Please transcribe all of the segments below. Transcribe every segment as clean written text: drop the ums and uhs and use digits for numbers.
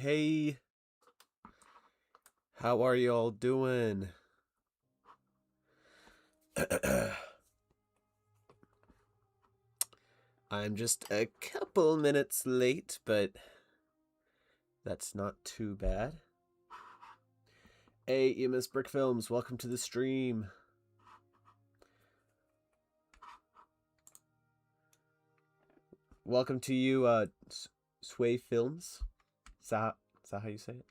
Hey, how are y'all doing? I'm just a couple minutes late, but that's not too bad. Hey, EMS Brick Films, welcome to the stream. Welcome to you, Sway Films. Is that how you say it?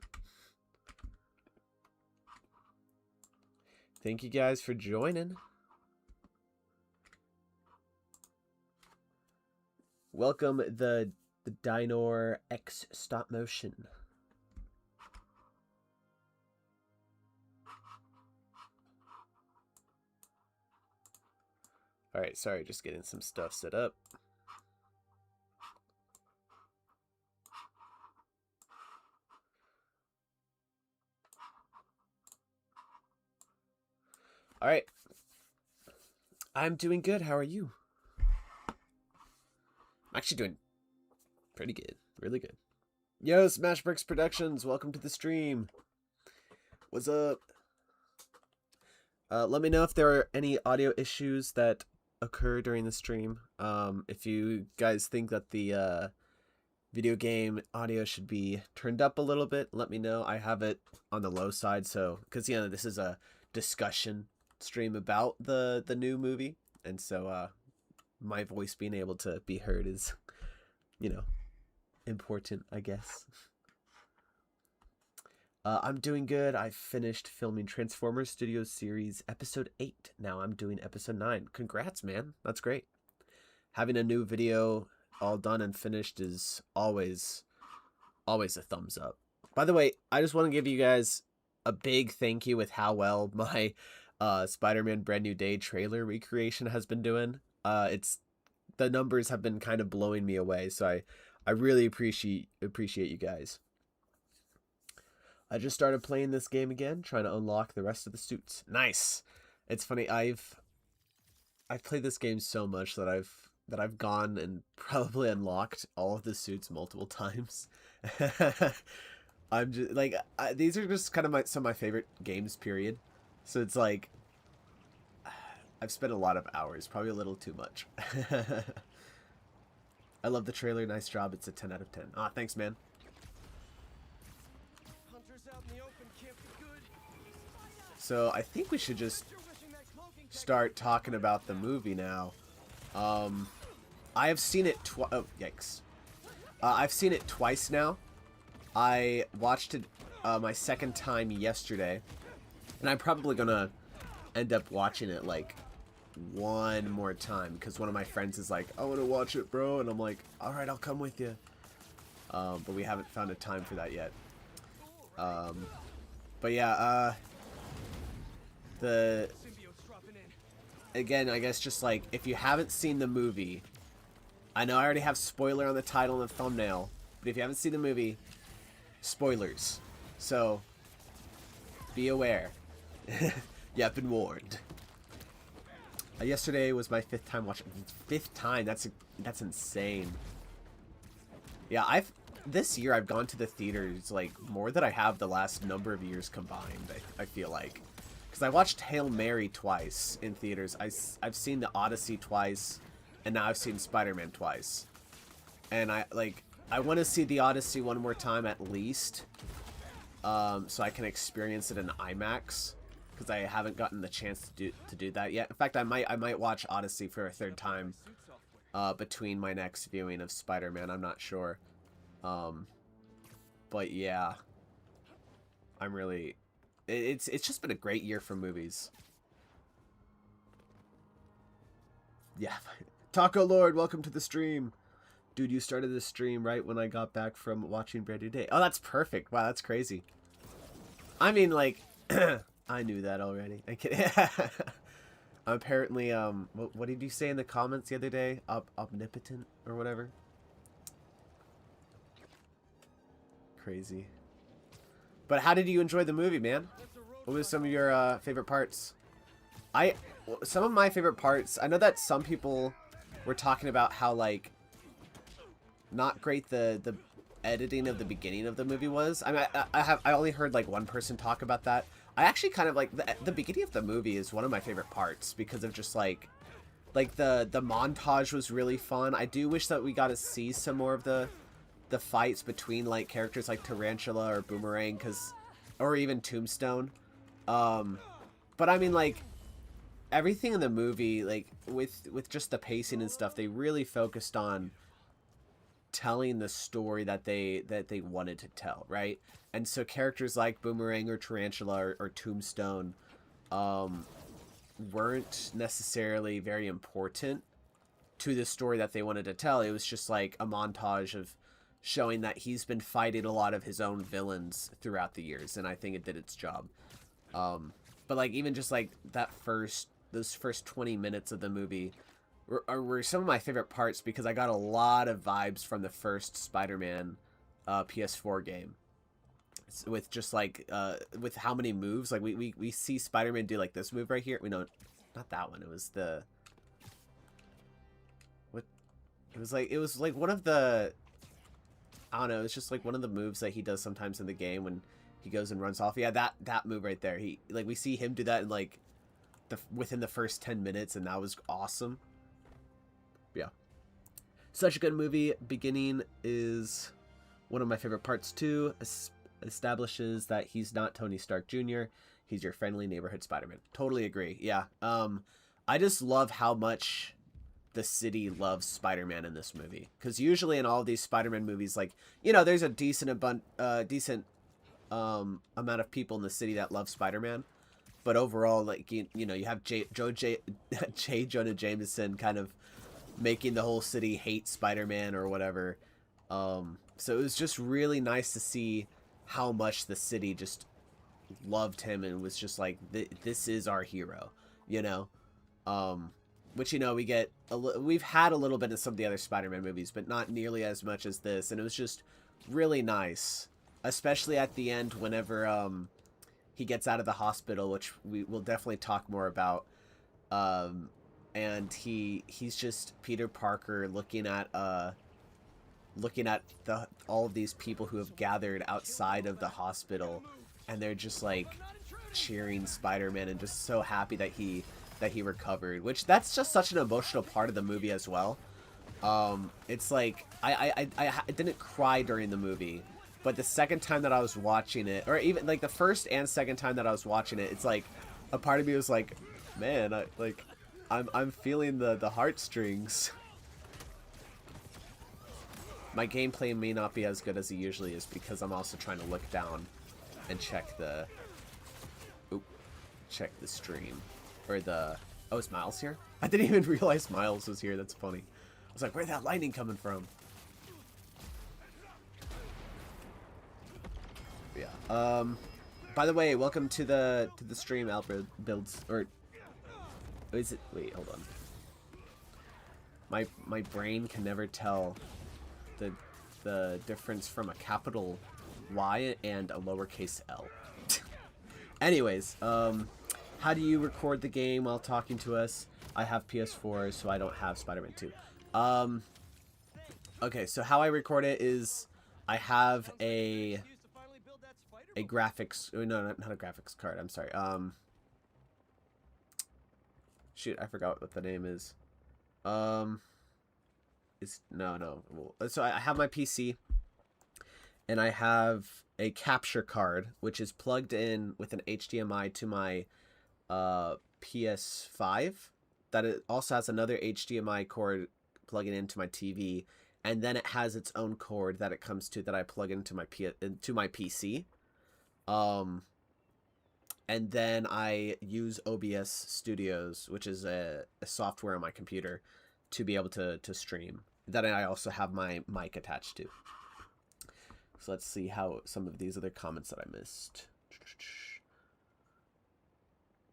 Thank you guys for joining. Welcome the Dynor X stop motion. All right, sorry, just getting some stuff set up. All right. I'm doing good. How are you? I'm actually doing pretty good. Really good. Yo, Smash Bricks Productions. Welcome to the stream. What's up? Let me know if there are any audio issues that occur during the stream. If you guys think that the video game audio should be turned up a little bit, let me know. I have it on the low side, so because this is a discussion stream about the new movie, and so my voice being able to be heard is, important, I guess. I'm doing good. I finished filming Transformers Studios Series Episode 8. Now I'm doing Episode 9. Congrats, man. That's great. Having a new video all done and finished is always a thumbs up. By the way, I just want to give you guys a big thank you with how well my Spider-Man Brand New Day trailer recreation has been doing. The numbers have been kind of blowing me away, so I really appreciate you guys. I just started playing this game again, trying to unlock the rest of the suits. Nice. It's funny, I've played this game so much that I've gone and probably unlocked all of the suits multiple times. I'm just like these are just kind of some of my favorite games, period. So it's like I've spent a lot of hours, probably a little too much. I love the trailer. Nice job. It's a 10 out of 10. Ah, thanks, man. So I think we should just start talking about the movie now. I have seen it oh, yikes. I've seen it twice now. I watched it my second time yesterday, and I'm probably gonna end up watching it like one more time because one of my friends is like, I want to watch it, bro, and I'm like, all right, I'll come with you. But we haven't found a time for that yet. But yeah, again, I guess just like if you haven't seen the movie, I know I already have spoiler on the title and the thumbnail, but if you haven't seen the movie, spoilers. So be aware. You have been warned. Yesterday was my 5th time watching. 5th time? That's insane. Yeah, this year I've gone to the theaters like more than I have the last number of years combined. I feel like, because I watched Hail Mary twice in theaters. I've seen the Odyssey twice, and now I've seen Spider-Man twice. And I want to see the Odyssey one more time at least, so I can experience it in IMAX. Because I haven't gotten the chance to do that yet. In fact, I might watch Odyssey for a 3rd time between my next viewing of Spider-Man. I'm not sure. But yeah, I'm really. It's just been a great year for movies. Yeah, Taco Lord, welcome to the stream, dude. You started the stream right when I got back from watching Brand New Day. Oh, that's perfect. Wow, that's crazy. I mean, like. I knew that already. I kidding. Apparently, what did you say in the comments the other day? Omnipotent or whatever. Crazy. But how did you enjoy the movie, man? What was some of your favorite parts? Some of my favorite parts. I know that some people were talking about how like not great the editing of the beginning of the movie was. I mean, I only heard like one person talk about that. I actually kind of like the beginning of the movie is one of my favorite parts because of just like the montage was really fun. I do wish that we got to see some more of the fights between like characters like Tarantula or Boomerang, or even Tombstone. But I mean, like, everything in the movie, like with just the pacing and stuff, they really focused on telling the story that they wanted to tell, right? And so characters like Boomerang or Tarantula or Tombstone weren't necessarily very important to the story that they wanted to tell. It was just like a montage of showing that he's been fighting a lot of his own villains throughout the years, and I think it did its job. But like even just like those first 20 minutes of the movie were some of my favorite parts because I got a lot of vibes from the first Spider-Man PS4 game. With just like with how many moves, like we see Spider-Man do like this move right here. We know, not that one. It was the what? It was like one of the, I don't know. It's just like one of the moves that he does sometimes in the game when he goes and runs off. Yeah, that move right there. He like we see him do that in like within the first 10 minutes, and that was awesome. Yeah, such a good movie. Beginning is one of my favorite parts too. Establishes that he's not Tony Stark Jr. He's your friendly neighborhood Spider-Man. Totally agree. Yeah. I just love how much the city loves Spider-Man in this movie. Because usually in all of these Spider-Man movies, like, you know, there's a decent amount of people in the city that love Spider-Man. But overall, like, you know, you have J. Jonah Jameson kind of making the whole city hate Spider-Man or whatever. So it was just really nice to see how much the city just loved him and was just like, this is our hero, you know? Which, you know, we've had a little bit in some of the other Spider-Man movies, but not nearly as much as this. And it was just really nice, especially at the end whenever he gets out of the hospital, which we will definitely talk more about. And he's just Peter Parker looking at all of these people who have gathered outside of the hospital, and they're just like cheering Spider-Man and just so happy that he recovered, which that's just such an emotional part of the movie as well. It's like I didn't cry during the movie, but the second time that I was watching it, or even like the first and second time that I was watching it, it's like a part of me was like, man, I'm feeling the heartstrings. My gameplay may not be as good as it usually is because I'm also trying to look down and check the stream. Or oh, is Miles here? I didn't even realize Miles was here. That's funny. I was like, where'd that lightning coming from? Yeah. By the way, welcome to the stream, Alfred Builds. Or is it? Wait, hold on. My brain can never tell the difference from a capital Y and a lowercase L. Anyways, how do you record the game while talking to us? I have PS4, so I don't have Spider-Man 2. Okay, so how I record it is I have a graphics, no, not a graphics card, I'm sorry. Shoot, I forgot what the name is. No. So I have my PC, and I have a capture card, which is plugged in with an HDMI to my PS5. That it also has another HDMI cord plugging into my TV, and then it has its own cord that it comes to that I plug into my PC. And then I use OBS Studios, which is a software on my computer, to be able to stream. That I also have my mic attached to. So let's see how some of these other comments that I missed.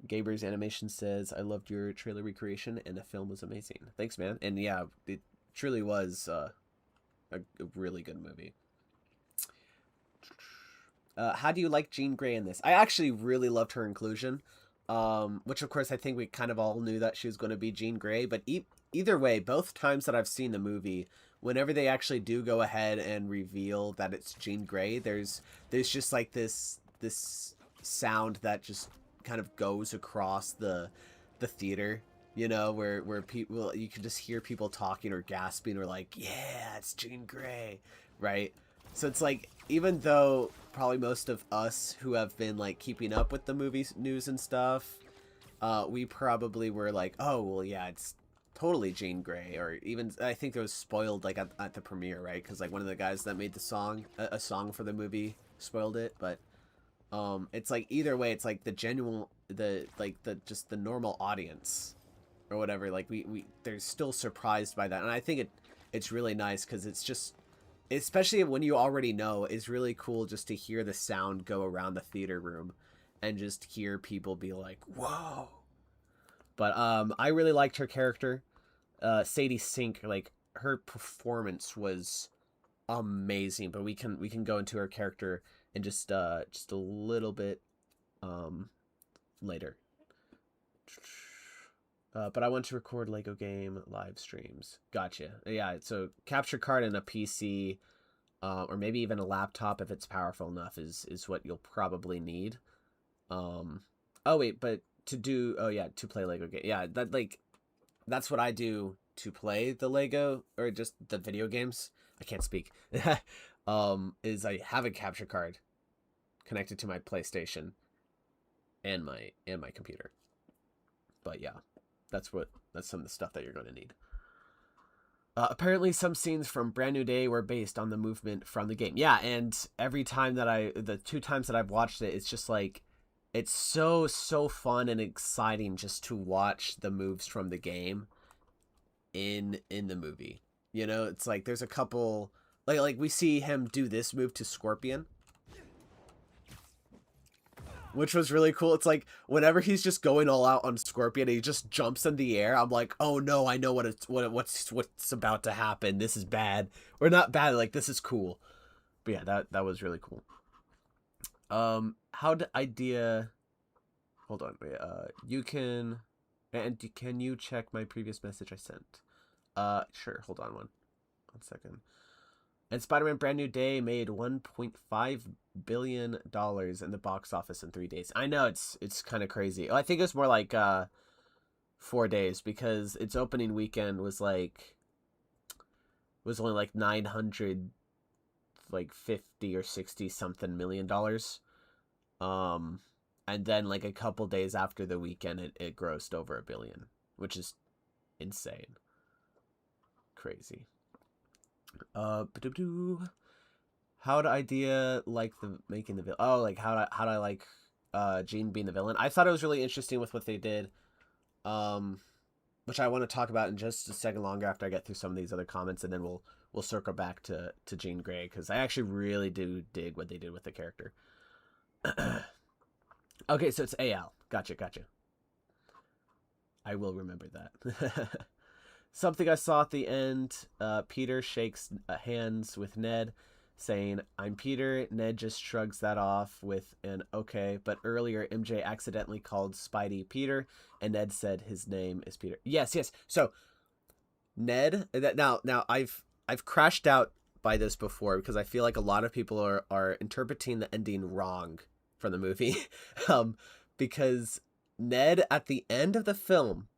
Gaber's Animation says, I loved your trailer recreation and the film was amazing. Thanks, man. And yeah, it truly was a really good movie. How do you like Jean Grey in this? I actually really loved her inclusion. Which of course I think we kind of all knew that she was going to be Jean Grey, but either way, both times that I've seen the movie, whenever they actually do go ahead and reveal that it's Jean Grey, there's just like this sound that just kind of goes across the theater, you know, where people, you can just hear people talking or gasping or like, yeah, it's Jean Grey, right? So it's like, even though probably most of us who have been like keeping up with the movie news and stuff, we probably were like, oh, well, yeah, it's totally Jean Grey. Or even, I think it was spoiled like at the premiere, right? Because like one of the guys that made the song, a song for the movie, spoiled it. But it's like, either way, it's like the genuine, just the normal audience or whatever, like they're still surprised by that. And I think it's really nice, because it's just, especially when you already know, it's really cool just to hear the sound go around the theater room and just hear people be like, whoa. But I really liked her character. Sadie Sink, like, her performance was amazing. But we can go into her character in just a little bit later. But I want to record Lego game live streams. Gotcha. Yeah, so capture card and a PC, or maybe even a laptop if it's powerful enough, is what you'll probably need. Oh wait, but to play Lego game. Yeah, that's what I do to play the Lego, or just the video games. I can't speak. Is I have a capture card connected to my PlayStation and my computer. But yeah, that's some of the stuff that you're going to need. Apparently some scenes from Brand New Day were based on the movement from the game. Yeah, and every time the 2 times that I've watched it, it's just like, it's so fun and exciting just to watch the moves from the game in the movie. You know, it's like there's a couple, like we see him do this move to Scorpion, which was really cool. It's like, whenever he's just going all out on Scorpion and he just jumps in the air, I'm like, oh no, I know what's about to happen. This is bad. Or not bad, like, this is cool. But yeah, that was really cool. How did idea... Hold on, wait, can you check my previous message I sent? Sure, hold on one second. And Spider-Man Brand New Day made $1.5 billion in the box office in 3 days. I know, it's kind of crazy. I think it's more like 4 days, because its opening weekend was only like 900, like 50 or 60 something million dollars. And then like a couple days after the weekend, it grossed over $1 billion, which is insane. Crazy. How did idea like making the villain? Oh, like how do I like Jean being the villain? I thought it was really interesting with what they did, which I want to talk about in just a second longer after I get through some of these other comments, and then we'll circle back to Jean Grey, because I actually really do dig what they did with the character. Okay, so it's AL. Gotcha. I will remember that. Something I saw at the end, Peter shakes hands with Ned, saying, I'm Peter. Ned just shrugs that off with an okay, but earlier MJ accidentally called Spidey Peter, and Ned said his name is Peter. Yes. So, Ned, now I've crashed out by this before, because I feel like a lot of people are interpreting the ending wrong from the movie. Because Ned, at the end of the film,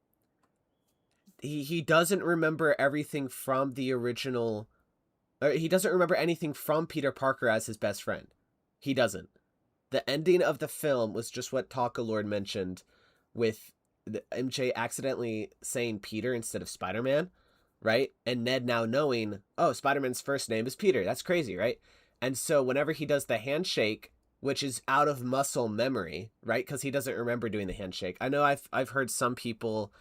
he doesn't remember everything from the original, or he doesn't remember anything from Peter Parker as his best friend. He doesn't. The ending of the film was just what Talka Lord mentioned, with the MJ accidentally saying Peter instead of Spider-Man, right? And Ned now knowing, oh, Spider-Man's first name is Peter. That's crazy, right? And so whenever he does the handshake, which is out of muscle memory, right? Because he doesn't remember doing the handshake. I know I've heard some people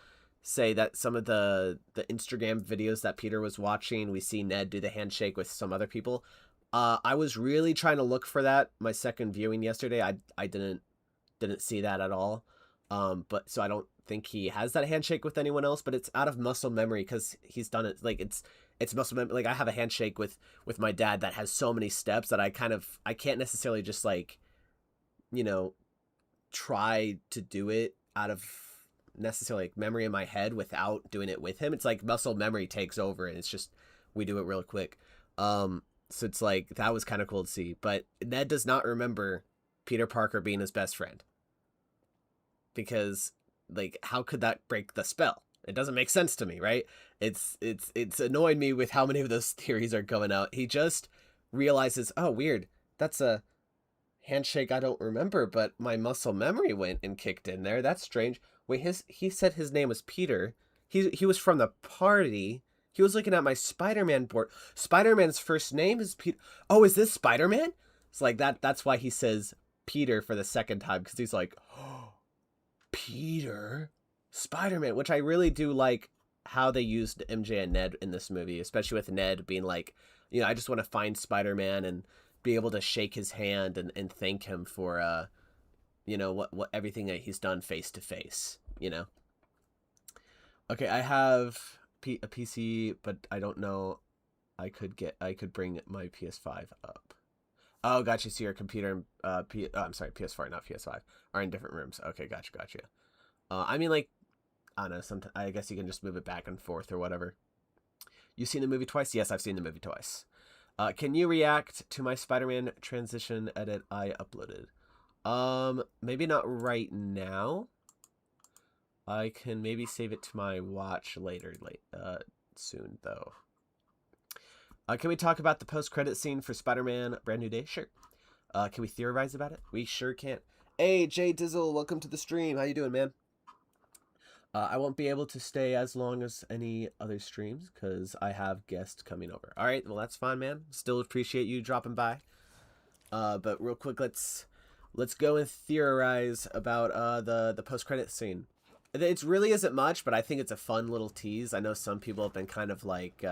say that some of the Instagram videos that Peter was watching, we see Ned do the handshake with some other people. I was really trying to look for that my second viewing yesterday. I didn't see that at all. But so I don't think he has that handshake with anyone else, but it's out of muscle memory, because he's done it, like, it's muscle memory. Like, I have a handshake with my dad that has so many steps that I can't necessarily just, like, you know, try to do it out of necessarily like memory in my head without doing it with him. It's like muscle memory takes over, and it's just we do it real quick. So it's like that was kind of cool to see. But Ned does not remember Peter Parker being his best friend because, like, how could that break the spell? It doesn't make sense to me, right? It's annoying me with how many of those theories are going out. He just realizes, oh, weird, that's a handshake I don't remember, but my muscle memory went and kicked in there. That's strange. Wait, he said his name was Peter. He was from the party. He was looking at my Spider-Man board. Spider-Man's first name is Peter. Oh, is this Spider-Man? It's like that. That's why he says Peter for the second time, because he's like, oh, Peter, Spider-Man, which I really do like how they used MJ and Ned in this movie, especially with Ned being like, I just want to find Spider-Man and be able to shake his hand and thank him for, what everything that he's done face to face, Okay, I have a PC, but I don't know. I could bring my PS5 up. Oh, gotcha. So your computer and I'm sorry, PS4, not PS5, are in different rooms. Okay, gotcha. I mean, like, I don't know. Sometimes I guess you can just move it back and forth or whatever. You've seen the movie twice? Yes, I've seen the movie twice. Can you react to my Spider-Man transition edit I uploaded? Maybe not right now. I can maybe save it to my watch later, soon though. Can we talk about the post-credit scene for Spider-Man Brand New Day? Sure. Can we theorize about it? We sure can. Hey, Jay Dizzle, welcome to the stream. How you doing, man? I won't be able to stay as long as any other streams because I have guests coming over. All right, well, that's fine, man. Still appreciate you dropping by. But real quick, let's go and theorize about the post-credit scene. It really isn't much, but I think it's a fun little tease. I know some people have been kind of like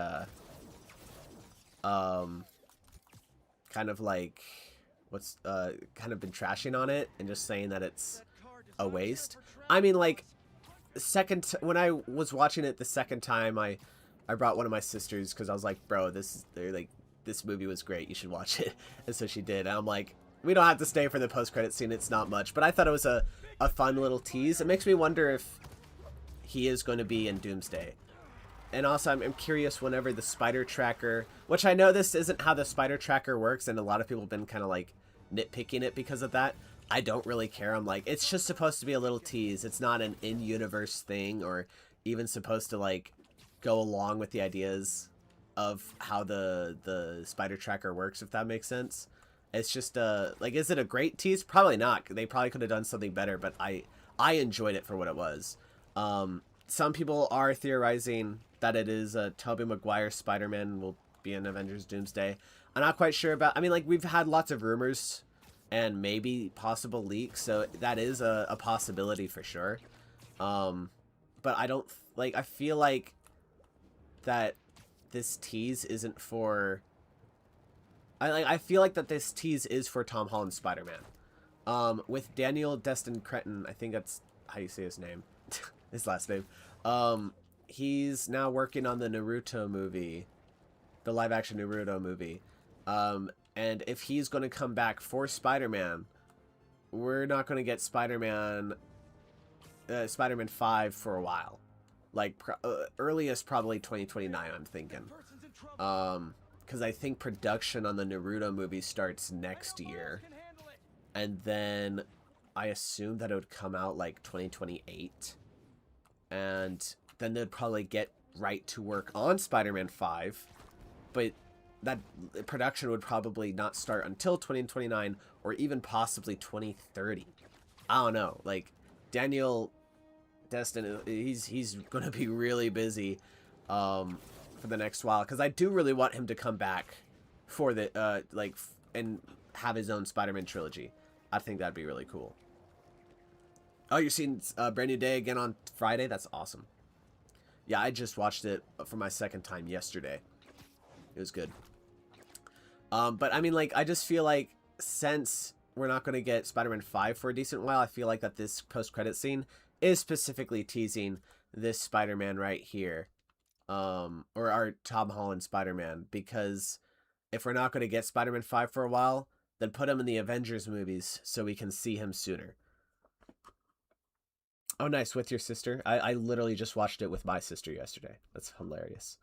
what's kind of been trashing on it and just saying that it's a waste. I mean, like, when I was watching it the second time, I brought one of my sisters because I was like, bro, this movie was great, you should watch it. And so she did, and I'm like, we don't have to stay for the post-credit scene, it's not much, but I thought it was a fun little tease. It makes me wonder if he is going to be in Doomsday. And also, I'm curious whenever the spider tracker, which I know this isn't how the spider tracker works, and a lot of people have been kind of like nitpicking it because of that. I don't really care. I'm like, it's just supposed to be a little tease. It's not an in-universe thing or even supposed to like go along with the ideas of how the spider tracker works, if that makes sense. It's just like, is it a great tease? Probably not. They probably could have done something better, but I enjoyed it for what it was. Some people are theorizing that it is Tobey Maguire Spider-Man will be in Avengers Doomsday. I'm not quite sure about, I mean, like, we've had lots of rumors and maybe possible leaks, so that is a possibility for sure. But I don't, like, I feel like that this tease isn't for, I feel like that this tease is for Tom Holland's Spider-Man. With Daniel Destin Cretton, I think that's how you say his name, his last name. He's now working on the Naruto movie, the live-action Naruto movie. And if he's going to come back for Spider-Man, we're not going to get Spider-Man 5 for a while. Like, earliest probably 2029, I'm thinking. Because I think production on the Naruto movie starts next year. And then I assume that it would come out like 2028. And then they'd probably get right to work on Spider-Man 5. But that production would probably not start until 2029 or even possibly 2030. I don't know. Like, Daniel Destin, he's going to be really busy for the next while, because I do really want him to come back for the and have his own Spider-Man trilogy. I think that'd be really cool. Oh, you're seeing Brand New Day again on Friday? That's awesome. Yeah, I just watched it for my second time yesterday. It was good. But I mean, like, I just feel like since we're not going to get Spider-Man 5 for a decent while, I feel like that this post-credit scene is specifically teasing this Spider-Man right here. Or our Tom Holland Spider-Man, because if we're not going to get Spider-Man 5 for a while, then put him in the Avengers movies so we can see him sooner. Oh, nice. With your sister? I literally just watched it with my sister yesterday. That's hilarious.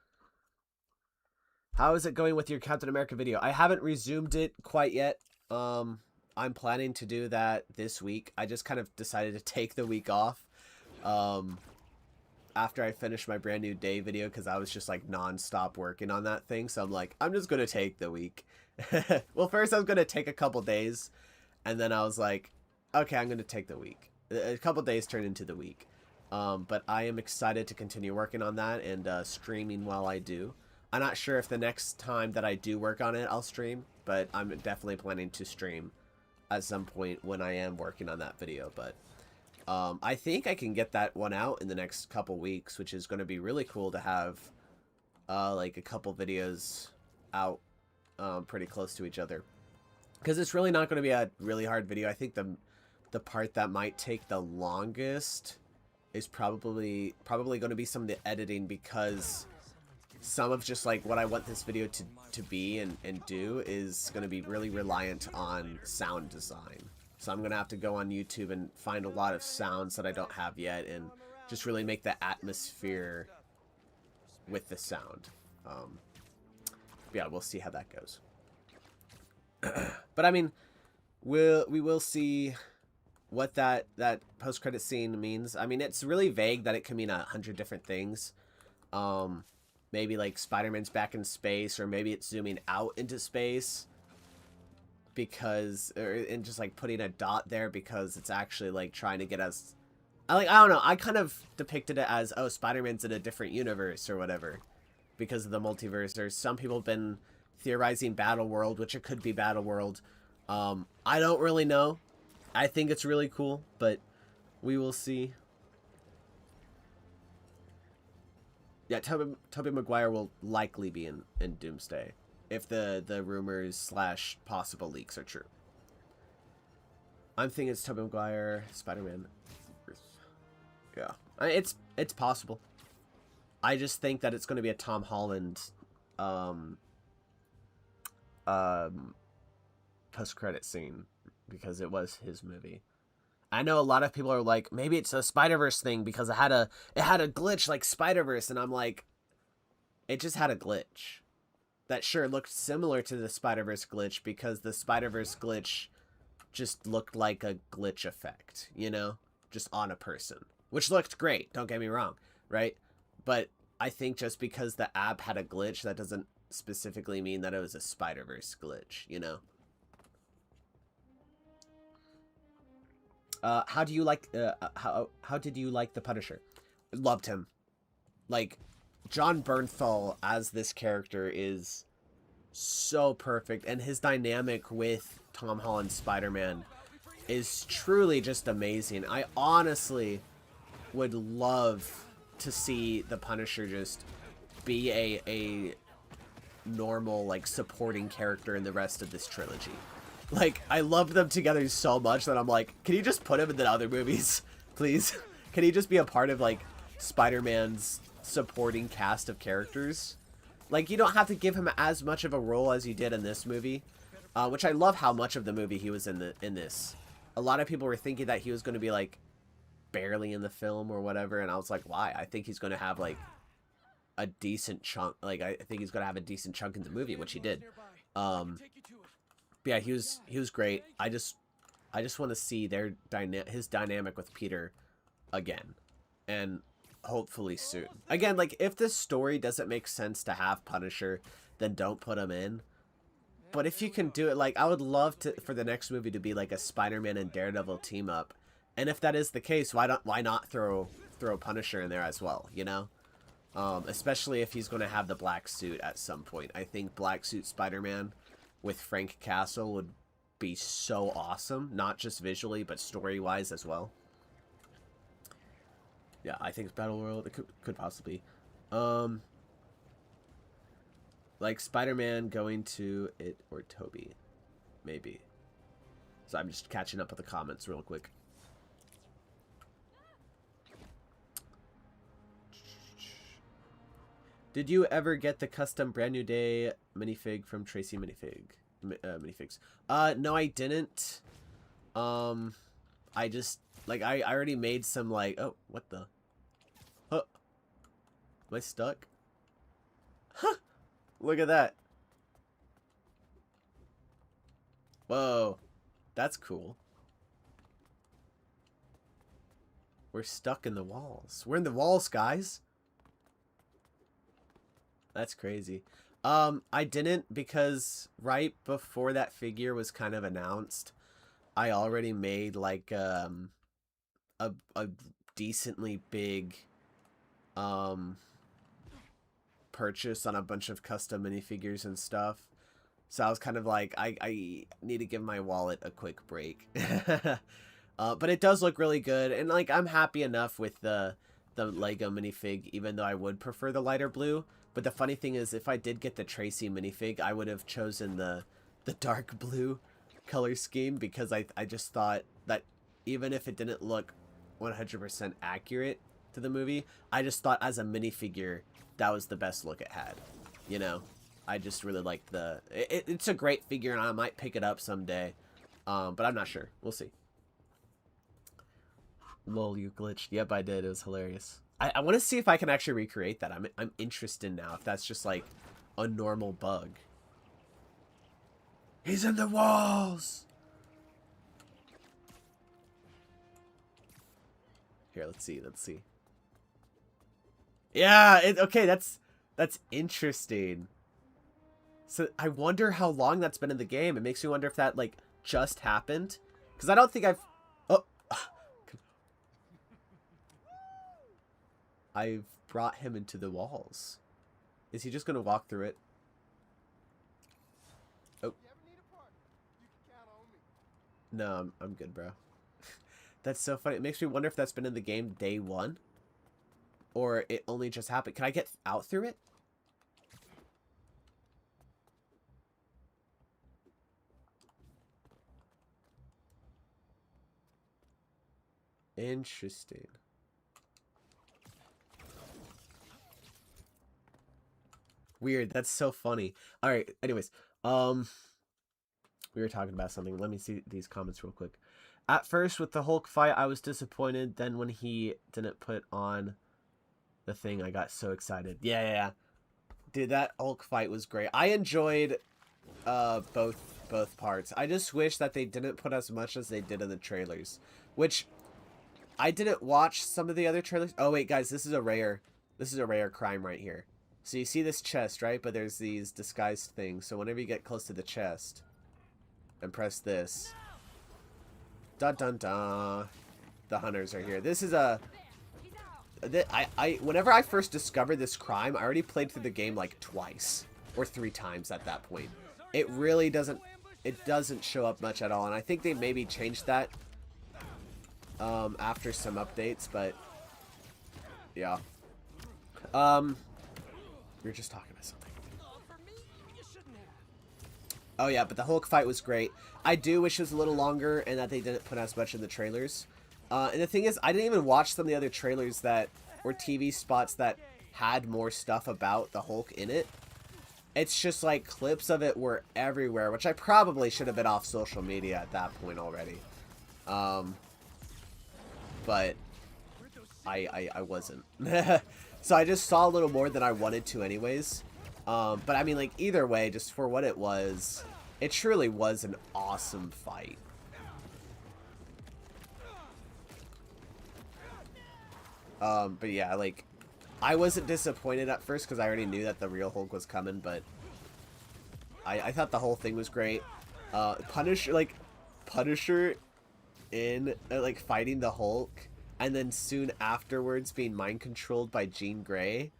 How is it going with your Captain America video? I haven't resumed it quite yet. I'm planning to do that this week. I just kind of decided to take the week off. After I finished my brand new day video, because I was just like non-stop working on that thing. So I'm like, I'm just gonna take the week. Well, first I was gonna take a couple days, and then I was like, okay, I'm gonna take the week. A couple days turned into the week. But I am excited to continue working on that and streaming while I do. I'm not sure if the next time that I do work on it I'll stream, but I'm definitely planning to stream at some point when I am working on that video. But I think I can get that one out in the next couple weeks, which is going to be really cool to have like a couple videos out pretty close to each other. Because it's really not going to be a really hard video. I think the part that might take the longest is probably going to be some of the editing, because some of just like what I want this video to be and do is going to be really reliant on sound design. So I'm going to have to go on YouTube and find a lot of sounds that I don't have yet and just really make the atmosphere with the sound. Yeah, we'll see how that goes. But I mean, we will see what that post-credit scene means. I mean, it's really vague that it can mean 100 different things. Maybe like Spider-Man's back in space, or maybe it's zooming out into space because, and just like putting a dot there because it's actually like trying to get us. I don't know. I kind of depicted it as, oh, Spider-Man's in a different universe or whatever because of the multiverse. There's some people have been theorizing Battle World, which it could be Battle World. I don't really know. I think it's really cool, but we will see. Yeah, Tobey Maguire will likely be in Doomsday if the rumors / possible leaks are true. I'm thinking it's Tobey Maguire, Spider-Man. Yeah, it's possible. I just think that it's going to be a Tom Holland post-credit scene because it was his movie. I know a lot of people are like, maybe it's a Spider-Verse thing because it had a glitch like Spider-Verse, and I'm like, it just had a glitch that sure looked similar to the Spider-Verse glitch because the Spider-Verse glitch just looked like a glitch effect, you know, just on a person, which looked great, don't get me wrong, right? But I think just because the app had a glitch, that doesn't specifically mean that it was a Spider-Verse glitch, you know? How do you like how did you like the Punisher? Loved him. Like, John Bernthal as this character is so perfect, and his dynamic with Tom Holland's Spider-Man is truly just amazing. I honestly would love to see the Punisher just be a normal, like, supporting character in the rest of this trilogy. Like, I love them together so much that I'm like, can you just put him in the other movies, please? Can he just be a part of, like, Spider-Man's supporting cast of characters? Like, you don't have to give him as much of a role as you did in this movie, which I love how much of the movie he was in this. A lot of people were thinking that he was going to be, like, barely in the film or whatever, and I was like, why? I think he's going to have, like, a decent chunk. Like, I think he's going to have a decent chunk in the movie, which he did. But yeah, he was great. I just want to see his dynamic with Peter again, and hopefully soon. Again, like, if this story doesn't make sense to have Punisher, then don't put him in. But if you can do it, like, I would love for the next movie to be like a Spider-Man and Daredevil team up. And if that is the case, why not throw Punisher in there as well, you know? Especially if he's going to have the black suit at some point. I think black suit Spider-Man with Frank Castle would be so awesome, not just visually, but story-wise as well. Yeah, I think it's Battle World. It could possibly. Like Spider-Man going to it or Toby, maybe. So I'm just catching up with the comments real quick. Did you ever get the custom Brand New Day minifig from Tracy Minifigs? No, I didn't. I just, like, I already made some, like, oh, what the? Huh? Am I stuck? Huh? Look at that. Whoa. That's cool. We're stuck in the walls. We're in the walls, guys. That's crazy. I didn't, because right before that figure was kind of announced, I already made like a decently big purchase on a bunch of custom minifigures and stuff. So I was kind of like, I need to give my wallet a quick break. But it does look really good, and like I'm happy enough with the Lego minifig, even though I would prefer the lighter blue. But the funny thing is, if I did get the Tracy minifig, I would have chosen the dark blue color scheme, because I just thought that even if it didn't look 100% accurate to the movie, I just thought as a minifigure that was the best look it had. You know, I just really liked it's a great figure, and I might pick it up someday, but I'm not sure. We'll see. Lol, you glitched. Yep, I did. It was hilarious. I want to see if I can actually recreate that. I'm interested now if that's just like a normal bug. He's in the walls! Here, let's see. Let's see. Yeah, okay, that's interesting. So I wonder how long that's been in the game. It makes me wonder if that like just happened, because I don't think I've brought him into the walls. Is he just gonna walk through it? Oh. No, I'm good, bro. That's so funny. It makes me wonder if that's been in the game day one, or it only just happened. Can I get out through it? Interesting. Weird. That's so funny. All right. Anyways, we were talking about something. Let me see these comments real quick. At first, with the Hulk fight, I was disappointed. Then when he didn't put on the thing, I got so excited. Yeah. Dude, that Hulk fight was great. I enjoyed both parts. I just wish that they didn't put as much as they did in the trailers, which I didn't watch some of the other trailers. Oh wait, guys, this is a rare crime right here. So you see this chest, right? But there's these disguised things. So whenever you get close to the chest and press this, dun dun dun, the hunters are here. This is whenever I first discovered this crime, I already played through the game like twice or 3 times at that point. It really doesn't show up much at all, and I think they maybe changed that after some updates, but yeah. We were just talking about something. Oh yeah, but the Hulk fight was great. I do wish it was a little longer and that they didn't put as much in the trailers. And the thing is, I didn't even watch some of the other trailers that or TV spots that had more stuff about the Hulk in it. It's just like clips of it were everywhere, which I probably should have been off social media at that point already. But I wasn't. So I just saw a little more than I wanted to anyways. But I mean, like, either way, just for what it was, it truly was an awesome fight. But yeah, like, I wasn't disappointed at first because I already knew that the real Hulk was coming, but I thought the whole thing was great. Punisher in, like, fighting the Hulk, and then soon afterwards being mind-controlled by Jean Grey.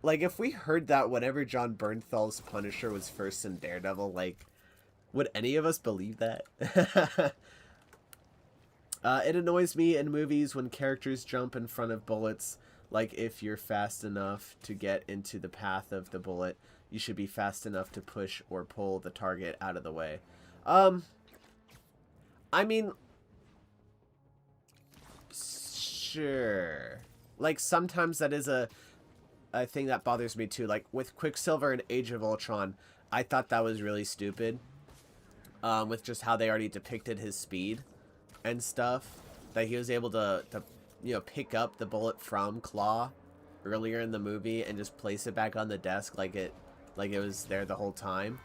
Like, if we heard that whenever John Bernthal's Punisher was first in Daredevil, like, would any of us believe that? It annoys me in movies when characters jump in front of bullets. Like, if you're fast enough to get into the path of the bullet, you should be fast enough to push or pull the target out of the way. I mean, sure. Like, sometimes that is a thing that bothers me too. Like, with Quicksilver and Age of Ultron, I thought that was really stupid. With just how they already depicted his speed and stuff. That he was able to you know, pick up the bullet from Claw earlier in the movie and just place it back on the desk like it like it was there the whole time.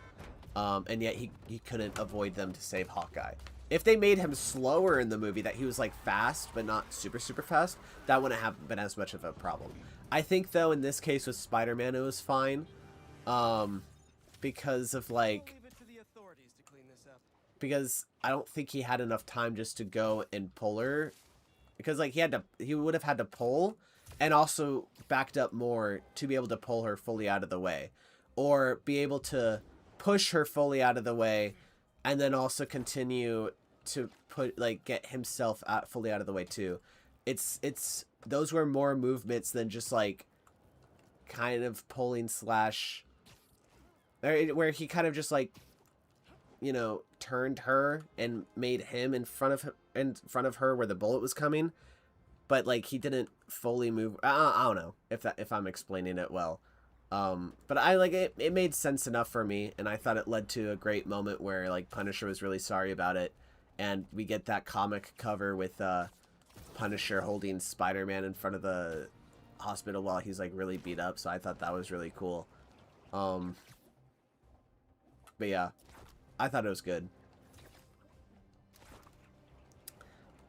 And yet he couldn't avoid them to save Hawkeye. If they made him slower in the movie, that he was like fast but not super fast, that wouldn't have been as much of a problem. I think though in this case with Spider-Man it was fine, because of like, because I don't think he had enough time just to go and pull her, because like he would have had to pull and also backed up more to be able to pull her fully out of the way, or be able to push her fully out of the way and then also continue to get himself fully out of the way too. It's those were more movements than just like kind of pulling slash, where he kind of just like, you know, turned her and made him in front of her where the bullet was coming, but like he didn't fully move. I don't know if I'm explaining it well. But I like it. It made sense enough for me, and I thought it led to a great moment where like Punisher was really sorry about it, and we get that comic cover with Punisher holding Spider-Man in front of the hospital while he's like really beat up. So I thought that was really cool. But yeah, I thought it was good.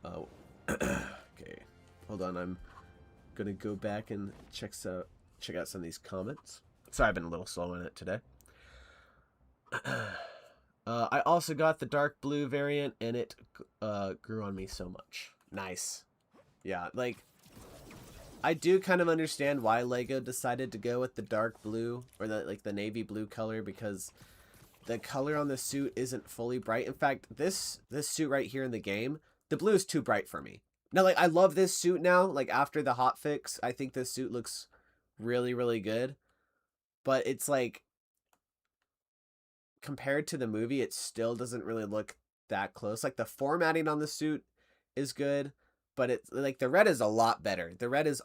Oh, okay. Hold on, I'm gonna go back and check out some of these comments. Sorry, I've been a little slow in it today. I also got the dark blue variant, and it grew on me so much. Nice. Yeah, like, I do kind of understand why Lego decided to go with the dark blue, or the navy blue color, because the color on the suit isn't fully bright. In fact, this suit right here in the game, the blue is too bright for me. Now, like, I love this suit now. Like, after the hotfix, I think this suit looks really good, but it's like, compared to the movie, it still doesn't really look that close. Like, the formatting on the suit is good, but it's like the red is a lot better. The red is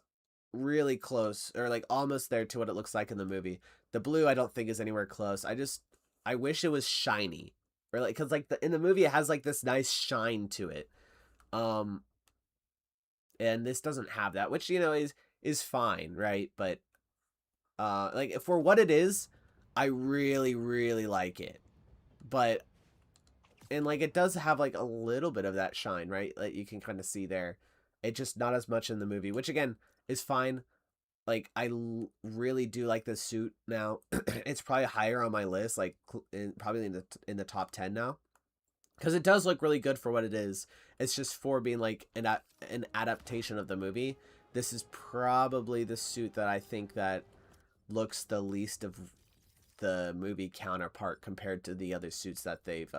really close, or like almost there to what it looks like in the movie. The blue I don't think is anywhere close. I wish it was shiny, or like, because like in the movie it has like this nice shine to it, and this doesn't have that, which, you know, is fine, right? But like, for what it is, I really like it. But, and like, it does have like a little bit of that shine, right? Like, you can kind of see there. It just not as much in the movie, which again is fine. Like, I really do like this suit now. It's probably higher on my list, like probably in the top 10 now, because it does look really good for what it is. It's just for being like an adaptation of the movie. This is probably the suit that I think that looks the least of the movie counterpart compared to the other suits that they've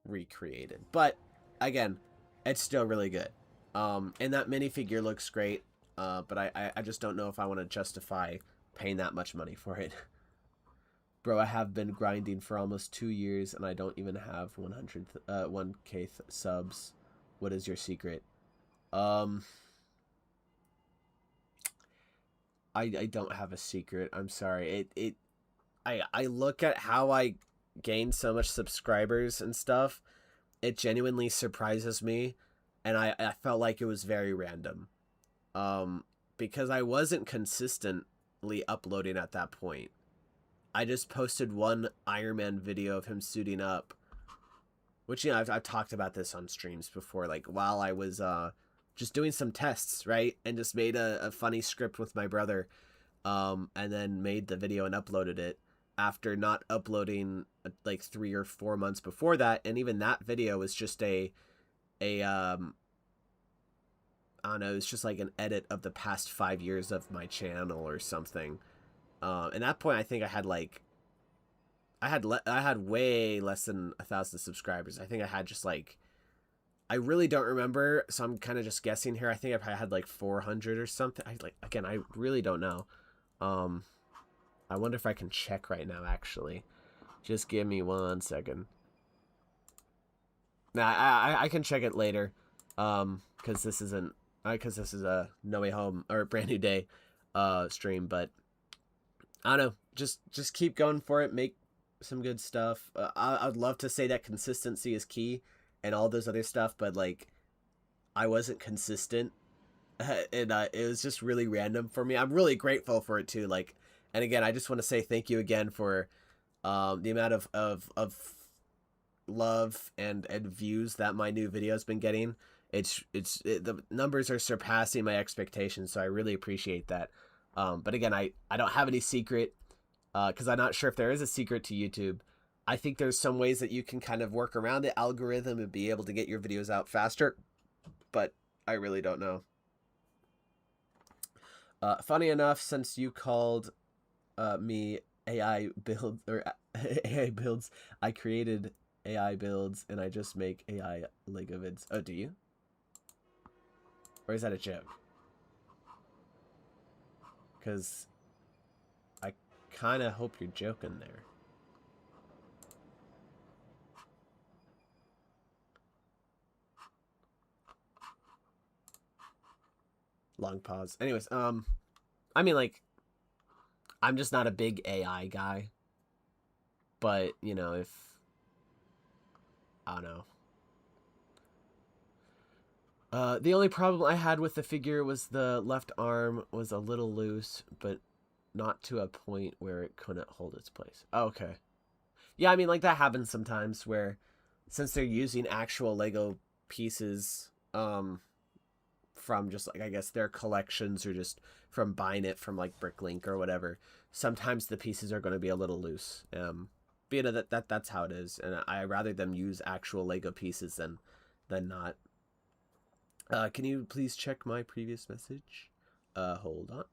recreated. But again, it's still really good. And that minifigure looks great. But I just don't know if I want to justify paying that much money for it. Bro, I have been grinding for almost 2 years, and I don't even have 1K subs. What is your secret? I don't have a secret. I'm sorry. I look at how I gained so much subscribers and stuff. It genuinely surprises me, and I felt like it was very random. Because I wasn't consistently uploading at that point. I just posted one Iron Man video of him suiting up, which, you know, I've talked about this on streams before, like while I was just doing some tests, right? And just made a funny script with my brother, and then made the video and uploaded it after not uploading like 3 or 4 months before that. And even that video was just I don't know, it's just like an edit of the past 5 years of my channel or something. At that point, I think I had like, I had way less than 1,000 subscribers. I think I had just like, I really don't remember, so I'm kind of just guessing here. I think I had like 400 or something. Again, I really don't know. I wonder if I can check right now, actually. Just give me 1 second. Nah, I can check it later. Because this isn't, because this is a No Way Home or Brand New Day stream, but I don't know. Just keep going for it. Make some good stuff. I'd love to say that consistency is key and all those other stuff, but like, I wasn't consistent, and it was just really random for me. I'm really grateful for it too. Like, And again, I just want to say thank you again for the amount of love and views that my new video has been getting. The numbers are surpassing my expectations, so I really appreciate that. But again, I don't have any secret, because I'm not sure if there is a secret to YouTube. I think there's some ways that you can kind of work around the algorithm and be able to get your videos out faster, but I really don't know. Funny enough, since you called me AI build or AI builds, I created AI builds and I just make AI Lego vids. Oh, do you? Or is that a joke? Because I kind of hope you're joking there. Long pause. Anyways, I mean, like, I'm just not a big AI guy. But, you know, if... I don't know. The only problem I had with the figure was the left arm was a little loose, but not to a point where it couldn't hold its place. Oh, okay. Yeah, I mean, like, that happens sometimes where, since they're using actual Lego pieces, from just, like, I guess their collections or just from buying it from, like, Bricklink or whatever, sometimes the pieces are going to be a little loose. But, you know, that's how it is, and I rather them use actual Lego pieces than not. Can you please check my previous message? Hold on.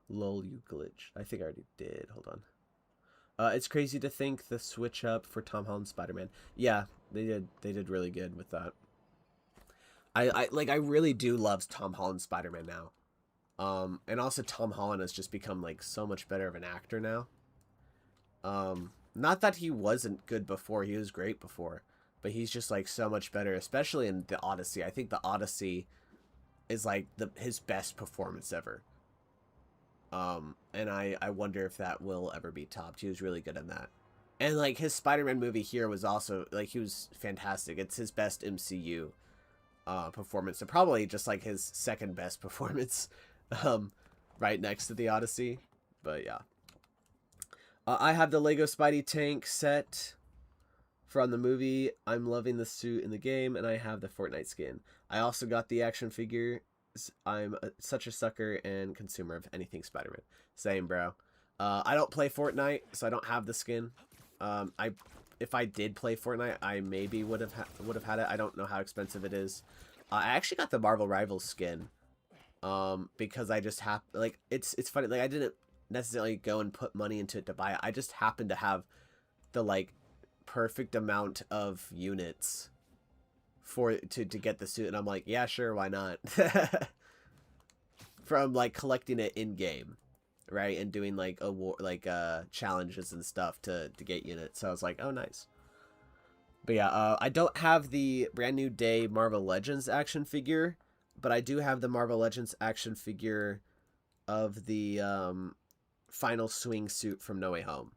Lol, you glitch. I think I already did. Hold on. It's crazy to think the switch up for Tom Holland Spider-Man. Yeah, they did really good with that. I really do love Tom Holland Spider-Man now. And also Tom Holland has just become like so much better of an actor now. Not that he wasn't good before, he was great before, but he's just like so much better, especially in the Odyssey. I think the Odyssey is like his best performance ever. And I wonder if that will ever be topped. He was really good in that. And like his Spider-Man movie here was also like, he was fantastic. It's his best MCU performance, and probably just like his second best performance, right next to the Odyssey. But yeah, I have the Lego Spidey tank set from the movie. I'm loving the suit in the game, and I have the Fortnite skin. I also got the action figure. I'm such a sucker and consumer of anything Spider-Man. Same, bro. I don't play Fortnite, so I don't have the skin. If I did play Fortnite, I maybe would have had it. I don't know how expensive it is. I actually got the Marvel Rivals skin, because I just have, like, it's funny, like, I didn't necessarily go and put money into it to buy it. I just happened to have the like perfect amount of units to get the suit, and I'm like, yeah, sure, why not? From like collecting it in game, right, and doing like challenges and stuff to get units. So I was like, oh, nice. But yeah, I don't have the Brand New Day Marvel Legends action figure, but I do have the Marvel Legends action figure of the final swing suit from No Way Home.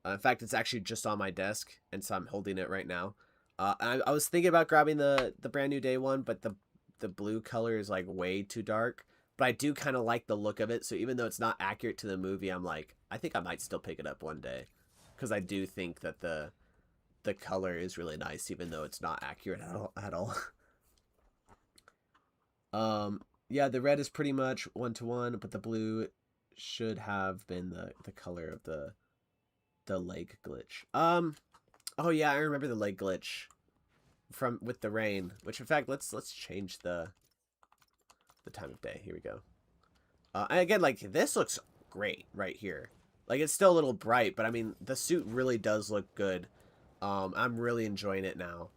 In fact, it's actually just on my desk, and so I'm holding it right now. I was thinking about grabbing the Brand New Day one, but the blue color is like way too dark. But I do kind of like the look of it, so even though it's not accurate to the movie, I'm like, I think I might still pick it up one day, because I do think that the color is really nice, even though it's not accurate at all. Yeah, the red is pretty much 1-to-1, but the blue should have been the color of the leg glitch. Oh yeah, I remember the leg glitch with the rain. Which, in fact, let's change the time of day. Here we go. And again, like, this looks great right here. Like, it's still a little bright, but I mean, the suit really does look good. I'm really enjoying it now.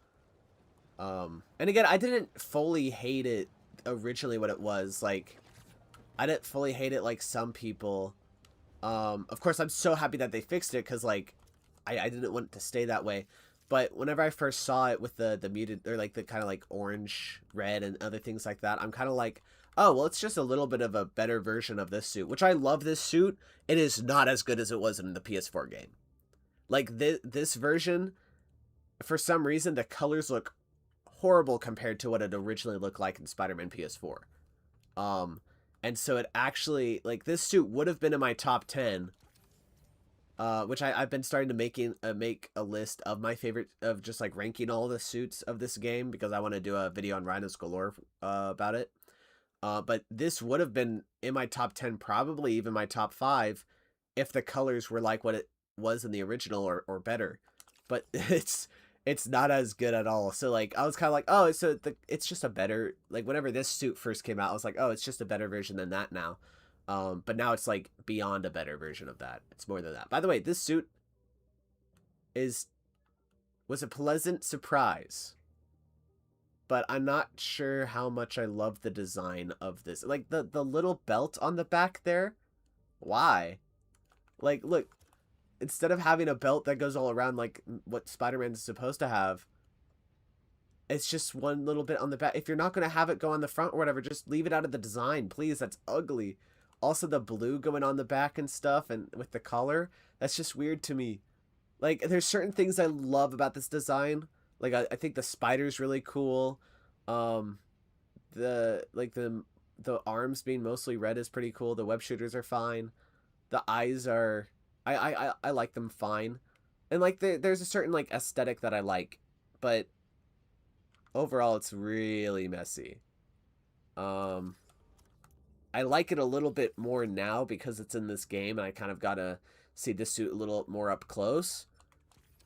And again, I didn't fully hate it originally what it was. Like, I didn't fully hate it like some people. Of course, I'm so happy that they fixed it, because, like, I didn't want it to stay that way. But whenever I first saw it with the muted, or like the kind of like orange, red, and other things like that, I'm kind of like, oh, well, it's just a little bit of a better version of this suit, which I love this suit. It is not as good as it was in the PS4 game. Like, this version, for some reason, the colors look horrible compared to what it originally looked like in Spider-Man PS4. And so it actually, like, this suit would have been in my top 10, which I've been starting to make a list of my favorite, of just like ranking all the suits of this game, because I want to do a video on Rhinos Galore about it. But this would have been in my top 10, probably even my top 5, if the colors were like what it was in the original, or better. But it's not as good at all. So like I was kind of like, oh, it's just a better, like whenever this suit first came out, I was like, oh, it's just a better version than that now. But now it's like beyond a better version of that. It's more than that. By the way, this suit was a pleasant surprise, but I'm not sure how much I love the design of this. Like the little belt on the back there. Why? Like, look, instead of having a belt that goes all around like what Spider-Man is supposed to have, it's just one little bit on the back. If you're not going to have it go on the front or whatever, just leave it out of the design, please. That's ugly. Also, the blue going on the back and stuff, and with the collar, that's just weird to me. Like, there's certain things I love about this design. Like, I think the spider's really cool. The arms being mostly red is pretty cool. The web shooters are fine. The eyes are, I like them fine. And like there's a certain like aesthetic that I like, but overall it's really messy. I like it a little bit more now because it's in this game, and I kind of gotta see this suit a little more up close,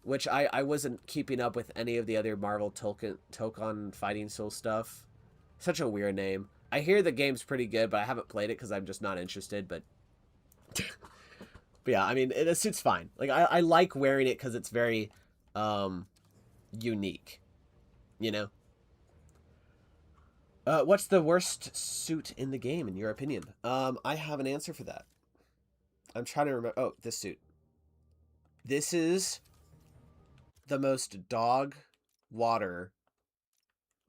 which I wasn't keeping up with any of the other Marvel Tokon Fighting Soul stuff. Such a weird name. I hear the game's pretty good, but I haven't played it because I'm just not interested. But but yeah, I mean, the suit's fine. Like I like wearing it because it's very unique, you know. What's the worst suit in the game, in your opinion? I have an answer for that. I'm trying to remember. Oh, this suit. This is the most dog water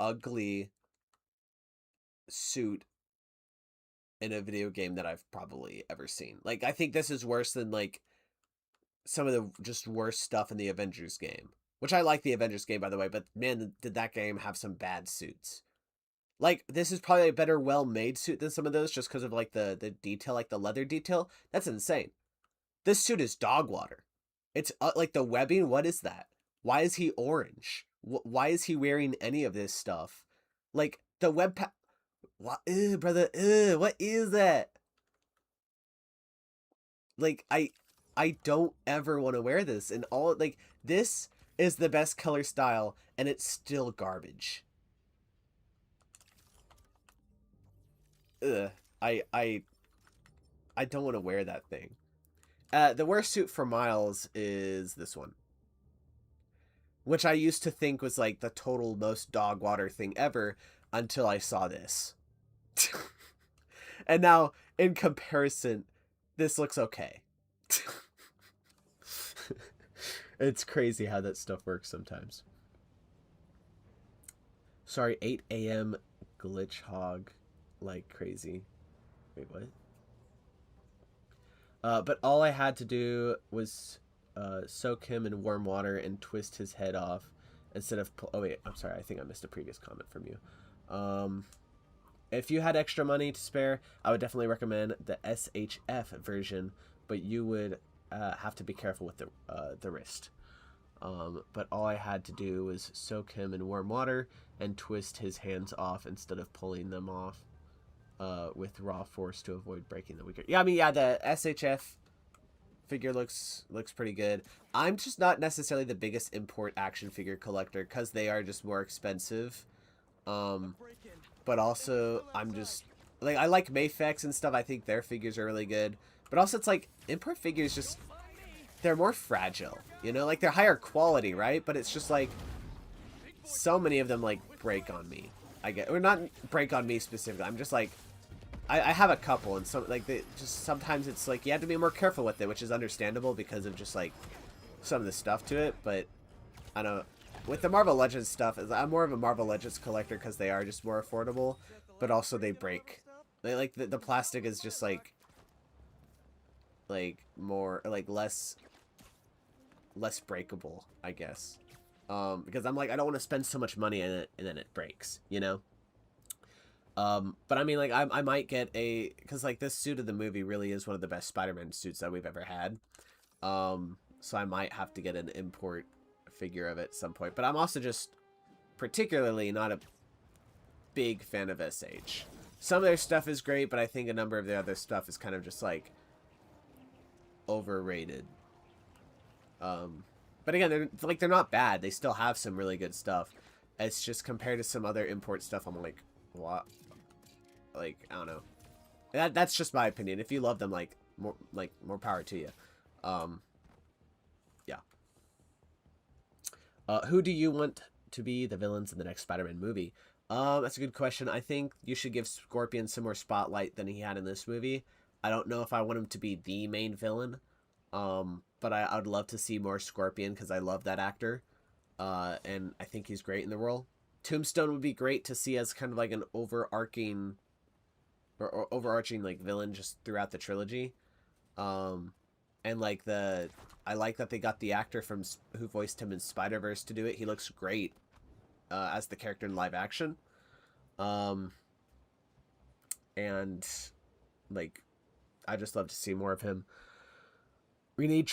ugly suit in a video game that I've probably ever seen. Like, I think this is worse than, like, some of the just worst stuff in the Avengers game. Which I like the Avengers game, by the way, but man, did that game have some bad suits. Like, this is probably a better well-made suit than some of those, just because of, like, the detail, like, the leather detail. That's insane. This suit is dog water. It's, like, the webbing, what is that? Why is he orange? Why is he wearing any of this stuff? Like, the web what? Ew, brother, ew, what is that? Like, I don't ever want to wear this, and all, like, this is the best color style, and it's still garbage. Ugh, I don't want to wear that thing. The worst suit for Miles is this one, which I used to think was like the total most dog water thing ever until I saw this. And now, in comparison, this looks okay. It's crazy how that stuff works sometimes. Sorry, 8 a.m. glitch hog like crazy. Wait, what? But all I had to do was soak him in warm water and twist his head off instead of... Oh, wait, I'm sorry. I think I missed a previous comment from you. If you had extra money to spare, I would definitely recommend the SHF version, but you would have to be careful with the wrist. But all I had to do was soak him in warm water and twist his hands off instead of pulling them off with raw force to avoid breaking the weaker. Yeah, I mean, yeah, the SHF figure looks pretty good. I'm just not necessarily the biggest import action figure collector because they are just more expensive. But also, I'm just, like, I like Mafex and stuff. I think their figures are really good. But also, it's like, import figures just, they're more fragile, you know? Like, they're higher quality, right? But it's just, like, so many of them, like, break on me. I get, or not break on me specifically. I'm just, like, I have a couple, and some, like, they just, sometimes it's, like, you have to be more careful with it, which is understandable because of just, like, some of the stuff to it. But, I don't know. With the Marvel Legends stuff, I'm more of a Marvel Legends collector because they are just more affordable, but also they break. They, like, the plastic is just, like more, like, less breakable, I guess. Because I'm like, I don't want to spend so much money in it and then it breaks, you know? But I mean, like, I might get a, because like this suit of the movie really is one of the best Spider-Man suits that we've ever had. So I might have to get an import figure of it at some point. But I'm also just particularly not a big fan of SH. Some of their stuff is great, but I think a number of their other stuff is kind of just like overrated. But again, they're not bad. They still have some really good stuff. It's just compared to some other import stuff, I'm like, what? Like, I don't know. That's just my opinion. If you love them, more power to you. Yeah. Who do you want to be the villains in the next Spider-Man movie? That's a good question. I think you should give Scorpion some more spotlight than he had in this movie. I don't know if I want him to be the main villain. But I would love to see more Scorpion because I love that actor. And I think he's great in the role. Tombstone would be great to see as kind of like an overarching like villain just throughout the trilogy. And like I like that they got the actor from who voiced him in Spider-Verse to do it. He looks great as the character in live action. And like I just love to see more of him. We need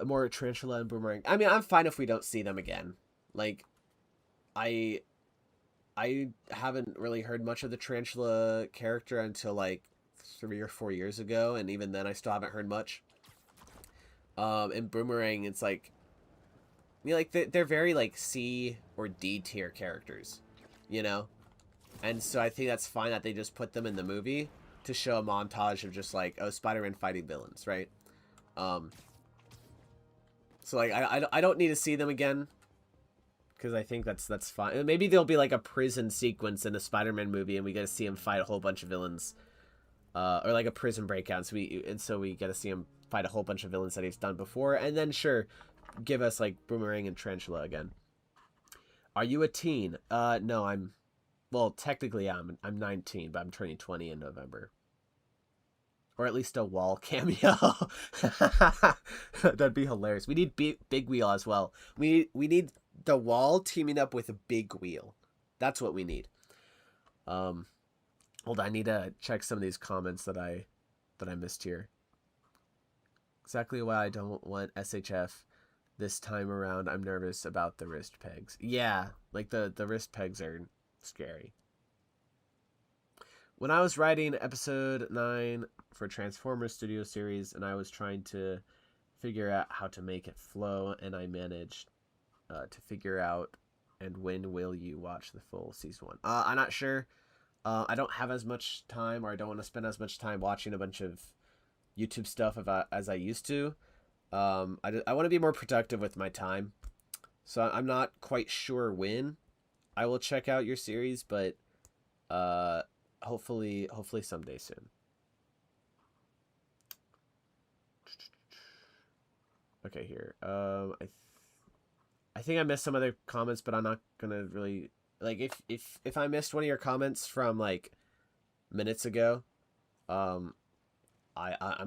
more Tarantula and Boomerang. I mean, I'm fine if we don't see them again. Like, I haven't really heard much of the Tarantula character until like 3 or 4 years ago, and even then I still haven't heard much. And Boomerang, it's like, you know, like they're very like C or D tier characters, you know? And so I think that's fine that they just put them in the movie to show a montage of just like, oh, Spider-Man fighting villains, right? So like I don't need to see them again because I think that's fine. Maybe there'll be like a prison sequence in a Spider-Man movie and we get to see him fight a whole bunch of villains, or like a prison breakout. So we get to see him fight a whole bunch of villains that he's done before, and then sure, give us like Boomerang and Tarantula again. Are you a teen? No, well, technically I'm 19, but I'm turning 20 in November. Or at least a Wall cameo. That'd be hilarious. We need Big Wheel as well. We need the Wall teaming up with a Big Wheel. That's what we need. Hold on, I need to check some of these comments that I missed here. Exactly why I don't want SHF this time around. I'm nervous about the wrist pegs. Yeah, like the wrist pegs are scary. When I was writing episode 9 for Transformers Studio Series, and I was trying to figure out how to make it flow, and I managed to figure out, and when will you watch the full season 1? I'm not sure. I don't have as much time, or I don't want to spend as much time watching a bunch of YouTube stuff as I used to. I want to be more productive with my time. So I'm not quite sure when I will check out your series, but hopefully someday soon. Okay, here. I think I missed some other comments, but I'm not gonna really like if I missed one of your comments from like minutes ago, I'm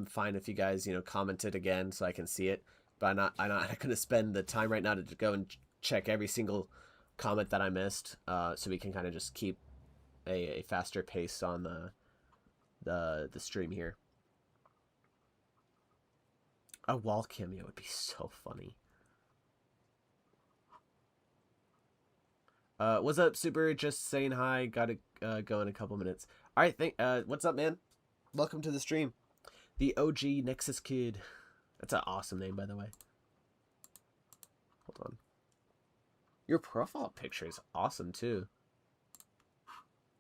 fine if you guys commented again so I can see it, but I'm not gonna spend the time right now to go and check every single comment that I missed, so we can kind of just keep a faster pace on the stream here. A Wall cameo would be so funny. What's up, Super? Just saying hi. Gotta go in a couple minutes. All right, what's up, man? Welcome to the stream. The OG Nexus Kid. That's an awesome name, by the way. Hold on. Your profile picture is awesome, too.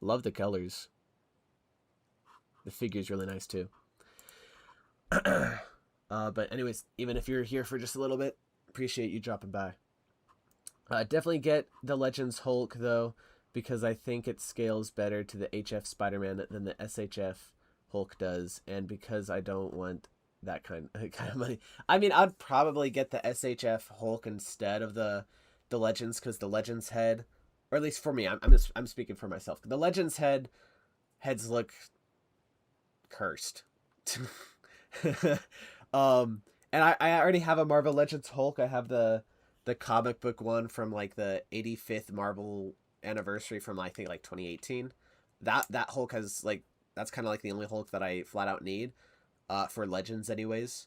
Love the colors. The figure's really nice, too. But anyways, even if you're here for just a little bit, appreciate you dropping by. Definitely get the Legends Hulk, though, because I think it scales better to the HF Spider-Man than the SHF Hulk does, and because I don't want that kind of money. I mean, I'd probably get the SHF Hulk instead of the Legends, because the Legends head, or at least for me, I'm speaking for myself. The Legends heads look cursed. And I already have a Marvel Legends Hulk. I have the comic book one from like the 85th Marvel anniversary from I think like 2018. that Hulk has like that's kind of like the only Hulk that I flat out need for Legends anyways.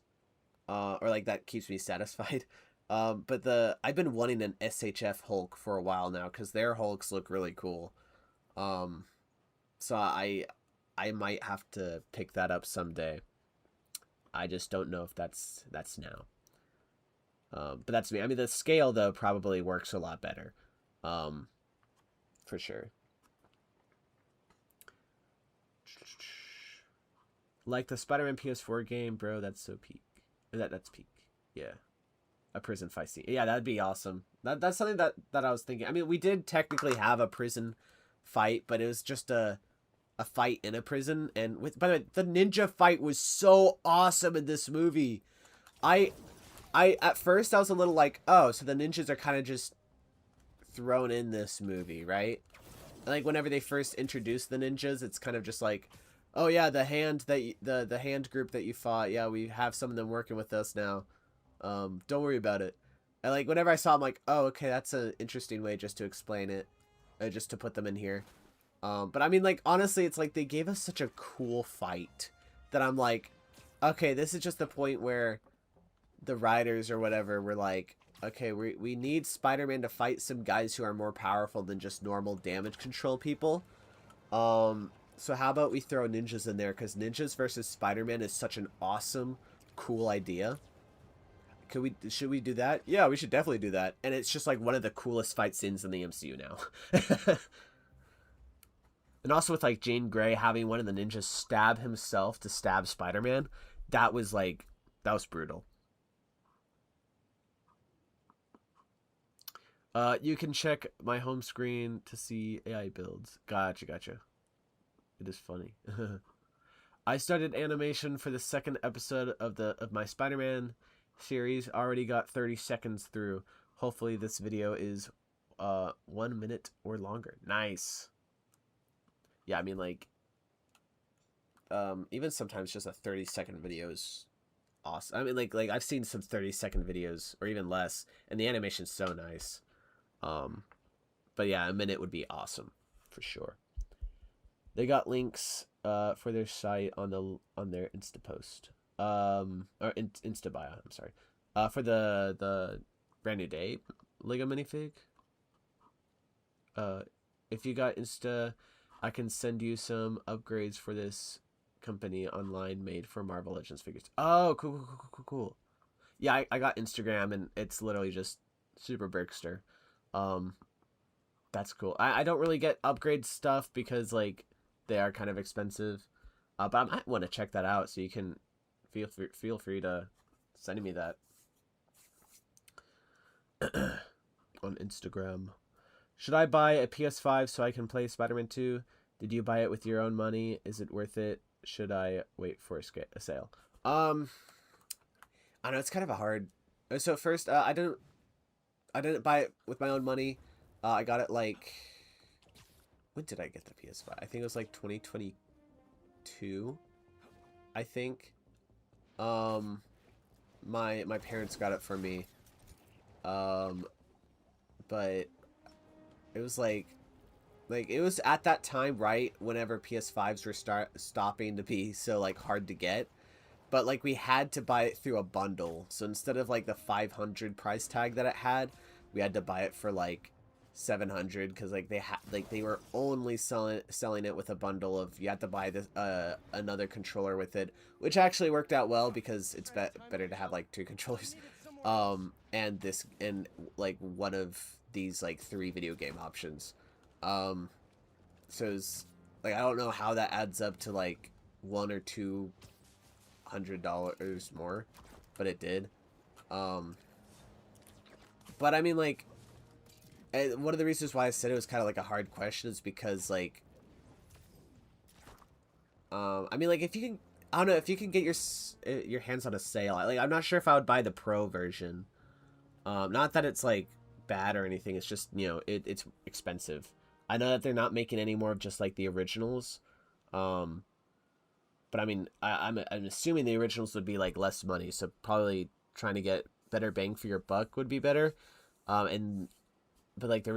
Or like that keeps me satisfied. But I've been wanting an SHF Hulk for a while now because their Hulks look really cool. Um, so I might have to pick that up someday. I just don't know if that's now. But that's me. I mean, the scale though probably works a lot better, um, for sure. Like the Spider-Man PS4 game, bro. That's so peak. That's peak. Yeah, a prison fight scene. Yeah, that'd be awesome. That's something that I was thinking. I mean, we did technically have a prison fight, but it was just a fight in a prison. And with by the way, the ninja fight was so awesome in this movie. I I at first I was a little like, oh, so the ninjas are kind of just thrown in this movie, right? Like whenever they first introduce the ninjas, it's kind of just like, oh yeah, the hand that the hand group that you fought, yeah, we have some of them working with us now. Don't worry about it. And like whenever I saw, I'm like, oh, okay, that's an interesting way just to explain it, just to put them in here. But I mean, like honestly, it's like they gave us such a cool fight that I'm like, okay, this is just the point where the writers or whatever were like, okay, we need Spider-Man to fight some guys who are more powerful than just normal damage control people. So how about we throw ninjas in there? Because ninjas versus Spider-Man is such an awesome, cool idea. Should we do that? Yeah, we should definitely do that. And it's just like one of the coolest fight scenes in the MCU now. And also with like Jean Grey having one of the ninjas stab himself to stab Spider-Man, that was like, that was brutal. You can check my home screen to see AI builds. Gotcha, gotcha. It is funny. I started animation for the second episode of my Spider-Man series. Already got 30 seconds through. Hopefully this video is 1 minute or longer. Nice. Yeah, I mean like even sometimes just a 30-second video is awesome. I mean like I've seen some 30-second videos or even less, and the animation's so nice. But yeah, a minute would be awesome for sure. They got links for their site on their Insta post. Or Insta bio, I'm sorry. For the brand new day Lego minifig. If you got Insta, I can send you some upgrades for this company online made for Marvel Legends figures. Oh, cool. Yeah, I got Instagram and it's literally just Super Bergster. That's cool. I don't really get upgrade stuff because like they are kind of expensive. But I might want to check that out, so you can feel free to send me that on Instagram. Should I buy a PS5 so I can play Spider-Man 2? Did you buy it with your own money? Is it worth it? Should I wait for a sale? I know it's kind of a hard. So first, I didn't buy it with my own money. I got it like, when did I get the PS5? I think it was like 2022. I think. My parents got it for me. But it was like it was at that time, right, whenever PS5s were stopping to be so like hard to get. But like we had to buy it through a bundle. So instead of like the 500 price tag that it had, we had to buy it for like 700 because like they were only selling it with a bundle of, you had to buy this another controller with it, which actually worked out well because it's better to have like two controllers, and like one of these like 3 video game options. So it's like I don't know how that adds up to like $100 or $200 more, but it did. But I mean like, one of the reasons why I said it was kind of like a hard question is because like, I mean like if you can, I don't know, if you can get your hands on a sale, like I'm not sure if I would buy the pro version. Not that it's like bad or anything, it's just, you know, it's expensive. I know that they're not making any more of just like the originals, but I mean I'm assuming the originals would be like less money, so probably trying to get better bang for your buck would be better. But like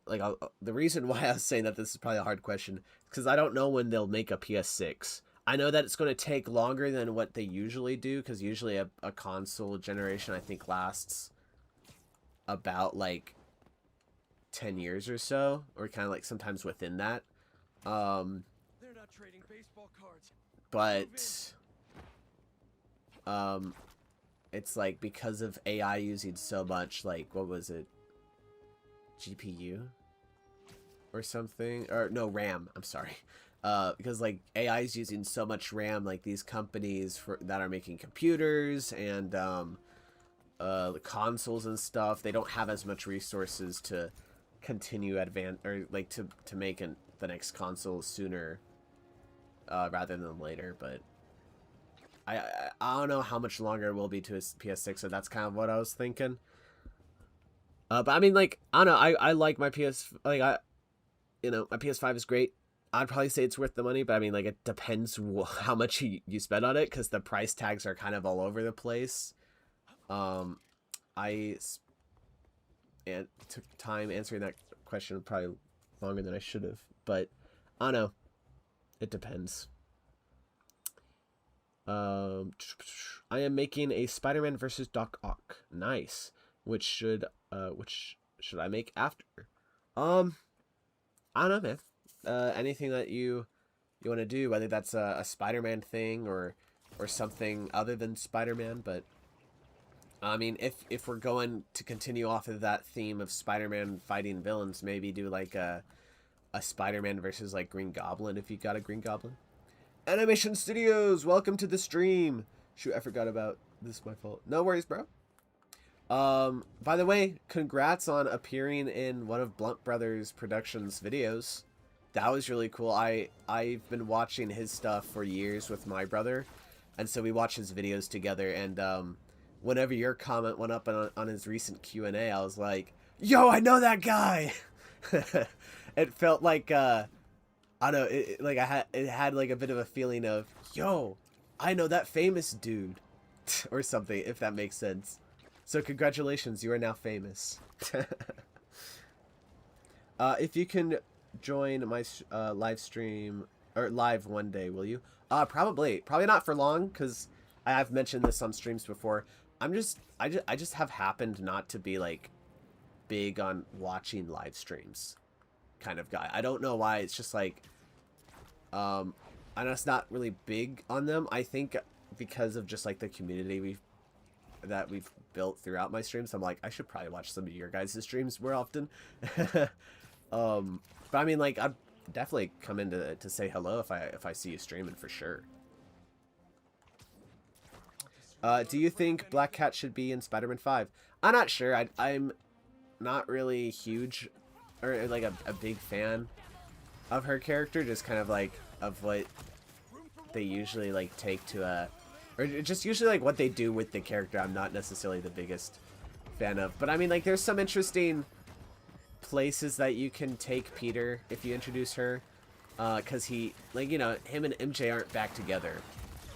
like the reason why I was saying that this is probably a hard question is because I don't know when they'll make a PS6. I know that it's going to take longer than what they usually do, because usually a console generation, I think, lasts about like 10 years or so, or kind of like sometimes within that. They're not trading baseball cards. But it's like because of AI using so much, like, what was it, GPU or something, or no, RAM, I'm sorry, because like AI is using so much RAM, like these companies that are making computers and the consoles and stuff, they don't have as much resources to continue or like to make the next console sooner rather than later. But I don't know how much longer it will be to a PS6, so that's kind of what I was thinking. But I mean, like, I don't know, I like my my PS5 is great. I'd probably say it's worth the money, but I mean, like, it depends how much you spend on it, because the price tags are kind of all over the place. I took time answering that question, probably longer than I should have, but I don't know. It depends. I am making a Spider-Man versus Doc Ock. Nice. Which should I make after? I don't know, man. Anything that you want to do, whether that's a Spider-Man thing or something other than Spider-Man. But I mean, if we're going to continue off of that theme of Spider-Man fighting villains, maybe do like a Spider-Man versus like Green Goblin, if you got a Green Goblin. Animation Studios, welcome to the stream. Shoot, I forgot about this. My fault. No worries, bro. By the way, congrats on appearing in one of Blunt Brothers Productions videos. That was really cool. I've been watching his stuff for years with my brother, and so we watch his videos together. And whenever your comment went up on his recent Q&A, I was like, "Yo, I know that guy." It felt like I don't know, it had like a bit of a feeling of, yo, I know that famous dude, or something, if that makes sense. So congratulations, you are now famous. If you can join my live stream, or live one day, will you? Probably not for long, because I have mentioned this on streams before. I just have happened not to be like big on watching live streams kind of guy. I don't know why. It's just like I know it's not really big on them. I think because of just like the community we've built throughout my streams, I'm like, I should probably watch some of your guys' streams more often. But I mean, like, I'd definitely come in to say hello if I see you streaming, for sure. Do you think Black Cat should be in Spider-Man 5? I'm not sure. I'm not really huge or like a big fan of her character, just kind of like of what they usually like take to or just usually like what they do with the character. I'm not necessarily the biggest fan of, but I mean, like, there's some interesting places that you can take Peter if you introduce her, because he, like, you know, him and MJ aren't back together,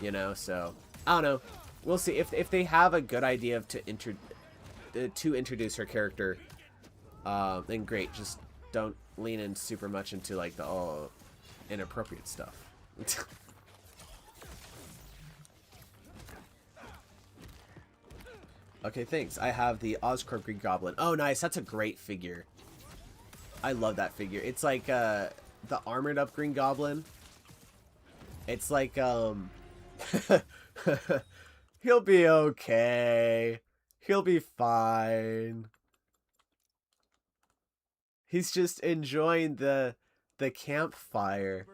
you know, so I don't know. We'll see if they have a good idea of to introduce her character. Then great. Just don't lean in super much into like the inappropriate stuff. Okay, thanks. I have the Oscorp Green Goblin. Oh, nice. That's a great figure. I love that figure. It's like the armored up Green Goblin. It's like he'll be okay. He'll be fine. He's just enjoying the campfire.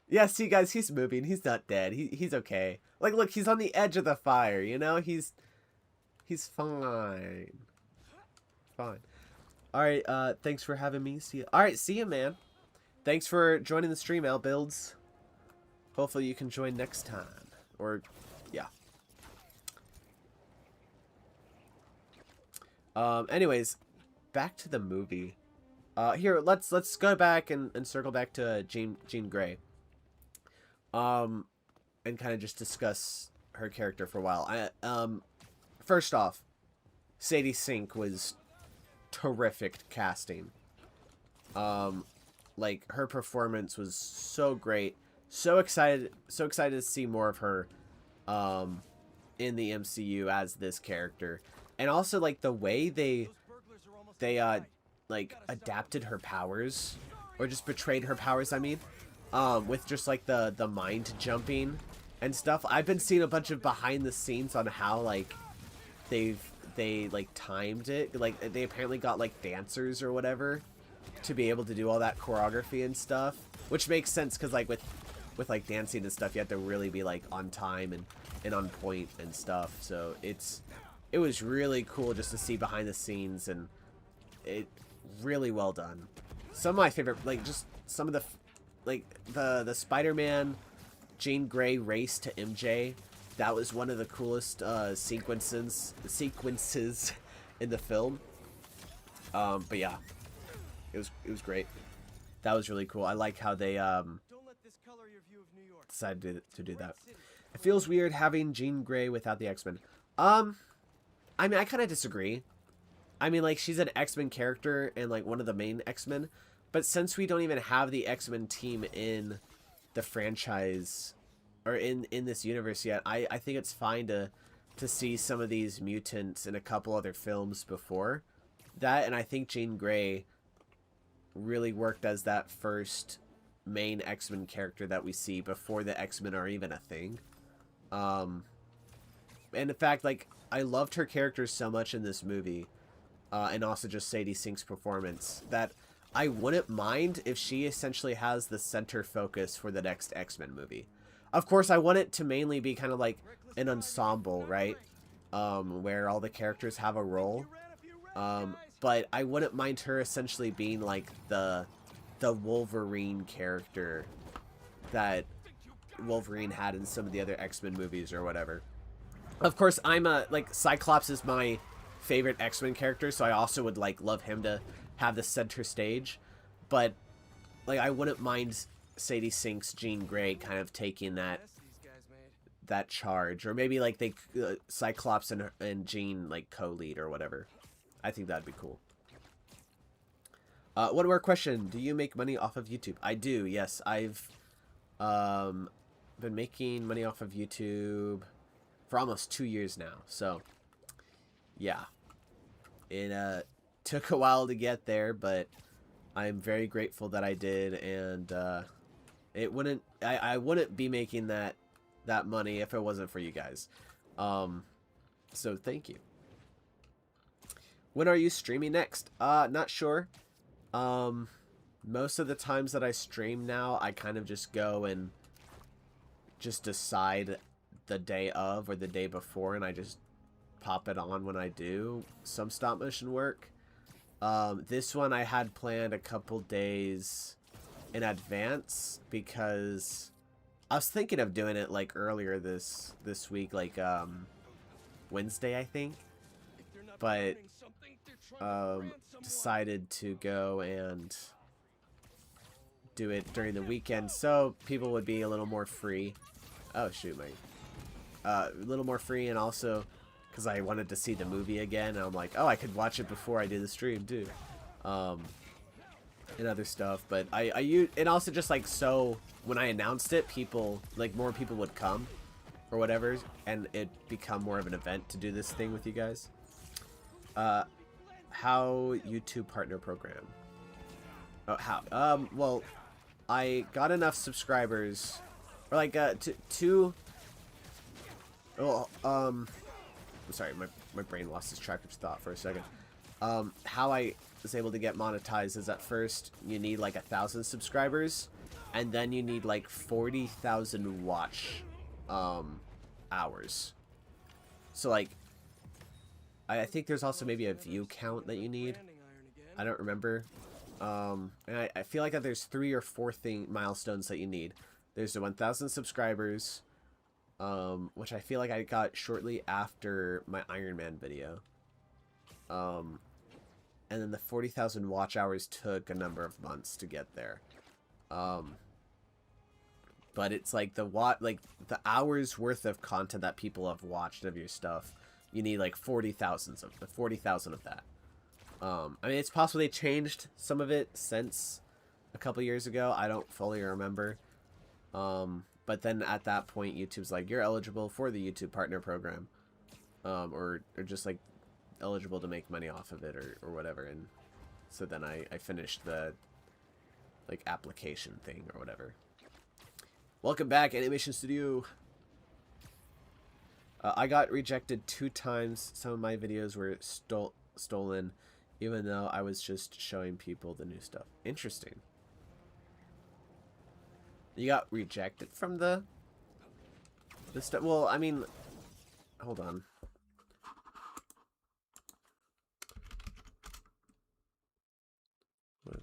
Yeah, see, guys, he's moving. He's not dead. He's okay. Like, look, he's on the edge of the fire, you know? He's fine. Fine. Alright, thanks for having me. See ya. Alright, see ya, man. Thanks for joining the stream, Al Builds. Hopefully you can join next time. Or, yeah. Anyways, back to the movie. Here, let's go back and circle back to Jean Grey. And kind of just discuss her character for a while. First off, Sadie Sink was terrific casting. Like her performance was so great. So excited to see more of her in the MCU as this character. And also like the way they like adapted her powers, or just betrayed her powers, I mean, with just like the mind jumping and stuff. I've been seeing a bunch of behind the scenes on how like they like timed it. Like they apparently got like dancers or whatever to be able to do all that choreography and stuff, which makes sense because like with like dancing and stuff, you have to really be like on time and on point and stuff. So it was really cool just to see behind the scenes, and it really well done. Some of my favorite, like just some of the like the Spider-Man Jean Grey race to MJ, that was one of the coolest sequences in the film. But yeah, it was great. That was really cool. I like how they decided to do that. It feels weird having Jean Grey without the X-Men. I mean, I kind of disagree. I mean, like, she's an X-Men character and, like, one of the main X-Men. But since we don't even have the X-Men team in the franchise, or in this universe yet, I think it's fine to see some of these mutants in a couple other films before that. And I think Jean Grey really worked as that first main X-Men character that we see before the X-Men are even a thing. And in fact, like, I loved her character so much in this movie, and also just Sadie Sink's performance, that I wouldn't mind if she essentially has the center focus for the next X-Men movie. Of course, I want it to mainly be kind of like an ensemble, right? Where all the characters have a role. But I wouldn't mind her essentially being like the Wolverine character that Wolverine had in some of the other X-Men movies or whatever. Of course, I'm like, Cyclops is my favorite X-Men character, so I also would like love him to have the center stage. But like, I wouldn't mind Sadie Sink's Jean Grey kind of taking that charge, or maybe like they Cyclops and Jean like co-lead or whatever. I think that'd be cool. One more question: do you make money off of YouTube? I do. Yes, I've been making money off of YouTube for almost 2 years now. So yeah, it took a while to get there, but I'm very grateful that I did, and I wouldn't be making that money if it wasn't for you guys. So thank you. When are you streaming next? Not sure. Most of the times that I stream now, I kind of just go and just decide the day of or the day before, and I just pop it on when I do some stop motion work. This one I had planned a couple days in advance because I was thinking of doing it like earlier this week, like Wednesday, I think, but decided to go and do it during the weekend so people would be a little more free. Oh shoot, a little more free, and also because I wanted to see the movie again, and I'm like, oh, I could watch it before I do the stream too, and other stuff. But I use, and also just like, so when I announced it, people, like, more people would come or whatever, and it become more of an event to do this thing with you guys. How YouTube partner program? Oh, how? Well, I got enough subscribers, or like two. Well, I'm sorry, my brain lost its track of thought for a second. How I was able to get monetized is, at first you need like 1,000 subscribers, and then you need like 40,000 watch hours. So like, I think there's also maybe a view count that you need. I don't remember. And I feel like that there's 3 or 4 milestones that you need. There's the 1,000 subscribers, which I feel like I got shortly after my Iron Man video. And then the 40,000 watch hours took a number of months to get there. But it's like the hours worth of content that people have watched of your stuff. You need like 40,000 of that. I mean, it's possible they changed some of it since a couple years ago. I don't fully remember. But then at that point, YouTube's like, you're eligible for the YouTube Partner Program, or just like eligible to make money off of it, or whatever. And so then I finished the like application thing or whatever. Welcome back, Animation Studio. I got rejected 2 times. Some of my videos were stolen, even though I was just showing people the new stuff. Interesting. You got rejected from the stuff? Well, I mean, hold on. What?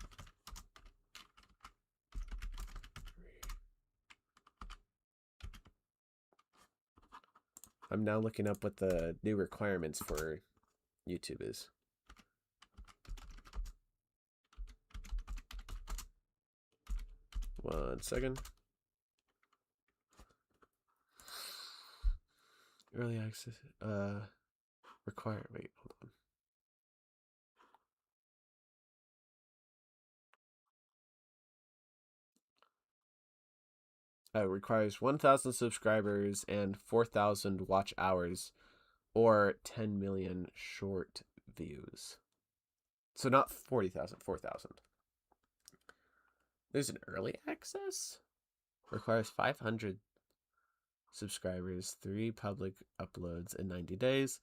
I'm now looking up what the new requirements for YouTube is. One second. Early access. Wait, hold on. Requires 1,000 subscribers and 4,000 watch hours, or 10 million short views. So not 40,000, 4,000. There's an early access? Requires 500 subscribers, 3 public uploads in 90 days,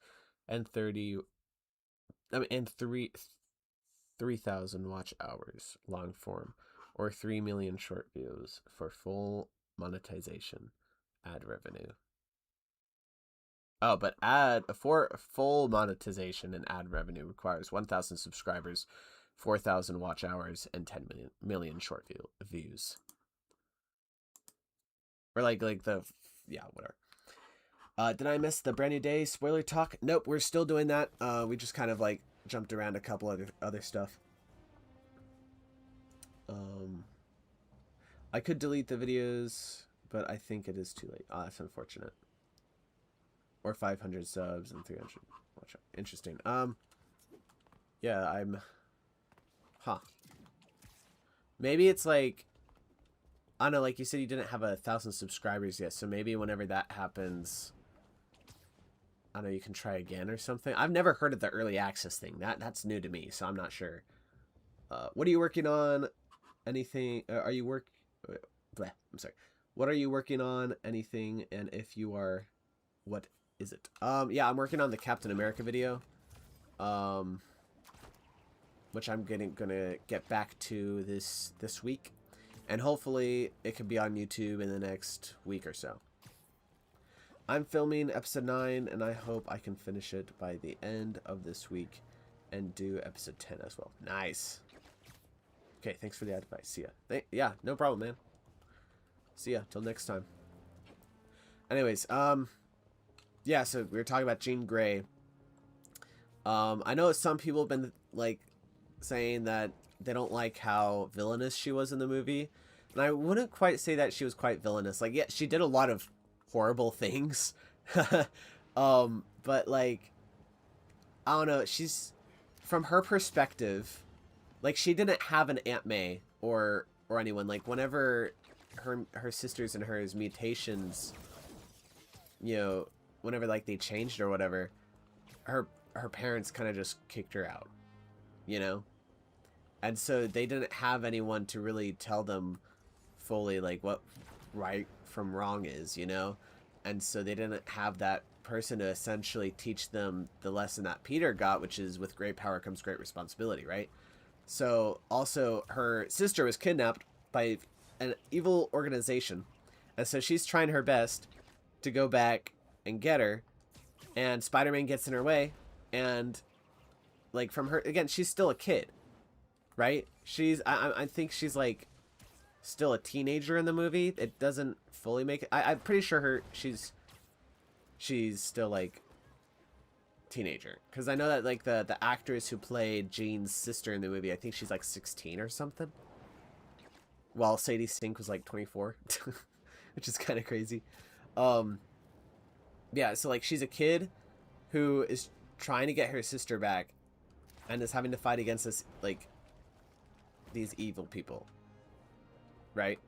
and 3,000 watch hours long form, or 3 million short views for full monetization, ad revenue. Oh, but for full monetization and ad revenue requires 1,000 subscribers, 4,000 watch hours, and 10 million short views. Or like the, yeah, whatever. Did I miss the brand new day spoiler talk? Nope, we're still doing that. We just kind of like jumped around a couple other stuff. I could delete the videos, but I think it is too late. Oh, that's unfortunate. Or 500 subs and 300 watch out. Interesting. Yeah, maybe it's like, I don't know, like you said, you didn't have 1,000 subscribers yet, so maybe whenever that happens, I don't know, you can try again or something. I've never heard of the early access thing. That's new to me, so I'm not sure. What are you working on? Anything? Are you I'm sorry. What are you working on? Anything? And if you are, what is it? Yeah, I'm working on the Captain America video. Which I'm gonna get back to this week. And hopefully it can be on YouTube in the next week or so. I'm filming episode 9, and I hope I can finish it by the end of this week and do episode 10 as well. Nice. Okay, thanks for the advice. See ya. Yeah, no problem, man. See ya. Till next time. Anyways, yeah, so we were talking about Jean Grey. I know some people have been, like, saying that they don't like how villainous she was in the movie. And I wouldn't quite say that she was quite villainous. Like, yeah, she did a lot of horrible things. But, like, I don't know. She's, from her perspective, like, she didn't have an Aunt May or anyone. Like, whenever her sisters and hers mutations, you know, whenever, like, they changed or whatever, her parents kind of just kicked her out, you know? And so they didn't have anyone to really tell them fully, like, what right from wrong is, you know? And so they didn't have that person to essentially teach them the lesson that Peter got, which is with great power comes great responsibility, right? So also her sister was kidnapped by an evil organization. And so she's trying her best to go back and get her. And Spider-Man gets in her way. And, like, from her, again, she's still a kid. Right? I think she's, like, still a teenager in the movie. It doesn't fully make it. I'm pretty sure she's still, like, teenager. Because I know that, like, the actress who played Jean's sister in the movie, I think she's, like, 16 or something. While Sadie Sink was, like, 24. Which is kind of crazy. Yeah, so, like, she's a kid who is trying to get her sister back. and is having to fight against this, like, these evil people, right?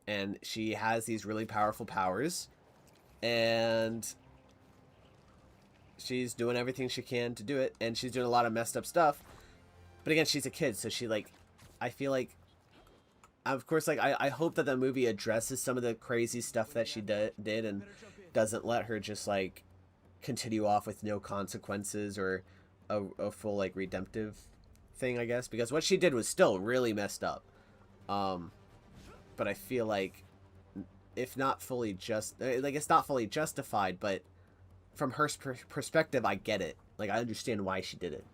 And she has these really powerful powers, and she's doing everything she can to do it, and she's doing a lot of messed up stuff. But again, she's a kid, so she, like, I feel like, of course, like, I hope that the movie addresses some of the crazy stuff that she did and doesn't let her just, like, continue off with no consequences or a full, like, redemptive thing, I guess, because what she did was still really messed up. But I feel like, if not fully it's not fully justified, but from her perspective, I get it. Like, I understand why she did it.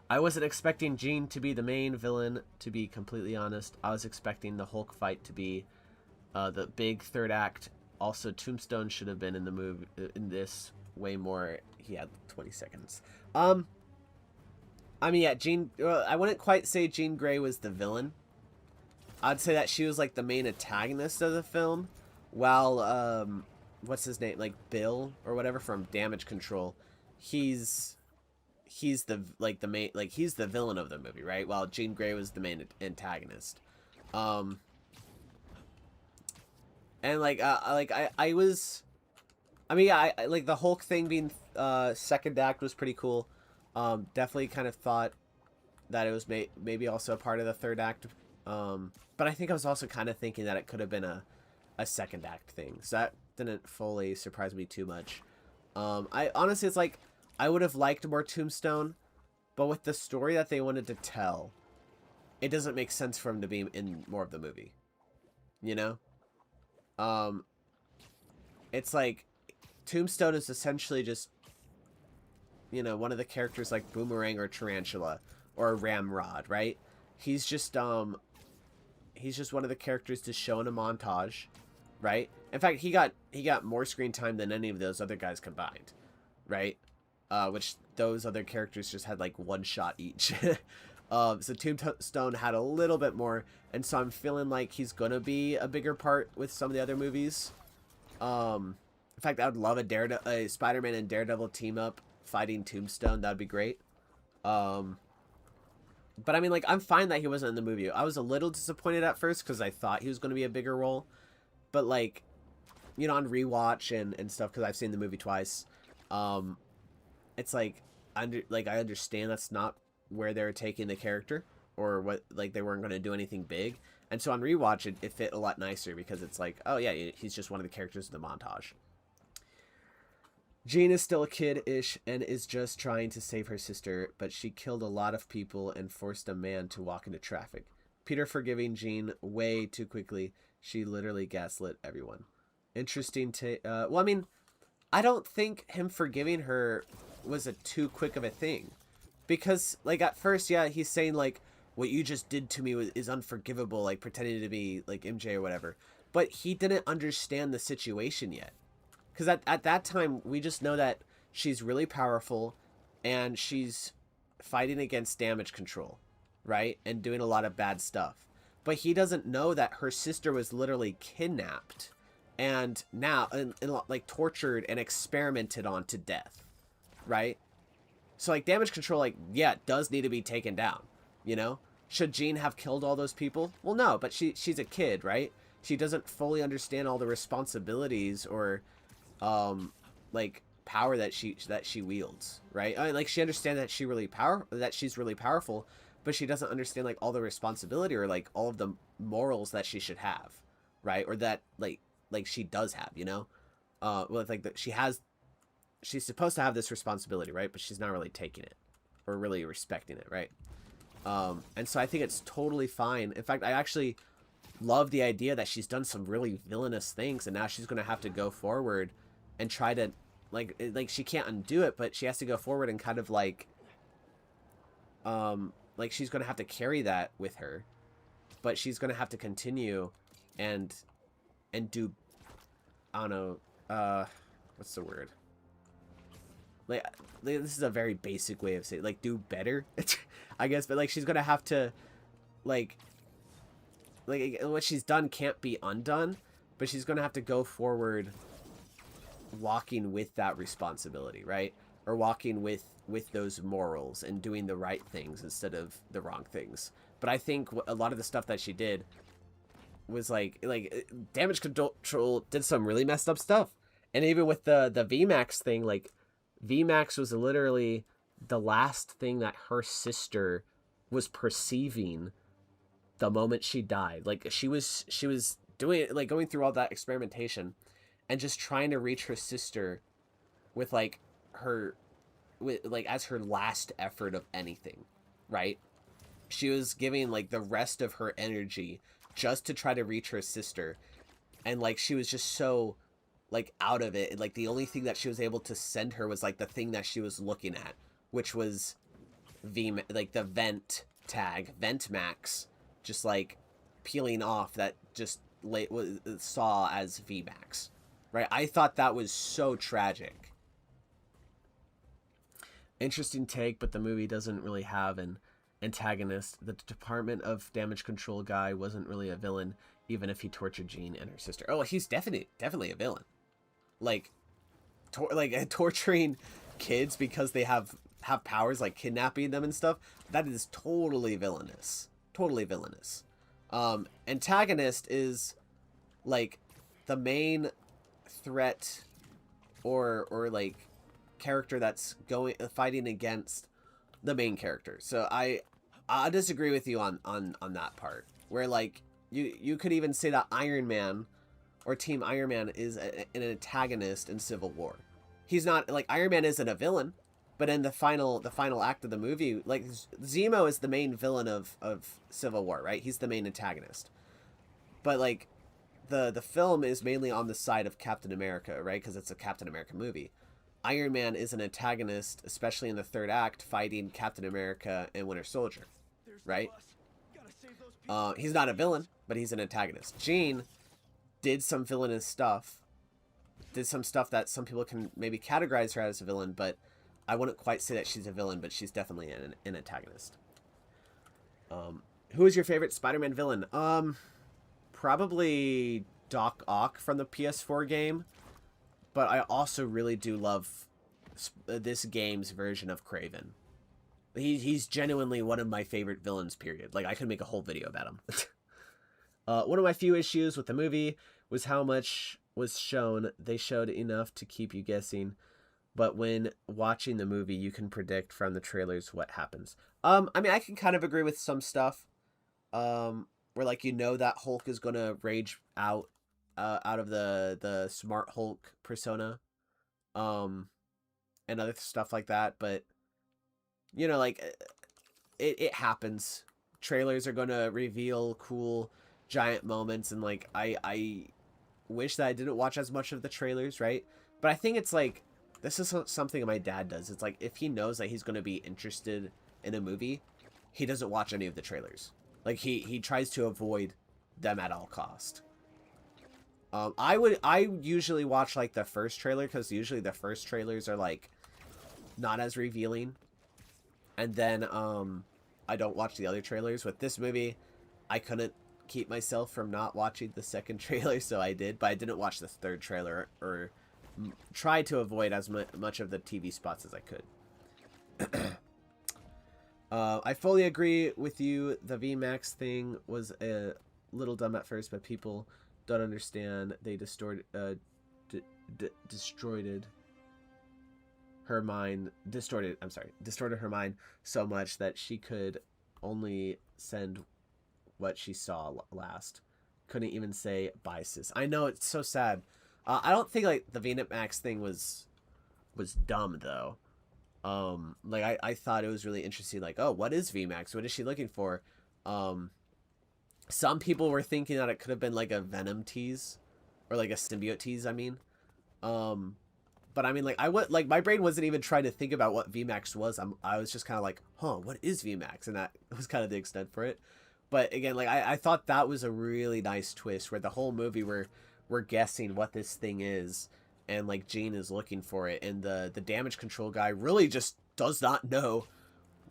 I wasn't expecting Jean to be the main villain, to be completely honest. I was expecting the Hulk fight to be the big third act. Also, Tombstone should have been in the movie, in this, way more. He had 20 seconds. I mean, yeah, Jean, I wouldn't quite say Jean Grey was the villain. I'd say that she was, like, the main antagonist of the film, while, what's his name? Like, Bill, or whatever, from Damage Control. He's the, like, the main, like, he's the villain of the movie, right? While Jean Grey was the main antagonist. And, like, I was, I mean, yeah, I like, the Hulk thing being, second act was pretty cool. Definitely kind of thought that it was maybe also a part of the third act. But I think I was also kind of thinking that it could have been a second act thing. So that didn't fully surprise me too much. I honestly, it's like, I would have liked more Tombstone, but with the story that they wanted to tell, it doesn't make sense for him to be in more of the movie. You know? It's like, Tombstone is essentially just, you know, one of the characters like Boomerang or Tarantula or Ramrod, right? He's just one of the characters to show in a montage, right? In fact, he got more screen time than any of those other guys combined, right? Which those other characters just had like one shot each. So Tombstone had a little bit more, and so I'm feeling like he's gonna be a bigger part with some of the other movies. In fact, I would love a Spider-Man and Daredevil team up fighting Tombstone. That'd be great. But I mean, like, I'm fine that he wasn't in the movie. I was a little disappointed at first because I thought he was going to be a bigger role. But, like, you know, on rewatch and stuff, because I've seen the movie twice, it's like, I understand that's not where they're taking the character, or what, like, they weren't going to do anything big. And so on rewatch, it fit a lot nicer because it's like, oh yeah, he's just one of the characters in the montage. Jean is still a kid-ish and is just trying to save her sister, but she killed a lot of people and forced a man to walk into traffic. Peter forgiving Jean way too quickly. She literally gaslit everyone. Interesting well, I mean, I don't think him forgiving her was a too quick of a thing. Because, like, at first, yeah, he's saying, like, what you just did to me is unforgivable, like, pretending to be, like, MJ or whatever. But he didn't understand the situation yet. Because at that time, we just know that she's really powerful and she's fighting against Damage Control, right? And doing a lot of bad stuff. But he doesn't know that her sister was literally kidnapped and now, like, tortured and experimented on to death, right? So, like, Damage Control, like, yeah, does need to be taken down, you know? Should Jean have killed all those people? Well, no, but she's a kid, right? She doesn't fully understand all the responsibilities or like, power that she wields, right? I mean, like, she understands that she's really powerful, but she doesn't understand, like, all the responsibility or, like, all of the morals that she should have, right? Or that, like she does have, you know? Well, like, she's supposed to have this responsibility, right? But she's not really taking it or really respecting it, right? And so I think it's totally fine. In fact, I actually love the idea that she's done some really villainous things, and now she's going to have to go forward and try to, like, she can't undo it, but she has to go forward and kind of, like she's going to have to carry that with her, but she's going to have to continue and do, I don't know, what's the word? Like, this is a very basic way of saying, like, do better, I guess, but, like, she's going to have to, like, what she's done can't be undone, but she's going to have to go forward walking with that responsibility, right? or walking with those morals and doing the right things instead of the wrong things. But I think a lot of the stuff that she did was like Damage Control did some really messed up stuff. And even with the VMAX thing, like VMAX was literally the last thing that her sister was perceiving the moment she died. Like she was doing, like, going through all that experimentation and just trying to reach her sister with like her, with like, as her last effort of anything, right? She was giving like the rest of her energy just to try to reach her sister, and like she was just so like out of it, and like the only thing that she was able to send her was like the thing that she was looking at, which was like the vent max, just like peeling off that just saw as VMAX, right? I thought that was so tragic. Interesting take, but the movie doesn't really have an antagonist. The Department of Damage Control guy wasn't really a villain, even if he tortured Jean and her sister. Oh, he's definitely a villain. Like, torturing kids because they have powers, like kidnapping them and stuff. That is totally villainous. Totally villainous. Antagonist is like the main threat, or like character that's fighting against the main character. So I disagree with you on that part, where like you could even say that Iron Man or Team Iron Man is an antagonist in Civil War. He's not, like, Iron Man isn't a villain, but in the final act of the movie, like, Zemo is the main villain of Civil War, right? He's the main antagonist. But like the film is mainly on the side of Captain America, right? Because it's a Captain America movie. Iron Man is an antagonist, especially in the third act, fighting Captain America and Winter Soldier, right? He's not a villain, but he's an antagonist. Jean did some villainous stuff, did some stuff that some people can maybe categorize her as a villain, but I wouldn't quite say that she's a villain, but she's definitely an antagonist. Who is your favorite Spider-Man villain? Probably Doc Ock from the PS4 game, but I also really do love this game's version of Kraven. He's genuinely one of my favorite villains, period. Like, I could make a whole video about him. One of my few issues with the movie was how much was shown. They showed enough to keep you guessing, but when watching the movie, you can predict from the trailers what happens. I mean, I can kind of agree with some stuff, where, like, you know that Hulk is gonna rage out of the smart Hulk persona, and other stuff like that. But you know, like, it happens. Trailers are gonna reveal cool giant moments, and like I wish that I didn't watch as much of the trailers, right? But I think it's like, this is something my dad does. It's like, if he knows that he's going to be interested in a movie, he doesn't watch any of the trailers. Like, he tries to avoid them at all cost. I usually watch like the first trailer, because usually the first trailers are like not as revealing, and then I don't watch the other trailers. With this movie, I couldn't keep myself from not watching the second trailer, so I did, but I didn't watch the third trailer, or try to avoid as much of the TV spots as I could. I fully agree with you. The VMAX thing was a little dumb at first, but people don't understand. They distorted her mind so much that she could only send what she saw last. Couldn't even say bye, sis. I know, it's so sad. I don't think like the VMAX thing was dumb though. Like, I thought it was really interesting. Like, oh, what is VMAX? What is she looking for? Some people were thinking that it could have been like a Venom tease, or like a symbiote tease. I mean, but I mean, like my brain wasn't even trying to think about what VMAX was. I was just kind of like, huh, what is VMAX? And that was kind of the extent for it. But again, like, I thought that was a really nice twist, where the whole movie we're guessing what this thing is, and like Jean is looking for it, and the damage control guy really just does not know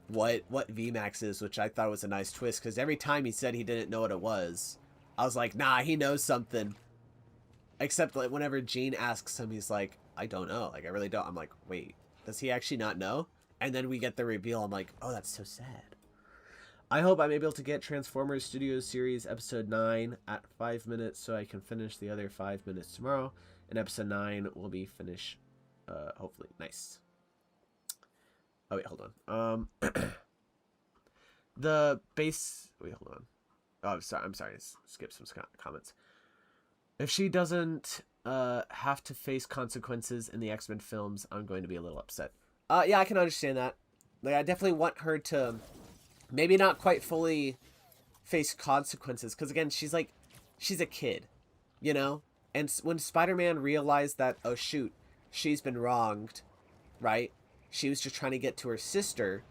what VMAX is, which I thought was a nice twist, because every time he said he didn't know what it was, I was like, nah, he knows something. Except like whenever Jean asks him, he's like, I don't know, like, I really don't. I'm like, wait, Does he actually not know? And then we get the reveal. I'm like, oh, that's so sad. I hope I'm able to get Transformers Studios Series Episode 9 at 5 minutes so I can finish the other 5 minutes tomorrow. And Episode 9 will be finished, hopefully. Nice. Oh, wait, hold on. The base... Wait, hold on. Oh, I'm sorry. Skip some comments. If she doesn't have to face consequences in the X-Men films, I'm going to be a little upset. Yeah, I can understand that. Like, I definitely want her to maybe not quite fully face consequences. Because, again, she's a kid, you know? And when Spider-Man realized that, oh, shoot, she's been wronged, right? She was just trying to get to her sister.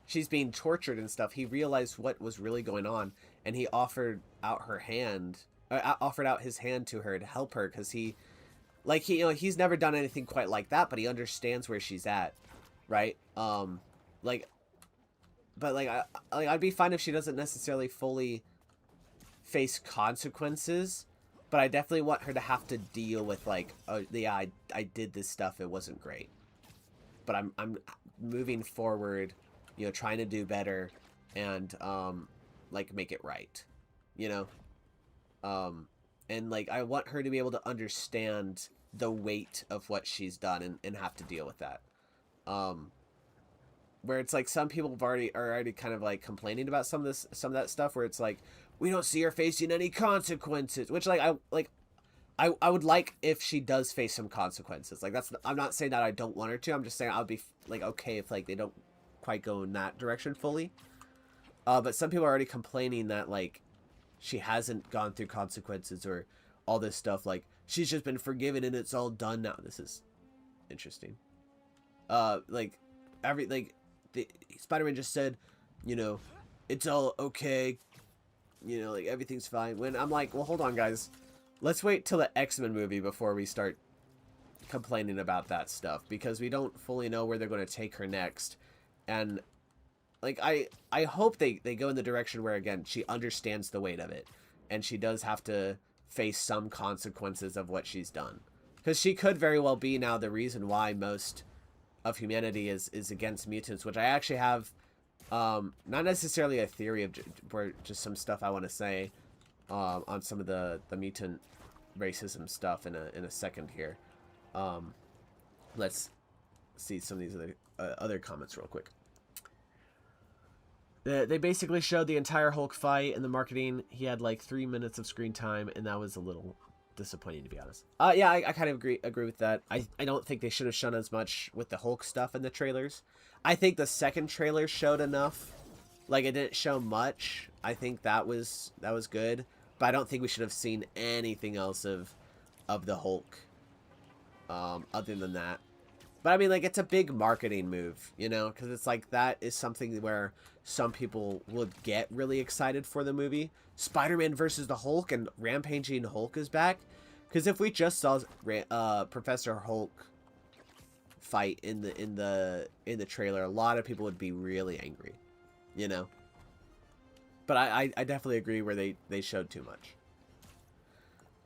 She's being tortured and stuff. He realized what was really going on. And he offered out his hand to her to help her. Because he's never done anything quite like that. But he understands where she's at. Right? I'd be fine if she doesn't necessarily fully face consequences, but I definitely want her to have to deal with like, oh yeah, I did this stuff, it wasn't great, but I'm moving forward, you know, trying to do better and like make it right, you know, and like I want her to be able to understand the weight of what she's done and have to deal with that. Where it's like some people are already kind of like complaining about some of that stuff where it's like, we don't see her facing any consequences, which I would like if she does face some consequences. Like I'm not saying that I don't want her to. I'm just saying I'll be like okay if like they don't quite go in that direction fully. But some people are already complaining that like she hasn't gone through consequences or all this stuff. Like she's just been forgiven and it's all done now. This is interesting. Spider-Man just said, you know, it's all okay, you know, like everything's fine. When I'm like, well, hold on, guys, let's wait till the X-Men movie before we start complaining about that stuff, because we don't fully know where they're going to take her next. And like I hope they go in the direction where, again, she understands the weight of it and she does have to face some consequences of what she's done, because she could very well be now the reason why most of humanity is against mutants, which I actually have not necessarily a theory of, just some stuff I want to say on some of the mutant racism stuff in a second here. Let's see some of these other comments real quick. They basically showed the entire Hulk fight in the marketing. He had like 3 minutes of screen time, and that was a little disappointing, to be honest. Yeah, I kind of agree with that. I don't think they should have shown as much with the Hulk stuff in the trailers. I think the second trailer showed enough. Like, it didn't show much. I think that was good, but I don't think we should have seen anything else of the Hulk other than that. But I mean, like, it's a big marketing move, you know, because it's like that is something where some people would get really excited for the movie. Spider-Man versus the Hulk and Rampaging Hulk is back. Because if we just saw Professor Hulk fight in the trailer, a lot of people would be really angry, you know. But I definitely agree where they showed too much.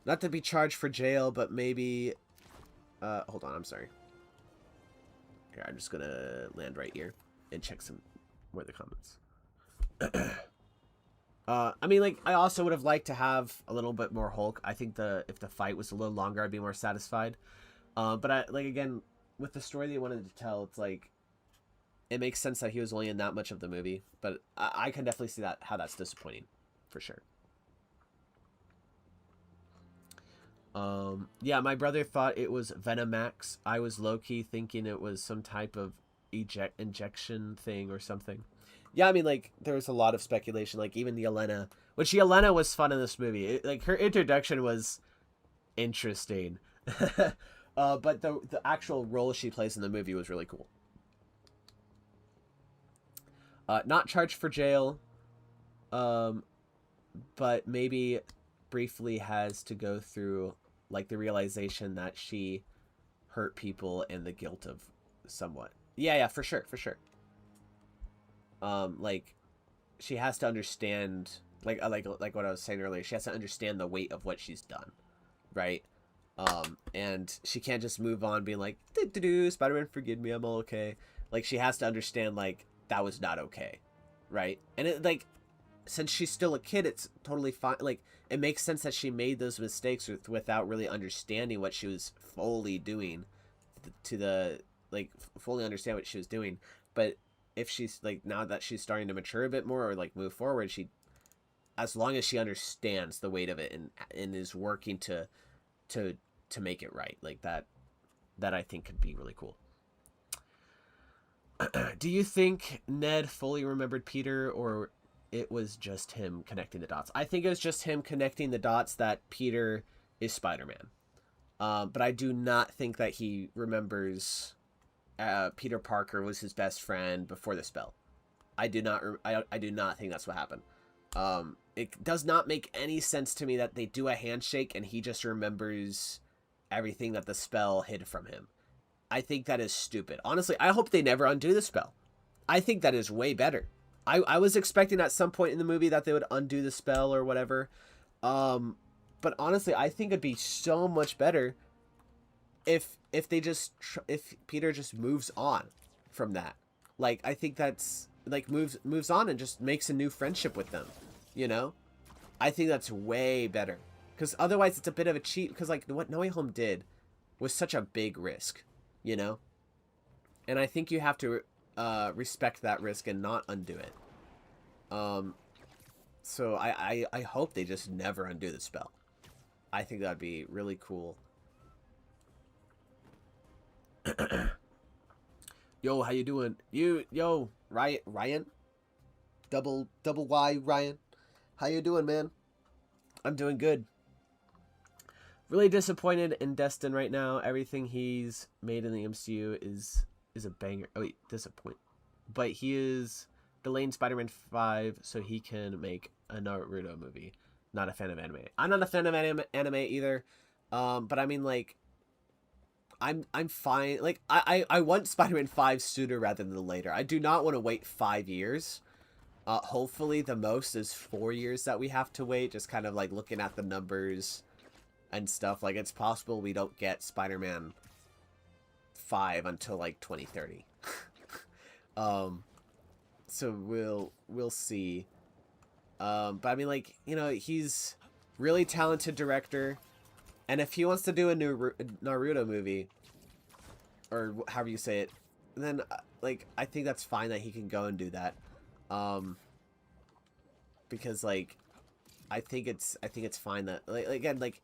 Not to be charged for jail, but maybe. Hold on, I'm sorry. Here, I'm just gonna land right here and check some more of the comments. I mean, like, I also would have liked to have a little bit more Hulk. I think if the fight was a little longer, I'd be more satisfied. But again, with the story they wanted to tell, it's like, it makes sense that he was only in that much of the movie. But I can definitely see how that's disappointing, for sure. Yeah, my brother thought it was Venomax. I was low-key thinking it was some type of injection thing or something. Yeah, I mean, like, there was a lot of speculation, like, even Yelena, which Yelena was fun in this movie. Like, her introduction was interesting. But the actual role she plays in the movie was really cool. Not charged for jail, but maybe briefly has to go through, like, the realization that she hurt people and the guilt of somewhat. Yeah, for sure. Like, she has to understand, like what I was saying earlier, she has to understand the weight of what she's done, right? And she can't just move on being like, "Do Spider-Man, forgive me, I'm all okay." Like, she has to understand, like, that was not okay, right? And it, like, since she's still a kid, it's totally fine. Like, it makes sense that she made those mistakes without really understanding what she was fully doing to the, like, fully understand what she was doing. But if she's, like, now that she's starting to mature a bit more or, like, move forward, she, as long as she understands the weight of it and is working to to make it right, like that I think could be really cool. Do you think Ned fully remembered Peter, or it was just him connecting the dots? I think it was just him connecting the dots that Peter is Spider-Man. But I do not think that he remembers Peter Parker was his best friend before the spell. I do not. I do not think that's what happened. It does not make any sense to me that they do a handshake and he just remembers everything that the spell hid from him. I think that is stupid. Honestly, I hope they never undo the spell. I think that is way better. I was expecting at some point in the movie that they would undo the spell or whatever. But honestly, I think it'd be so much better if they just if Peter just moves on from that. Like, I think that's like moves on and just makes a new friendship with them. You know, I think that's way better. Because otherwise, it's a bit of a cheat. Because like what No Way Home did was such a big risk, you know? And I think you have to respect that risk and not undo it. So I hope they just never undo the spell. I think that'd be really cool. Yo, how you doing? Yo, Ryan? Double Y, Ryan? How you doing, man? I'm doing good. Really disappointed in Destin right now. Everything he's made in the MCU is a banger. Oh wait, disappoint. But he is delaying Spider-Man 5 so he can make a Naruto movie. Not a fan of anime. I'm not a fan of anime either. But I mean, like, I'm fine. Like, I want Spider-Man 5 sooner rather than later. I do not want to wait 5 years. Hopefully the most is 4 years that we have to wait. Just kind of like looking at the numbers and stuff. Like, it's possible we don't get Spider-Man 5 until like 2030. So we'll see. But I mean, like, you know, he's really talented director, and if he wants to do a new Naruto movie, or however you say it, then like, I think that's fine that he can go and do that. Because like, I think it's fine that, like, again, like,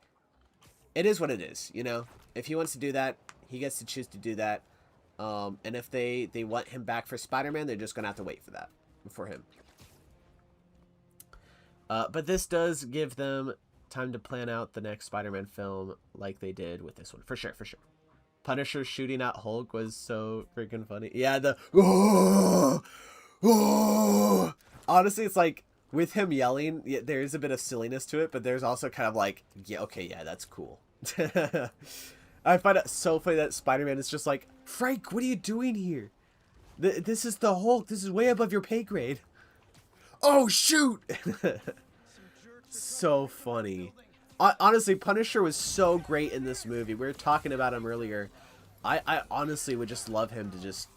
it is what it is, you know? If he wants to do that, he gets to choose to do that. And if they want him back for Spider-Man, they're just gonna have to wait for that for him. But this does give them time to plan out the next Spider-Man film like they did with this one. For sure, for sure. Punisher shooting at Hulk was so freaking funny. Yeah, the... Oh! Oh! Honestly, it's like, with him yelling, yeah, there's a bit of silliness to it, but there's also kind of like, yeah, okay, yeah, that's cool. I find it so funny that Spider-Man is just like, Frank, what are you doing here? This is the Hulk. This is way above your pay grade. Oh, shoot! So funny. Honestly, Punisher was so great in this movie. We were talking about him earlier. I honestly would just love him to just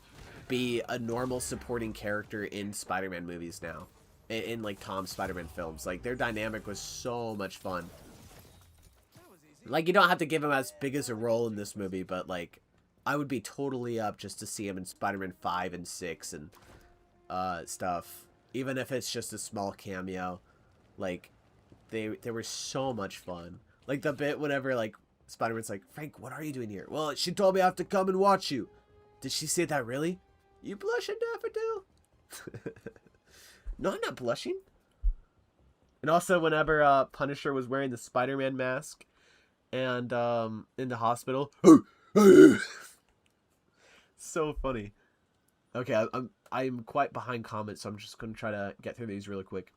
be a normal supporting character in Spider-Man movies now. In like Tom's Spider-Man films. Like, their dynamic was so much fun. Like, you don't have to give him as big as a role in this movie, but like, I would be totally up just to see him in Spider-Man 5 and 6 and stuff. Even if it's just a small cameo. Like, they were so much fun. Like, the bit whenever, like, Spider-Man's like, Frank, what are you doing here? Well, she told me I have to come and watch you. Did she say that really? You blushing, Daffodil? No, I'm not blushing. And also, whenever Punisher was wearing the Spider-Man mask and in the hospital. So funny. Okay, I'm quite behind comments, so I'm just gonna try to get through these really quick.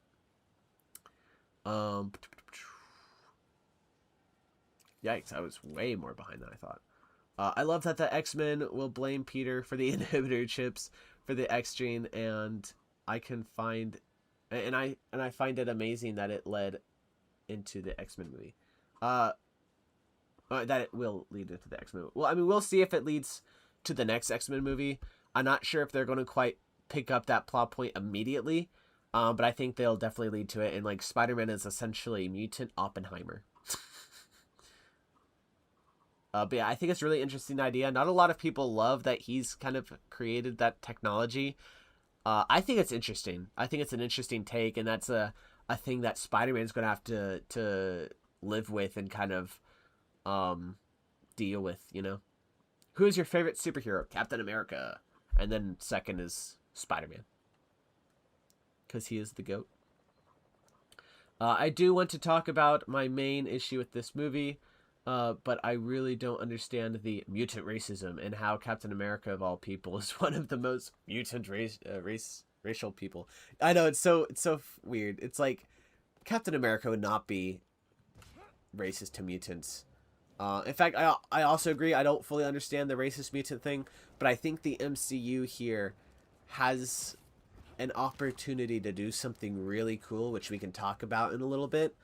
Yikes, I was way more behind than I thought. I love that the X-Men will blame Peter for the inhibitor chips for the X gene, and I find it amazing that it led into the X-Men movie. That it will lead into the X-Men. Well, I mean, we'll see if it leads to the next X-Men movie. I'm not sure if they're going to quite pick up that plot point immediately, but I think they'll definitely lead to it. And like Spider-Man is essentially mutant Oppenheimer. But yeah, I think it's a really interesting idea. Not a lot of people love that he's kind of created that technology. I think it's interesting. I think it's an interesting take, and that's a thing that Spider-Man's going to have to live with and kind of deal with, you know? Who is your favorite superhero? Captain America. And then second is Spider-Man. Because he is the GOAT. I do want to talk about my main issue with this movie, but I really don't understand the mutant racism and how Captain America, of all people, is one of the most mutant racial people. I know, it's so weird. It's like Captain America would not be racist to mutants. In fact, I also agree. I don't fully understand the racist mutant thing, but I think the MCU here has an opportunity to do something really cool, which we can talk about in a little bit,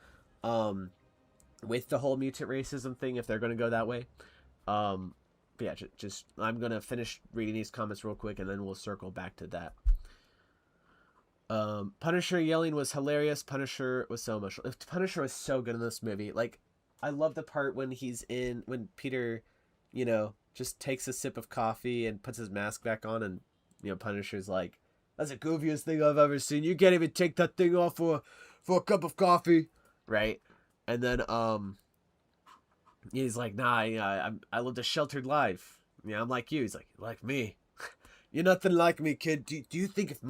with the whole mutant racism thing, if they're going to go that way. But yeah, just I'm going to finish reading these comments real quick, and then we'll circle back to that. Punisher yelling was hilarious. Punisher was so emotional. Punisher was so good in this movie. Like, I love the part when when Peter, you know, just takes a sip of coffee and puts his mask back on, and, you know, Punisher's like, that's the goofiest thing I've ever seen. You can't even take that thing off for a cup of coffee, right? And then he's like, nah, I lived a sheltered life. Yeah, I'm like you. He's like me. You're nothing like me, kid. Do you think if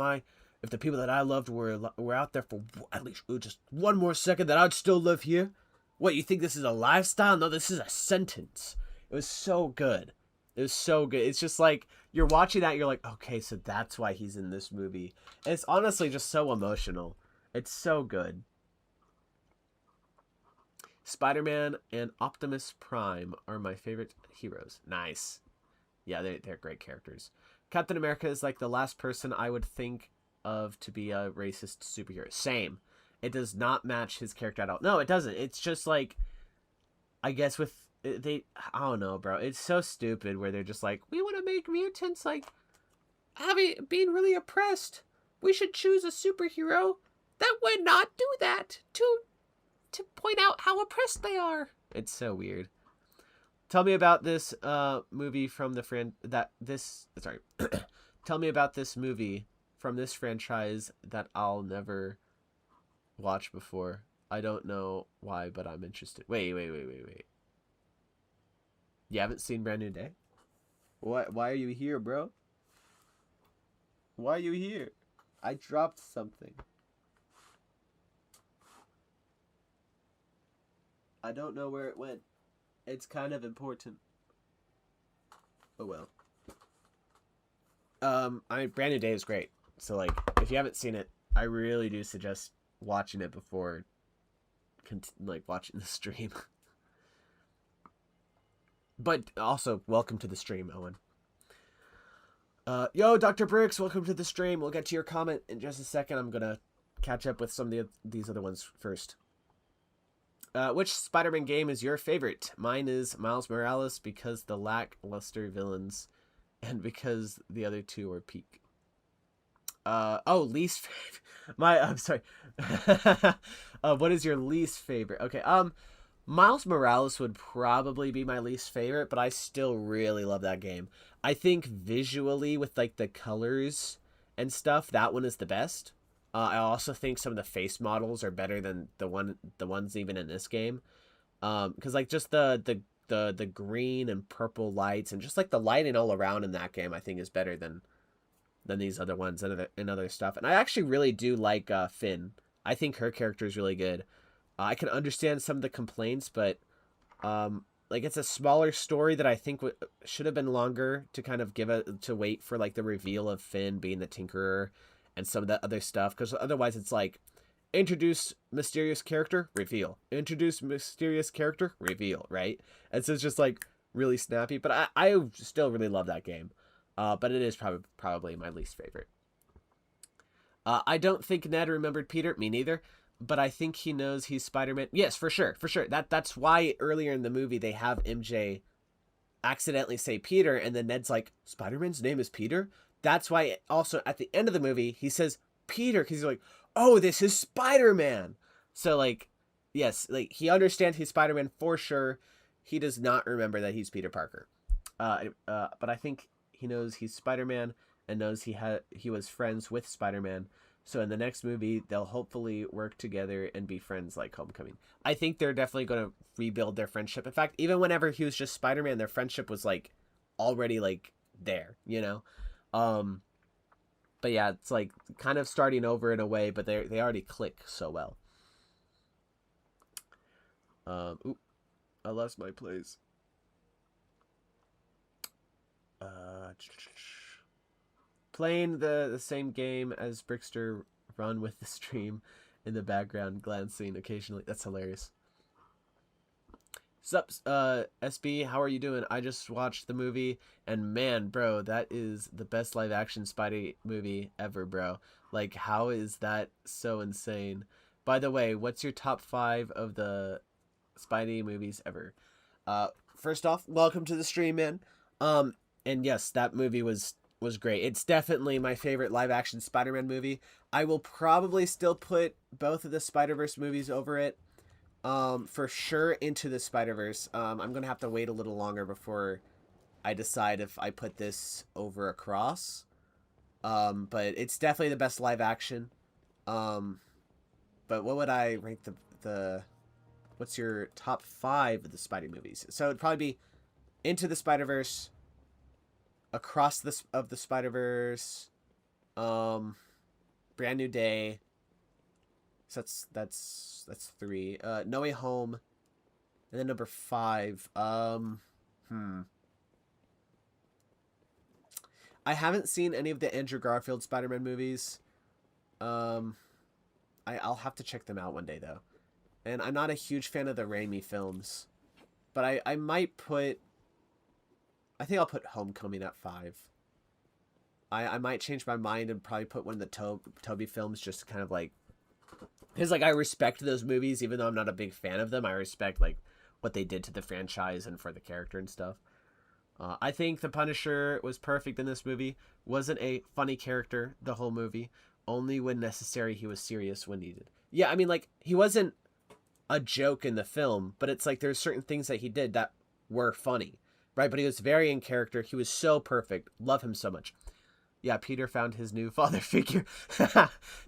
the people that I loved were out there for at least just one more second, that I'd still live here? What, you think this is a lifestyle? No, this is a sentence. It was so good. It was so good. It's just like, you're watching that, you're like, okay, so that's why he's in this movie. And it's honestly just so emotional. It's so good. Spider-Man and Optimus Prime are my favorite heroes. Nice. Yeah, they're great characters. Captain America is like the last person I would think of to be a racist superhero. Same. It does not match his character at all. No, it doesn't. It's just like, I guess with I don't know, bro. It's so stupid where they're just like, we want to make mutants like being really oppressed. We should choose a superhero that would not do that to point out how oppressed they are. It's so weird. Tell me about this movie from Tell me about this movie from this franchise that I'll never watch before. I don't know why, but I'm interested. Wait. You haven't seen Brand New Day? What? Why are you here, bro? Why are you here? I dropped something. I don't know where it went. It's kind of important. Oh well. Brand New Day is great. So like, if you haven't seen it, I really do suggest watching it before watching the stream. But also, welcome to the stream, Owen. Yo, Dr. Bricks, welcome to the stream. We'll get to your comment in just a second. I'm gonna catch up with some of these other ones first. Which Spider-Man game is your favorite? Mine is Miles Morales because the lackluster villains, and because the other two are peak. Least favorite. I'm sorry. What is your least favorite? Okay, Miles Morales would probably be my least favorite, but I still really love that game. I think visually, with like the colors and stuff, that one is the best. I also think some of the face models are better than the ones even in this game. Because like just the green and purple lights and just like the lighting all around in that game, I think is better than these other ones and other stuff. And I actually really do like Finn. I think her character is really good. I can understand some of the complaints, but like it's a smaller story that I think should have been longer to kind of to wait for like the reveal of Finn being the Tinkerer and some of that other stuff, because otherwise it's like, introduce mysterious character, reveal, introduce mysterious character, reveal, right? And so it's just like really snappy, but I still really love that game. But it is probably my least favorite. I don't think Ned remembered Peter. Me neither. but I think he knows he's Spider-Man. Yes, for sure, for sure. That's why earlier in the movie they have MJ accidentally say Peter, and then Ned's like, Spider-Man's name is Peter? That's why also at the end of the movie he says Peter, because he's like, oh, this is Spider-Man. So like, yes, like he understands he's Spider-Man for sure. He does not remember that he's Peter Parker. But I think he knows he's Spider-Man and knows he was friends with Spider-Man. So in the next movie, they'll hopefully work together and be friends like Homecoming. I think they're definitely going to rebuild their friendship. In fact, even whenever he was just Spider-Man, their friendship was like already like there, you know? But yeah, it's like kind of starting over in a way, but they already click so well. Oop, I lost my place. Playing the same game as Brickster, run with the stream in the background, glancing occasionally. That's hilarious. Sup, SB, how are you doing? I just watched the movie, and man, bro, that is the best live action Spidey movie ever, bro. Like, how is that so insane? By the way, what's your top 5 of the Spidey movies ever? First off, welcome to the stream, man. And yes, that movie was great. It's definitely my favorite live action Spider-Man movie. I will probably still put both of the Spider-Verse movies over it. For sure Into the Spider-Verse. I'm gonna have to wait a little longer before I decide if I put this over Across. But it's definitely the best live action. But what would I rank the what's your top 5 of the Spidey movies? So it'd probably be Into the Spider-Verse, Across the Spider-Verse, Brand New Day. So that's 3. No Way Home, and then number 5. I haven't seen any of the Andrew Garfield Spider-Man movies. I'll have to check them out one day though. And I'm not a huge fan of the Raimi films, but I might put. I think I'll put Homecoming at 5. I might change my mind and probably put one of the Toby films, just kind of like, because like I respect those movies even though I'm not a big fan of them. I respect like what they did to the franchise and for the character and stuff. I think the Punisher was perfect in this movie. Wasn't a funny character the whole movie. Only when necessary he was serious when needed. Yeah, I mean like he wasn't a joke in the film, but it's like there's certain things that he did that were funny. Right, but he was very in character. He was so perfect. Love him so much. Yeah, Peter found his new father figure.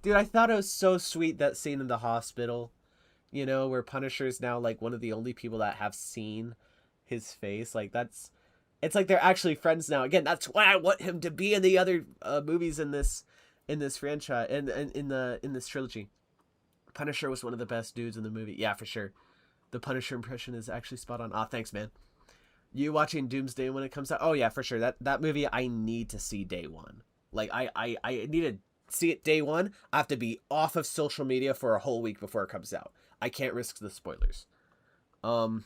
Dude, I thought it was so sweet, that scene in the hospital. You know, where Punisher is now like one of the only people that have seen his face. Like it's like they're actually friends now. Again, that's why I want him to be in the other movies in this franchise and in this trilogy. Punisher was one of the best dudes in the movie. Yeah, for sure. The Punisher impression is actually spot on. Ah, thanks, man. You watching Doomsday when it comes out? Oh yeah, for sure. That movie I need to see day one. Like I need to see it day one. I have to be off of social media for a whole week before it comes out. I can't risk the spoilers. I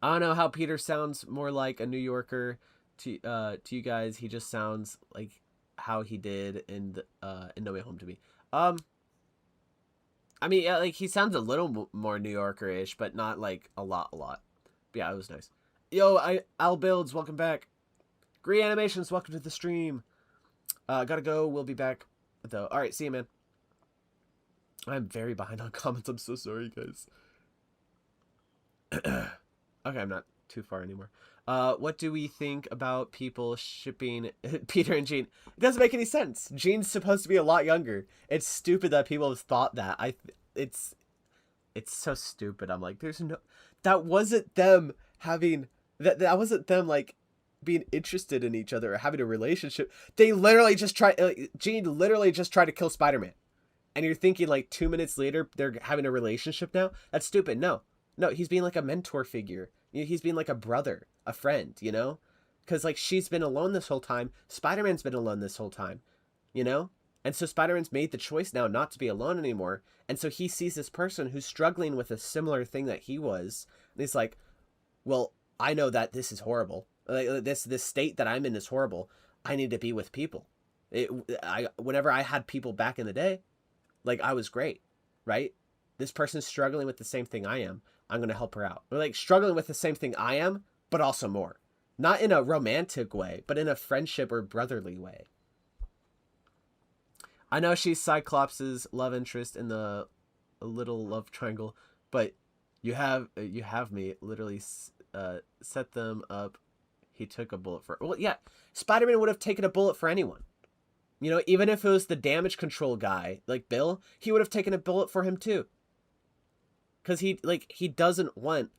don't know how Peter sounds more like a New Yorker to you guys. He just sounds like how he did in No Way Home to me. I mean, yeah, like he sounds a little more New Yorker-ish, but not like a lot. But yeah, it was nice. Yo, Al Builds, welcome back. Green Animations, welcome to the stream. Gotta go. We'll be back though. All right, see you, man. I'm very behind on comments. I'm so sorry, guys. Okay, I'm not too far anymore. What do we think about people shipping Peter and Jean? It doesn't make any sense. Jean's supposed to be a lot younger. It's stupid that people have thought that. It's so stupid. I'm like, that wasn't them having. That wasn't them like being interested in each other or having a relationship. They literally just Jean literally just tried to kill Spider-Man. And you're thinking like 2 minutes later they're having a relationship now? That's stupid. No, he's being like a mentor figure. He's being like a brother, a friend, you know? Because like she's been alone this whole time. Spider-Man's been alone this whole time, you know? And so Spider-Man's made the choice now not to be alone anymore. And so he sees this person who's struggling with a similar thing that he was. And he's like, well, I know that this is horrible. Like this state that I'm in is horrible. I need to be with people. Whenever I had people back in the day, like I was great, right? this person's struggling with the same thing I am. I'm going to help her out. Or like struggling with the same thing I am, but also more. Not in a romantic way, but in a friendship or brotherly way. I know she's Cyclops' love interest in the little love triangle, but you have me literally set them up. He took a bullet for. Well, yeah, Spider-Man would have taken a bullet for anyone. You know, even if it was the damage control guy like Bill, he would have taken a bullet for him too. Because he doesn't want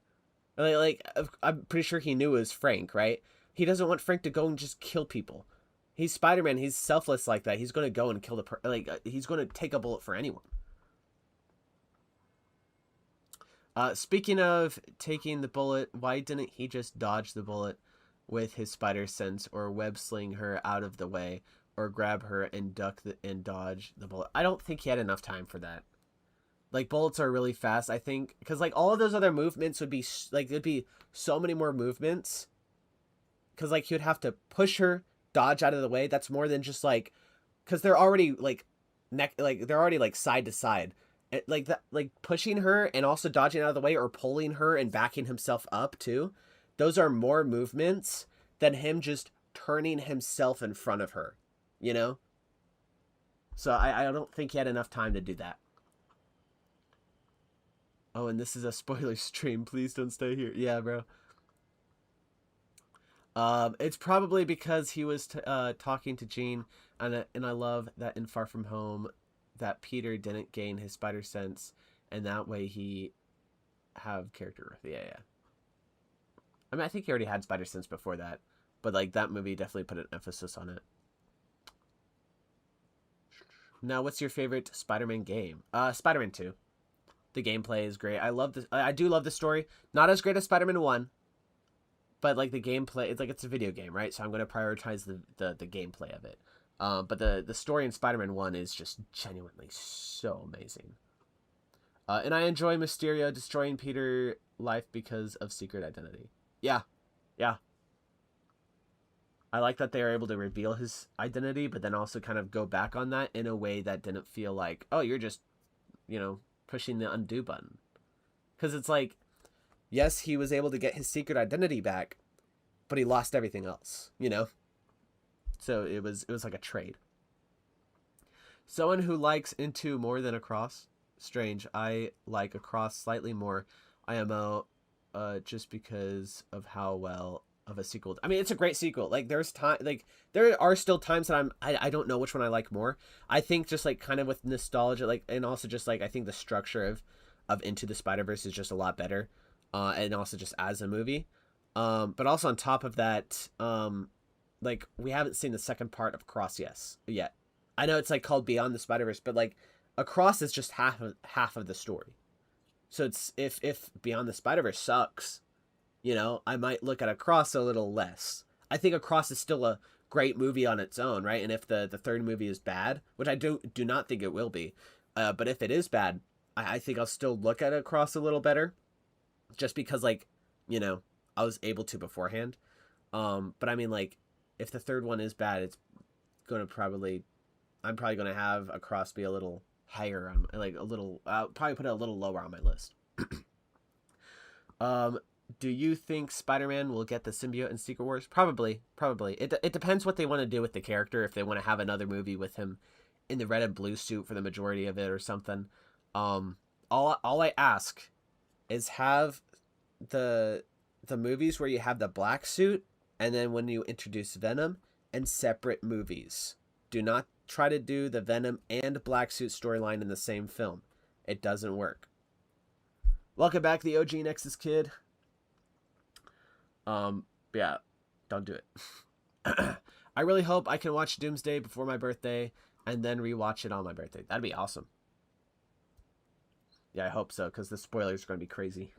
I'm pretty sure he knew it was Frank, right? He doesn't want Frank to go and just kill people. He's Spider-Man. He's selfless like that. He's going to go and kill he's going to take a bullet for anyone. Speaking of taking the bullet, why didn't he just dodge the bullet with his spider sense, or web sling her out of the way, or grab her and and dodge the bullet? I don't think he had enough time for that. Like, bullets are really fast, I think, because like all of those other movements would be like, there'd be so many more movements, because like he would have to push her, dodge out of the way. That's more than just like, because they're already like they're already like side to side. Like that, like pushing her and also dodging out of the way, or pulling her and backing himself up too. Those are more movements than him just turning himself in front of her, you know? So I don't think he had enough time to do that. Oh, and this is a spoiler stream. Please don't stay here. Yeah, bro. It's probably because he was talking to Jean, and I love that in Far From Home, that Peter didn't gain his spider sense, and that way he have character growth. Yeah, yeah. I mean, I think he already had spider sense before that, but like that movie definitely put an emphasis on it. Now, what's your favorite Spider-Man game? Spider-Man 2. The gameplay is great. I love this. I do love the story. Not as great as Spider-Man 1, but like the gameplay, it's like it's a video game, right? So I'm going to prioritize the gameplay of it. But the story in Spider-Man 1 is just genuinely so amazing. And I enjoy Mysterio destroying Peter's life because of secret identity. Yeah, yeah. I like that they are able to reveal his identity, but then also kind of go back on that in a way that didn't feel like, oh, you're just, pushing the undo button. Because it's like, yes, he was able to get his secret identity back, but he lost everything else, So it was like a trade. Someone who likes Into more than Across. Strange. I like Across slightly more. IMO, just because of how well of a sequel. I mean, it's a great sequel. Like there are still times that I don't know which one I like more. I think just like kind of with nostalgia, like, and also just like I think the structure of Into the Spider-Verse is just a lot better. And also just as a movie. But also on top of that, like we haven't seen the second part of Across yet. I know it's like called Beyond the Spider-Verse, but like Across is just half of the story. So it's if Beyond the Spider-Verse sucks, I might look at Across a little less. I think Across is still a great movie on its own, right? And if the third movie is bad, which I do not think it will be, but if it is bad, I think I'll still look at Across a little better, just because like, I was able to beforehand. But I mean, like, if the third one is bad, I'm probably gonna have Across be a little higher on, like, a little. I'll probably put it a little lower on my list. Do you think Spider-Man will get the symbiote in Secret Wars? Probably. It depends what they want to do with the character. If they want to have another movie with him in the red and blue suit for the majority of it or something. All I ask is have the movies where you have the black suit, and then when you introduce Venom, and separate movies. Do not try to do the Venom and black suit storyline in the same film. It doesn't work. Welcome back, the OG Nexus kid. Yeah, don't do it. I really hope I can watch Doomsday before my birthday and then rewatch it on my birthday. That'd be awesome. Yeah, I hope so, because the spoilers are going to be crazy.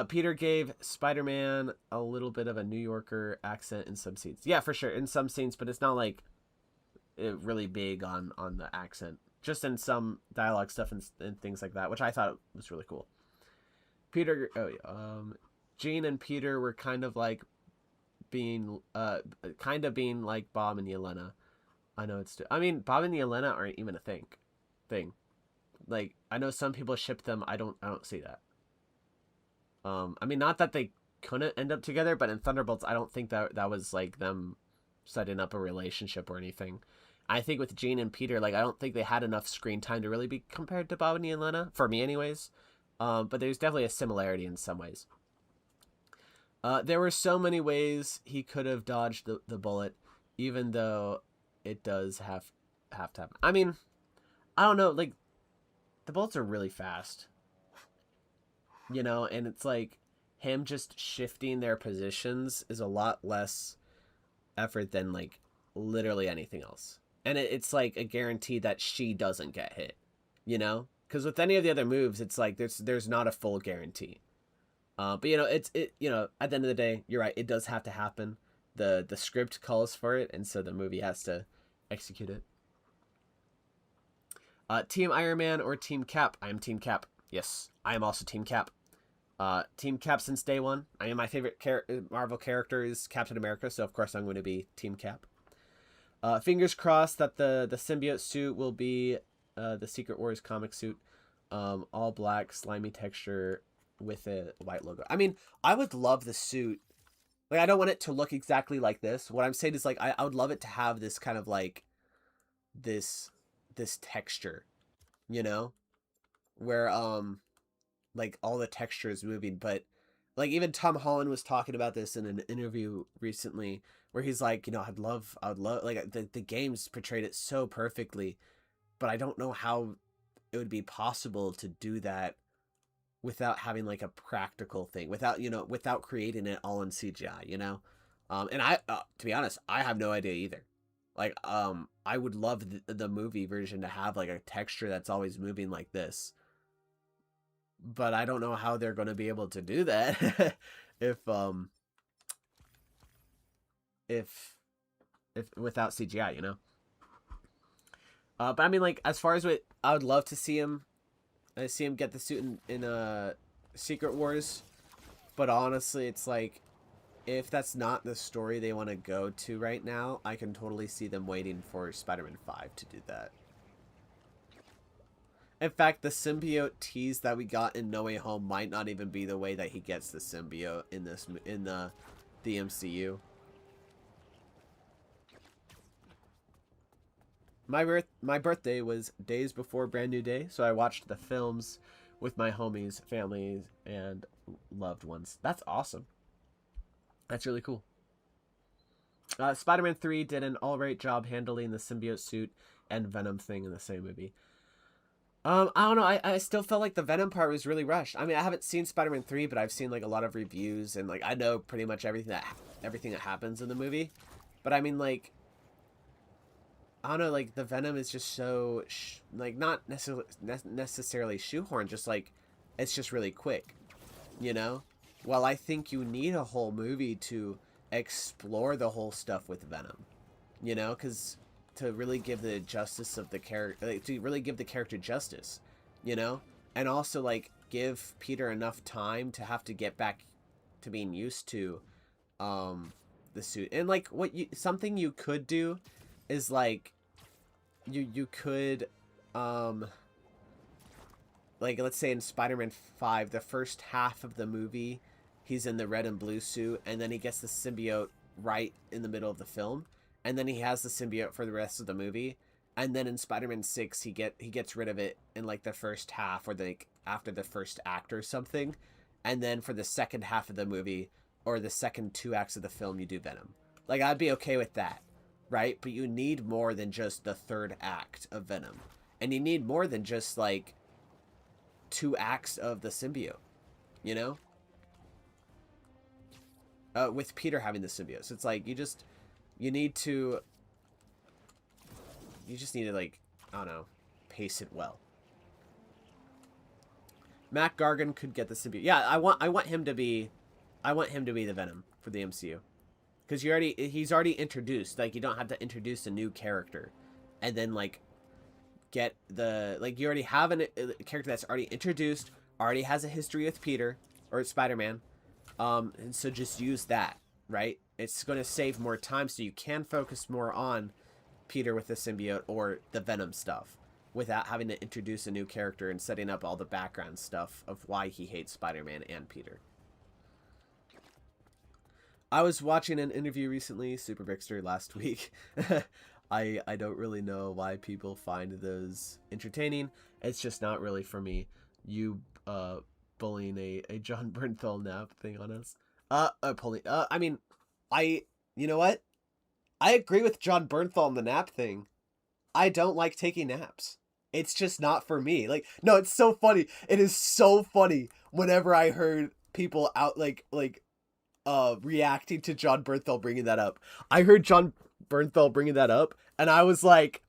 Peter gave Spider-Man a little bit of a New Yorker accent in some scenes. Yeah, for sure, in some scenes, but it's not like really big on the accent. Just in some dialogue stuff and things like that, which I thought was really cool. Jean and Peter were kind of being like Bob and Yelena. I know it's. I mean, Bob and Yelena aren't even a thing. Like, I know some people ship them. I don't see that. I mean, not that they couldn't end up together, but in Thunderbolts, I don't think that was like them setting up a relationship or anything. I think with Jean and Peter, like, I don't think they had enough screen time to really be compared to Bonnie and Lena, for me anyways. But there's definitely a similarity in some ways. There were so many ways he could have dodged the bullet, even though it does have to happen. I mean, I don't know, like, the bullets are really fast, you know, and it's like him just shifting their positions is a lot less effort than like literally anything else. And it's like a guarantee that she doesn't get hit, you know? Because with any of the other moves, it's like there's not a full guarantee. But you know, you know, at the end of the day, you're right. It does have to happen. The script calls for it, and so the movie has to execute it. Team Iron Man or Team Cap? I am Team Cap. Yes, I am also Team Cap. Team Cap since day one. I mean, my favorite Marvel character is Captain America, so of course I'm going to be Team Cap. Fingers crossed that the symbiote suit will be the Secret Wars comic suit. All black, slimy texture with a white logo. I mean, I would love the suit. Like, I don't want it to look exactly like this. What I'm saying is, like, I would love it to have this kind of, like, this texture, you know? Where, like, all the texture is moving. But, like, even Tom Holland was talking about this in an interview recently, where he's like, you know, I would love, like, the games portrayed it so perfectly, but I don't know how it would be possible to do that without having like a practical thing, without, you know, without creating it all in CGI, you know? And I, to be honest, I have no idea either. Like, I would love the movie version to have like a texture that's always moving like this, but I don't know how they're going to be able to do that if, if, if without CGI, you know? But I mean, like, as far as what I would love to see him, I see him get the suit in Secret Wars, but honestly, it's like, if that's not the story they want to go to right now, I can totally see them waiting for Spider-Man 5 to do that. In fact, the symbiote tease that we got in No Way Home might not even be the way that he gets the symbiote in the MCU. My birthday was days before Brand New Day, so I watched the films with my homies, families, and loved ones. That's awesome. That's really cool. Spider-Man 3 did an alright job handling the symbiote suit and Venom thing in the same movie. I don't know. I still felt like the Venom part was really rushed. I mean, I haven't seen Spider-Man 3, but I've seen like a lot of reviews, and like I know pretty much everything that happens in the movie. But I mean, like, I don't know, like the Venom is just so like not necessarily shoehorned, just like it's just really quick, you know? Well, I think you need a whole movie to explore the whole stuff with Venom, you know, because to really give the justice of the character, like, to really give the character justice, you know, and also like give Peter enough time to have to get back to being used to the suit. And like something you could do is like you could like, let's say in Spider-Man 5, the first half of the movie he's in the red and blue suit, and then he gets the symbiote right in the middle of the film, and then he has the symbiote for the rest of the movie, and then in Spider-Man 6 he gets rid of it in like the first half, or like after the first act or something, and then for the second half of the movie or the second 2 acts of the film you do Venom. Like, I'd be okay with that, right? But you need more than just the third act of Venom, and you need more than just like 2 acts of the symbiote, you know? With Peter having the symbiote. So it's like, you just need to like, I don't know, pace it well. Mac Gargan could get the symbiote. Yeah, I want him to be the Venom for the MCU. Because he's already introduced. Like, you don't have to introduce a new character and then like get the, like, you already have a character that's already introduced, already has a history with Peter or Spider-Man. And so just use that, right? It's going to save more time, so you can focus more on Peter with the symbiote or the Venom stuff. without having to introduce a new character and setting up all the background stuff of why he hates Spider-Man and Peter. I was watching an interview recently, Super Bixter, last week. I don't really know why people find those entertaining. It's just not really for me. You bullying a John Bernthal nap thing on us. I mean, you know what? I agree with John Bernthal on the nap thing. I don't like taking naps. It's just not for me. Like, no, it's so funny. It is so funny whenever I heard people out reacting to John Bernthal bringing that up. I heard John Bernthal bringing that up, and I was like,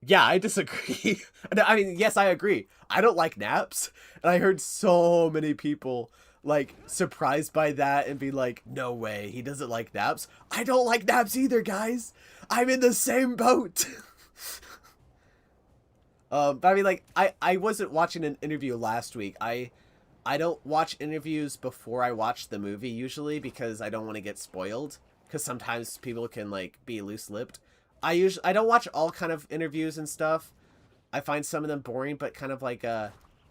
yeah, I disagree. And I mean, yes, I agree. I don't like naps. And I heard so many people like surprised by that and be like, no way, he doesn't like naps. I don't like naps either, guys. I'm in the same boat. But I mean, like, I wasn't watching an interview last week. I don't watch interviews before I watch the movie usually because I don't want to get spoiled. Because sometimes people can like be loose-lipped. I don't watch all kind of interviews and stuff. I find some of them boring, but kind of like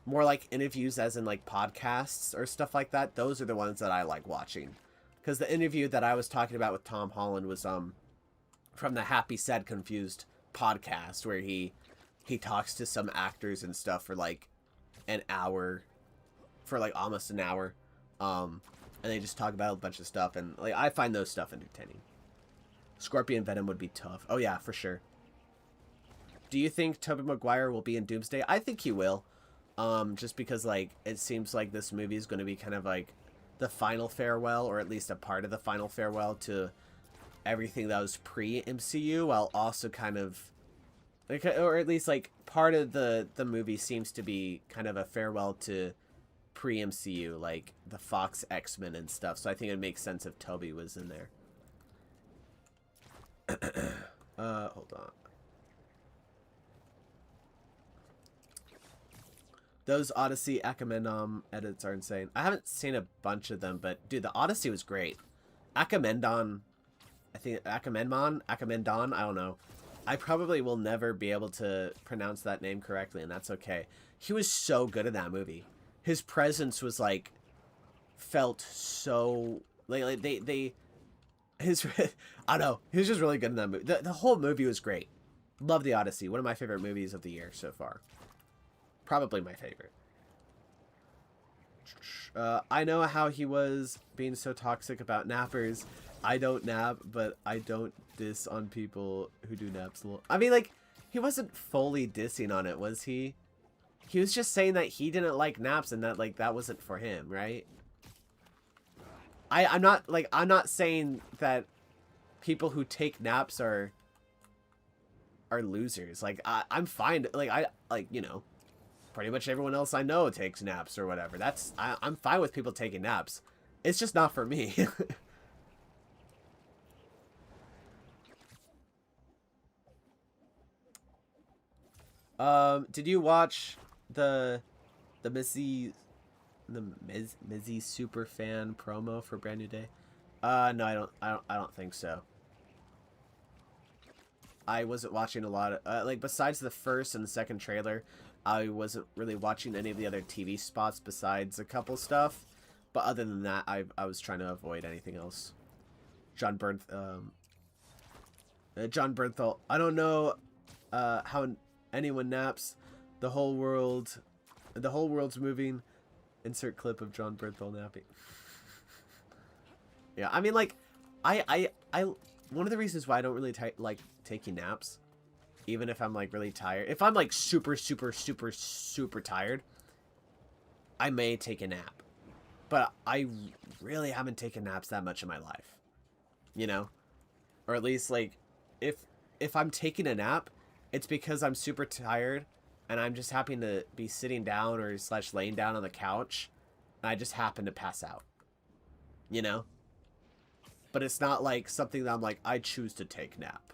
more like interviews as in like podcasts or stuff like that. Those are the ones that I like watching. Because the interview that I was talking about with Tom Holland was from the Happy Sad Confused podcast where he talks to some actors and stuff for like an hour, for like almost an hour. And they just talk about a bunch of stuff, and like I find those stuff entertaining. Scorpion Venom would be tough. Oh yeah, for sure. Do you think Tobey Maguire will be in Doomsday? I think he will. Just because like it seems like this movie is going to be kind of like the final farewell, or at least a part of the final farewell to everything that was pre-MCU, while also kind of like, or at least like part of the movie seems to be kind of a farewell to pre-MCU, like the Fox X-Men and stuff. So I think it makes sense if Toby was in there. Hold on. Those Odyssey Agamemnon edits are insane. I haven't seen a bunch of them, but dude, the Odyssey was great. Agamemnon, I think Agamemnon, I don't know. I probably will never be able to pronounce that name correctly, and that's okay. He was so good in that movie. His presence was like, felt so like his I don't know, he was just really good in that movie. The whole movie was great. Love the Odyssey. One of my favorite movies of the year so far. Probably my favorite. I know how he was being so toxic about nappers. I don't nap, but I don't diss on people who do naps. I mean, like, he wasn't fully dissing on it, was he? He was just saying that he didn't like naps and that, like, that wasn't for him, right? I'm not saying that people who take naps are losers. Like, I'm fine. Like, you know, pretty much everyone else I know takes naps or whatever. I'm fine with people taking naps. It's just not for me. Did you watch the Mizzy super fan promo for Brand New Day? No, I don't think so. I wasn't watching a lot of, like, besides the first and the second trailer, I wasn't really watching any of the other TV spots besides a couple stuff. But other than that, I was trying to avoid anything else. John Bernthal. I don't know how anyone naps. The whole world's moving. Insert clip of John Bernthal napping. Yeah, I mean, like, I one of the reasons why I don't really like taking naps, even if I'm like really tired. If I'm like super tired, I may take a nap. But I really haven't taken naps that much in my life. You know? Or at least, like, if I'm taking a nap, it's because I'm super tired and I'm just happy to be sitting down or / laying down on the couch and I just happen to pass out. You know? But it's not like something that I'm like, I choose to take nap.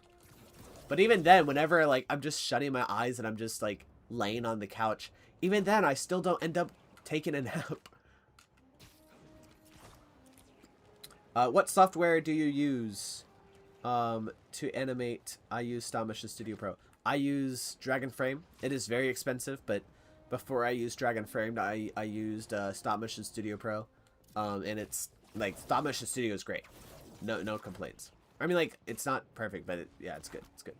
But even then, whenever like I'm just shutting my eyes and I'm just like laying on the couch, even then I still don't end up taking a nap. What software do you use to animate? I use Stop Motion Studio Pro. I use Dragon Frame. It is very expensive, but before I used Dragon Frame, I used Stop Motion Studio Pro, and it's like Stop Motion Studio is great. No complaints. I mean, like, it's not perfect, but yeah, it's good. It's good.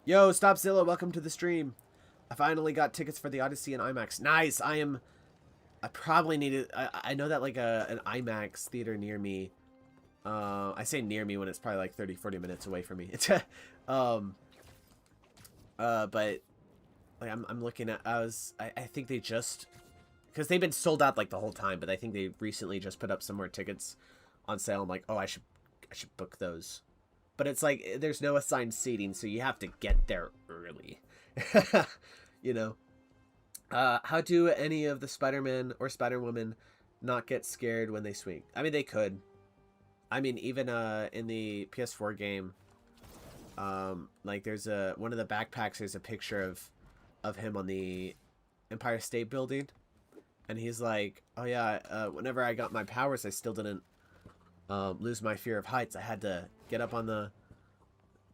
Yo, Stopzilla, welcome to the stream. I finally got tickets for the Odyssey and IMAX. Nice. I probably need it. I know that like an IMAX theater near me. I say near me when it's probably like 30-40 minutes away from me. It's but like I'm looking at. I think they just, because they've been sold out like the whole time, but I think they recently just put up some more tickets on sale. I'm like, oh, I should book those. But it's like there's no assigned seating, so you have to get there early. You know. How do any of the Spider-Man or Spider-Woman not get scared when they swing? I mean, they could. I mean, even in the PS4 game, like there's one of the backpacks. There's a picture of him on the Empire State Building, and he's like, "Oh yeah, whenever I got my powers, I still didn't lose my fear of heights. I had to get up on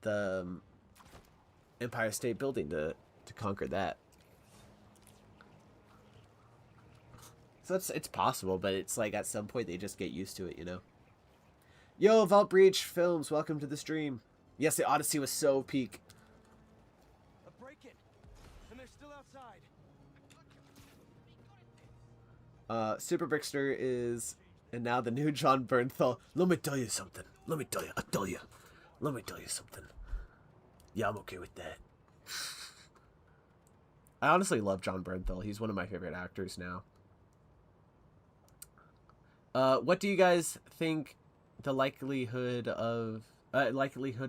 the Empire State Building to conquer that." So it's possible, but it's like at some point they just get used to it, you know? Yo, Vault Breach Films, welcome to the stream. Yes, the Odyssey was so peak. A break-in, and they're still outside. Super Brickster is, and now the new John Bernthal. Let me tell you something. Let me tell you something. Yeah, I'm okay with that. I honestly love John Bernthal. He's one of my favorite actors now. What do you guys think the likelihood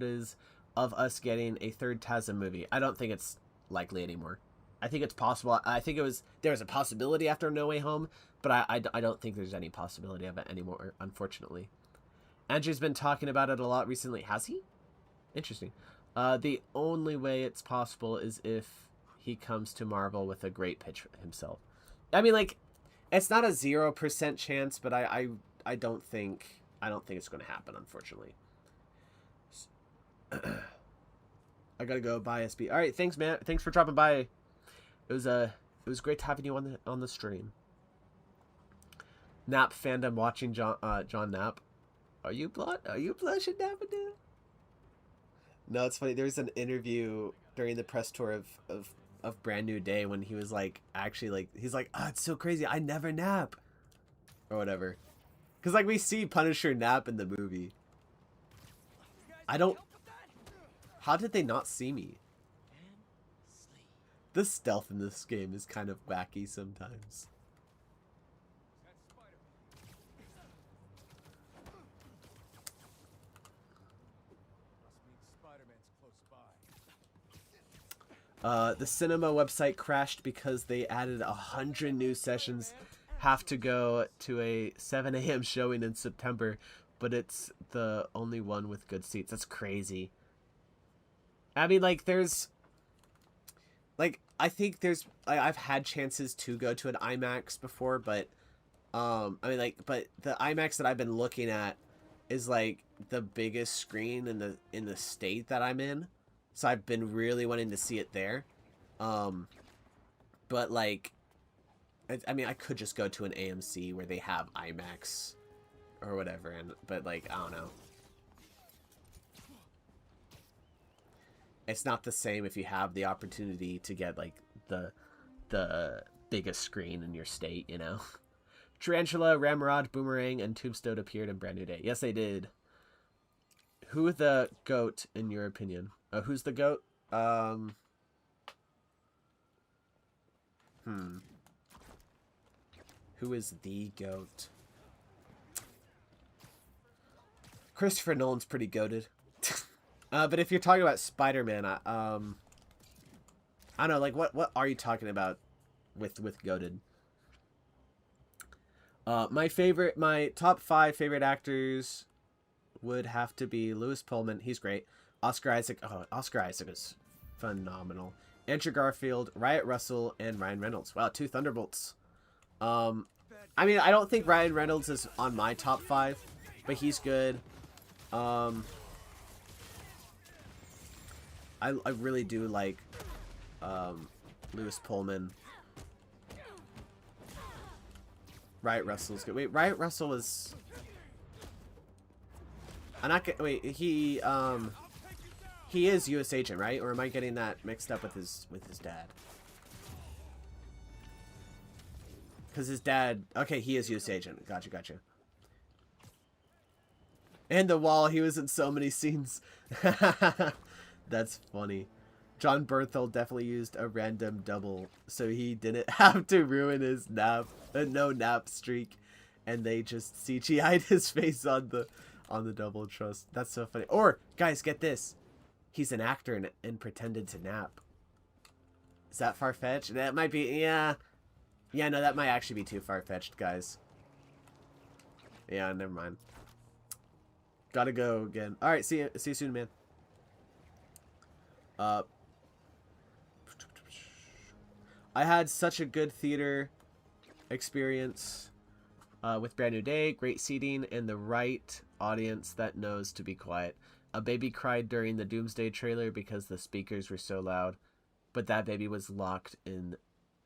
is of us getting a third TASM movie? I don't think it's likely anymore. I think it's possible. I think there was a possibility after No Way Home, but I don't think there's any possibility of it anymore, unfortunately. Andrew's been talking about it a lot recently. Has he? Interesting. The only way it's possible is if he comes to Marvel with a great pitch himself. I mean, like, it's not a 0% chance, but I don't think it's going to happen, unfortunately. I gotta go. Bye, SB. All right, thanks, man. Thanks for dropping by. It was great having you on the stream. Nap fandom watching John Knapp. Are you blushing, Daffodil? No, it's funny. There was an interview during the press tour of Brand New Day when he was like, actually, like, he's like, oh, it's so crazy, I never nap, or whatever, because like we see Punisher nap in the movie. How did they not see me? The stealth in this game is kind of wacky sometimes. The cinema website crashed because they added 100 new sessions. Have to go to a 7 a.m. showing in September, but it's the only one with good seats. That's crazy. I mean, like, I think I've had chances to go to an IMAX before, but, I mean, like, but the IMAX that I've been looking at is, like, the biggest screen in the state that I'm in. So I've been really wanting to see it there. But, like, I mean, I could just go to an AMC where they have IMAX or whatever, but, like, I don't know. It's not the same if you have the opportunity to get, like, the biggest screen in your state, you know? Tarantula, Ramrod, Boomerang, and Tombstone appeared in Brand New Day. Yes, they did. Who the GOAT, in your opinion? Who's the GOAT? Who is the GOAT? Christopher Nolan's pretty goated. But if you're talking about Spider-Man, I don't know, like, what are you talking about with goated? My top 5 favorite actors would have to be Lewis Pullman. He's great. Oscar Isaac. Oh, Oscar Isaac is phenomenal. Andrew Garfield, Riot Russell, and Ryan Reynolds. Wow, 2 Thunderbolts. I mean, I don't think Ryan Reynolds is on my top 5, but he's good. I really do like Lewis Pullman. Riot Russell's good. Wait, Riot Russell was... I'm not gonna... Wait, he is U.S. Agent, right? Or am I getting that mixed up with his dad? Because his dad... Okay, he is U.S. Agent. Gotcha, gotcha. And The Wall, he was in so many scenes. That's funny. John Berthel definitely used a random double, so he didn't have to ruin his no nap streak, and they just CGI'd his face on the double trust. That's so funny. Or guys, get this, he's an actor and pretended to nap. Is that far-fetched? That might be. Yeah, no, that might actually be too far-fetched, guys. Yeah, never mind. Gotta go again. All right, see you soon, man. I had such a good theater experience with Brand New Day, great seating, and the right audience that knows to be quiet. A baby cried during the Doomsday trailer because the speakers were so loud, but that baby was locked in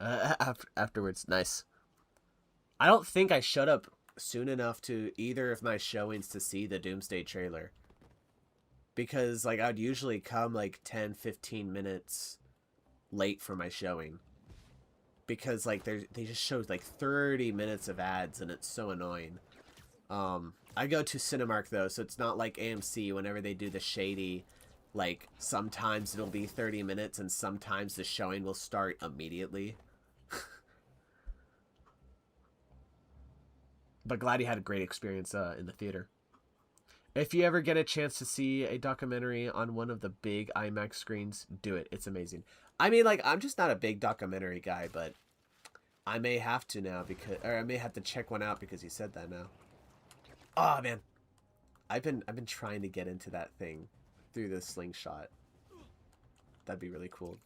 afterwards. Nice. I don't think I showed up soon enough to either of my showings to see the Doomsday trailer, because like I'd usually come like 10-15 minutes late for my showing, because like they just showed like 30 minutes of ads and it's so annoying. I go to Cinemark though, so it's not like AMC whenever they do the shady, like sometimes it'll be 30 minutes and sometimes the showing will start immediately. But glad you had a great experience in the theater. If you ever get a chance to see a documentary on one of the big IMAX screens, do it. It's amazing. I mean, like, I'm just not a big documentary guy, but I may have to now because, or I may have to check one out because you said that now. Oh man, I've been trying to get into that thing through the slingshot. That'd be really cool.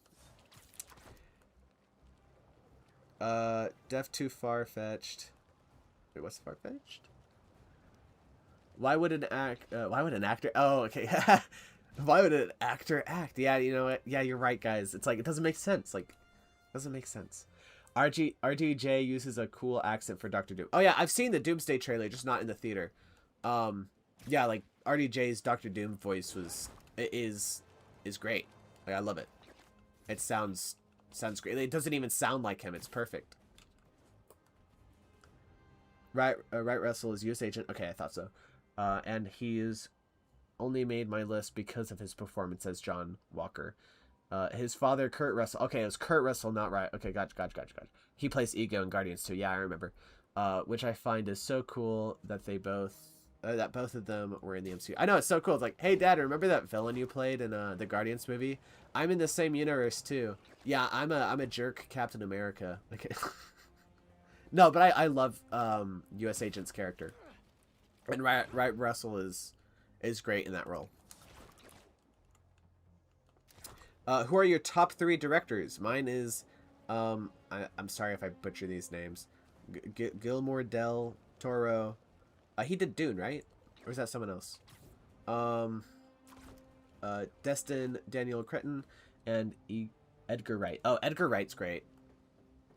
Def too far-fetched. Wait, what's far-fetched? Why would an actor? Oh, okay. Why would an actor act? Yeah, you know what? Yeah, you're right, guys. It's like, it doesn't make sense. Like, it doesn't make sense. RDJ uses a cool accent for Doctor Doom. Oh yeah, I've seen the Doomsday trailer, just not in the theater. Yeah, like RDJ's Doctor Doom voice is great. Like, I love it. It sounds great. It doesn't even sound like him. It's perfect. Right Russell is U.S. Agent. Okay, I thought so. And he's only made my list because of his performance as John Walker. His father, Kurt Russell. Okay, it was Kurt Russell, not right. Okay, gotcha. He plays Ego in Guardians 2. Yeah, I remember. Which I find is so cool that that both of them were in the MCU. I know, it's so cool. It's like, hey, Dad, remember that villain you played in the Guardians movie? I'm in the same universe too. Yeah, I'm a jerk Captain America. Okay. No, but I love U.S. Agent's character, and Right Russell is great in that role. Who are your top 3 directors? Mine is, I'm sorry if I butcher these names. Guillermo del Toro. He did Dune, right? Or is that someone else? Destin Daniel Cretton and Edgar Wright. Oh, Edgar Wright's great.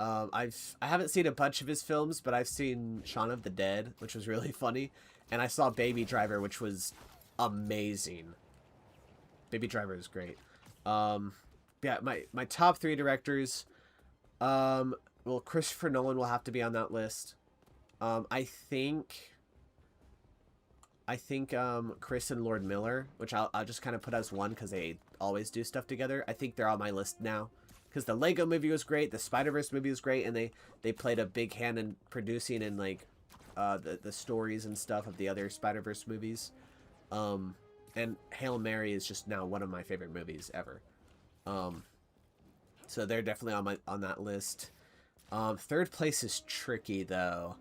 I haven't seen a bunch of his films, but I've seen Shaun of the Dead, which was really funny, and I saw Baby Driver, which was amazing. Baby Driver is great. Yeah, my top 3 directors. Well, Christopher Nolan will have to be on that list. I think Chris and Lord Miller, which I'll just kind of put as one because they always do stuff together. I think they're on my list now. Because the Lego movie was great, the Spider-Verse movie was great, and they played a big hand in producing and like the stories and stuff of the other Spider-Verse movies. And Hail Mary is just now one of my favorite movies ever. So they're definitely on that list. Third place is tricky though.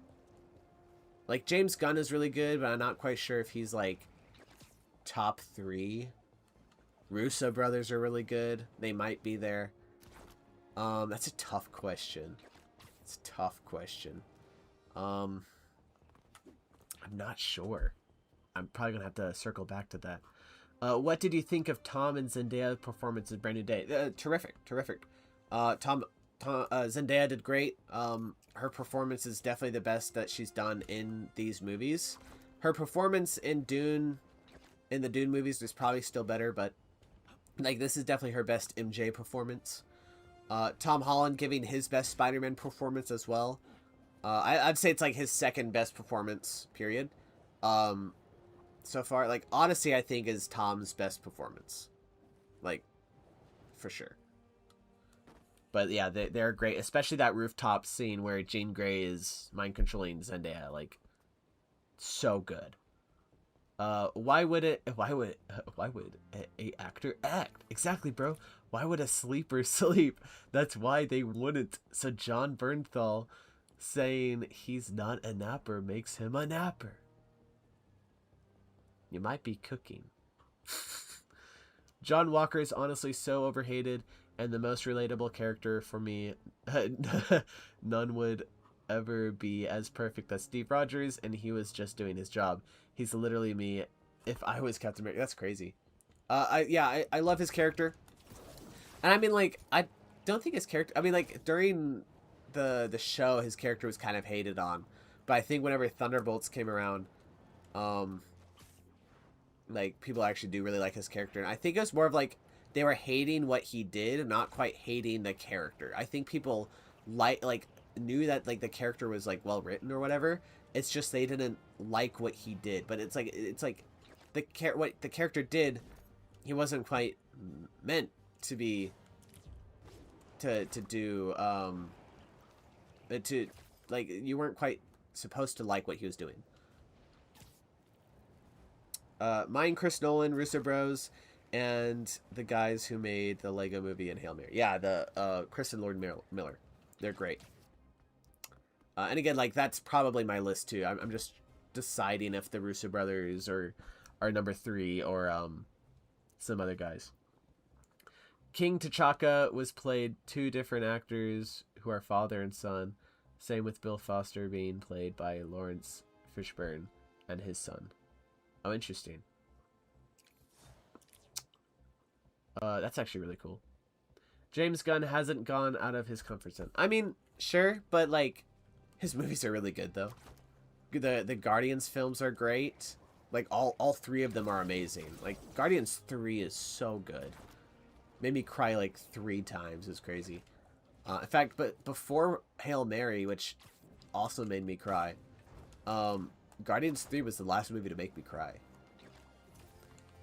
Like, James Gunn is really good, but I'm not quite sure if he's like top 3. Russo brothers are really good. They might be there. That's a tough question. It's a tough question. I'm not sure. I'm probably gonna have to circle back to that. What did you think of Tom and Zendaya's performance in Brand New Day? Terrific, terrific. Zendaya did great. Her performance is definitely the best that she's done in these movies. Her performance in Dune, in the Dune movies, was probably still better, but like this is definitely her best MJ performance. Tom Holland giving his best Spider-Man performance as well. I'd say it's like his second best performance, period. So far, like Odyssey, I think is Tom's best performance, like for sure. But yeah, they're great, especially that rooftop scene where Jean Grey is mind controlling Zendaya, like so good. Why would a actor act? Exactly, bro. Why would a sleeper sleep? That's why they wouldn't. So John Bernthal saying he's not a napper makes him a napper. You might be cooking. John Walker is honestly so overhated and the most relatable character for me. None would ever be as perfect as Steve Rogers, and he was just doing his job. He's literally me if I was Captain America. That's crazy. I love his character. And I mean, like, I don't think his character... I mean, like, during the show, his character was kind of hated on. But I think whenever Thunderbolts came around, like, people actually do really like his character. And I think it was more of, like, they were hating what he did, not quite hating the character. I think people, knew that, like, the character was, like, well-written or whatever. It's just they didn't like what he did. But it's like what the character did, he wasn't quite meant to be to do like, you weren't quite supposed to like what he was doing. Mine, Chris Nolan, Russo Bros, and the guys who made the Lego Movie and Hail Mary. Yeah, the Chris and Lord Miller. They're great. And again, like, that's probably my list too. I'm just deciding if the Russo brothers are number 3 or some other guys. King T'Chaka was played 2 different actors who are father and son. Same with Bill Foster being played by Lawrence Fishburne and his son. Oh, interesting. That's actually really cool. James Gunn hasn't gone out of his comfort zone. I mean, sure, but like, his movies are really good though. The Guardians films are great. Like all 3 of them are amazing. Like Guardians 3 is so good. Made me cry like 3 times. It's crazy. In fact, but before Hail Mary, which also made me cry, Guardians 3 was the last movie to make me cry.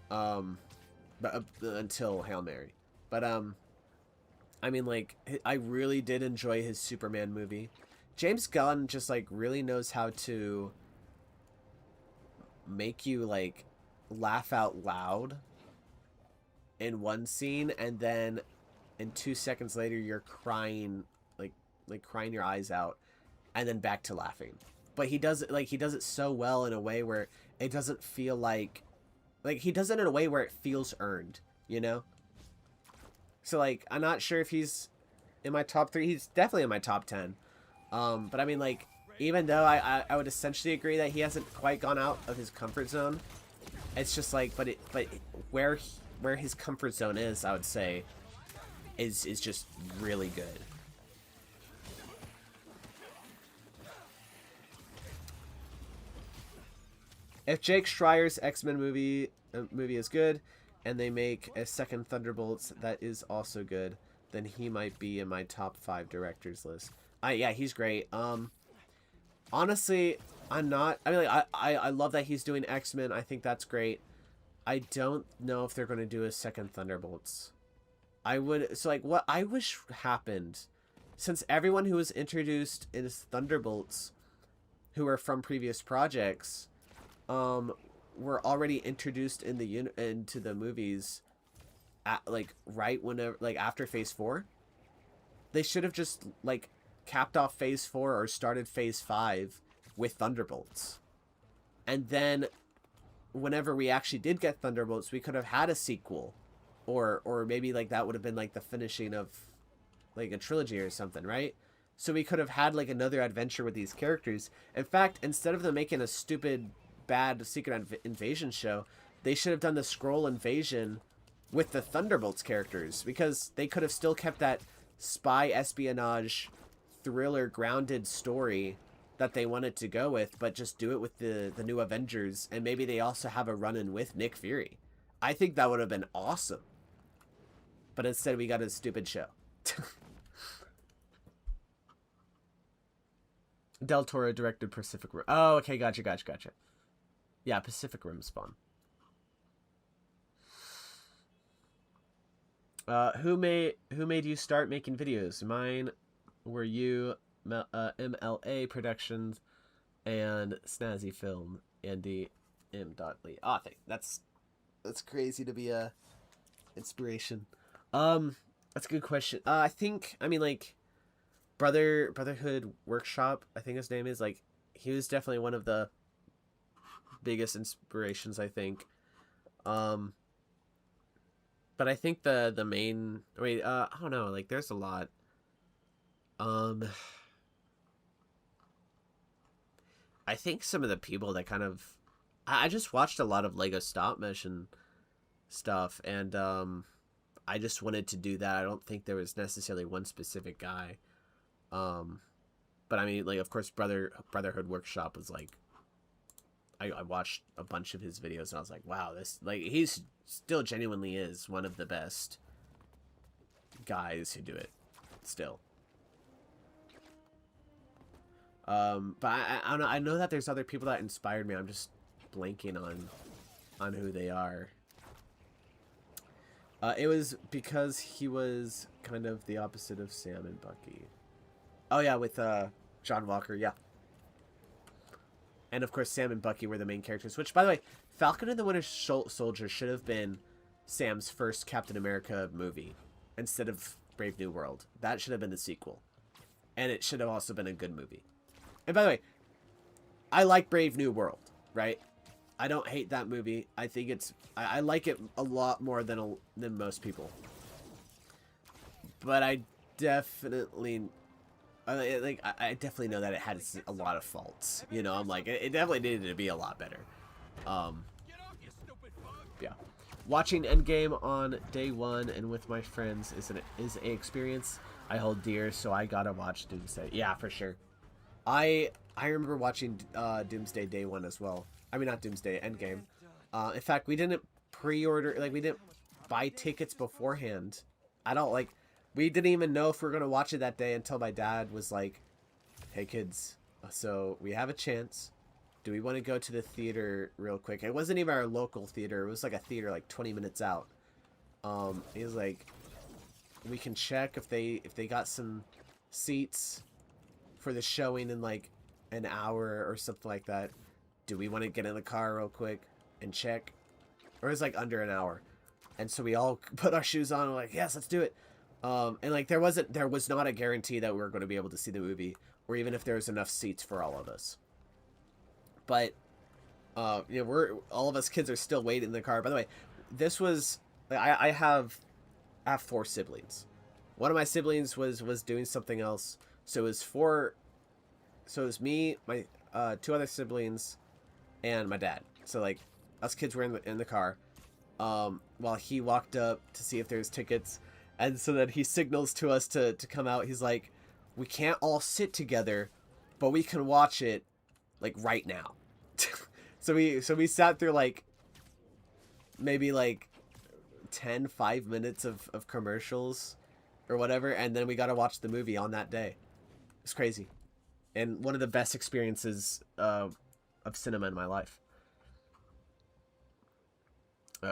But until Hail Mary. But I mean, like, I really did enjoy his Superman movie. James Gunn just, like, really knows how to make you, like, laugh out loud in one scene, and then in 2 seconds later you're crying, like crying your eyes out, and then back to laughing. But he does it so well in a way where it doesn't feel like he does it in a way where it feels earned, you know? So, like, I'm not sure if he's in my top 3. He's definitely in my top 10. But I mean, like, even though I would essentially agree that he hasn't quite gone out of his comfort zone, it's just like, but where his comfort zone is, I would say, is just really good. If Jake Schreier's X-Men movie is good, and they make a second Thunderbolts that is also good, then he might be in my top 5 directors list. Yeah, he's great. Honestly, I'm not. I mean, like, I love that he's doing X-Men. I think that's great. I don't know if they're going to do a second Thunderbolts. What I wish happened, since everyone who was introduced in Thunderbolts, who are from previous projects, were already introduced in into the movies, at, like, right whenever, like, after Phase 4. They should have just, like, capped off Phase 4 or started Phase 5 with Thunderbolts. And then whenever we actually did get Thunderbolts, we could have had a sequel, or maybe, like, that would have been, like, the finishing of, like, a trilogy or something, right? So we could have had, like, another adventure with these characters. In fact, instead of them making a stupid, bad Secret Invasion show, they should have done the Skrull invasion with the Thunderbolts characters, because they could have still kept that spy espionage thriller grounded story that they wanted to go with, but just do it with the new Avengers, and maybe they also have a run-in with Nick Fury. I think that would have been awesome. But instead we got a stupid show. Del Toro directed Pacific Rim. Oh, okay, gotcha. Yeah, Pacific Rim Spawn. Who made you start making videos? Mine were you, MLA Productions, and Snazzy Film, Andy M. Lee. Oh, that's crazy to be a inspiration. That's a good question. I mean, like, Brotherhood Workshop, I think his name is, like, he was definitely one of the biggest inspirations, I think. But I think the main, I don't know, like, there's a lot. I think some of the people that kind of, I just watched a lot of Lego stop motion stuff, and I just wanted to do that. I don't think there was necessarily one specific guy. But I mean, like, of course, Brotherhood Workshop was like, I watched a bunch of his videos and I was like, wow, this, like, he's still genuinely is one of the best guys who do it still. But I don't know. I know that there's other people that inspired me. I'm just blanking on who they are. It was because he was kind of the opposite of Sam and Bucky. Oh yeah, with John Walker, yeah. And of course, Sam and Bucky were the main characters. Which, by the way, Falcon and the Winter Soldier should have been Sam's first Captain America movie instead of Brave New World. That should have been the sequel, and it should have also been a good movie. And by the way, I like Brave New World, right? I don't hate that movie. I think it's, I like it a lot more than most people. But I definitely, I definitely know that it had a lot of faults. You know, I'm like, it definitely needed to be a lot better. Yeah. Watching Endgame on day one and with my friends is an experience I hold dear, so I gotta watch Doomsday. Yeah, for sure. I remember watching Doomsday day one as well. I mean, not Doomsday, Endgame. In fact, we didn't pre-order, like, we didn't buy tickets beforehand. We didn't even know if we were going to watch it that day until my dad was like, hey kids, so we have a chance. Do we want to go to the theater real quick? It wasn't even our local theater. It was like a theater like 20 minutes out. He was like, we can check if they got some seats for the showing in like an hour or something like that. Do we want to get in the car real quick and check? Or it was like under an hour. And so we all put our shoes on and we're like, yes, let's do it. And like there was not a guarantee that we were going to be able to see the movie, or even if there was enough seats for all of us. But you know, all of us kids are still waiting in the car. By the way, this was, I have 4 siblings. One of my siblings was doing something else, so it was me, my 2 other siblings, and my dad. So like us kids were in the car, while he walked up to see if there's tickets. And so then he signals to us to come out. He's like, we can't all sit together, but we can watch it like right now. so we sat through like maybe like 5 minutes of commercials or whatever, and then we got to watch the movie on that day. It's crazy. And one of the best experiences of cinema in my life.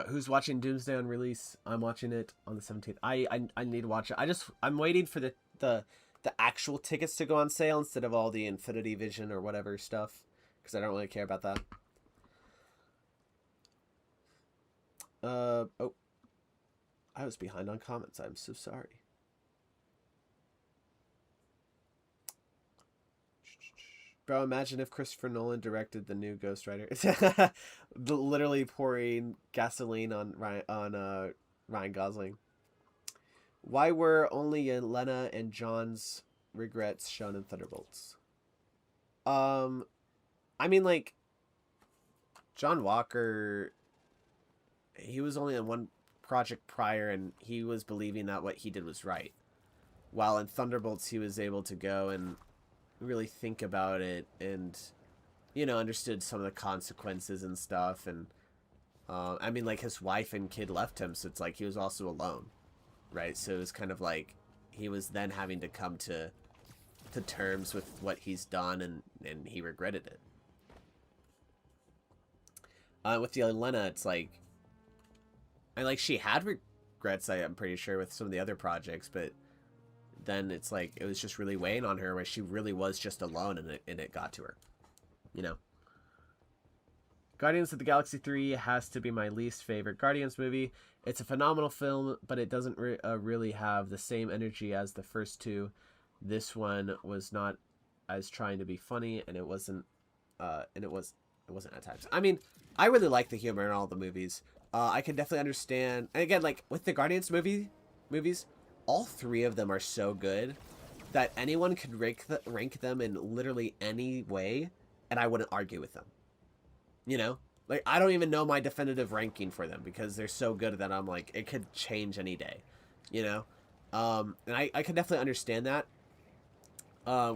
Who's watching Doomsday on release? I'm watching it on the 17th. I need to watch it. I'm waiting for the actual tickets to go on sale instead of all the Infinity Vision or whatever stuff, because I don't really care about that. Oh, I was behind on comments. I'm so sorry. Bro, imagine if Christopher Nolan directed the new Ghost Rider. Literally pouring gasoline on Ryan Gosling. Why were only Lena and John's regrets shown in Thunderbolts? I mean, like, John Walker he was only on one project prior, and he was believing that what he did was right. While in Thunderbolts, he was able to go and really think about it and, you know, understood some of the consequences and stuff. And I mean, like, his wife and kid left him, so it's like he was also alone, right? So it was kind of like he was then having to come to terms with what he's done, and he regretted it. With the Elena, it's like, and like she had regrets, I'm pretty sure, with some of the other projects, but then it's like it was just really weighing on her, where she really was just alone, and it got to her, you know. Guardians of the Galaxy 3 has to be my least favorite Guardians movie. It's a phenomenal film, but it doesn't really have the same energy as the first two. This one was not as trying to be funny, and it wasn't. It wasn't at times. I mean, I really like the humor in all the movies. I can definitely understand. And again, like with the Guardians movies, all three of them are so good that anyone could rank them in literally any way, and I wouldn't argue with them. You know, like I don't even know my definitive ranking for them because they're so good that I'm like it could change any day. You know, and I could definitely understand that.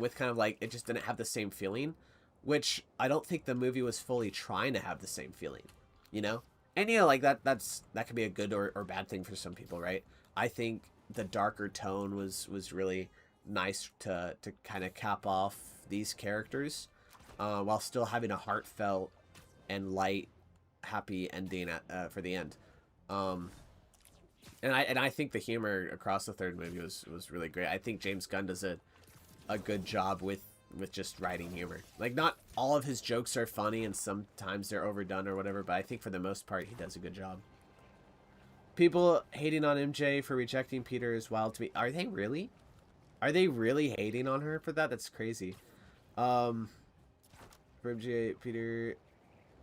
With kind of like it just didn't have the same feeling, which I don't think the movie was fully trying to have the same feeling. You know, and you know like that could be a good or bad thing for some people, right? I think the darker tone was really nice to kind of cap off these characters, while still having a heartfelt and light, happy ending for the end. And I think the humor across the third movie was really great. I think James Gunn does a good job with just writing humor. Like not all of his jokes are funny, and sometimes they're overdone or whatever, but I think for the most part he does a good job. People hating on MJ for rejecting Peter is wild to me. Are they really? Are they really hating on her for that? That's crazy. For MJ, Peter,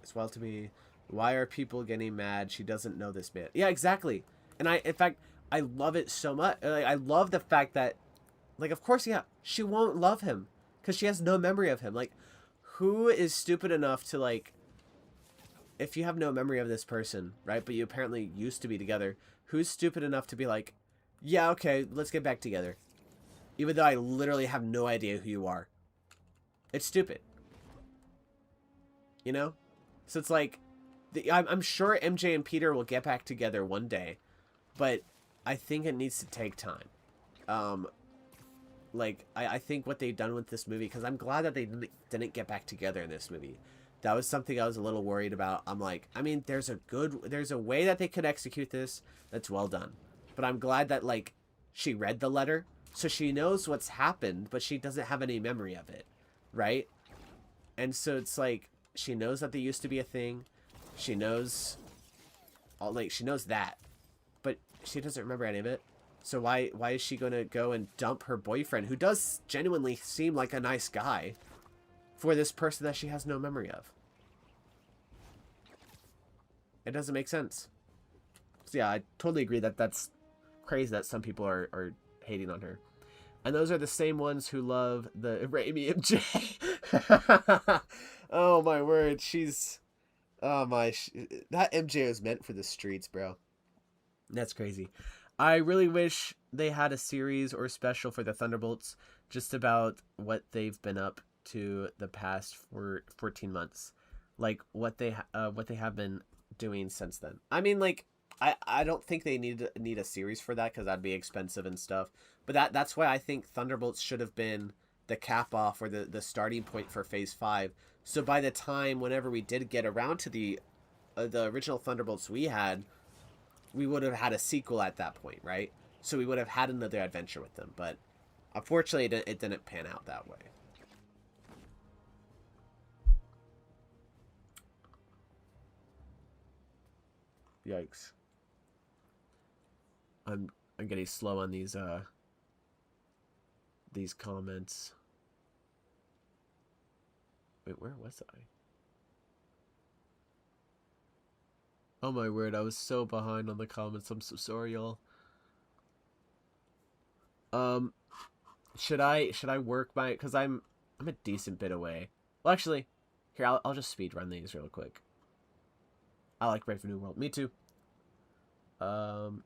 it's wild to me. Why are people getting mad? She doesn't know this man. Yeah, exactly. And in fact, I love it so much. Like, I love the fact that, like, of course, yeah, she won't love him because she has no memory of him. Like, who is stupid enough to, like, if you have no memory of this person, right, but you apparently used to be together, who's stupid enough to be like, yeah, okay, let's get back together, even though I literally have no idea who you are? It's stupid. You know? So it's like, I'm sure MJ and Peter will get back together one day, but I think it needs to take time. Like, I think what they've done with this movie, because I'm glad that they didn't get back together in this movie. That was something I was a little worried about. I'm like, I mean, there's a way that they could execute this that's well done. But I'm glad that, like, she read the letter, so she knows what's happened, but she doesn't have any memory of it, right? And so it's like, she knows that they used to be a thing. She knows, she knows that, but she doesn't remember any of it. So why is she going to go and dump her boyfriend, who does genuinely seem like a nice guy, for this person that she has no memory of? It doesn't make sense. So yeah, I totally agree that that's crazy that some people are hating on her. And those are the same ones who love the Raimi MJ. Oh my word, she's... Oh my... That MJ is meant for the streets, bro. That's crazy. I really wish they had a series or special for the Thunderbolts just about what they've been up to the past 14 months. Like, what they have been doing since then. I mean, like, I don't think they need a series for that because that'd be expensive and stuff. But that's why I think Thunderbolts should have been the cap off or the starting point for Phase 5. So by the time, whenever we did get around to the original Thunderbolts we had, we would have had a sequel at that point, right? So we would have had another adventure with them. But unfortunately, it didn't pan out that way. Yikes. I'm getting slow on these comments. Wait, where was I? Oh my word, I was so behind on the comments. I'm so sorry, y'all. Should I work by it? Because I'm a decent bit away. Well, actually, here, I'll just speed run these real quick. I like Brave New World. Me too. Um,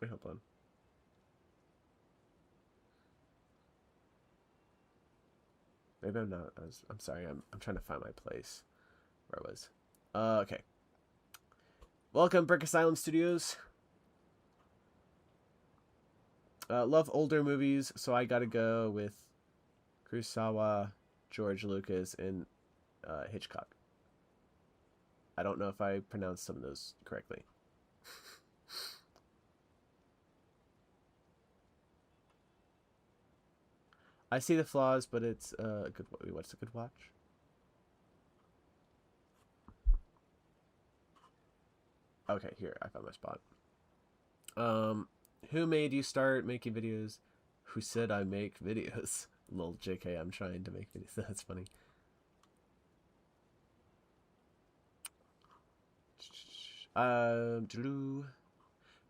wait, hold on. Maybe I'm not. I'm sorry. I'm trying to find my place where I was. Okay. Welcome, Brick Asylum Studios. Love older movies, so I gotta go with Kurosawa, George Lucas, and Hitchcock. I don't know if I pronounced some of those correctly. I see the flaws, but it's a good. What's a good watch? Okay, here I found my spot. Who made you start making videos? Who said I make videos? Little JK, I'm trying to make videos. That's funny.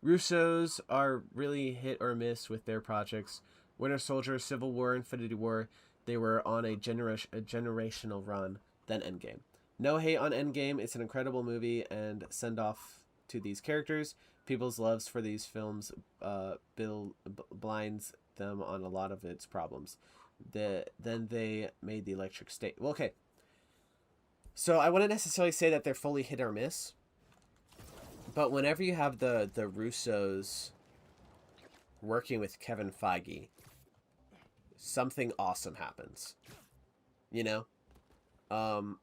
Russos are really hit or miss with their projects. Winter Soldier, Civil War, Infinity War, they were on a generational run. Then Endgame. No hate on Endgame. It's an incredible movie and send off to these characters. People's loves for these films blinds them on a lot of its problems. Then they made the Electric State. Well, okay. So I wouldn't necessarily say that they're fully hit or miss. But whenever you have the Russos working with Kevin Feige, something awesome happens. You know?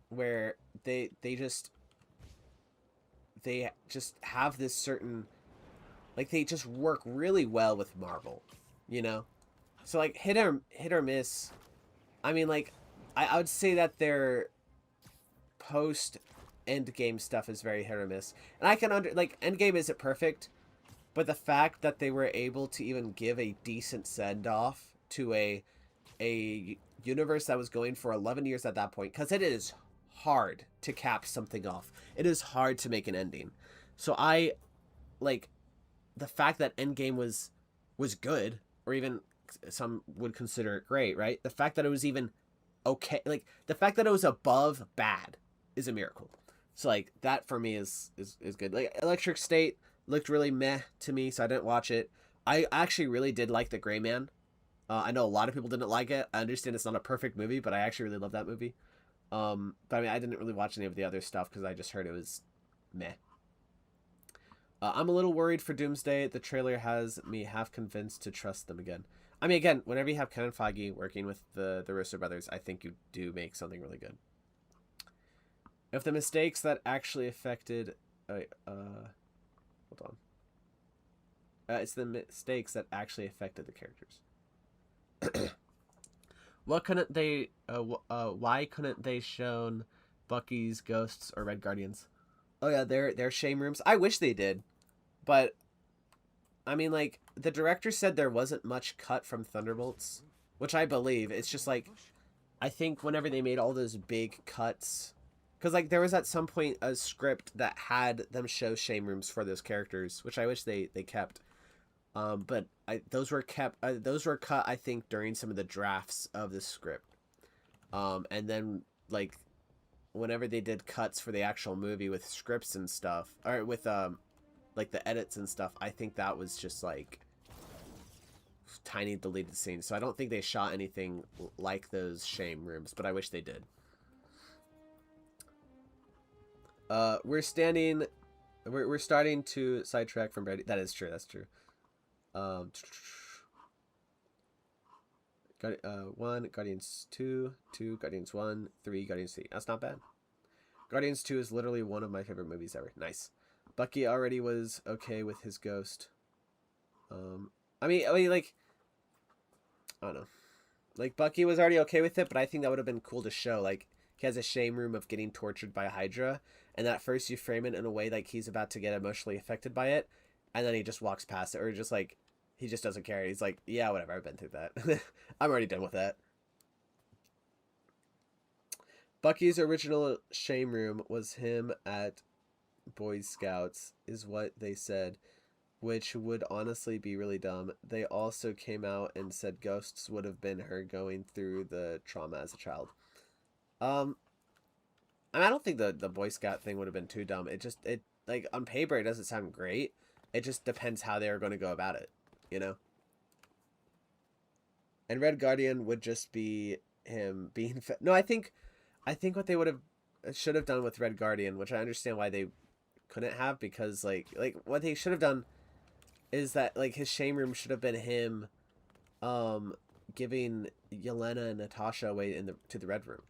Where they just have this certain, like, they just work really well with Marvel, you know? So like hit or miss. I mean, like, I would say that their post Endgame stuff is very hit or miss. And I can like, Endgame isn't perfect, but the fact that they were able to even give a decent send off to a universe that was going for 11 years at that point, because it is hard to cap something off. It is hard to make an ending. So I like the fact that Endgame was good, or even some would consider it great, right? The fact that it was even okay, like the fact that it was above bad is a miracle. So like that for me is good. Like Electric State looked really meh to me, so I didn't watch it. I actually really did like The Gray Man. I know a lot of people didn't like it. I understand it's not a perfect movie, but I actually really love that movie. But I mean, I didn't really watch any of the other stuff because I just heard it was meh. I'm a little worried for Doomsday. The trailer has me half convinced to trust them again. I mean, again, whenever you have Kevin Feige working with the Russo brothers, I think you do make something really good. If the mistakes that actually affected, hold on. It's the mistakes that actually affected the characters. What couldn't they? Why couldn't they shown Bucky's ghosts or Red Guardians? Oh yeah, their shame rooms. I wish they did, but I mean, like the director said there wasn't much cut from Thunderbolts, which I believe. It's just like I think whenever they made all those big cuts, because like there was at some point a script that had them show shame rooms for those characters, which I wish they kept. But those were kept. Those were cut, I think, during some of the drafts of the script. And then like whenever they did cuts for the actual movie with scripts and stuff, or with like the edits and stuff, I think that was just like tiny deleted scenes. So I don't think they shot anything like those shame rooms, but I wish they did. We're starting to sidetrack from Brady. That is true. That's true. One, Guardians 2, Guardians 1, 3, Guardians 3. That's not bad. Guardians 2 is literally one of my favorite movies ever. Nice. Bucky already was okay with his ghost. I mean, like, I don't know. Like, Bucky was already okay with it, but I think that would have been cool to show. Like, he has a shame room of getting tortured by a Hydra, and at first you frame it in a way like he's about to get emotionally affected by it, and then he just walks past it, or just like, he just doesn't care. He's like, yeah, whatever, I've been through that. I'm already done with that. Bucky's original shame room was him at Boy Scouts, is what they said, which would honestly be really dumb. They also came out and said ghosts would have been her going through the trauma as a child. Um, I don't think the Boy Scout thing would have been too dumb. It like on paper it doesn't sound great. It just depends how they are going to go about it, you know. And Red Guardian would just be him being no. I think what they would have should have done with Red Guardian, which I understand why they couldn't have, because like what they should have done is that like his shame room should have been him giving Yelena and Natasha away to the Red Room.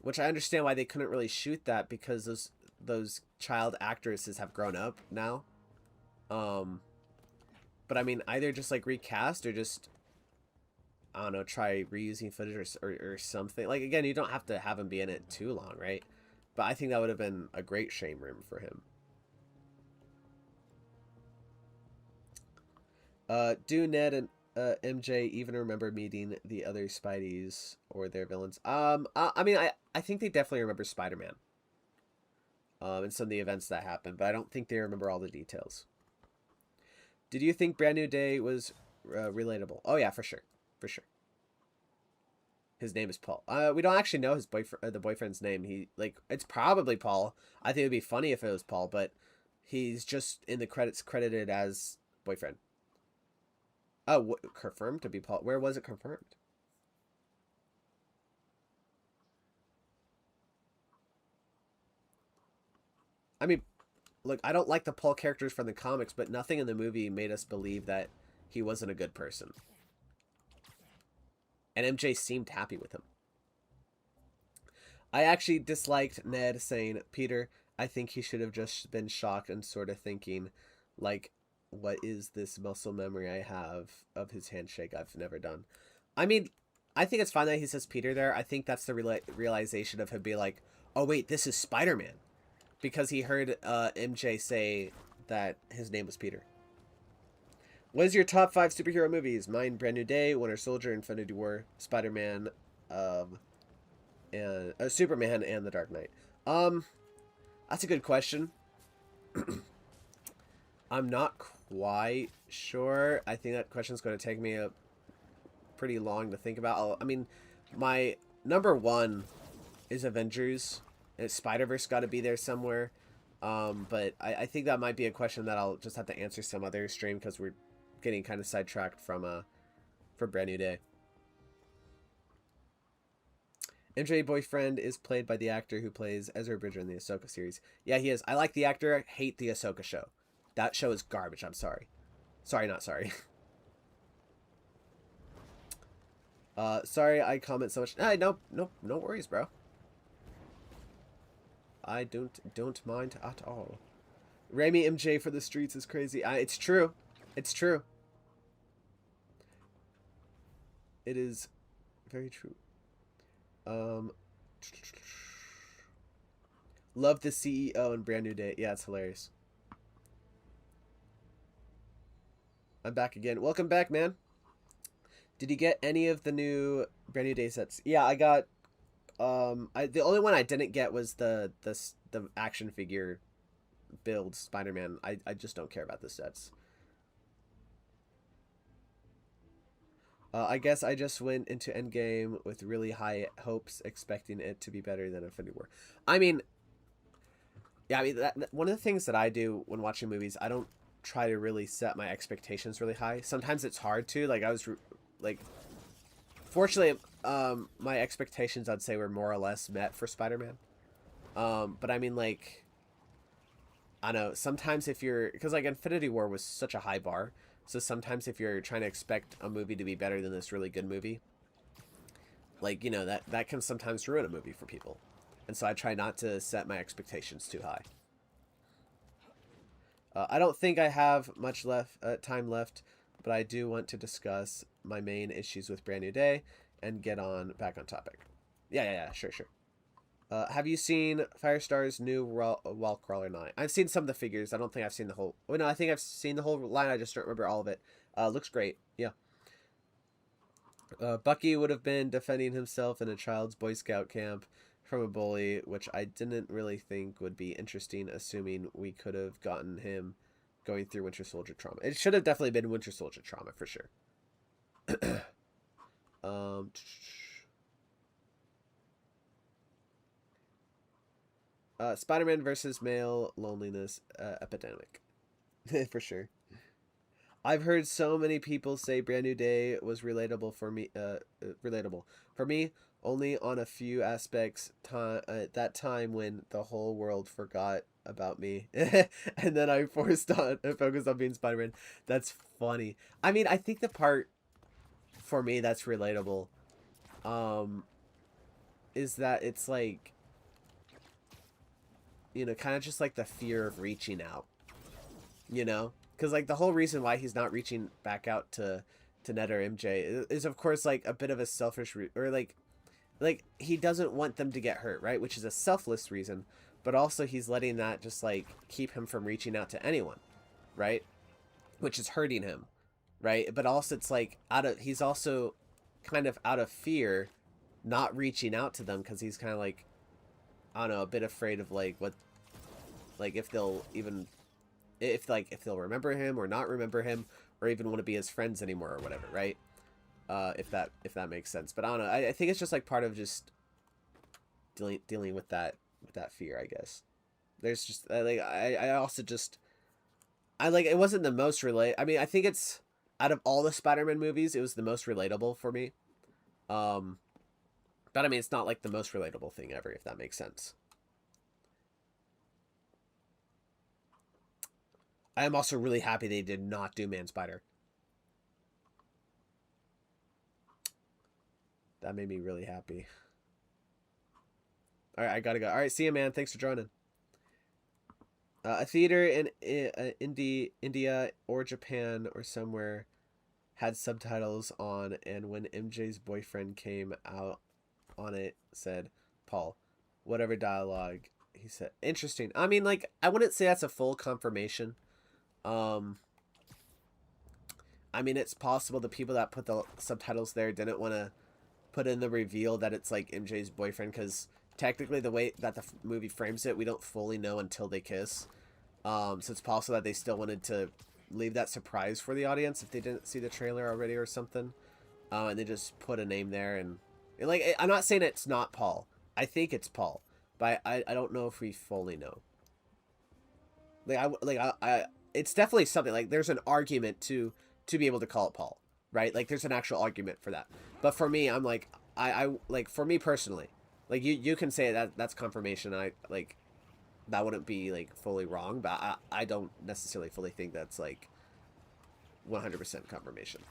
Which I understand why they couldn't really shoot that, because those child actresses have grown up now. But I mean, either just like recast or just, I don't know, try reusing footage or something. Like, again, you don't have to have him be in it too long, right? But I think that would have been a great shame room for him. Do Ned and MJ even remember meeting the other Spideys or their villains? I mean, I think they definitely remember Spider-Man. And some of the events that happened, but I don't think they remember all the details. Did you think Brand New Day was relatable? Oh yeah, for sure, for sure. His name is Paul. We don't actually know his boyfriend, the boyfriend's name. It's probably Paul. I think it would be funny if it was Paul, but he's just in the credits credited as boyfriend. Oh, confirmed to be Paul. Where was it confirmed? I mean, look, I don't like the Paul characters from the comics, but nothing in the movie made us believe that he wasn't a good person. And MJ seemed happy with him. I actually disliked Ned saying, Peter, I think he should have just been shocked and sort of thinking, like, what is this muscle memory I have of his handshake I've never done? I mean, I think it's fine that he says Peter there. I think that's the realization of him being like, oh, wait, this is Spider-Man. Because he heard MJ say that his name was Peter. What is your top 5 superhero movies? Mine, Brand New Day, Winter Soldier, Infinity War, Spider-Man, and Superman, and The Dark Knight. That's a good question. I'm not quite sure. I think that question's going to take me a pretty long to think about. I mean, my number 1 is Avengers. And Spider-Verse got to be there somewhere. But I think that might be a question that I'll just have to answer some other stream, because we're getting kind of sidetracked from Brand New Day. MJ boyfriend is played by the actor who plays Ezra Bridger in the Ahsoka series. Yeah, he is. I like the actor. I hate the Ahsoka show. That show is garbage. I'm sorry. Sorry, not sorry. Sorry I comment so much. No worries, bro. I don't mind at all. Raimi MJ for the streets is crazy. It's true. It's true. It is very true. Love the CEO and Brand New Day. Yeah, it's hilarious. I'm back again. Welcome back, man. Did you get any of the new Brand New Day sets? Yeah, I got. The only one I didn't get was the action figure build Spider-Man. I just don't care about the sets. I guess I just went into Endgame with really high hopes, expecting it to be better than Infinity War. I mean, yeah, I mean, one of the things that I do when watching movies, I don't try to really set my expectations really high. Sometimes it's hard to. Like, fortunately, my expectations, I'd say, were more or less met for Spider-Man. But I mean, like, I don't know, sometimes if you're, because like Infinity War was such a high bar, so sometimes if you're trying to expect a movie to be better than this really good movie, like, you know, that can sometimes ruin a movie for people. And so I try not to set my expectations too high. I don't think I have much time left, but I do want to discuss my main issues with Brand New Day and get back on topic. Yeah, sure. Have you seen Firestar's new wall crawler line? I've seen some of the figures. I don't think I've seen the whole. Oh no, I think I've seen the whole line. I just don't remember all of it. Looks great. Yeah. Bucky would have been defending himself in a child's Boy Scout camp from a bully, which I didn't really think would be interesting, assuming we could have gotten him going through Winter Soldier trauma. It should have definitely been Winter Soldier trauma for sure. Spider-Man versus male loneliness epidemic. For sure. I've heard so many people say Brand New Day was relatable for me. Relatable for me only on a few aspects. That time when the whole world forgot about me, and then I forced on focused on being Spider-Man. That's funny. I mean, I think the part for me that's relatable, um, is that it's like, kind of just like the fear of reaching out, because like the whole reason why he's not reaching back out to Ned or MJ is of course like a bit of a selfish or like he doesn't want them to get hurt, right? Which is a selfless reason, but also he's letting that just like keep him from reaching out to anyone, right? Which is hurting him, right? But also it's like he's also kind of out of fear not reaching out to them because he's kind of like, I don't know, a bit afraid of like what, like if they'll even, if they'll remember him or not remember him, or even want to be his friends anymore or whatever, right? If that makes sense. But I don't know. I think it's just like part of just dealing with that fear, I guess. There's just I also just I like it wasn't the most I mean, I think it's out of all the Spider-Man movies, it was the most relatable for me. Um, but I mean, it's not like the most relatable thing ever, if that makes sense. I am also really happy they did not do Man Spider. That made me really happy. All right, I gotta go. All right, see you, man. Thanks for joining. A theater in India or Japan or somewhere had subtitles on, and when MJ's boyfriend came out on it, said, "Paul, whatever dialogue he said." Interesting. I mean, like, I wouldn't say that's a full confirmation. Um, I mean, it's possible the people that put the subtitles there didn't want to put in the reveal that it's like MJ's boyfriend, because technically the way that the movie frames it, we don't fully know until they kiss. So it's possible that they still wanted to leave that surprise for the audience if they didn't see the trailer already or something. And they just put a name there, and like, I'm not saying it's not Paul. I think it's Paul, but I don't know if we fully know. I it's definitely something, like there's an argument to be able to call it Paul, right? Like there's an actual argument for that. But for me, I'm like, I like, for me personally, like you can say that's confirmation. I like that wouldn't be like fully wrong, but I don't necessarily fully think that's like 100% confirmation.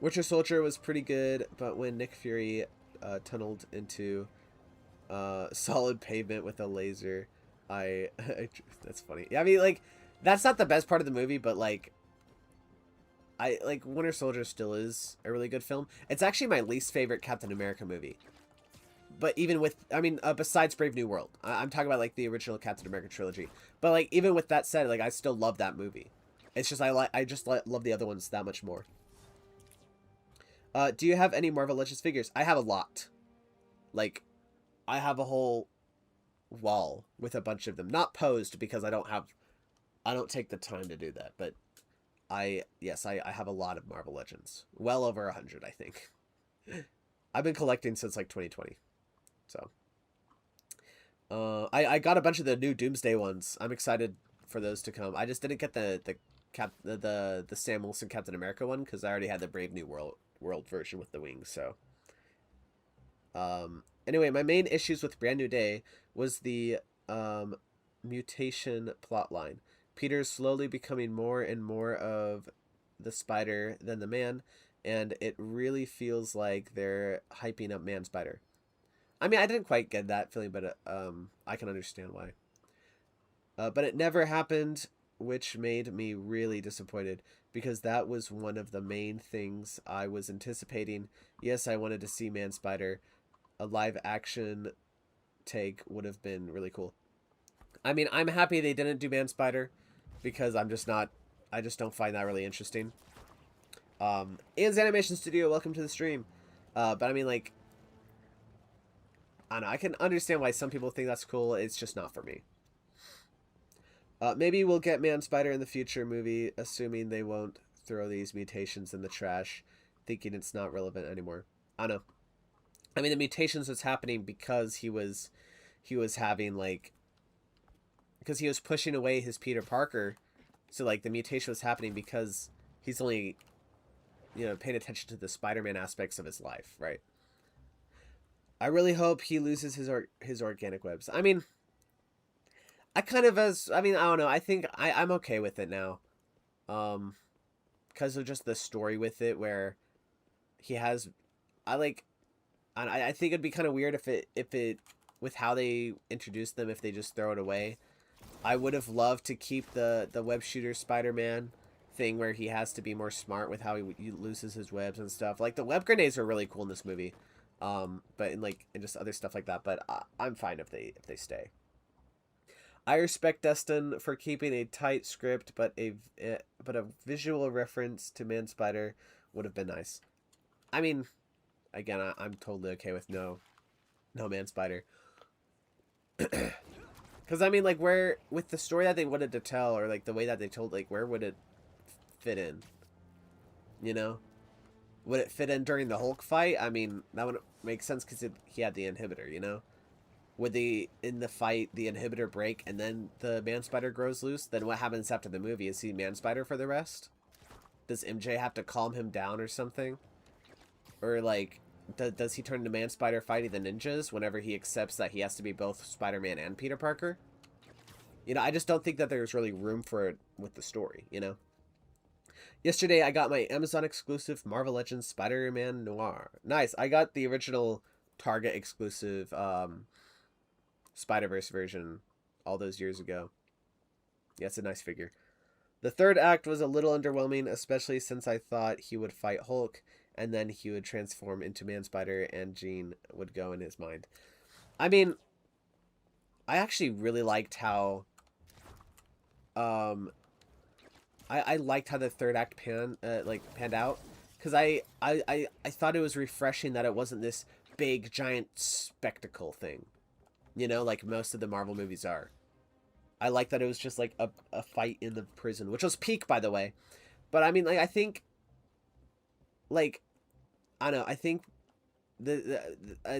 Winter Soldier was pretty good, but when Nick Fury tunneled into solid pavement with a laser, that's funny. Yeah, I mean, like, that's not the best part of the movie, but like, I like Winter Soldier still is a really good film. It's actually my least favorite Captain America movie. But even with, I mean, besides Brave New World, I'm talking about like the original Captain America trilogy. But like, even with that said, like, I still love that movie. It's just I just love the other ones that much more. Do you have any Marvel Legends figures? I have a lot. Like, I have a whole wall with a bunch of them. Not posed, because I don't take the time to do that. But yes, I have a lot of Marvel Legends. Well over 100, I think. I've been collecting since like 2020. So, I got a bunch of the new Doomsday ones. I'm excited for those to come. I just didn't get the Sam Wilson Captain America one, because I already had the Brave New World version with the wings. So, anyway, my main issues with Brand New Day was the mutation plotline. Peter's slowly becoming more and more of the Spider than the Man, and it really feels like they're hyping up Man Spider. I mean, I didn't quite get that feeling, but I can understand why. But it never happened, which made me really disappointed, because that was one of the main things I was anticipating. Yes, I wanted to see Man Spider. A live action take would have been really cool. I mean, I'm happy they didn't do Man Spider, because I just don't find that really interesting. Ian's Animation Studio, welcome to the stream. But I mean, like, I don't know, I can understand why some people think that's cool. It's just not for me. Maybe we'll get Man Spider in the future movie, assuming they won't throw these mutations in the trash, thinking it's not relevant anymore. I don't know. I mean, the mutations was happening because he was he was having like, because he was pushing away his Peter Parker, so like the mutation was happening because he's only, paying attention to the Spider-Man aspects of his life, right? I really hope he loses his organic webs. I mean, I don't know. I think I'm okay with it now, um, because of just the story with it, where he has, I like, I think it'd be kind of weird if it with how they introduced them, if they just throw it away. I would have loved to keep the web shooter Spider-Man thing where he has to be more smart with how he loses his webs and stuff. Like the web grenades are really cool in this movie, but in just other stuff like that. But I'm fine if they stay. I respect Dustin for keeping a tight script, but a visual reference to Man Spider would have been nice. I mean, again, I'm totally okay with no Man Spider. Because I mean, like, where with the story that they wanted to tell, or like the way that they told, like, where would it fit in? You know, would it fit in during the Hulk fight? I mean, that would make sense because he had the inhibitor. Would they in the fight the inhibitor break and then the Man Spider grows loose? Then what happens after the movie? Is he Man Spider for the rest? Does MJ have to calm him down or something? Or like, does he turn into Man Spider fighting the ninjas whenever he accepts that he has to be both Spider-Man and Peter Parker? I just don't think that there's really room for it with the story, Yesterday, I got my Amazon exclusive Marvel Legends Spider-Man Noir. Nice. I got the original Target exclusive Spider-Verse version all those years ago. Yeah, it's a nice figure. The third act was a little underwhelming, especially since I thought he would fight Hulk and then he would transform into Man Spider and Jean would go in his mind. I mean, I actually really liked how I liked how the third act panned out, because I thought it was refreshing that it wasn't this big giant spectacle thing, like most of the Marvel movies are. I like that it was just like a fight in the prison, which was peak, by the way. But I mean, like, I think, like, I don't know, I think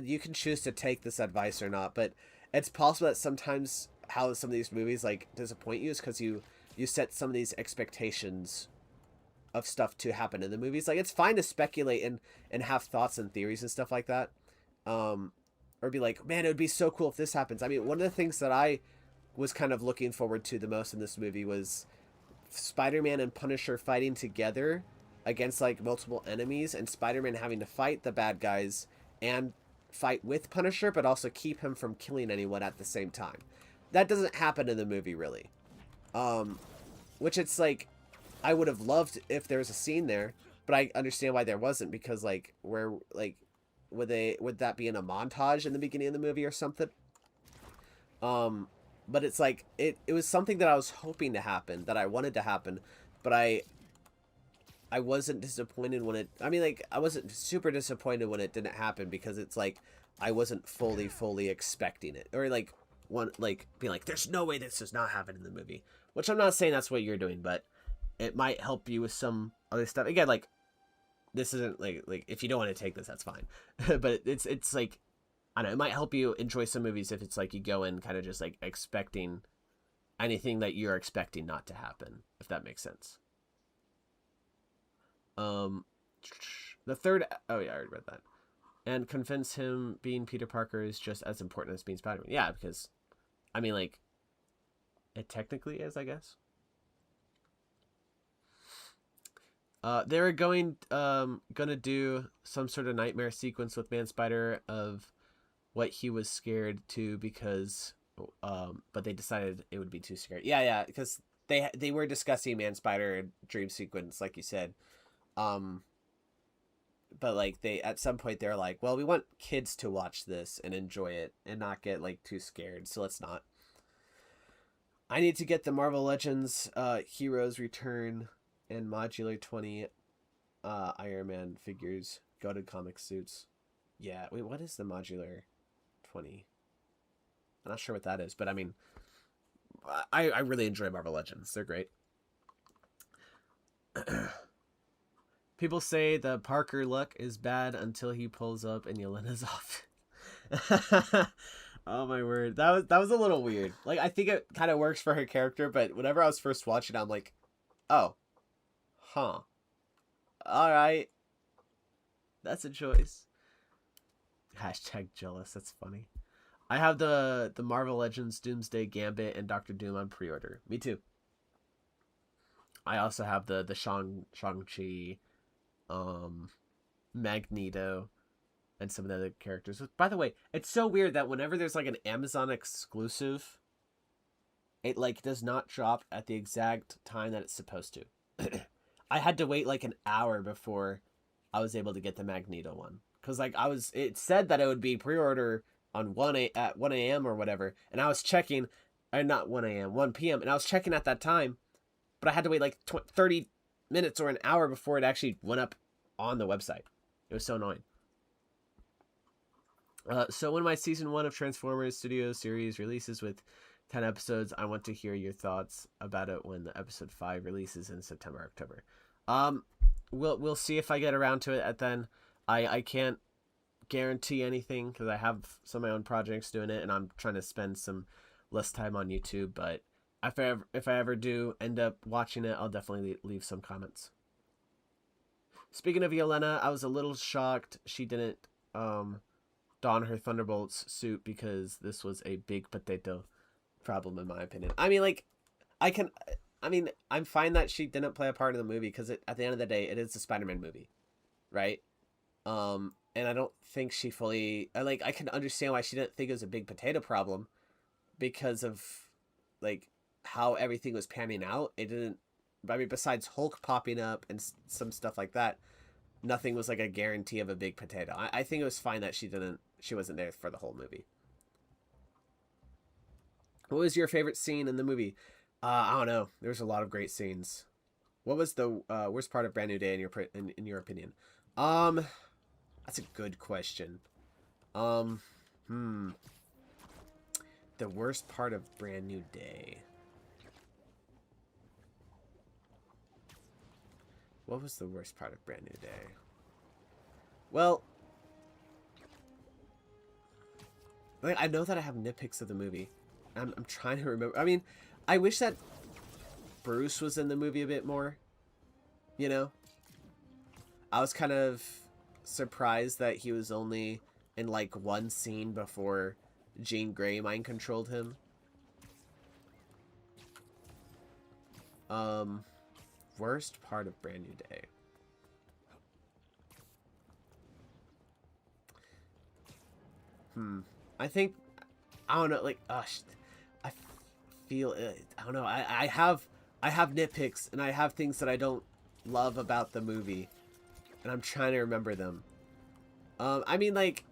you can choose to take this advice or not, but it's possible that sometimes how some of these movies like disappoint you is because you set some of these expectations of stuff to happen in the movies. Like, it's fine to speculate and have thoughts and theories and stuff like that, or be like, man, it would be so cool if this happens. I mean, one of the things that I was kind of looking forward to the most in this movie was Spider-Man and Punisher fighting together against like multiple enemies, and Spider-Man having to fight the bad guys and fight with Punisher, but also keep him from killing anyone at the same time. That doesn't happen in the movie, really. Which it's like, I would have loved if there was a scene there, but I understand why there wasn't, because like, where, like, would that be in a montage in the beginning of the movie or something? But it's like, it was something that I was hoping to happen, that I wanted to happen, but I wasn't disappointed when it, I mean, like, I wasn't super disappointed when it didn't happen, because it's like, I wasn't fully expecting it, or like, being like, there's no way this does not happen in the movie, which I'm not saying that's what you're doing, but it might help you with some other stuff. Again, like, this isn't like if you don't want to take this, that's fine. But it's like, I don't know, it might help you enjoy some movies if it's like you go in kind of just like expecting anything that you're expecting not to happen, if that makes sense. The third, oh yeah, I already read that. And convince him being Peter Parker is just as important as being Spider-Man. Yeah, because, I mean, like, it technically is, I guess. They were gonna do some sort of nightmare sequence with Man Spider of what he was scared to, because, but they decided it would be too scary. Yeah, because they were discussing Man Spider dream sequence, like you said. But like, they at some point they're like, well, we want kids to watch this and enjoy it and not get like too scared, so let's not. I need to get the Marvel Legends Heroes Return and Modular 20 Iron Man figures, goated comic suits. Yeah, wait, what is the Modular 20? I'm not sure what that is, but I mean, I really enjoy Marvel Legends. They're great. People say the Parker look is bad until he pulls up in Yelena's office. Oh my word, that was a little weird. Like I think it kind of works for her character, but whenever I was first watching, I'm like, oh, huh, all right, that's a choice. Hashtag jealous. That's funny. I have the Marvel Legends Doomsday Gambit and Doctor Doom on pre-order. Me too. I also have the Shang-Chi, um, Magneto, and some of the other characters. By the way, it's so weird that whenever there's like an Amazon exclusive, it like does not drop at the exact time that it's supposed to. I had to wait like an hour before I was able to get the Magneto one because like it said that it would be pre-order on at 1 a.m. or whatever, and I was checking, or not 1 a.m. 1 p.m. and I was checking at that time, but I had to wait like 30 minutes or an hour before it actually went up on the website. It was so annoying. So when my season 1 of Transformers Studio series releases with 10 episodes, I want to hear your thoughts about it when the episode 5 releases in September, October. Um, we'll see if I get around to it at then. I can't guarantee anything because I have some of my own projects doing it, and I'm trying to spend some less time on YouTube. But if I ever do end up watching it, I'll definitely leave some comments. Speaking of Yelena, I was a little shocked she didn't don her Thunderbolts suit because this was a big potato problem in my opinion. I mean, like, I'm fine that she didn't play a part in the movie because at the end of the day, it is a Spider-Man movie, right? And I don't think she fully. I can understand why she didn't think it was a big potato problem because of like how everything was panning out. It didn't. I mean, besides Hulk popping up and some stuff like that, nothing was like a guarantee of a big potato. I think it was fine that she wasn't there for the whole movie. What was your favorite scene in the movie? I don't know. There's a lot of great scenes. What was the worst part of Brand New Day in your opinion? That's a good question. Um, hmm. The worst part of Brand New Day. What was the worst part of Brand New Day? Well, like, I know that I have nitpicks of the movie. I'm trying to remember. I mean, I wish that Bruce was in the movie a bit more. You know? I was kind of surprised that he was only in like one scene before Jean Grey mind controlled him. Worst part of Brand New Day. I think, I don't know, like, I feel, I don't know, I have nitpicks, and I have things that I don't love about the movie, and I'm trying to remember them. I mean, like,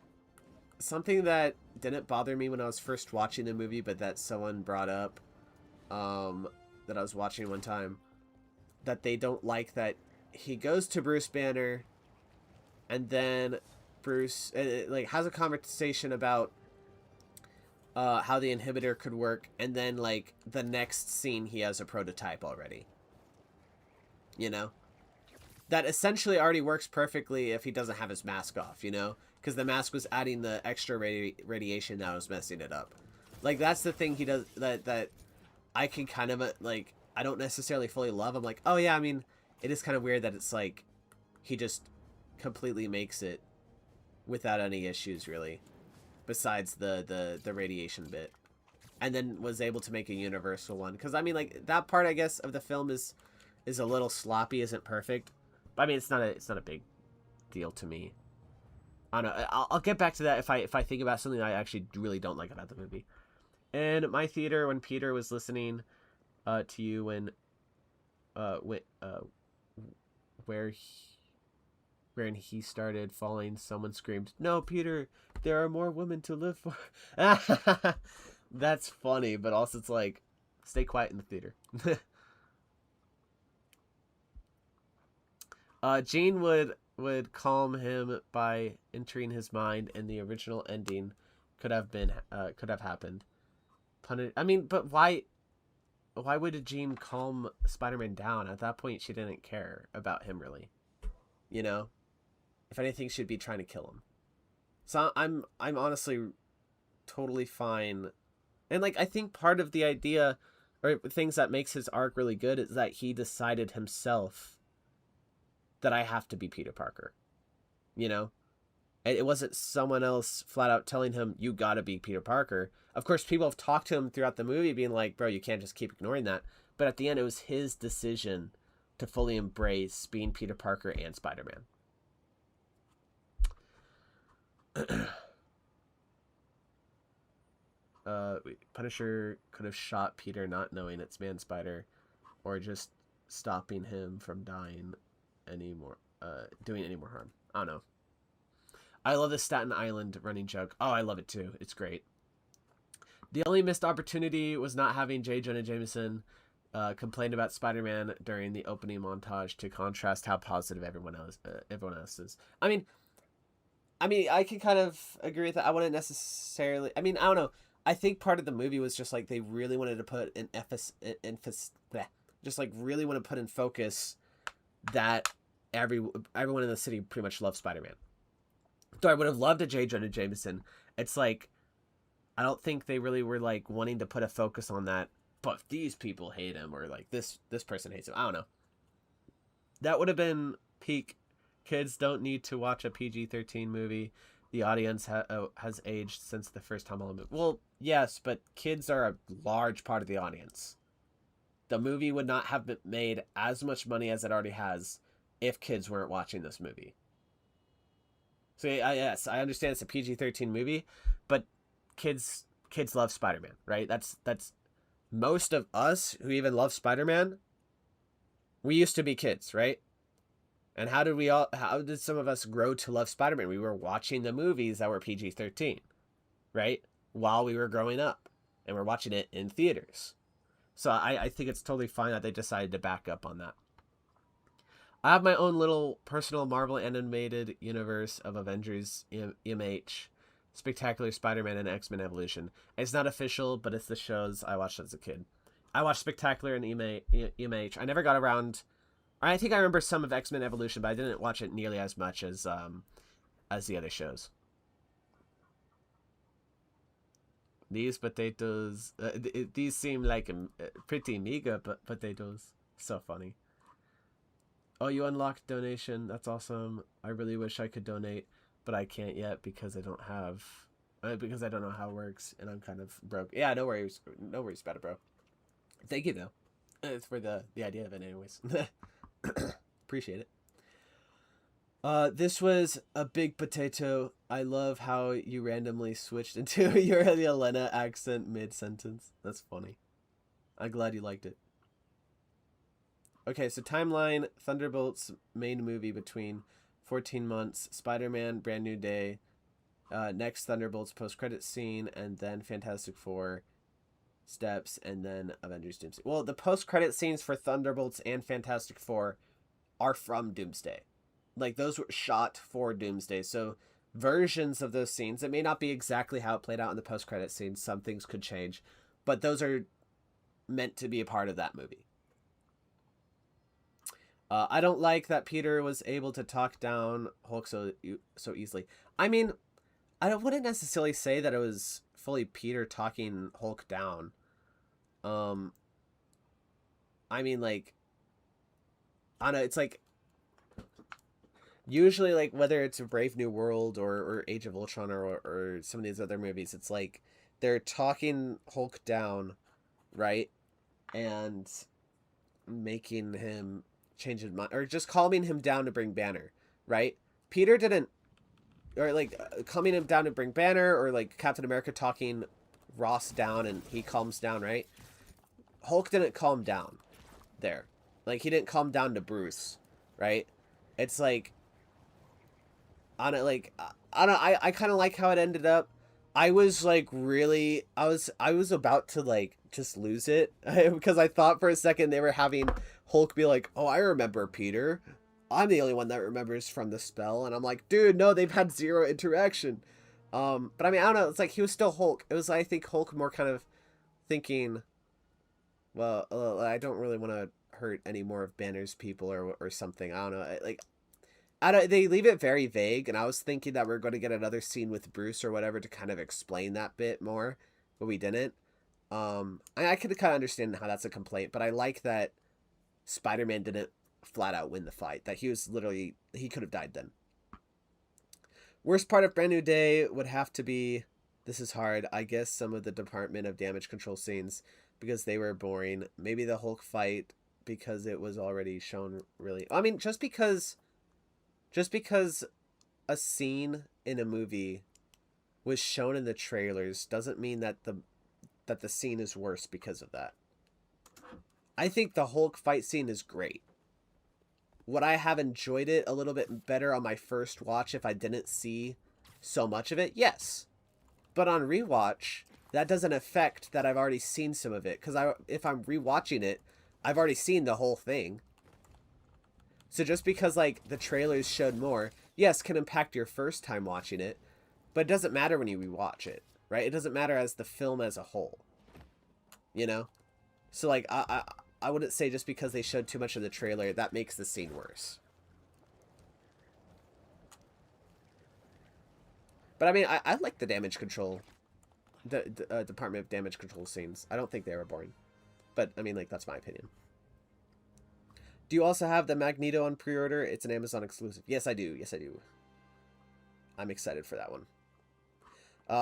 something that didn't bother me when I was first watching the movie, but that someone brought up, that I was watching one time, that they don't like that he goes to Bruce Banner, and then Bruce like has a conversation about how the inhibitor could work, and then like the next scene he has a prototype already. You know, that essentially already works perfectly if he doesn't have his mask off. You know, because the mask was adding the extra radiation that was messing it up. Like that's the thing he does that I can kind of like I don't necessarily fully love. I'm like, oh yeah, I mean, it is kind of weird that it's like he just completely makes it without any issues really, besides the radiation bit, and then was able to make a universal one. Because I mean, like that part I guess of the film is a little sloppy, isn't perfect, but I mean it's not a big deal to me. I don't know. I'll get back to that if I think about something I actually really don't like about the movie. In my theater, when Peter was listening to you when where when he started falling, someone screamed, "No, Peter, there are more women to live for." That's funny, but also it's like, stay quiet in the theater. Jean would calm him by entering his mind, and the original ending could have happened. I mean, but why would Jean calm Spider-Man down? At that point, she didn't care about him really. You know? If anything, she'd be trying to kill him. So I'm honestly totally fine. And like I think part of the idea or things that makes his arc really good is that he decided himself that I have to be Peter Parker. You know? It wasn't someone else flat out telling him you got to be Peter Parker. Of course, people have talked to him throughout the movie being like, "Bro, you can't just keep ignoring that." But at the end it was his decision to fully embrace being Peter Parker and Spider-Man. Punisher could have shot Peter not knowing it's Man Spider, or just stopping him from dying anymore, doing any more harm. I don't know. I love the Staten Island running joke. Oh, I love it too. It's great. The only missed opportunity was not having J. Jonah Jameson complain about Spider-Man during the opening montage to contrast how positive everyone else is. I mean, I can kind of agree with that. I wouldn't necessarily. I mean, I don't know. I think part of the movie was just like they really wanted to put an emphasis, just like really want to put in focus that everyone in the city pretty much loves Spider-Man. So I would have loved a J. Jonah Jameson. It's like I don't think they really were like wanting to put a focus on that. But these people hate him, or like this person hates him. I don't know. That would have been peak. Kids don't need to watch a PG-13 movie. The audience has aged since the first Tom Holland movie. Well, yes, but kids are a large part of the audience. The movie would not have made as much money as it already has if kids weren't watching this movie. So yes, I understand it's a PG-13 movie, but kids love Spider-Man, right? That's most of us who even love Spider-Man. We used to be kids, right? And how did some of us grow to love Spider-Man? We were watching the movies that were PG-13, right? While we were growing up, and we're watching it in theaters. So I think it's totally fine that they decided to back up on that. I have my own little personal Marvel animated universe of Avengers, EMH, Spectacular Spider-Man, and X-Men Evolution. It's not official, but it's the shows I watched as a kid. I watched Spectacular and EMH. I never got around. I think I remember some of X-Men Evolution, but I didn't watch it nearly as much as the other shows. These potatoes, these seem like pretty meager potatoes. So funny. Oh, you unlocked donation. That's awesome. I really wish I could donate, but I can't yet because I don't have, because I don't know how it works, and I'm kind of broke. Yeah, no worries about it, bro. Thank you though. It's for the idea of it, anyways. Appreciate it. This was a big potato. I love how you randomly switched into your Elena accent mid-sentence. That's funny. I'm glad you liked it. Okay, so timeline, Thunderbolts main movie between 14 months, Spider-Man, Brand New Day, next Thunderbolts post-credit scene, and then Fantastic Four steps, and then Avengers Doomsday. Well, the post-credit scenes for Thunderbolts and Fantastic Four are from Doomsday. Like, those were shot for Doomsday, so versions of those scenes, it may not be exactly how it played out in the post-credit scenes, some things could change, but those are meant to be a part of that movie. I don't like that Peter was able to talk down Hulk so easily. I mean, I wouldn't necessarily say that it was fully Peter talking Hulk down. I mean, like, I don't know, it's like, usually, like, whether it's a Brave New World or Age of Ultron or some of these other movies, it's like, they're talking Hulk down, right? And making him change his mind, or just calming him down to bring Banner, right? Peter didn't, or like calming him down to bring Banner, or like Captain America talking Ross down and he calms down, right? Hulk didn't calm down there. Like, he didn't calm down to Bruce, right? It's like, I don't like, I kind of like how it ended up. I was like really, I was about to like just lose it because I thought for a second they were having Hulk be like, "Oh, I remember Peter. I'm the only one that remembers from the spell," and I'm like, "Dude, no, they've had zero interaction." But I mean, I don't know. It's like he was still Hulk. It was, I think, Hulk more kind of thinking, well, I don't really want to hurt any more of Banner's people or something. I don't know. Like, I don't, they leave it very vague, and I was thinking that we're going to get another scene with Bruce or whatever to kind of explain that bit more, but we didn't. I could kind of understand how that's a complaint, but I like that Spider-Man didn't flat out win the fight. That he was literally, he could have died then. Worst part of Brand New Day would have to be, this is hard, I guess some of the Department of Damage Control scenes, because they were boring. Maybe the Hulk fight, because it was already shown really. I mean, just because a scene in a movie was shown in the trailers doesn't mean that the scene is worse because of that. I think the Hulk fight scene is great. Would I have enjoyed it a little bit better on my first watch if I didn't see so much of it? Yes. But on rewatch, that doesn't affect that I've already seen some of it. Because if I'm rewatching it, I've already seen the whole thing. So just because, like, the trailers showed more, yes, can impact your first time watching it. But it doesn't matter when you rewatch it, right? It doesn't matter as the film as a whole. You know? So, like, I wouldn't say just because they showed too much of the trailer, that makes the scene worse. But, I mean, I like the damage control. The Department of Damage Control scenes. I don't think they were boring. But, I mean, like, that's my opinion. Do you also have the Magneto on pre-order? It's an Amazon exclusive. Yes, I do. Yes, I do. I'm excited for that one.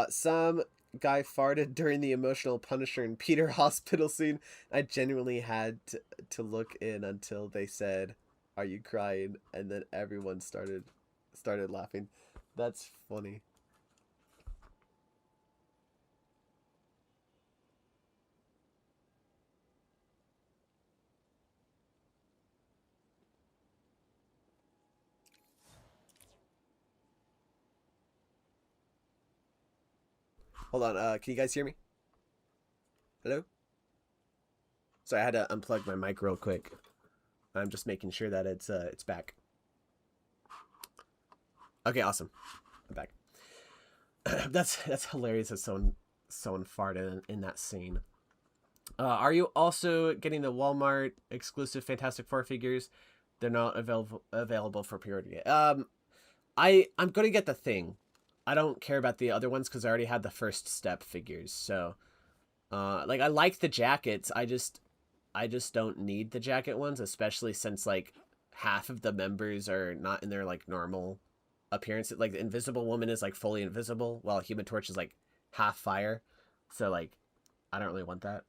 Some guy farted during the emotional Punisher and Peter hospital scene. I genuinely had to look in until they said, "Are you crying?" And then everyone started laughing. That's funny. Hold on. Can you guys hear me? Hello? Sorry, I had to unplug my mic real quick. I'm just making sure that it's back. Okay, awesome. I'm back. That's hilarious that someone farted in that scene. Are you also getting the Walmart exclusive Fantastic Four figures? They're not available for pre-order yet. I'm gonna get the Thing. I don't care about the other ones because I already had the first step figures. So, like, I like the jackets. I just don't need the jacket ones, especially since, like, half of the members are not in their, like, normal appearance. Like, the Invisible Woman is, like, fully invisible, while Human Torch is, like, half fire. So, like, I don't really want that.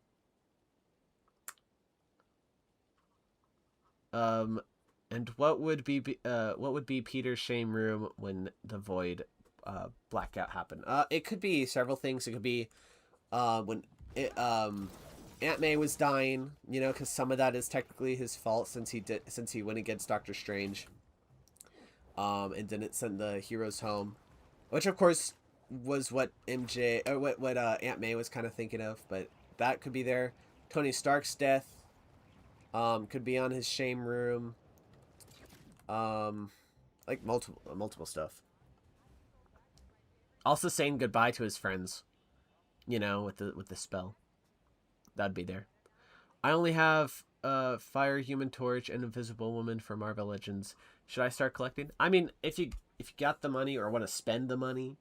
And what would be Peter's shame room when the Void blackout happened? It could be several things. It could be when Aunt May was dying, you know, because some of that is technically his fault since he went against Doctor Strange, and didn't send the heroes home, which of course was what MJ or what Aunt May was kind of thinking of, but that could be there. Tony Stark's death, could be on his shame room, like multiple stuff. Also saying goodbye to his friends, you know, with the spell. That'd be there. I only have Fire, Human Torch, and Invisible Woman for Marvel Legends. Should I start collecting? I mean, if you got the money or want to spend the money,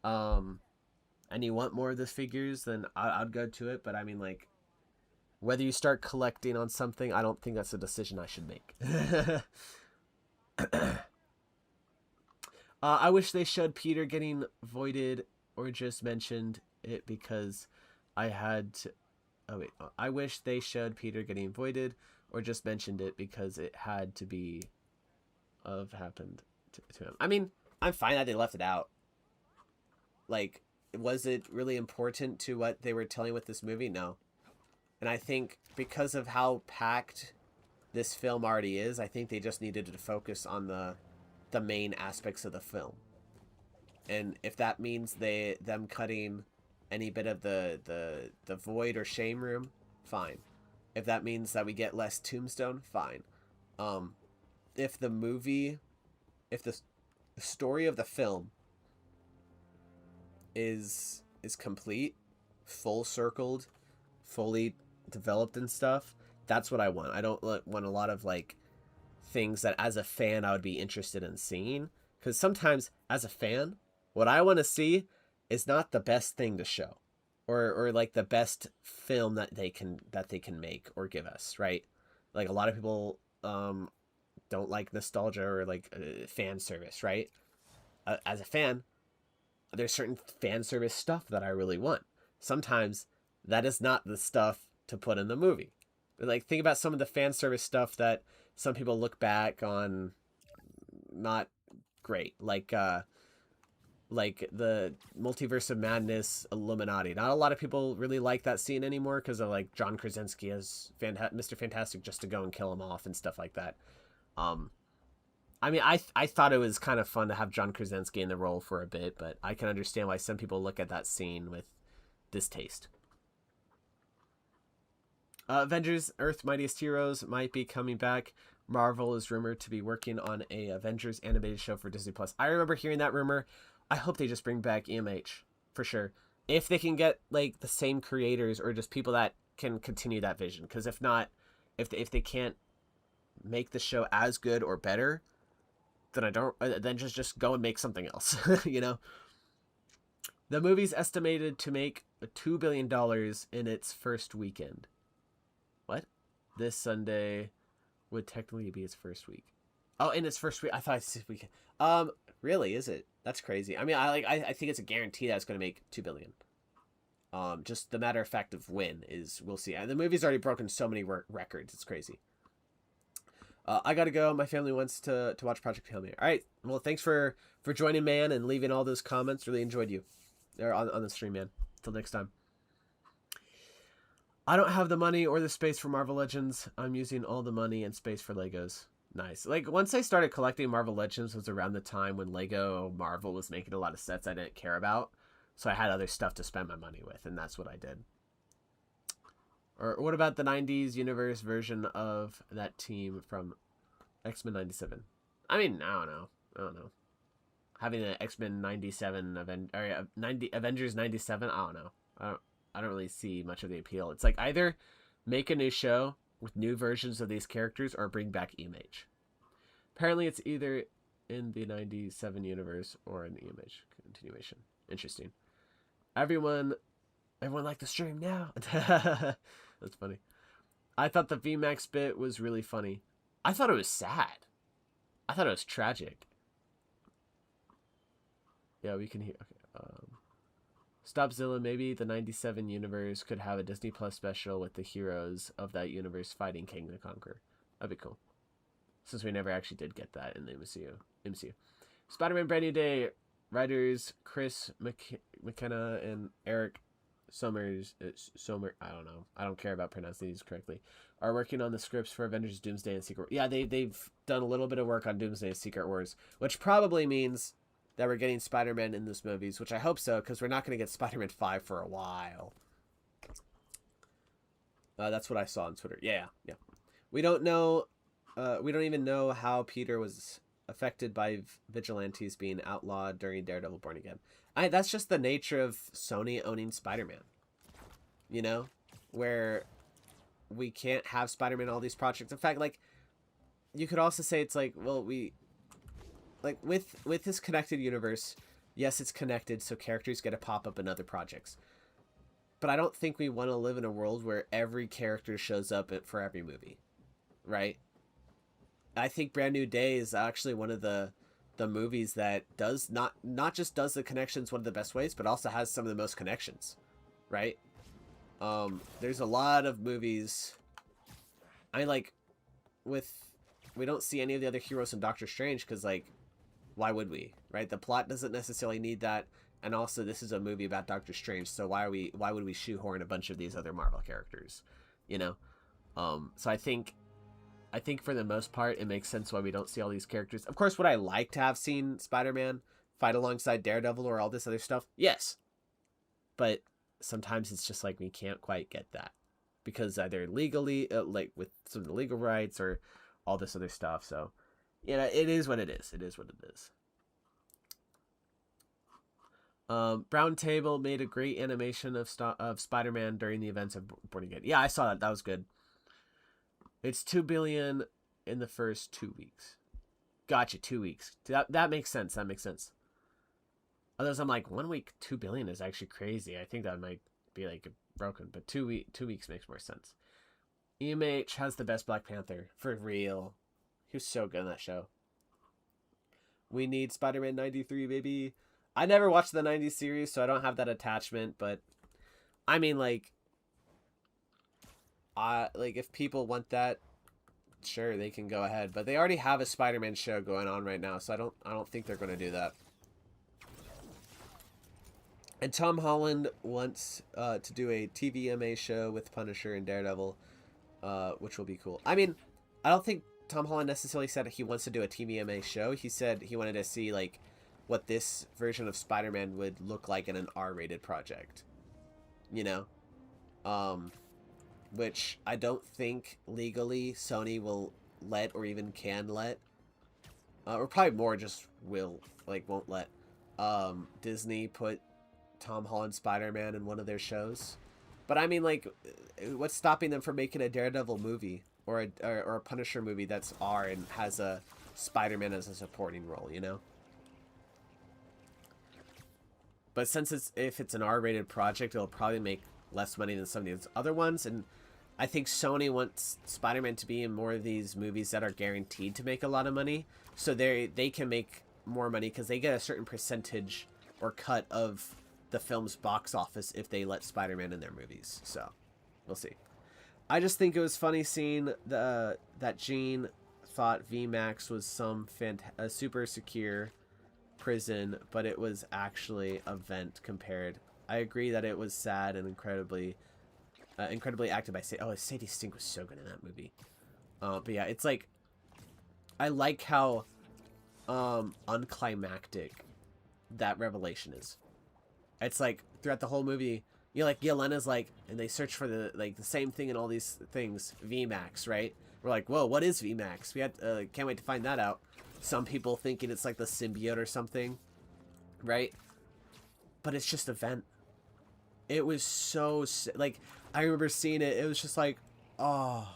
and you want more of the figures, then I'd go to it. But I mean, like, whether you start collecting on something, I don't think that's a decision I should make. I wish they showed Peter getting voided or just mentioned it because I had to. Oh wait, I wish they showed Peter getting voided or just mentioned it because it had to be happened to him. I mean, I'm fine that they left it out. Like, was it really important to what they were telling with this movie? No. And I think because of how packed this film already is, I think they just needed to focus on the main aspects of the film. And if that means them cutting any bit of the void or shame room, fine. If that means that we get less Tombstone, fine. If the story of the film is complete, full circled, fully developed and stuff, that's what I want. I don't want a lot of, like, things that as a fan I would be interested in seeing. Because sometimes as a fan, what I want to see is not the best thing to show, or like the best film that they can make or give us, right? Like a lot of people don't like nostalgia or like fan service, right? As a fan, there's certain fan service stuff that I really want. Sometimes that is not the stuff to put in the movie. Like think about some of the fan service stuff that some people look back on not great, like the Multiverse of Madness Illuminati. Not a lot of people really like that scene anymore because of like John Krasinski as Mr. Fantastic just to go and kill him off and stuff like that. Um, I mean, I thought it was kind of fun to have John Krasinski in the role for a bit, but I can understand why some people look at that scene with distaste. Avengers: Earth's Mightiest Heroes might be coming back. Marvel is rumored to be working on a Avengers animated show for Disney Plus. I remember hearing that rumor. I hope they just bring back EMH for sure. If they can get like the same creators or just people that can continue that vision, because if not, if they can't make the show as good or better, then I don't. Then just go and make something else. You know. The movie's estimated to make $2 billion in its first weekend. What? This Sunday would technically be its first week. Oh, in its first week. I thought it's weekend. Really? Is it? That's crazy. I mean, I think it's a guarantee that it's going to make $2 billion. Just the matter of fact of when is we'll see. And the movie's already broken so many records. It's crazy. I gotta go. My family wants to watch Project Hail Mary. All right. Well, thanks for joining, man, and leaving all those comments. Really enjoyed you there on the stream, man. Till next time. I don't have the money or the space for Marvel Legends. I'm using all the money and space for Legos. Nice. Like, once I started collecting Marvel Legends was around the time when Lego Marvel was making a lot of sets I didn't care about. So I had other stuff to spend my money with, and that's what I did. Or what about the 90s universe version of that team from X-Men 97? I mean, I don't know. Having an X-Men 97 Avengers 97, I don't know. I don't really see much of the appeal. It's like either make a new show with new versions of these characters or bring back EMH. Apparently it's either in the 97 universe or in the EMH continuation. Interesting. Everyone like the stream now. That's funny. I thought the VMAX bit was really funny. I thought it was sad. I thought it was tragic. Yeah, we can hear. Okay. Stopzilla, maybe the 97 universe could have a Disney Plus special with the heroes of that universe fighting King the Conqueror. That'd be cool. Since we never actually did get that in the MCU. Spider-Man Brand New Day. Writers Chris McKenna and Eric Sommers, I don't know. I don't care about pronouncing these correctly. Are working on the scripts for Avengers Doomsday and Secret Wars. Yeah, they've done a little bit of work on Doomsday and Secret Wars, which probably means that we're getting Spider-Man in those movies, which I hope so, because we're not going to get Spider-Man 5 for a while. That's what I saw on Twitter. Yeah. We don't know. We don't even know how Peter was affected by vigilantes being outlawed during Daredevil Born Again. That's just the nature of Sony owning Spider-Man. You know? Where we can't have Spider-Man in all these projects. In fact, like, you could also say it's like, well, like, with this connected universe, yes, it's connected, so characters get to pop up in other projects. But I don't think we want to live in a world where every character shows up for every movie. Right? I think Brand New Day is actually one of the movies that does not just does the connections one of the best ways, but also has some of the most connections, right? There's a lot of movies. I mean, like, we don't see any of the other heroes in Doctor Strange because, like, why would we, right? The plot doesn't necessarily need that, and also this is a movie about Doctor Strange, so why would we shoehorn a bunch of these other Marvel characters, you know? So I think for the most part, it makes sense why we don't see all these characters. Of course, would I like to have seen Spider-Man fight alongside Daredevil or all this other stuff? Yes. But sometimes it's just like we can't quite get that. Because either legally, like with some of the legal rights or all this other stuff. So, you know, it is what it is. It is what it is. Brown Table made a great animation of Spider-Man during the events of Born Again. Yeah, I saw that. That was good. It's $2 billion in the first 2 weeks. Gotcha, 2 weeks. That makes sense. That makes sense. Otherwise, I'm like 1 week, 2 billion is actually crazy. I think that might be like broken, but 2 weeks makes more sense. EMH has the best Black Panther for real. He was so good in that show. We need Spider-Man 93, baby. I never watched the 90s series, so I don't have that attachment. But I mean, like if people want that, sure, they can go ahead. But they already have a Spider-Man show going on right now, so I don't think they're going to do that. And Tom Holland wants to do a TVMA show with Punisher and Daredevil, which will be cool. I mean, I don't think Tom Holland necessarily said he wants to do a TVMA show. He said he wanted to see like what this version of Spider-Man would look like in an R-rated project. You know? Which I don't think legally Sony will let or even can let. Or probably more just won't let Disney put Tom Holland Spider-Man in one of their shows. But I mean, like, what's stopping them from making a Daredevil movie or a Punisher movie that's R and has a Spider-Man as a supporting role, you know? But since if it's an R-rated project, it'll probably make less money than some of these other ones. And I think Sony wants Spider-Man to be in more of these movies that are guaranteed to make a lot of money, so they can make more money because they get a certain percentage or cut of the film's box office if they let Spider-Man in their movies. So we'll see. I just think it was funny seeing that Jean thought VMAX was some super secure prison, but it was actually a vent compared. I agree that it was sad and incredibly acted by Sadie. Oh, Sadie Sink was so good in that movie. But yeah, it's like, I like how unclimactic that revelation is. It's like throughout the whole movie, you know, like Yelena's like, and they search for the same thing in all these things, VMAX, right? We're like, whoa, what is VMAX? We had can't wait to find that out. Some people thinking it's like the symbiote or something, right? But it's just a vent. It was so like, I remember seeing it. It was just like, oh,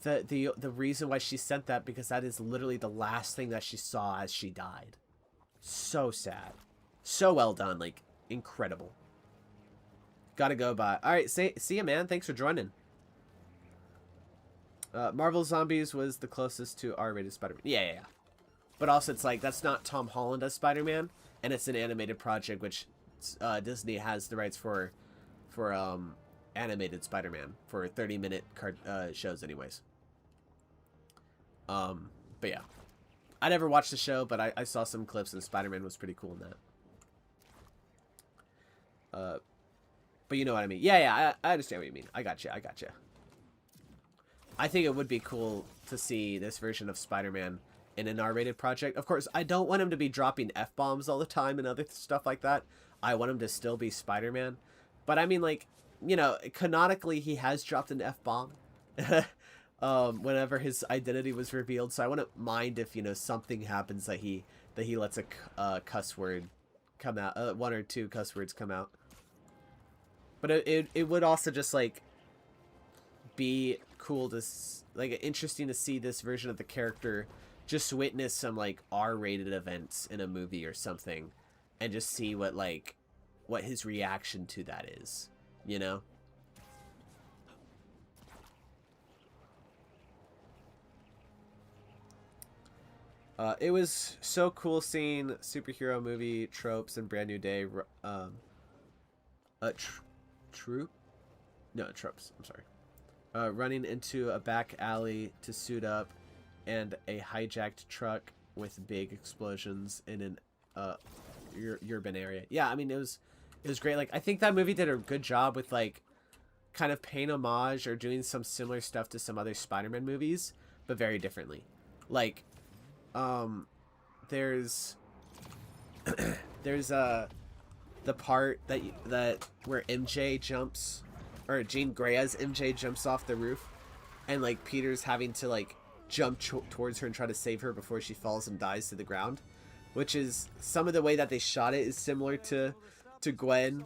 the reason why she sent that, because that is literally the last thing that she saw as she died. So sad. So well done, like incredible. Gotta go by. All right, see ya, man. Thanks for joining. Marvel Zombies was the closest to R-rated Spider-Man. Yeah. But also, it's like, that's not Tom Holland as Spider-Man, and it's an animated project, which Disney has the rights for animated Spider-Man for 30-minute shows, anyways. But yeah, I never watched the show, but I saw some clips, and Spider-Man was pretty cool in that. But you know what I mean. Yeah, I understand what you mean. I gotcha. I think it would be cool to see this version of Spider-Man in an R-rated project. Of course, I don't want him to be dropping F-bombs all the time and other stuff like that. I want him to still be Spider-Man. But I mean, like, you know, canonically, he has dropped an F-bomb whenever his identity was revealed. So I wouldn't mind if, you know, something happens that he lets a cuss word come out, one or two cuss words come out. But it would also just, like, be cool to, like, interesting to see this version of the character just witness some, like, R-rated events in a movie or something, and just see what his reaction to that is, you know? It was so cool seeing superhero movie tropes in Brand New Day. Tropes. I'm sorry. Running into a back alley to suit up, and a hijacked truck with big explosions in an urban area. Yeah, I mean, it was great. Like, I think that movie did a good job with, like, kind of paying homage or doing some similar stuff to some other Spider-Man movies, but very differently. Like, there's the part that where MJ jumps, or Jean Grey's MJ jumps off the roof, and, like, Peter's having to, like, jump towards her and try to save her before she falls and dies to the ground, which is, some of the way that they shot it is similar to Gwen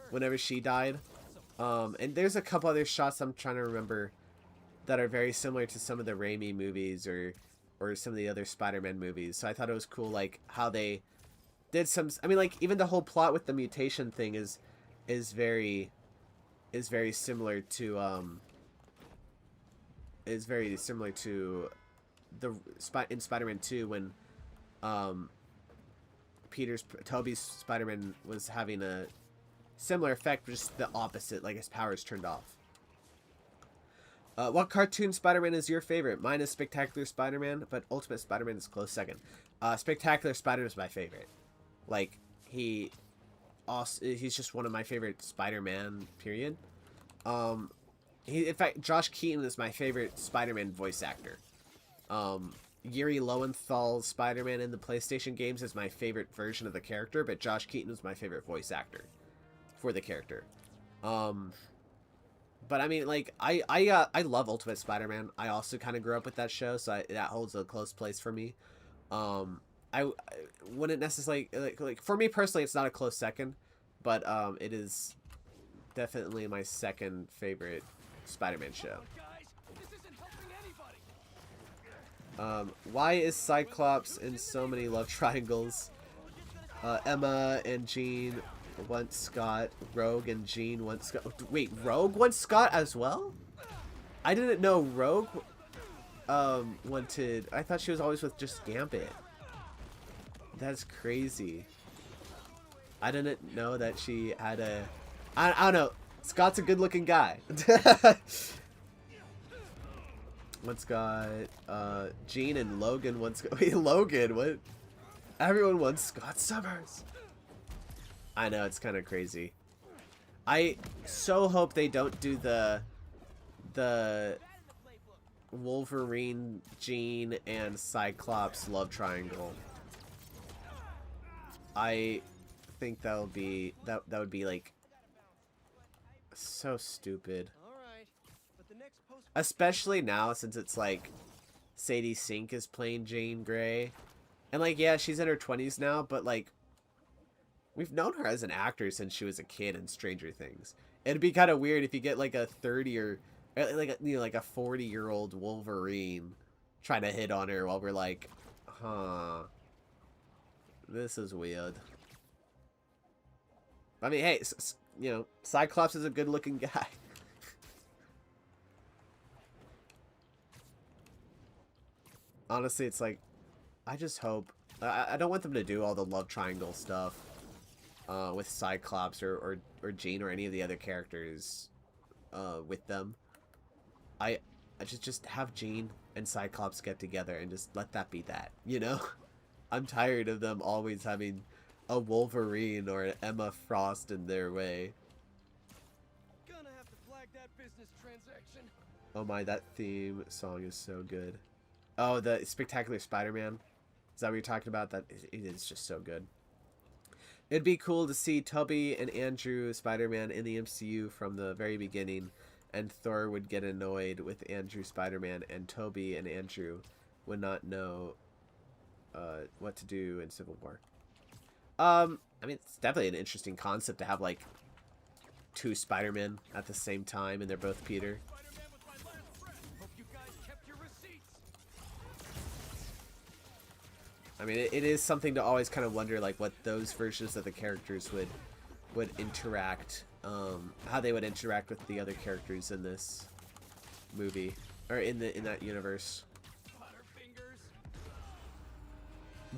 whenever she died. And there's a couple other shots I'm trying to remember that are very similar to some of the Raimi movies or some of the other Spider-Man movies. So I thought it was cool, like how they did some. I mean, like even the whole plot with the mutation thing is very is very similar to is very similar to the in Spider-Man 2 when um Toby's Spider-Man was having a similar effect, but just the opposite, like his powers turned off. What cartoon Spider-Man is your favorite? Mine is Spectacular Spider-Man, but Ultimate Spider-Man is close second. Spectacular Spider-Man is my favorite. Like, he's just one of my favorite Spider-Man, period. In fact, Josh Keaton is my favorite Spider-Man voice actor. Yuri Lowenthal's Spider-Man in the PlayStation games is my favorite version of the character, but Josh Keaton is my favorite voice actor for the character. But I mean, like, I love Ultimate Spider-Man. I also kind of grew up with that show, so that holds a close place for me. I wouldn't necessarily like for me personally, it's not a close second, but it is definitely my second favorite Spider-Man show. Why is Cyclops in so many love triangles? Emma and Jean want Scott. Rogue and Jean want Scott. Wait, Rogue wants Scott as well? I didn't know Rogue wanted. I thought she was always with just Gambit. That's crazy. I didn't know that she had a. I don't know. Scott's a good-looking guy. Once got Jean and Logan once got. Wait, Logan, what? Everyone wants Scott Summers. I know, it's kind of crazy. I so hope they don't do the Wolverine, Jean, and Cyclops love triangle. I think that would be that would be like so stupid. Especially now, since it's like Sadie Sink is playing Jane Grey. And like, yeah, she's in her 20s now, but like we've known her as an actor since she was a kid in Stranger Things. It'd be kind of weird if you get like a 30 or like a, you know, like a 40-year-old Wolverine trying to hit on her while we're like, huh, this is weird. I mean, hey, you know, Cyclops is a good-looking guy. Honestly, it's like, I just hope. I don't want them to do all the love triangle stuff with Cyclops or Jean or any of the other characters with them. I just have Jean and Cyclops get together and just let that be that, you know? I'm tired of them always having a Wolverine or an Emma Frost in their way. Gonna have to flag that business transaction. Oh my, that theme song is so good. Oh, the Spectacular Spider-Man. Is that what you're talking about? That it is just so good. It'd be cool to see Tobey and Andrew Spider-Man in the MCU from the very beginning, and Thor would get annoyed with Andrew Spider-Man, and Tobey and Andrew would not know what to do in Civil War. I mean, it's definitely an interesting concept to have like two Spider-Men at the same time, and they're both Peter. I mean, it is something to always kind of wonder, like, what those versions of the characters would interact, how they would interact with the other characters in this movie, or in that universe.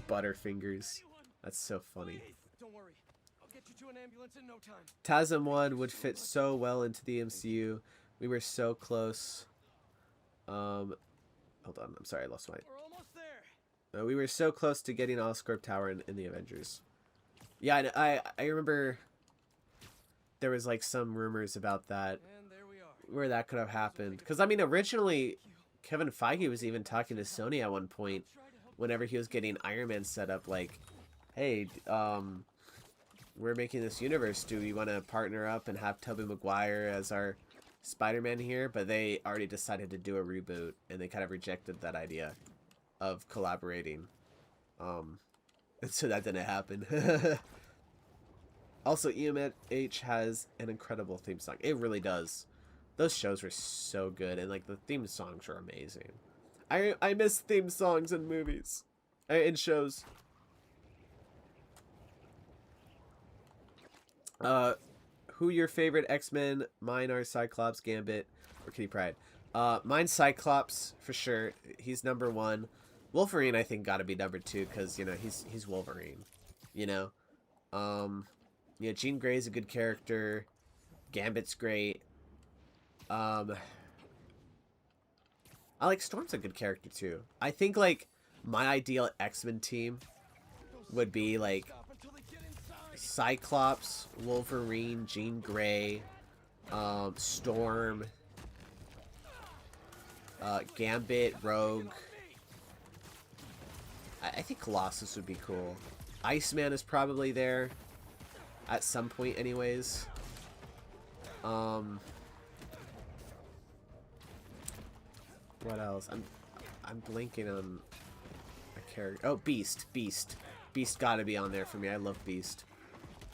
Butterfingers. That's so funny. Don't worry. I'll get you to an ambulance in no time. TASM 1 would fit so well into the MCU. We were so close. Hold on. I'm sorry, I lost my... We're almost there. We were so close to getting Oscorp Tower in the Avengers. Yeah, I remember there was like some rumors about that, And there we are. where that could have happened. Because I mean, originally Kevin Feige was even talking to Sony at one point, whenever he was getting Iron Man set up, like, hey, we're making this universe. Do we want to partner up and have Tobey Maguire as our Spider-Man here? But they already decided to do a reboot, and they kind of rejected that idea of collaborating, so that didn't happen. Also, EMH has an incredible theme song. It really does. Those shows were so good, and like the theme songs were amazing. I miss theme songs in movies, in shows. Who your favorite X-Men? Mine are Cyclops, Gambit, or Kitty Pryde. Mine's Cyclops for sure. He's number one. Wolverine, I think, got to be number two because you know he's Wolverine. You know, yeah, Jean Grey's a good character. Gambit's great. I like Storm's a good character too. I think like my ideal X-Men team would be like Cyclops, Wolverine, Jean Grey, Storm, Gambit, Rogue. I think Colossus would be cool. Iceman is probably there at some point anyways. What else? I'm blanking on a character. Oh, Beast. Beast gotta be on there for me. I love Beast.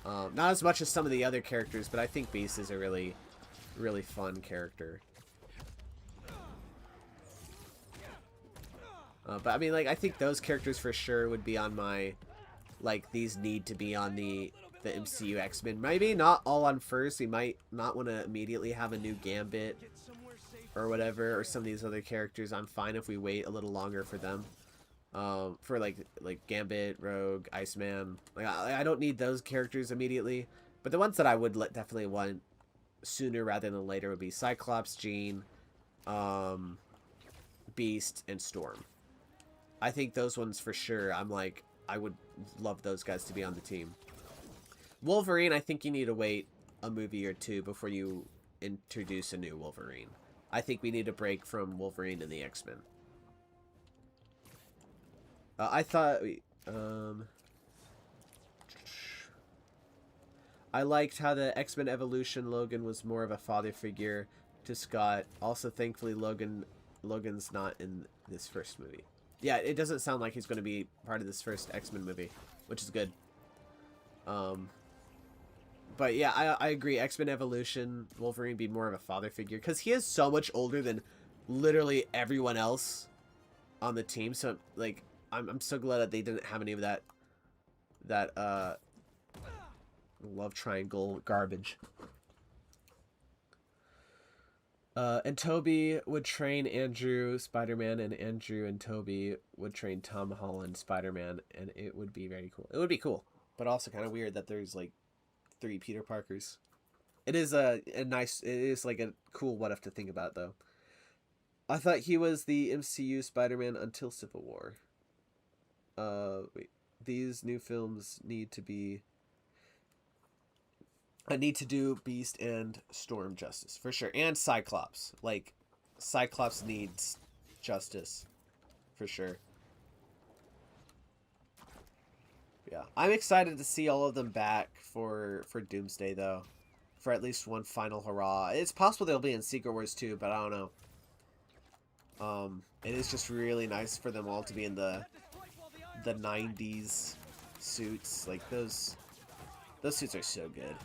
Not as much as some of the other characters, but I think Beast is a really, really fun character. But I mean, like, I think those characters for sure would be on my, like, these need to be on the MCU X-Men. Maybe not all on first. We might not want to immediately have a new Gambit or whatever, or some of these other characters. I'm fine if we wait a little longer for them. For like Gambit, Rogue, Iceman. Like I don't need those characters immediately, but the ones that I would definitely want sooner rather than later would be Cyclops, Jean, Beast, and Storm. I think those ones for sure. I'm like, I would love those guys to be on the team. Wolverine, I think you need to wait a movie or two before you introduce a new Wolverine. I think we need a break from Wolverine and the X-Men. I thought I liked how the X-Men Evolution Logan was more of a father figure to Scott. Also, thankfully, Logan's not in this first movie. Yeah, it doesn't sound like he's going to be part of this first X-Men movie, which is good. But yeah, I agree. X-Men Evolution, Wolverine be more of a father figure because he is so much older than literally everyone else on the team. So like, I'm so glad that they didn't have any of that love triangle garbage. And Toby would train Andrew Spider-Man, and Andrew and Toby would train Tom Holland Spider-Man, and it would be very cool. It would be cool, but also kind of weird that there's like 3 Peter Parkers. It is a nice, it is like a cool what if to think about though. I thought he was the MCU Spider-Man until Civil War. Wait, these new films need to be. I need to do Beast and Storm justice for sure, and Cyclops. Like, Cyclops needs justice for sure. Yeah, I'm excited to see all of them back for Doomsday though, for at least one final hurrah. It's possible they'll be in Secret Wars too, but I don't know. It is just really nice for them all to be in the 90s suits. Like those suits are so good.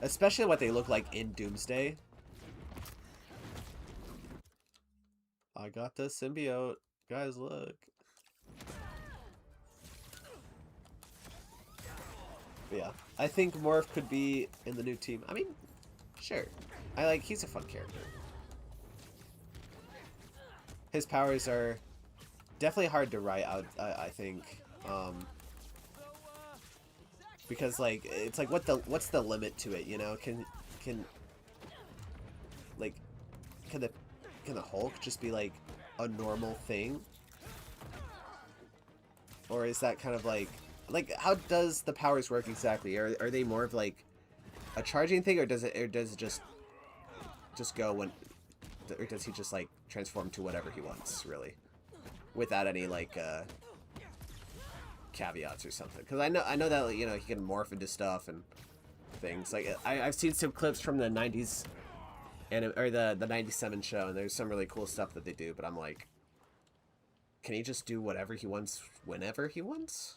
Especially what they look like in Doomsday. I got the symbiote. Guys, look. But yeah, I think Morph could be in the new team. I mean, sure. He's a fun character. His powers are definitely hard to write out, I think. Because like it's like what's the limit to it, you know? Can the Hulk just be like a normal thing? Or is that kind of like how does the powers work exactly? Are they more of like a charging thing, or does it just go when, or does he just like transform to whatever he wants really without any like caveats or something? Because I know that, you know, he can morph into stuff and things. Like I've seen some clips from the 90s or the 97 show, and there's some really cool stuff that they do, but I'm like, can he just do whatever he wants whenever he wants?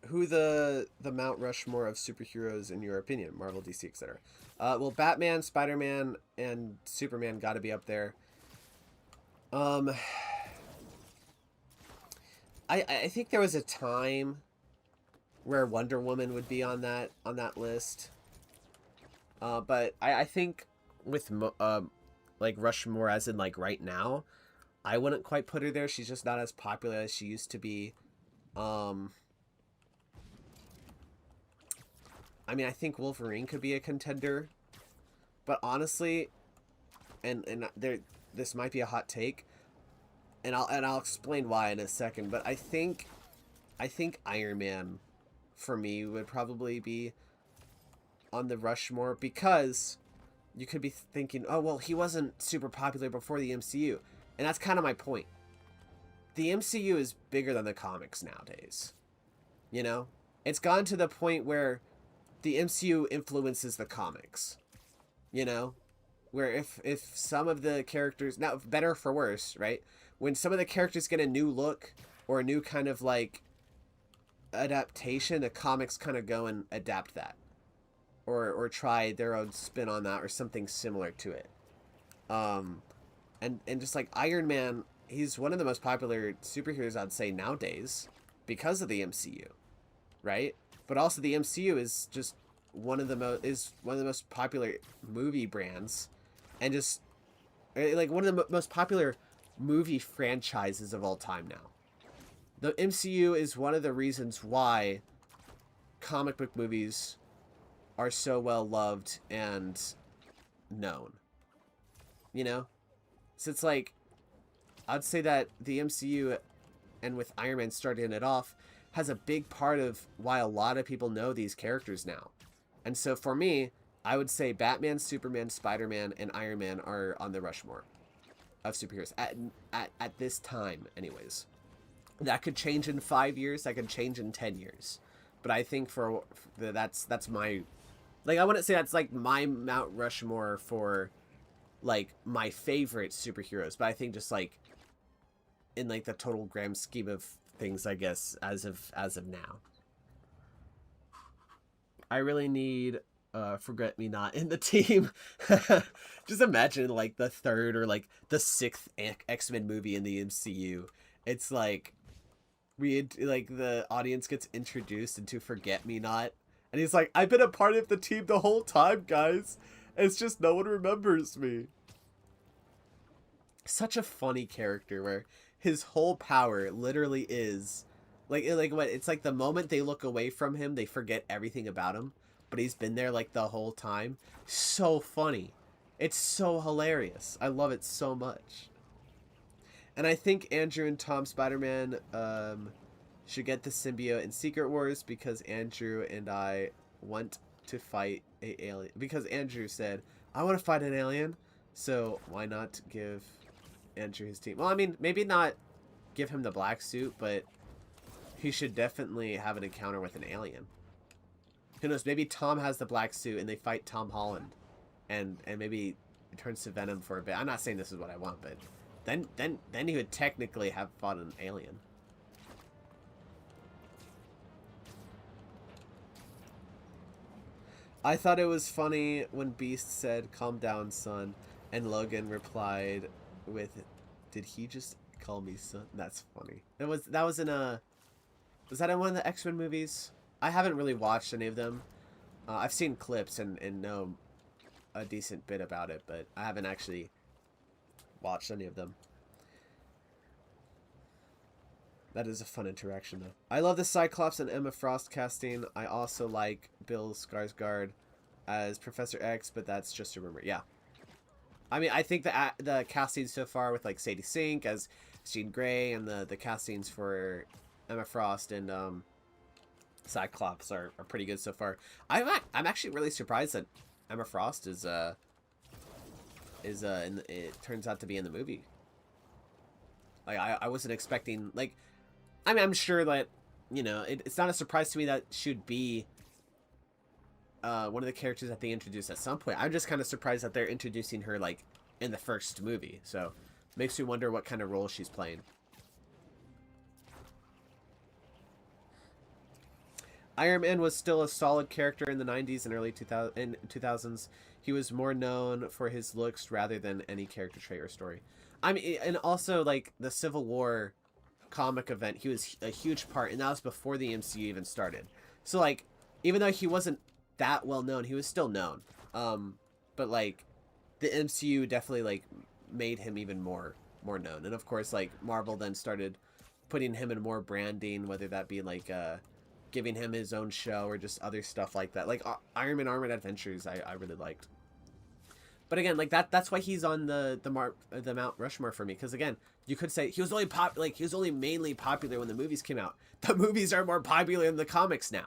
who the Mount Rushmore of superheroes in your opinion? Marvel, DC, etc. Well, Batman, Spider-Man, and Superman got to be up there. Um, I think there was a time where Wonder Woman would be on that list. But I think with like Rushmore as in like right now, I wouldn't quite put her there. She's just not as popular as she used to be. I mean, I think Wolverine could be a contender, but honestly, and there, this might be a hot take, and I'll explain why in a second. But I think Iron Man, for me, would probably be on the Rushmore because you could be thinking, oh well, he wasn't super popular before the MCU, and that's kind of my point. The MCU is bigger than the comics nowadays. You know, it's gone to the point where the MCU influences the comics. You know, where if some of the characters, now better for worse, right? When some of the characters get a new look or a new kind of like adaptation, the comics kind of go and adapt that, or try their own spin on that or something similar to it. And just like Iron Man, he's one of the most popular superheroes I'd say nowadays because of the MCU, right? But also the MCU is just one of the most popular movie brands, and just like one of the most popular movie franchises of all time now. The MCU is one of the reasons why comic book movies are so well loved and known. You know? So it's like, I'd say that the MCU, and with Iron Man starting it off, has a big part of why a lot of people know these characters now. And so for me, I would say Batman, Superman, Spider-Man, and Iron Man are on the Rushmore of superheroes at this time, anyways. That could change in 5 years. That could change in 10 years. But I think that's my, like, I wouldn't say that's like my Mount Rushmore for like my favorite superheroes, but I think just like in like the total grand scheme of things, I guess as of now, I really need Forget Me Not in the team. Just imagine like the third or like the sixth X-Men movie in the MCU. It's like like the audience gets introduced into Forget Me Not, and he's like, I've been a part of the team the whole time, guys. It's just no one remembers me. Such a funny character where his whole power literally is like what, it's like the moment they look away from him, they forget everything about him, but he's been there like the whole time. So funny. It's so hilarious. I love it so much. And I think Andrew and Tom Spider-Man should get the symbiote in Secret Wars because Andrew and I want to fight a alien. Because Andrew said, I want to fight an alien, so why not give Andrew his team? Well, I mean, maybe not give him the black suit, but he should definitely have an encounter with an alien. Who knows? Maybe Tom has the black suit and they fight Tom Holland, and maybe it turns to Venom for a bit. I'm not saying this is what I want, but then he would technically have fought an alien. I thought it was funny when Beast said, "Calm down, son," and Logan replied with, "Did he just call me son?" That's funny. That was in a, was that in one of the X-Men movies? I haven't really watched any of them. I've seen clips and know a decent bit about it, but I haven't actually watched any of them. That is a fun interaction, though. I love the Cyclops and Emma Frost casting. I also like Bill Skarsgård as Professor X, but that's just a rumor. Yeah. I mean, I think the castings so far with, like, Sadie Sink as Jean Grey and the castings for Emma Frost and Cyclops are pretty good so far. I'm actually really surprised that Emma Frost is it turns out to be in the movie. Like, I wasn't expecting, like, I mean, I'm sure that, you know, it's not a surprise to me that she'd be one of the characters that they introduced at some point. I'm just kind of surprised that they're introducing her, like, in the first movie. So, makes me wonder what kind of role she's playing. Iron Man was still a solid character in the 90s and early 2000s. He was more known for his looks rather than any character trait or story. I mean, and also like the Civil War comic event, he was a huge part, and that was before the MCU even started. So like, even though he wasn't that well known, he was still known. But like, the MCU definitely like made him even more known, and of course like Marvel then started putting him in more branding, whether that be like giving him his own show or just other stuff like that. Like Iron Man Armored Adventures, I really liked. But again, like that's why he's on the Mount Rushmore for me. Because again, you could say he was only he was only mainly popular when the movies came out. The movies are more popular than the comics now.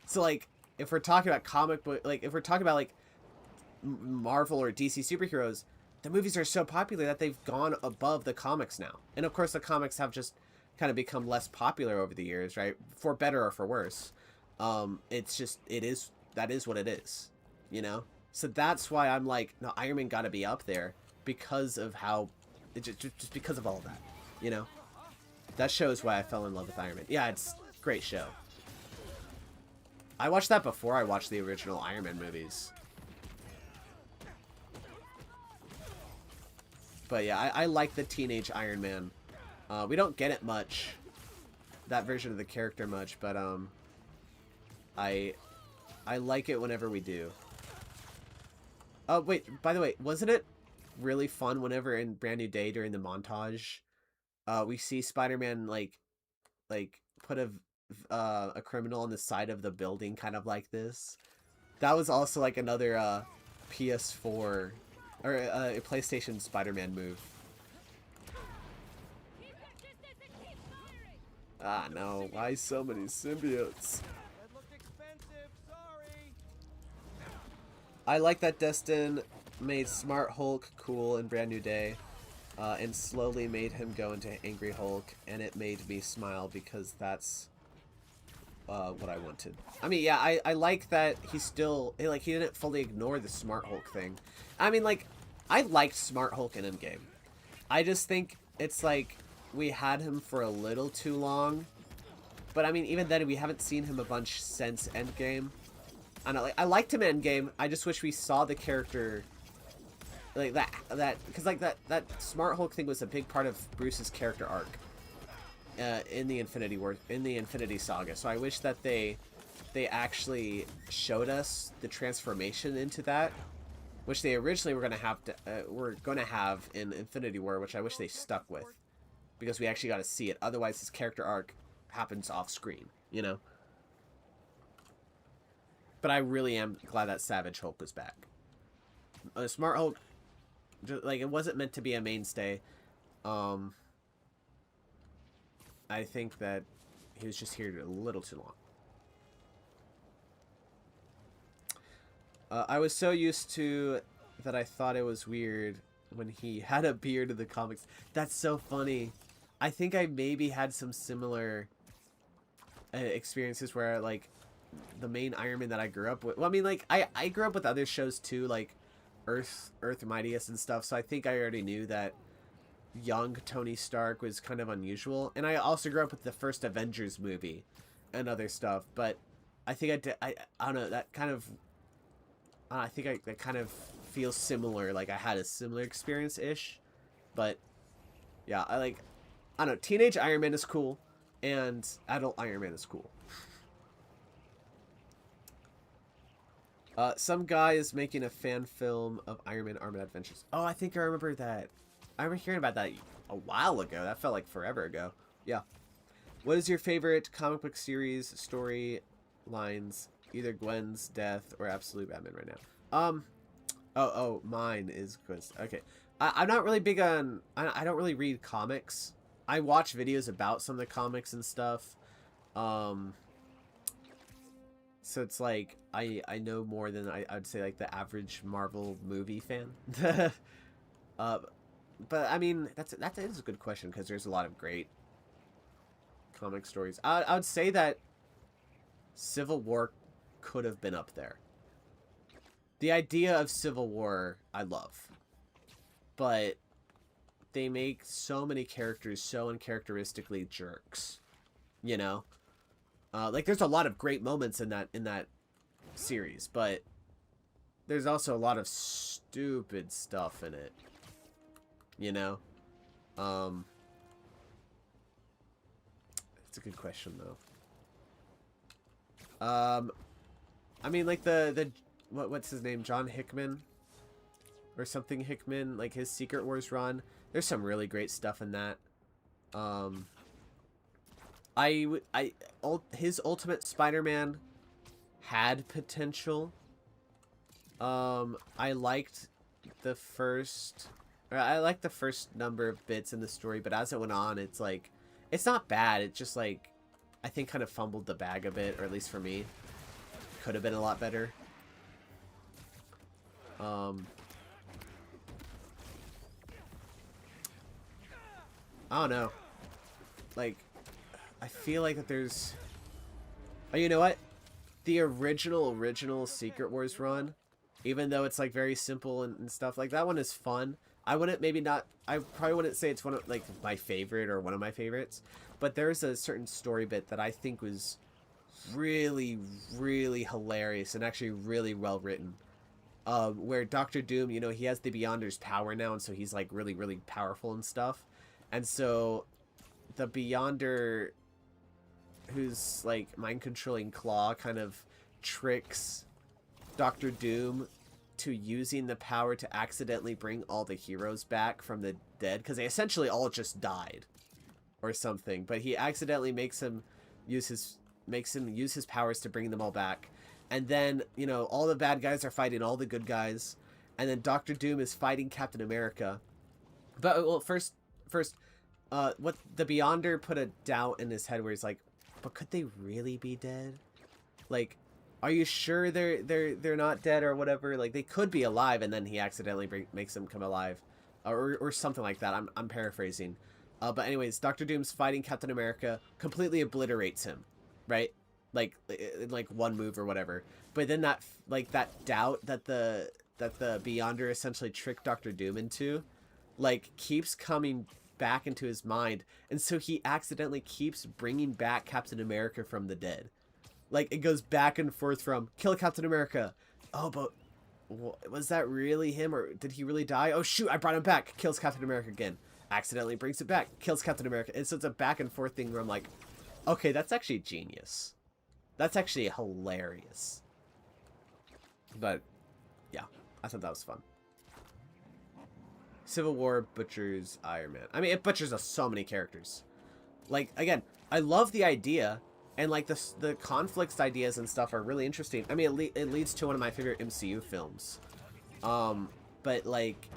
So like, if we're talking about comic book, like if we're talking about like Marvel or DC superheroes, the movies are so popular that they've gone above the comics now. And of course, the comics have just kind of become less popular over the years, right? For better or for worse. It's just that is what it is, you know. So that's why I'm like, no, Iron Man got to be up there because of how, just because of all of that, you know. That shows why I fell in love with Iron Man. Yeah, it's a great show. I watched that before I watched the original Iron Man movies. But yeah, I like the teenage Iron Man. We don't get it much, that version of the character much, but I like it whenever we do. Oh wait, by the way, wasn't it really fun whenever in Brand New Day during the montage, we see Spider-Man like put a criminal on the side of the building, kind of like this. That was also like another PS4 or a PlayStation Spider-Man move. Ah no, why so many symbiotes? That looked expensive. Sorry. I like that Destin made Smart Hulk cool in Brand New Day, and slowly made him go into Angry Hulk, and it made me smile because that's what I wanted. I mean, yeah, I like that he still, like, he didn't fully ignore the Smart Hulk thing. I mean, like, I liked Smart Hulk in Endgame. I just think it's like we had him for a little too long. But I mean, even then, we haven't seen him a bunch since Endgame. And I liked him in Endgame. I just wish we saw the character like because like that Smart Hulk thing was a big part of Bruce's character arc in the Infinity Saga. So I wish that they actually showed us the transformation into that, which they originally were gonna have in Infinity War, which I wish they stuck with, because we actually got to see it. Otherwise, his character arc happens off screen, you know. But I really am glad that Savage Hulk was back. Smart Hulk, like, it wasn't meant to be a mainstay. I think that he was just here a little too long. I was so used to that I thought it was weird when he had a beard in the comics. That's so funny. I think I maybe had some similar experiences where, like, the main Iron Man that I grew up with. Well, I mean, like, I grew up with other shows too, like Earth Mightiest and stuff. So I think I already knew that young Tony Stark was kind of unusual. And I also grew up with the first Avengers movie and other stuff. But I think I don't know, that kind of, I think that kind of feels similar. Like I had a similar experience ish. But yeah, I don't know. Teenage Iron Man is cool, and adult Iron Man is cool. Some guy is making a fan film of Iron Man Armored Adventures. Oh, I think I remember that. I remember hearing about that a while ago. That felt like forever ago. Yeah. What is your favorite comic book series, story lines? Either Gwen's death or Absolute Batman right now. Mine is Gwen's. Okay. I'm not really big on... I don't really read comics. I watch videos about some of the comics and stuff. So it's like, I know more than I'd say like the average Marvel movie fan. But I mean, that is a good question, because there's a lot of great comic stories. I would say that Civil War could have been up there. The idea of Civil War, I love. But they make so many characters so uncharacteristically jerks, you know? Like there's a lot of great moments in that series, but there's also a lot of stupid stuff in it. You know? It's a good question though. I mean, like what's his name? John Hickman or something Hickman, like his Secret Wars run. There's some really great stuff in that. His Ultimate Spider-Man had potential. I liked the first number of bits in the story, but as it went on, it's like, it's not bad. It's just like, I think kind of fumbled the bag a bit, or at least for me. Could have been a lot better. I don't know. Like, I feel like that there's... Oh, you know what? The original Secret Wars run, even though it's like very simple and stuff, like that one is fun. I probably wouldn't say it's one of like my favorite or one of my favorites, but there's a certain story bit that I think was really, really hilarious and actually really well written. Where Doctor Doom, you know, he has the Beyonder's power now, and so he's like really, really powerful and stuff. And so the Beyonder, who's like mind controlling Claw, kind of tricks Doctor Doom to using the power to accidentally bring all the heroes back from the dead, because they essentially all just died or something, but he accidentally makes him use his powers to bring them all back. And then, you know, all the bad guys are fighting all the good guys, and then Doctor Doom is fighting Captain America. But well, first what the Beyonder put a doubt in his head where he's like, but could they really be dead? Like, are you sure they're not dead or whatever? Like, they could be alive, and then he accidentally makes them come alive, or something like that. I'm paraphrasing. But anyways, Doctor Doom's fighting Captain America, completely obliterates him, right? Like in like one move or whatever. But then that doubt that the Beyonder essentially tricked Doctor Doom into, like, keeps coming back into his mind, and so he accidentally keeps bringing back Captain America from the dead. Like, it goes back and forth from kill Captain America. Oh, but was that really him, or did he really die? Oh shoot, I brought him back. Kills Captain America again. Accidentally brings it back. Kills Captain America. And so it's a back and forth thing where I'm like, okay, that's actually genius. That's actually hilarious. But yeah, I thought that was fun. Civil War butchers Iron Man. I mean, it butchers so many characters. Like, again, I love the idea, and like the conflicts ideas and stuff are really interesting. I mean, it leads to one of my favorite MCU films. But like,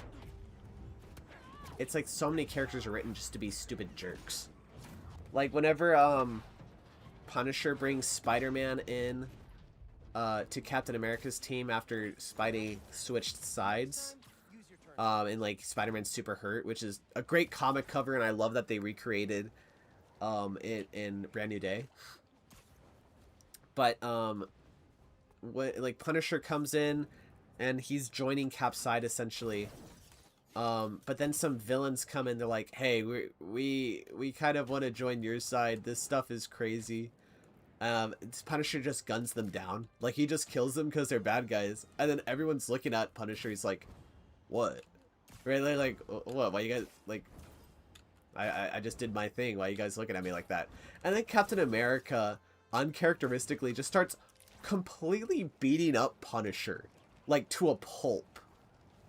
it's like so many characters are written just to be stupid jerks. Like whenever Punisher brings Spider-Man in to Captain America's team after Spidey switched sides. And like Spider-Man's super hurt, which is a great comic cover, and I love that they recreated it in Brand New Day. But like Punisher comes in and he's joining Cap's side essentially. But then some villains come in, they're like, hey, we kind of want to join your side. This stuff is crazy. Punisher just guns them down. Like, he just kills them because they're bad guys. And then everyone's looking at Punisher. He's like, what? Right? They're like, what? Why you guys, like, I just did my thing. Why are you guys looking at me like that? And then Captain America, uncharacteristically, just starts completely beating up Punisher. Like, to a pulp.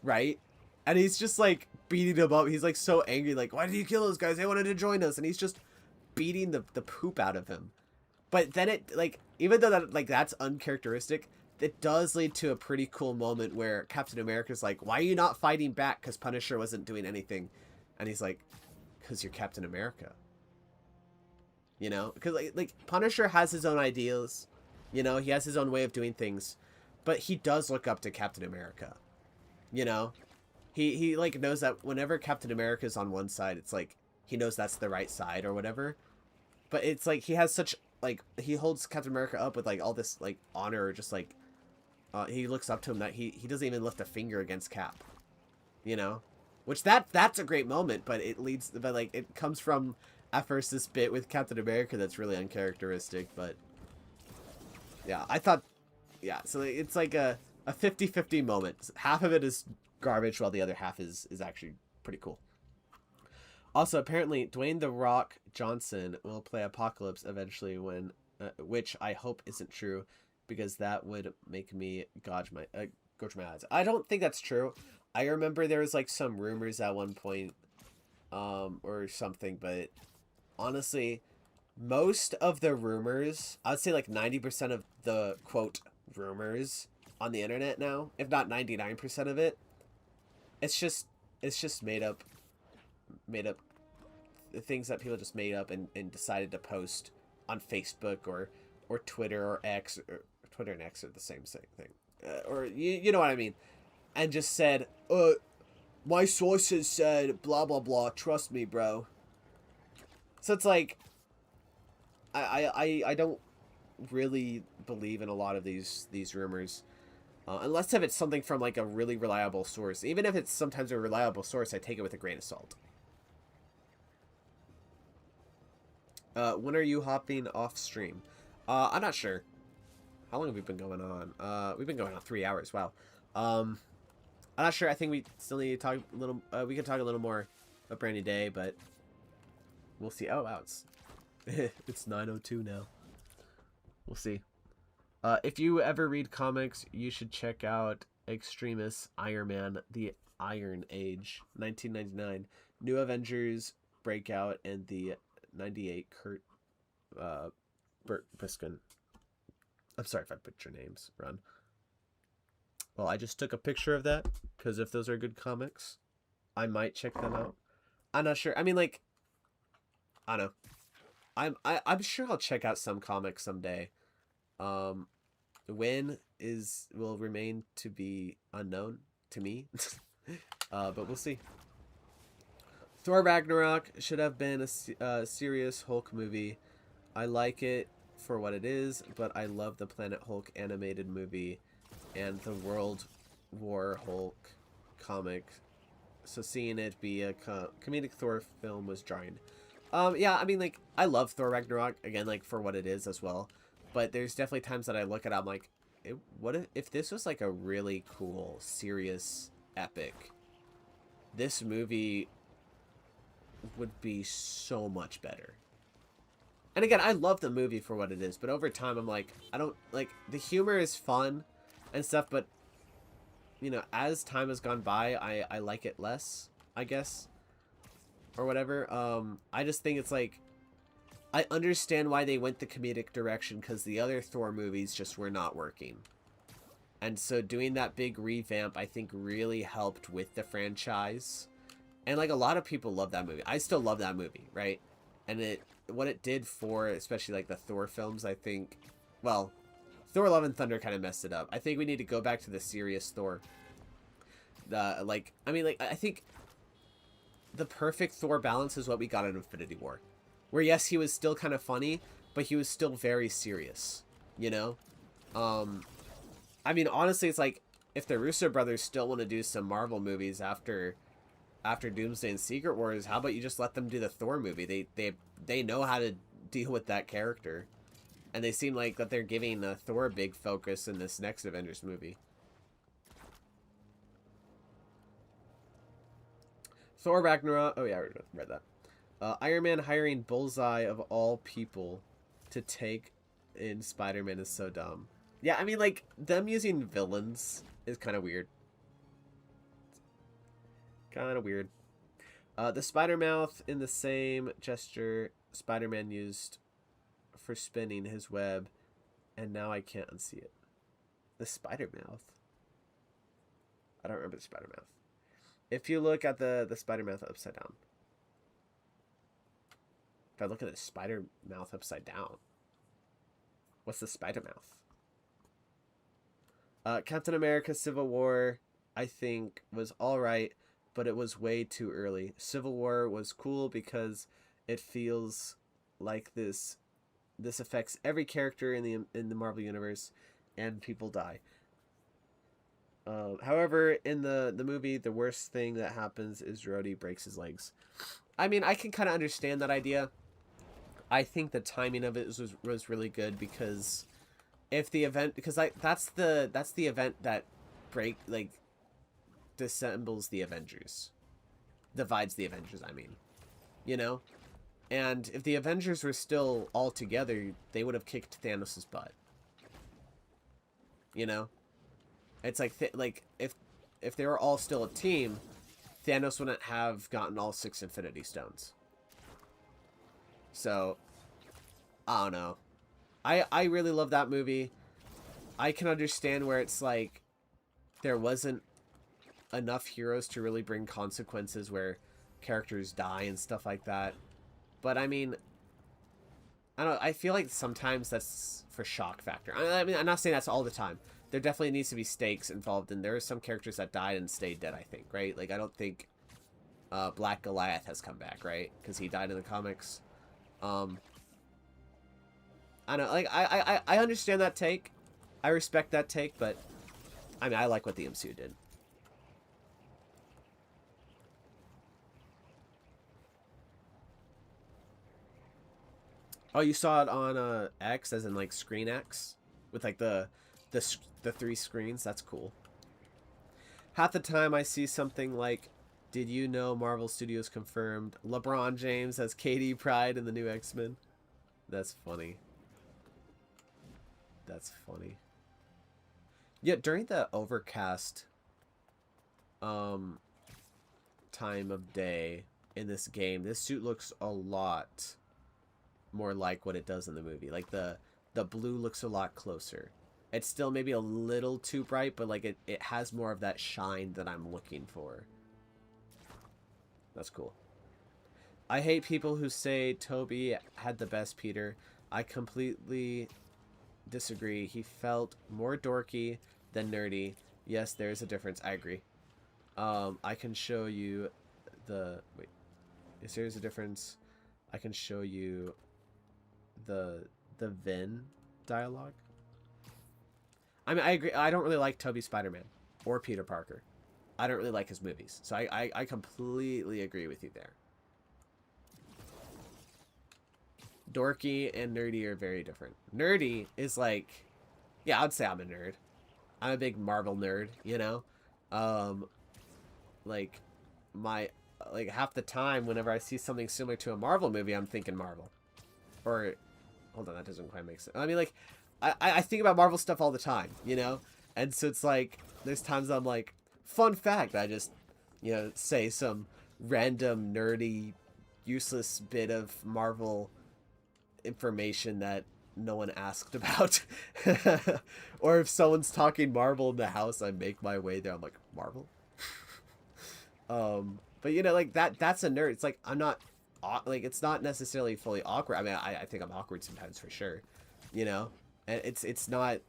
Right? And he's just, like, beating him up. He's, like, so angry. Like, why did you kill those guys? They wanted to join us. And he's just beating the poop out of him. But then it, like, even though that, like, that's uncharacteristic, it does lead to a pretty cool moment where Captain America's like, why are you not fighting back? Because Punisher wasn't doing anything. And he's like, because you're Captain America. You know? Because, like, Punisher has his own ideals. You know? He has his own way of doing things. But he does look up to Captain America. You know? He like, knows that whenever Captain America's on one side, it's like, he knows that's the right side or whatever. But it's like, he has such, like, he holds Captain America up with, like, all this, like, honor, or just, like, he looks up to him that he doesn't even lift a finger against Cap. You know? Which, that's a great moment, but it comes from, at first, this bit with Captain America that's really uncharacteristic, but Yeah, I thought, yeah, so it's like a 50-50 moment. Half of it is garbage while the other half is actually pretty cool. Also, apparently, Dwayne The Rock Johnson will play Apocalypse eventually, which I hope isn't true, because that would make me gorge my eyes. I don't think that's true. I remember there was like some rumors at one point, or something, but honestly, most of the rumors, I'd say like 90% of the quote rumors on the internet now, if not 99% of it, it's just made up things that people just made up and decided to post on Facebook or Twitter or X, or Twitter and X are the same thing, or you know what I mean, and just said, my sources said blah blah blah. Trust me, bro. So it's like I don't really believe in a lot of these rumors. Unless if it's something from like a really reliable source. Even if it's sometimes a reliable source, I take it with a grain of salt. When are you hopping off stream? I'm not sure. How long have we been going on? We've been going on 3 hours. Wow. I'm not sure. I think we still need to talk a little. We can talk a little more about Brandy Day, but we'll see. Oh wow, it's it's 9:02 now. We'll see. If you ever read comics, you should check out Extremis Iron Man: The Iron Age, 1999, New Avengers Breakout, and the 98 Kurt Burt Biskin. I'm sorry if I butcher names. Run. Well, I just took a picture of that because if those are good comics, I might check them out. I'm not sure. I mean, like, I don't know. I'm sure I'll check out some comics someday. When will remain to be unknown to me. But we'll see. Thor Ragnarok should have been a serious Hulk movie. I like it for what it is, but I love the Planet Hulk animated movie and the World War Hulk comic. So seeing it be a comedic Thor film was jarring. Yeah, I mean, like, I love Thor Ragnarok, again, like, for what it is as well. But there's definitely times that I look at it, I'm like, what if this was, like, a really cool, serious, epic? This movie would be so much better. And again, I love the movie for what it is, but over time, I'm like, I don't, like, the humor is fun and stuff, but, you know, as time has gone by, I like it less, I guess, or whatever. I just think it's like, I understand why they went the comedic direction, because the other Thor movies just were not working. And so doing that big revamp, I think, really helped with the franchise. And, like, a lot of people love that movie. I still love that movie, right? And what it did for, especially, like, the Thor films, I think, well, Thor Love and Thunder kind of messed it up. I think we need to go back to the serious Thor. I think the perfect Thor balance is what we got in Infinity War. Where, yes, he was still kind of funny, but he was still very serious, you know? I mean, honestly, it's like, if the Russo brothers still want to do some Marvel movies after Doomsday and Secret Wars, how about you just let them do the Thor movie? They know how to deal with that character. And they seem like that they're giving Thor a big focus in this next Avengers movie. Thor Ragnarok. Oh, yeah, I already read that. Iron Man hiring Bullseye of all people to take in Spider-Man is so dumb. Yeah, I mean, like, them using villains is kind of weird. Kind of weird. The Spider-Mouth in the same gesture Spider-Man used for spinning his web, and now I can't unsee it. The Spider-Mouth? I don't remember the Spider-Mouth. If you look at the Spider-Mouth upside down. If I look at the Spider-Mouth upside down. What's the Spider-Mouth? Captain America Civil War, I think, was alright, but it was way too early. Civil War was cool because it feels like this affects every character in the Marvel universe, and people die. However, in the movie, the worst thing that happens is Rhodey breaks his legs. I mean, I can kind of understand that idea. I think the timing of it was really good because if the event, because like that's the event that dissembles the Avengers, divides the Avengers. I mean, you know. And if the Avengers were still all together, they would have kicked Thanos' butt. You know, it's like if they were all still a team, Thanos wouldn't have gotten all 6 Infinity Stones. So, I don't know. I really love that movie. I can understand where it's like there wasn't enough heroes to really bring consequences where characters die and stuff like that. But I mean, I don't know, I feel like sometimes that's for shock factor. I mean, I'm not saying that's all the time. There definitely needs to be stakes involved, and there are some characters that died and stayed dead, I think, right? Like, I don't think Black Goliath has come back, right? Because he died in the comics. I don't know, like, I understand that take. I respect that take, but I mean, I like what the MCU did. Oh, you saw it on X, as in like Screen X, with like the 3 screens. That's cool. Half the time I see something like, "Did you know Marvel Studios confirmed LeBron James as Katie Pride in the new X-Men?" That's funny. That's funny. Yeah, during the overcast time of day in this game, this suit looks a lot more like what it does in the movie. Like the blue looks a lot closer. It's still maybe a little too bright, but like it has more of that shine that I'm looking for. That's cool. I hate people who say Toby had the best Peter. I completely disagree. He felt more dorky than nerdy. Yes, there is a difference. I agree. I can show you the... Wait. Is there a difference? I can show you the Vin dialogue. I mean, I agree. I don't really like Tobey Spider-Man or Peter Parker. I don't really like his movies. So I completely agree with you there. Dorky and nerdy are very different. Nerdy is like... Yeah, I'd say I'm a nerd. I'm a big Marvel nerd, you know? Like, half the time whenever I see something similar to a Marvel movie, I'm thinking Marvel. Or... Hold on, that doesn't quite make sense. I mean, like... I think about Marvel stuff all the time, you know? And so it's like, there's times I'm like, fun fact, I just, you know, say some random, nerdy, useless bit of Marvel information that no one asked about. Or if someone's talking Marvel in the house, I make my way there. I'm like, Marvel? But you know, like that's a nerd. It's like, I'm not, like, it's not necessarily fully awkward. I mean, I think I'm awkward sometimes for sure, you know? And it's not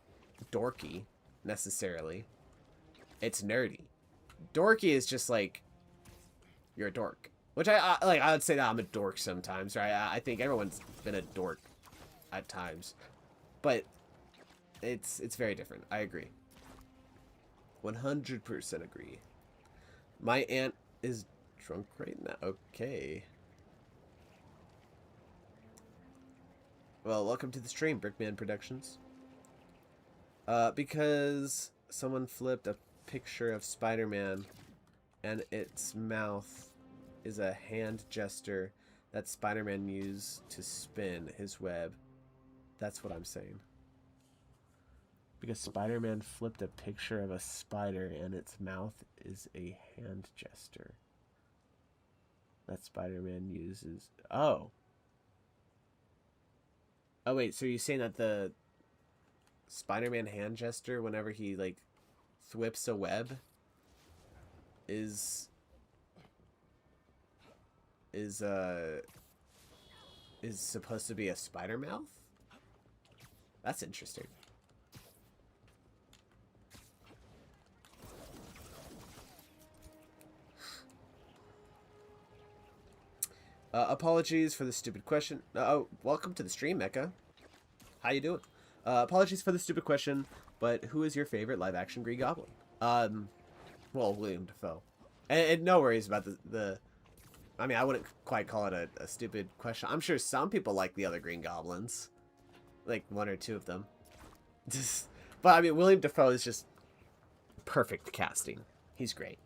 dorky necessarily. It's nerdy. Dorky is just like, you're a dork. Which I would say that I'm a dork sometimes, right? I think everyone's been a dork at times. But it's very different. I agree. 100% agree. My aunt is drunk right now. Okay. Well, welcome to the stream, Brickman Productions. Because someone flipped a picture of Spider-Man and its mouth is a hand gesture that Spider-Man used to spin his web. That's what I'm saying. Because Spider-Man flipped a picture of a spider and its mouth is a hand gesture that Spider-Man uses. Oh. Oh, wait, so you're saying that the Spider-Man hand gesture, whenever he, like, thwips a web, is supposed to be a spider mouth? That's interesting. Apologies for the stupid question. Oh, welcome to the stream, Mecha. How you doing? Apologies for the stupid question, but who is your favorite live-action Green Goblin? Well, William Dafoe. And no worries about the... I mean, I wouldn't quite call it a stupid question. I'm sure some people like the other Green Goblins. Like, one or two of them. But I mean, William Dafoe is just perfect casting. He's great.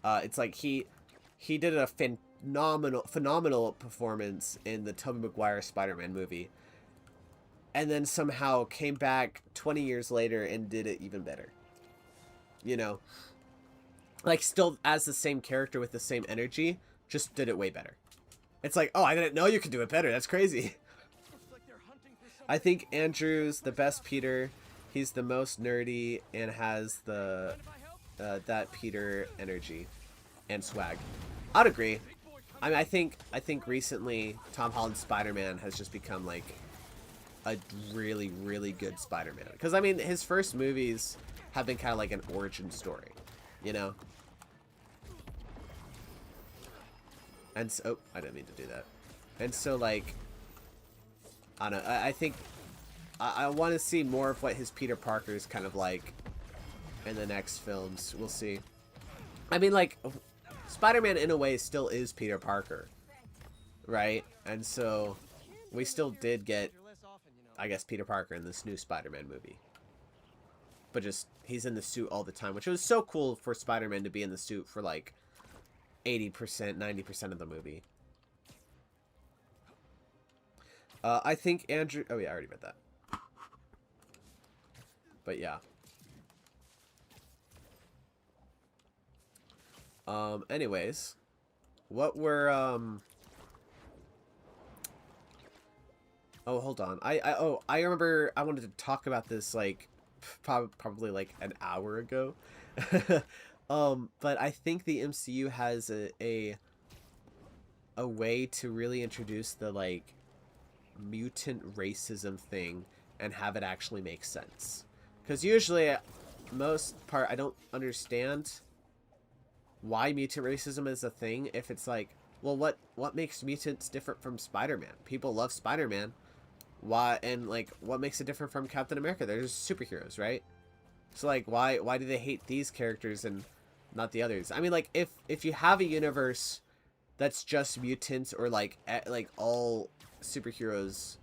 It's like he did a phenomenal performance in the Tobey Maguire Spider-Man movie, and then somehow came back 20 years later and did it even better. You know, like still as the same character with the same energy, just did it way better. It's like, oh, I didn't know you could do it better. That's crazy. I think Andrew's the best Peter. He's the most nerdy and has the that Peter energy and swag. I'd agree. I mean, I think recently Tom Holland's Spider-Man has just become like a really good Spider-Man. Because I mean, his first movies have been kind of like an origin story, you know. And so, oh, I didn't mean to do that. And so, like, I don't know. I think I want to see more of what his Peter Parker is kind of like in the next films. We'll see. I mean, like, Spider-Man in a way still is Peter Parker, right? And so we still did get, I guess, Peter Parker in this new Spider-Man movie. But just, he's in the suit all the time, which was so cool for Spider-Man to be in the suit for, like, 80%, 90% of the movie. I think Andrew... Oh, yeah, I already read that. But, yeah. Anyways. What were, Oh, hold on. I remember I wanted to talk about this, like, probably, like, an hour ago. But I think the MCU has a way to really introduce the, like, mutant racism thing and have it actually make sense. Because usually, most part, I don't understand why mutant racism is a thing if it's like, well, what makes mutants different from Spider-Man? People love Spider-Man. Why, and, like, what makes it different from Captain America? They're just superheroes, right? So, like, why do they hate these characters and not the others? I mean, like, if you have a universe that's just mutants, or like all superheroes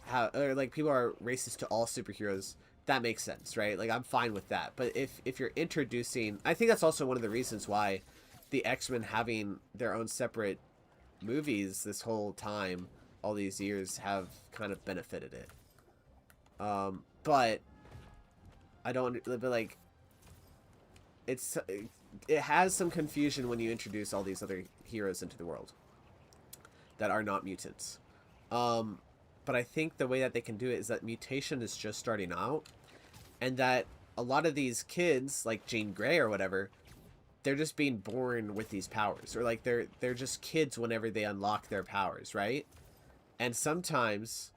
have, or like people are racist to all superheroes, that makes sense, right? Like, I'm fine with that. But if you're introducing, I think that's also one of the reasons why the X-Men having their own separate movies this whole time, all these years, have kind of benefited it. But I don't, but like, it has some confusion when you introduce all these other heroes into the world that are not mutants. But I think the way that they can do it is that mutation is just starting out, and that a lot of these kids, like Jean Grey or whatever, they're just being born with these powers, or like they're just kids whenever they unlock their powers, right? And sometimes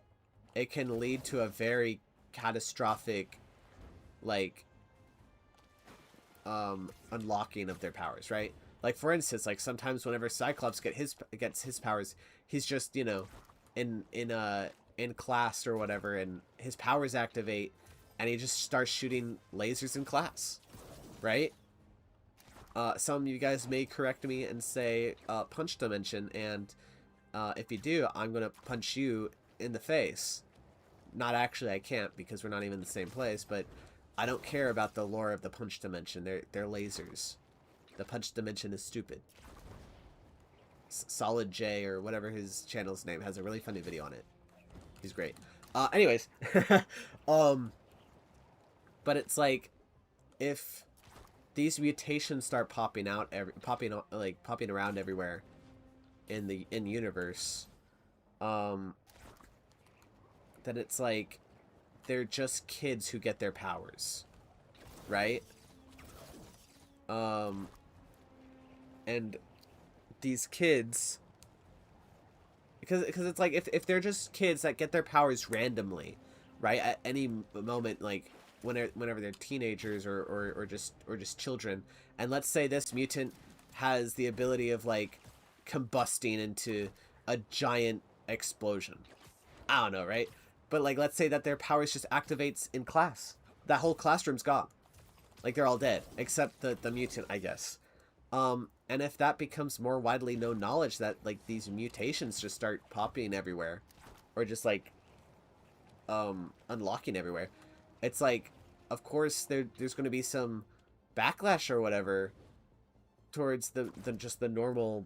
it can lead to a very catastrophic, like, unlocking of their powers, right? Like, for instance, like, sometimes whenever Cyclops gets his powers, he's just, you know, in class or whatever, and his powers activate, and he just starts shooting lasers in class, right? Some of you guys may correct me and say, punch dimension, and if you do, I'm gonna punch you in the face. Not actually, I can't, because we're not even in the same place, but I don't care about the lore of the punch dimension. They're lasers. The punch dimension is stupid. Solid J, or whatever his channel's name, has a really funny video on it. He's great. Anyways, but it's like, if these mutations start popping around everywhere in universe, then it's like, they're just kids who get their powers, right? And these kids, because it's like, if they're just kids that get their powers randomly, right, at any moment, like whenever they're teenagers or just children, and let's say this mutant has the ability of, like, combusting into a giant explosion. I don't know, right? But, like, let's say that their powers just activates in class. That whole classroom's gone. Like, they're all dead, except the mutant, I guess. And if that becomes more widely known knowledge, that, like, these mutations just start popping everywhere, or just, like, unlocking everywhere. It's like, of course there's going to be some backlash or whatever towards the just the normal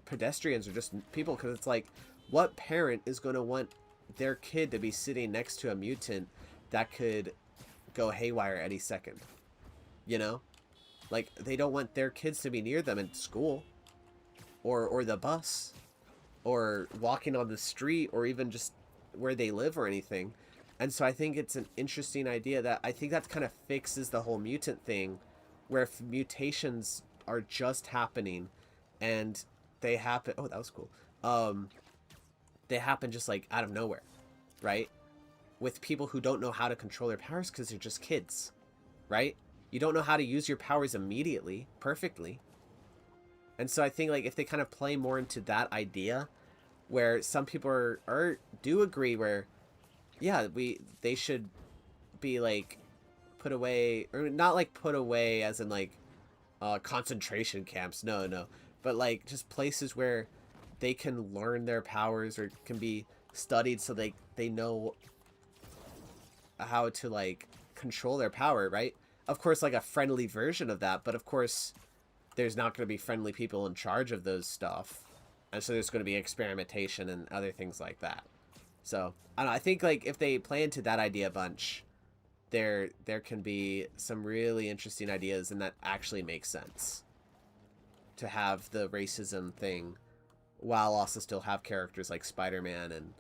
pedestrians or just people, because it's like, what parent is going to want their kid to be sitting next to a mutant that could go haywire any second? You know, like, they don't want their kids to be near them in school or the bus or walking on the street or even just where they live or anything. And so I think it's an interesting idea that I think that kind of fixes the whole mutant thing, where if mutations are just happening and they happen, oh, that was cool. They happen just like out of nowhere, right? With people who don't know how to control their powers because they're just kids, right? You don't know how to use your powers immediately, perfectly. And so I think, like, if they kind of play more into that idea, where some people do agree where, yeah, they should be, like, put away, or not, like, put away as in, like, concentration camps, no, but, like, just places where they can learn their powers or can be studied so they know how to, like, control their power, right? Of course, like, a friendly version of that, but of course there's not going to be friendly people in charge of those stuff, and so there's going to be experimentation and other things like that. So I don't know, I think, like, if they play into that idea a bunch, there can be some really interesting ideas, and that actually makes sense to have the racism thing while also still have characters like Spider-Man and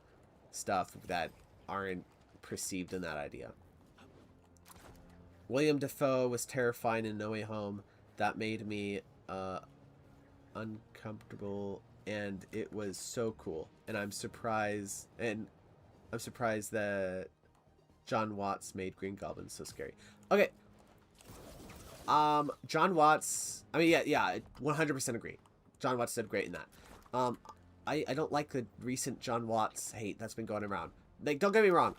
stuff that aren't perceived in that idea. William Dafoe was terrifying in No Way Home. That made me uncomfortable, and it was so cool. And I'm surprised that John Watts made Green Goblin so scary. Okay. John Watts, I mean, yeah, 100% agree. John Watts did great in that. I don't like the recent John Watts hate that's been going around. Like, don't get me wrong.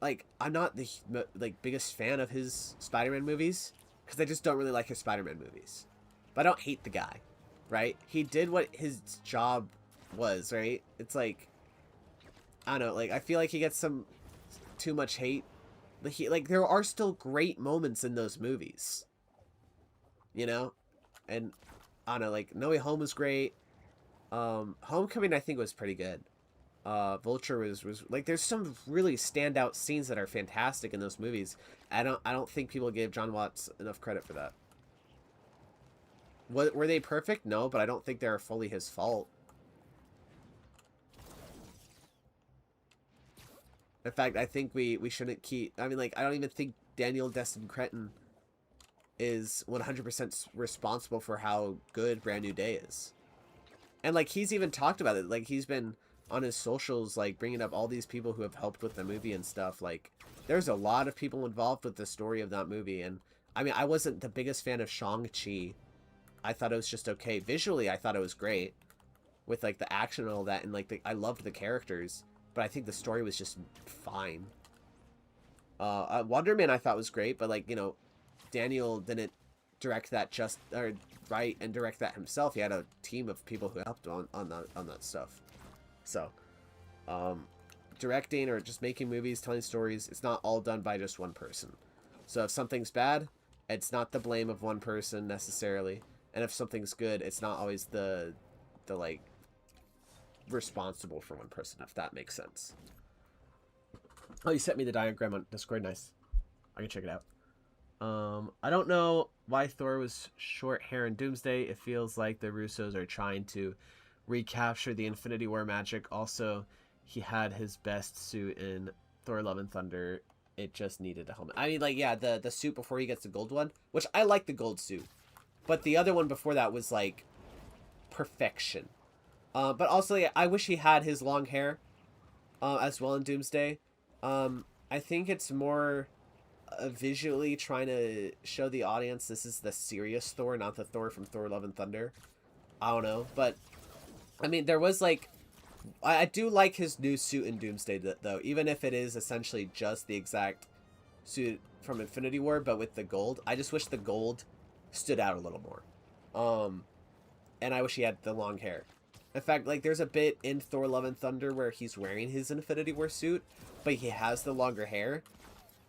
Like, I'm not the, like, biggest fan of his Spider-Man movies, because I just don't really like his Spider-Man movies. But I don't hate the guy, right? He did what his job was, right? It's like, I don't know, like, I feel like he gets some too much hate. Like, there are still great moments in those movies, you know? And, I don't know, like, No Way Home was great. Homecoming, I think, was pretty good. Vulture was like, there's some really standout scenes that are fantastic in those movies. I don't think people gave John Watts enough credit for that. Were they perfect? No, but I don't think they're fully his fault. In fact, I think we shouldn't keep, I mean, like, I don't even think Daniel Destin Cretton is 100% responsible for how good Brand New Day is. And, like, he's even talked about it. Like, he's been on his socials, like, bringing up all these people who have helped with the movie and stuff. Like, there's a lot of people involved with the story of that movie. And, I mean, I wasn't the biggest fan of Shang-Chi. I thought it was just okay. Visually, I thought it was great with, like, the action and all that. And, like, I loved the characters. But I think the story was just fine. Wonder Man I thought was great. But, like, you know, Daniel didn't direct that or write and direct that himself. He had a team of people who helped on that stuff. So, directing or just making movies, telling stories, it's not all done by just one person. So if something's bad, it's not the blame of one person necessarily. And if something's good, it's not always the like, responsible for one person, if that makes sense. Oh, you sent me the diagram on Discord. Nice. I can check it out. I don't know why Thor was short hair in Doomsday. It feels like the Russos are trying to recapture the Infinity War magic. Also, he had his best suit in Thor Love and Thunder. It just needed a helmet. I mean, like, yeah, the suit before he gets the gold one, which I like the gold suit. But the other one before that was, like, perfection. But also, yeah, I wish he had his long hair as well in Doomsday. I think it's more visually trying to show the audience this is the serious Thor, not the Thor from Thor Love and Thunder. I don't know, but I mean, there was, like, I do like his new suit in Doomsday, though, even if it is essentially just the exact suit from Infinity War, but with the gold. I just wish the gold stood out a little more. And I wish he had the long hair. In fact, like there's a bit in Thor: Love and Thunder where he's wearing his Infinity War suit, but he has the longer hair,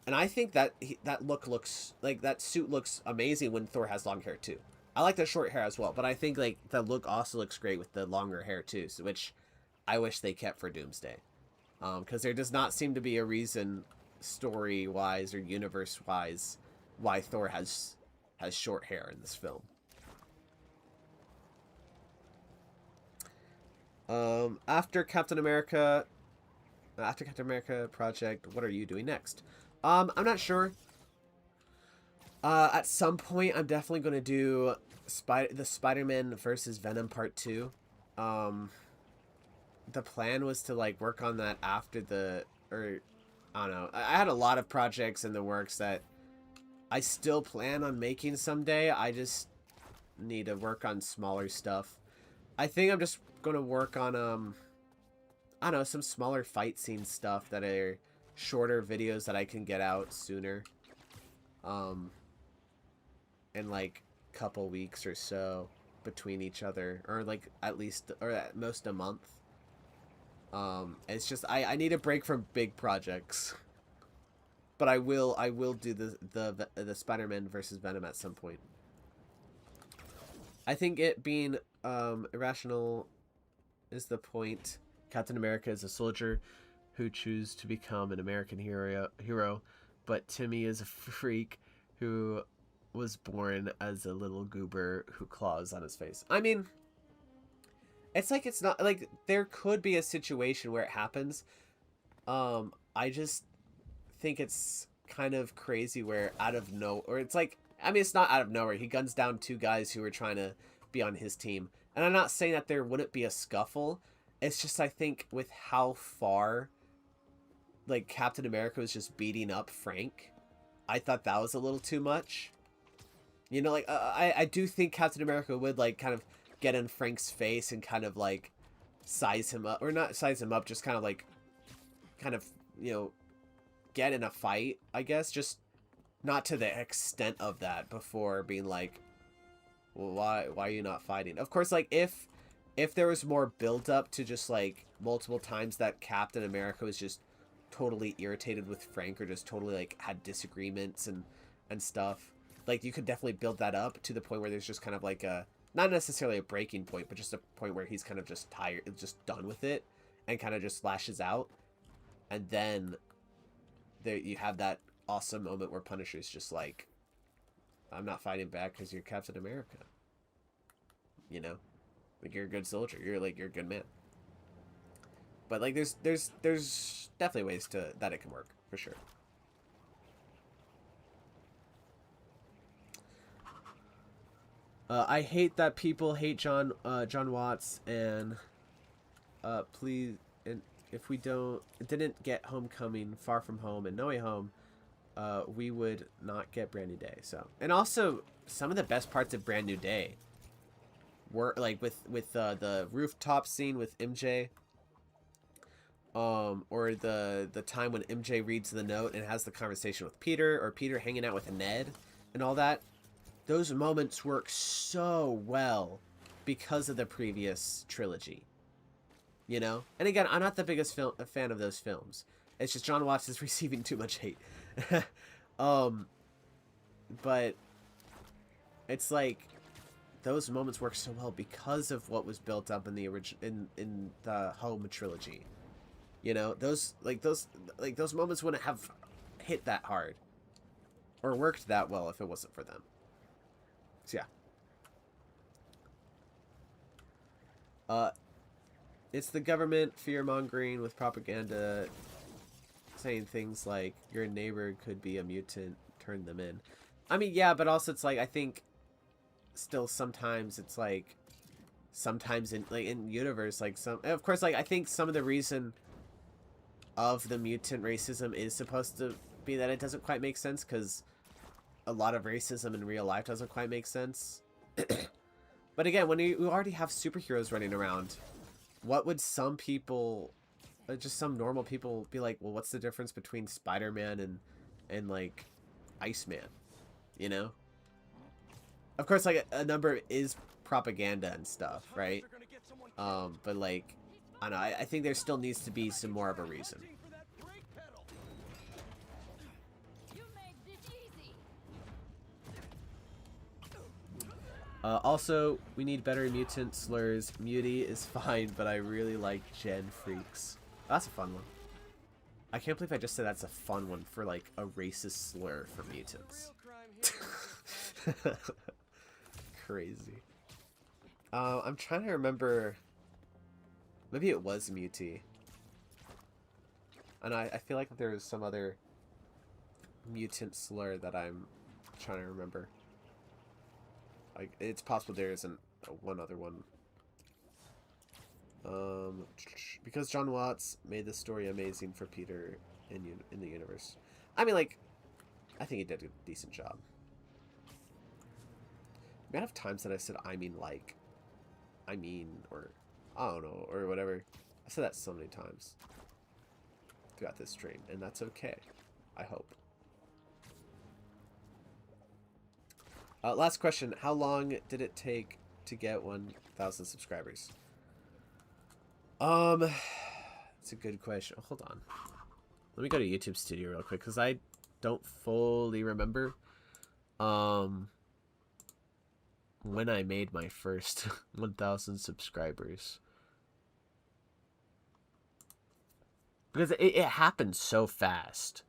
and I think that that look looks like that suit looks amazing when Thor has long hair too. I like the short hair as well, but I think like the look also looks great with the longer hair too, so, which I wish they kept for Doomsday, because there does not seem to be a reason story wise or universe wise why Thor has short hair in this film. After Captain America project, what are you doing next? I'm not sure. At some point, I'm definitely going to do the Spider-Man versus Venom Part 2. The plan was to, like, work on that after or, I don't know. I had a lot of projects in the works that I still plan on making someday. I just need to work on smaller stuff. I think I'm just going to work on, I don't know, some smaller fight scene stuff that are shorter videos that I can get out sooner. In like a couple weeks or so between each other, or like at least, or at most a month. It's just I need a break from big projects, but I will do the Spider-Man versus Venom at some point. I think it being irrational is the point. Captain America is a soldier who chooses to become an American hero, but Timmy is a freak who was born as a little goober who claws on his face. I mean, it's like it's not like there could be a situation where it happens. I just think it's kind of crazy where out of or it's like, I mean, it's not out of nowhere. He guns down two guys who were trying to be on his team. And I'm not saying that there wouldn't be a scuffle. It's just, I think with how far like Captain America was just beating up Frank, I thought that was a little too much. You know, like, I do think Captain America would, like, kind of get in Frank's face and kind of, like, size him up. Or not size him up, just kind of, like, you know, get in a fight, I guess. Just not to the extent of that before being like, well, why are you not fighting? Of course, like, if there was more build-up to just, like, multiple times that Captain America was just totally irritated with Frank or just totally, like, had disagreements and stuff, like, you could definitely build that up to the point where there's just kind of like a, not necessarily a breaking point, but just a point where he's kind of just tired, just done with it, and kind of just lashes out. And then there you have that awesome moment where Punisher's just like, I'm not fighting back because you're Captain America. You know? Like, you're a good soldier. You're a good man. But, like, there's definitely ways that it can work, for sure. I hate that people hate John Watts, and please, and if we didn't get Homecoming, Far From Home, and No Way Home, we would not get Brand New Day. So, and also some of the best parts of Brand New Day were like with the rooftop scene with MJ, or the time when MJ reads the note and has the conversation with Peter, or Peter hanging out with Ned, and all that. Those moments work so well because of the previous trilogy, you know? And again, I'm not the biggest fan of those films. It's just John Watts is receiving too much hate. But it's like those moments work so well because of what was built up in the in the Home trilogy. You know, those moments wouldn't have hit that hard or worked that well if it wasn't for them. So yeah. It's the government fear-mongering with propaganda, saying things like, your neighbor could be a mutant, turn them in. I mean, yeah, but also it's like, I think still sometimes it's like, sometimes in universe, like of course, like, I think some of the reason of the mutant racism is supposed to be that it doesn't quite make sense, because a lot of racism in real life doesn't quite make sense. But again, when you already have superheroes running around, what would some people, just some normal people, be like, well, what's the difference between Spider-Man and like Iceman, you know? Of course, like, a number is propaganda and stuff, right? But like, I don't know. I think there still needs to be some more of a reason. Also, we need better mutant slurs. Muty is fine, but I really like Gen Freaks. That's a fun one. I can't believe I just said that's a fun one for like a racist slur for mutants. Crazy. I'm trying to remember. Maybe it was Muty. And I feel like there was some other mutant slur that I'm trying to remember. Like, it's possible there isn't one other one. Because John Watts made the story amazing for Peter in the universe. I mean, like, I think he did a decent job. The amount of times that I said I mean, like, I mean, or I don't know, or whatever. I said that so many times throughout this stream, and that's okay. I hope. Last question. How long did it take to get 1,000 subscribers? It's a good question. Oh, hold on. Let me go to YouTube Studio real quick, because I don't fully remember when I made my first 1,000 subscribers. Because it happened so fast.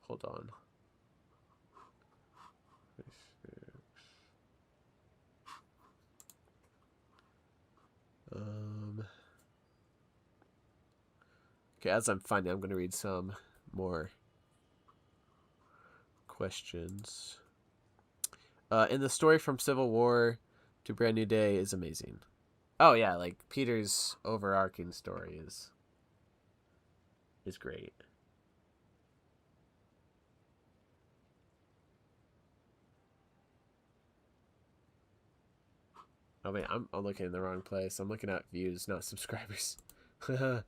Hold on. Okay, as I'm finding, I'm going to read some more questions. In the story from Civil War to Brand New Day is amazing. Oh yeah, like Peter's overarching story is great. Oh wait, I'm looking in the wrong place. I'm looking at views, not subscribers. I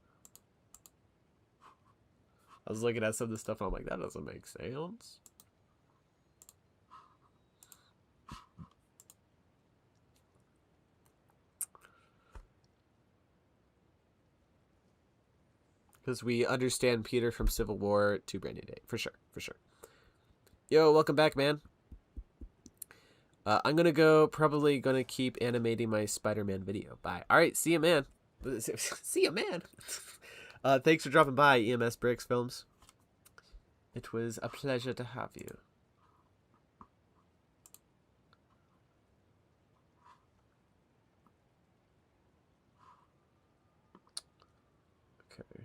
was looking at some of the stuff and I'm like, that doesn't make sense. Because we understand Peter from Civil War to Brand New Day. For sure, for sure. Yo, welcome back, man. I'm probably gonna keep animating my Spider-Man video. Bye. Alright, see ya, man. See ya, man. Thanks for dropping by, EMS Bricks Films. It was a pleasure to have you. Okay.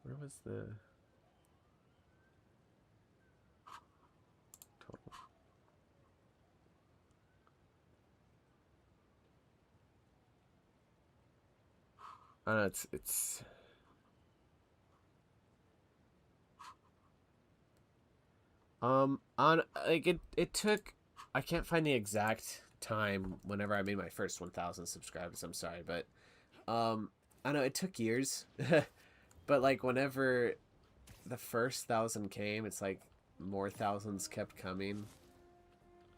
Where was the total? I don't know, it's on like it took, I can't find the exact time whenever I made my first 1,000 subscribers. I'm sorry, but I know it took years. But like whenever the first 1,000 came, it's like more thousands kept coming.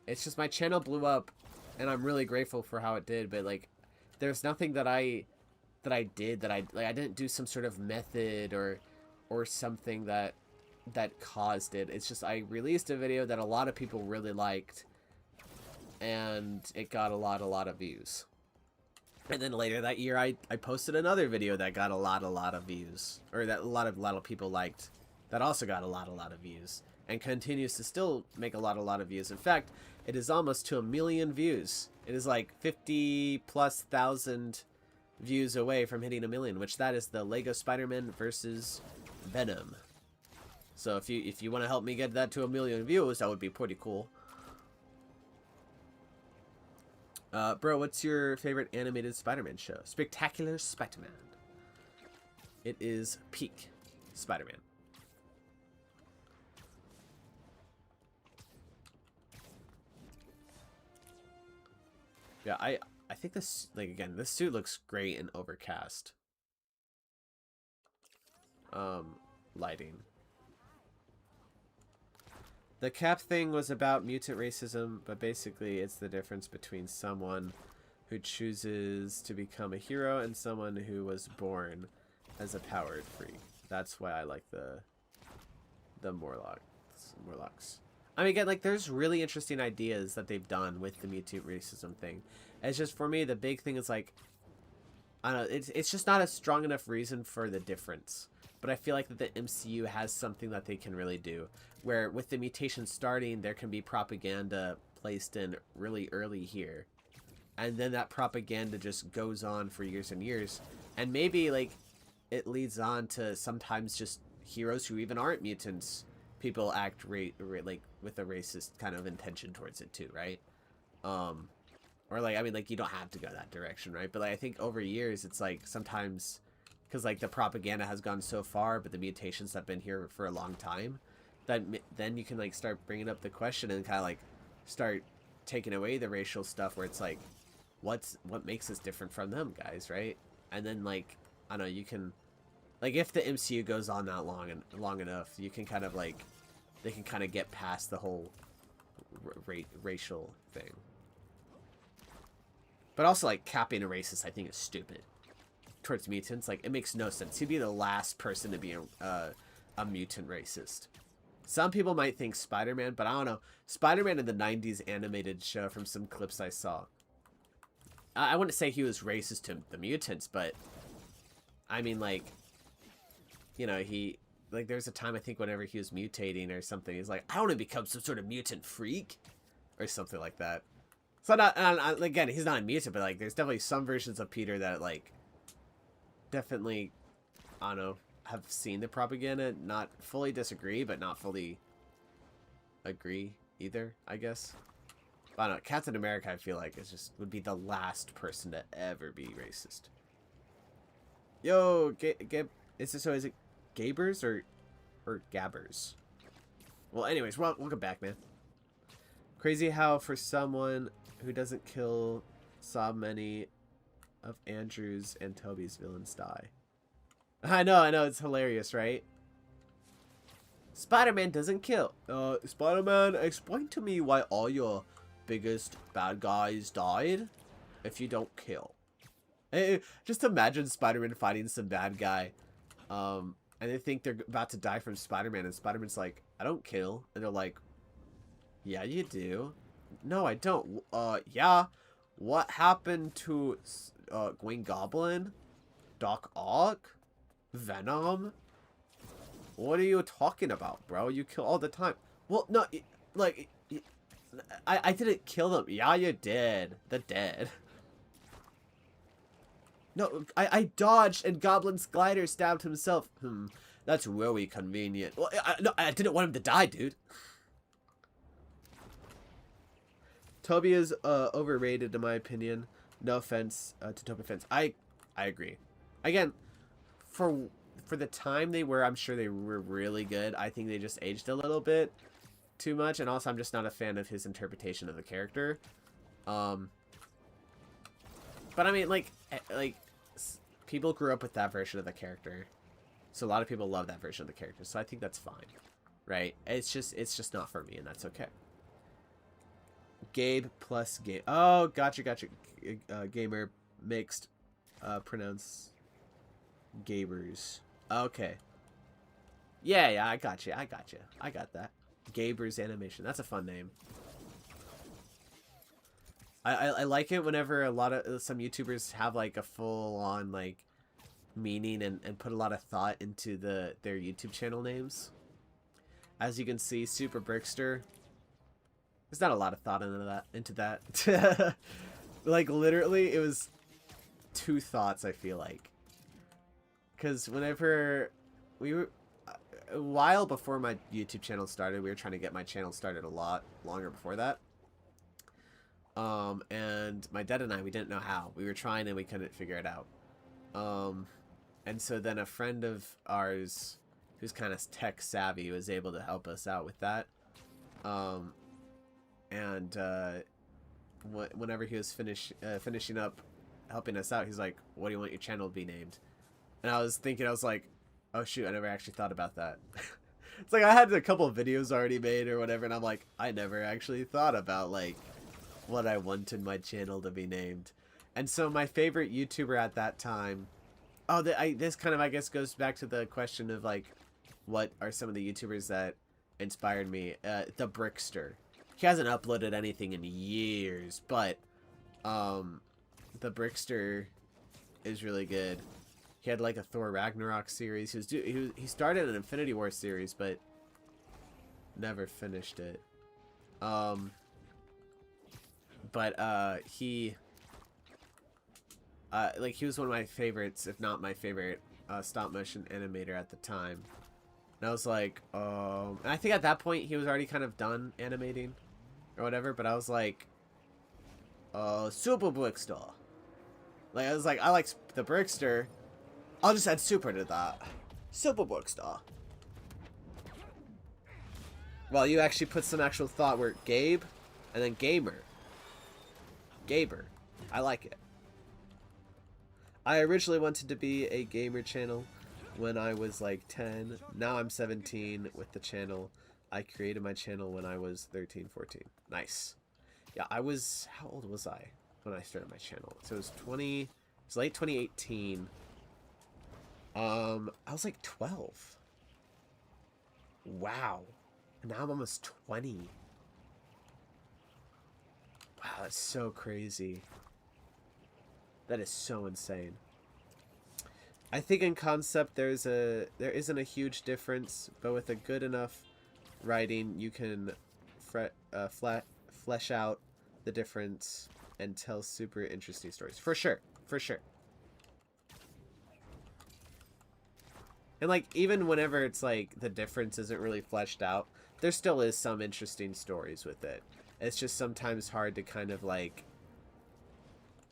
It's just my channel blew up, and I'm really grateful for how it did. But like, there's nothing that I did that I didn't do some sort of method or something that caused it. It's just I released a video that a lot of people really liked, and it got a lot of views. And then later that year, I posted another video that got a lot of views, or that a lot of people liked, that also got a lot of views, and continues to still make a lot of views. In fact, it is almost to 1 million views. It is like 50,000+ views away from hitting 1 million, which that is the Lego Spider-Man versus Venom. So if you want to help me get that to 1 million views, that would be pretty cool. Bro, what's your favorite animated Spider-Man show? Spectacular Spider-Man. It is peak Spider-Man. Yeah, I think this, like, again, this suit looks great in overcast. Lighting. The cap thing was about mutant racism, but basically it's the difference between someone who chooses to become a hero and someone who was born as a powered freak. That's why I like the Morlocks. I mean, again, like, there's really interesting ideas that they've done with the mutant racism thing. It's just, for me, the big thing is, like, I don't know, it's just not a strong enough reason for the difference. But I feel like that the MCU has something that they can really do. Where with the mutation starting, there can be propaganda placed in really early here. And then that propaganda just goes on for years and years. And maybe, like, it leads on to sometimes just heroes who even aren't mutants. People act like with a racist kind of intention towards it too, right? Or like, I mean, like, you don't have to go that direction, right? But like, I think over years, it's like sometimes, because like the propaganda has gone so far, but the mutations have been here for a long time, that then you can like start bringing up the question and kind of like start taking away the racial stuff where it's like, what makes us different from them guys, right? And then like, I don't know, you can, like, if the MCU goes on that long enough, you can kind of like, they can kind of get past the whole racial thing. But also, like, capping a racist, I think, is stupid. Towards mutants, like, it makes no sense. He'd be the last person to be a mutant racist. Some people might think Spider-Man, but I don't know. Spider-Man in the 90s animated show, from some clips I saw, I wouldn't say he was racist to the mutants, but I mean, like, you know, he, like, there's a time, I think, whenever he was mutating or something, he's like, I want to become some sort of mutant freak or something like that. So not, again, he's not a mutant, but like, there's definitely some versions of Peter that like, definitely, I don't know, have seen the propaganda. Not fully disagree, but not fully agree either, I guess. But I don't know, Captain America, I feel like, would be the last person to ever be racist. Yo, is it Gabers or Gabbers? Well, anyways, welcome back, man. Crazy how for someone who doesn't kill so many of Andrew's and Toby's villains die. I know, it's hilarious, right? Spider-Man doesn't kill. Spider-Man, explain to me why all your biggest bad guys died if you don't kill. Just imagine Spider-Man fighting some bad guy, and they think they're about to die from Spider-Man, and Spider-Man's like, I don't kill. And they're like, yeah, you do. No, I don't. Yeah. What happened to Green Goblin? Doc Ock? Venom? What are you talking about, bro? You kill all the time. Well, no, like, I didn't kill them. Yeah, you did. The dead. No, I dodged and Goblin's glider stabbed himself. That's really convenient. Well, no, I didn't want him to die, dude. Toby is overrated in my opinion. No offense to Toby fans. I agree. Again, for the time they were, I'm sure they were really good. I think they just aged a little bit too much, and also I'm just not a fan of his interpretation of the character. But I mean, like people grew up with that version of the character, so a lot of people love that version of the character. So I think that's fine, right? It's just not for me, and that's okay. Gabe plus Gabe. Oh, gotcha. Gamer mixed. Pronounce Gabers. Okay. Yeah, I got you. I got that. Gabers Animation. That's a fun name. I like it whenever some YouTubers have like a full on like meaning and put a lot of thought into their YouTube channel names. As you can see, Super Brickster. There's not a lot of thought into that. Like, literally, it was 2 thoughts, I feel like. Because whenever we were, a while before my YouTube channel started, we were trying to get my channel started a lot longer before that. And my dad and I, we didn't know how. We were trying and we couldn't figure it out. And so then a friend of ours who's kind of tech savvy was able to help us out with that. And whenever he was finishing up helping us out, he's like, "What do you want your channel to be named?" And I was thinking, I was like, "Oh shoot, I never actually thought about that." It's like I had a couple of videos already made or whatever, and I'm like, I never actually thought about like what I wanted my channel to be named. And so my favorite YouTuber at that time. Oh, this kind of, I guess, goes back to the question of like, what are some of the YouTubers that inspired me? The Brickster. He hasn't uploaded anything in years, but the Brickster is really good. He had like a Thor Ragnarok series. He started an Infinity War series, but never finished it. He like he was one of my favorites, if not my favorite, stop motion animator at the time. And I was like, and I think at that point he was already kind of done animating or whatever, but I was like, Super Brickster. Like, I was like, I like the Brickster. I'll just add super to that. Super Brickster. Well, you actually put some actual thought where Gabe and then Gamer. Gaber. I like it. I originally wanted to be a gamer channel when I was like 10. Now I'm 17 with the channel. I created my channel when I was 13, 14. Nice. Yeah, I was... How old was I when I started my channel? So it was late 2018. I was like 12. Wow. And now I'm almost 20. Wow, that's so crazy. That is so insane. I think in concept there isn't a huge difference, but with a good enough writing, you can flesh out the difference and tell super interesting stories. For sure. For sure. And like, even whenever it's like the difference isn't really fleshed out, there still is some interesting stories with it. It's just sometimes hard to kind of like,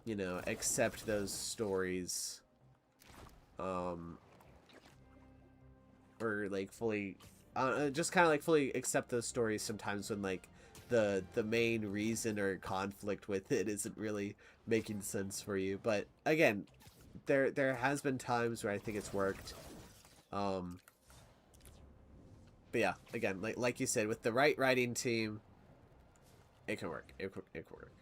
you know, accept those stories, or like fully, just kind of like fully accept those stories sometimes when like the main reason or conflict with it isn't really making sense for you. But again, there has been times where I think it's worked. But yeah, again, like you said, with the right writing team, it can work. It can work.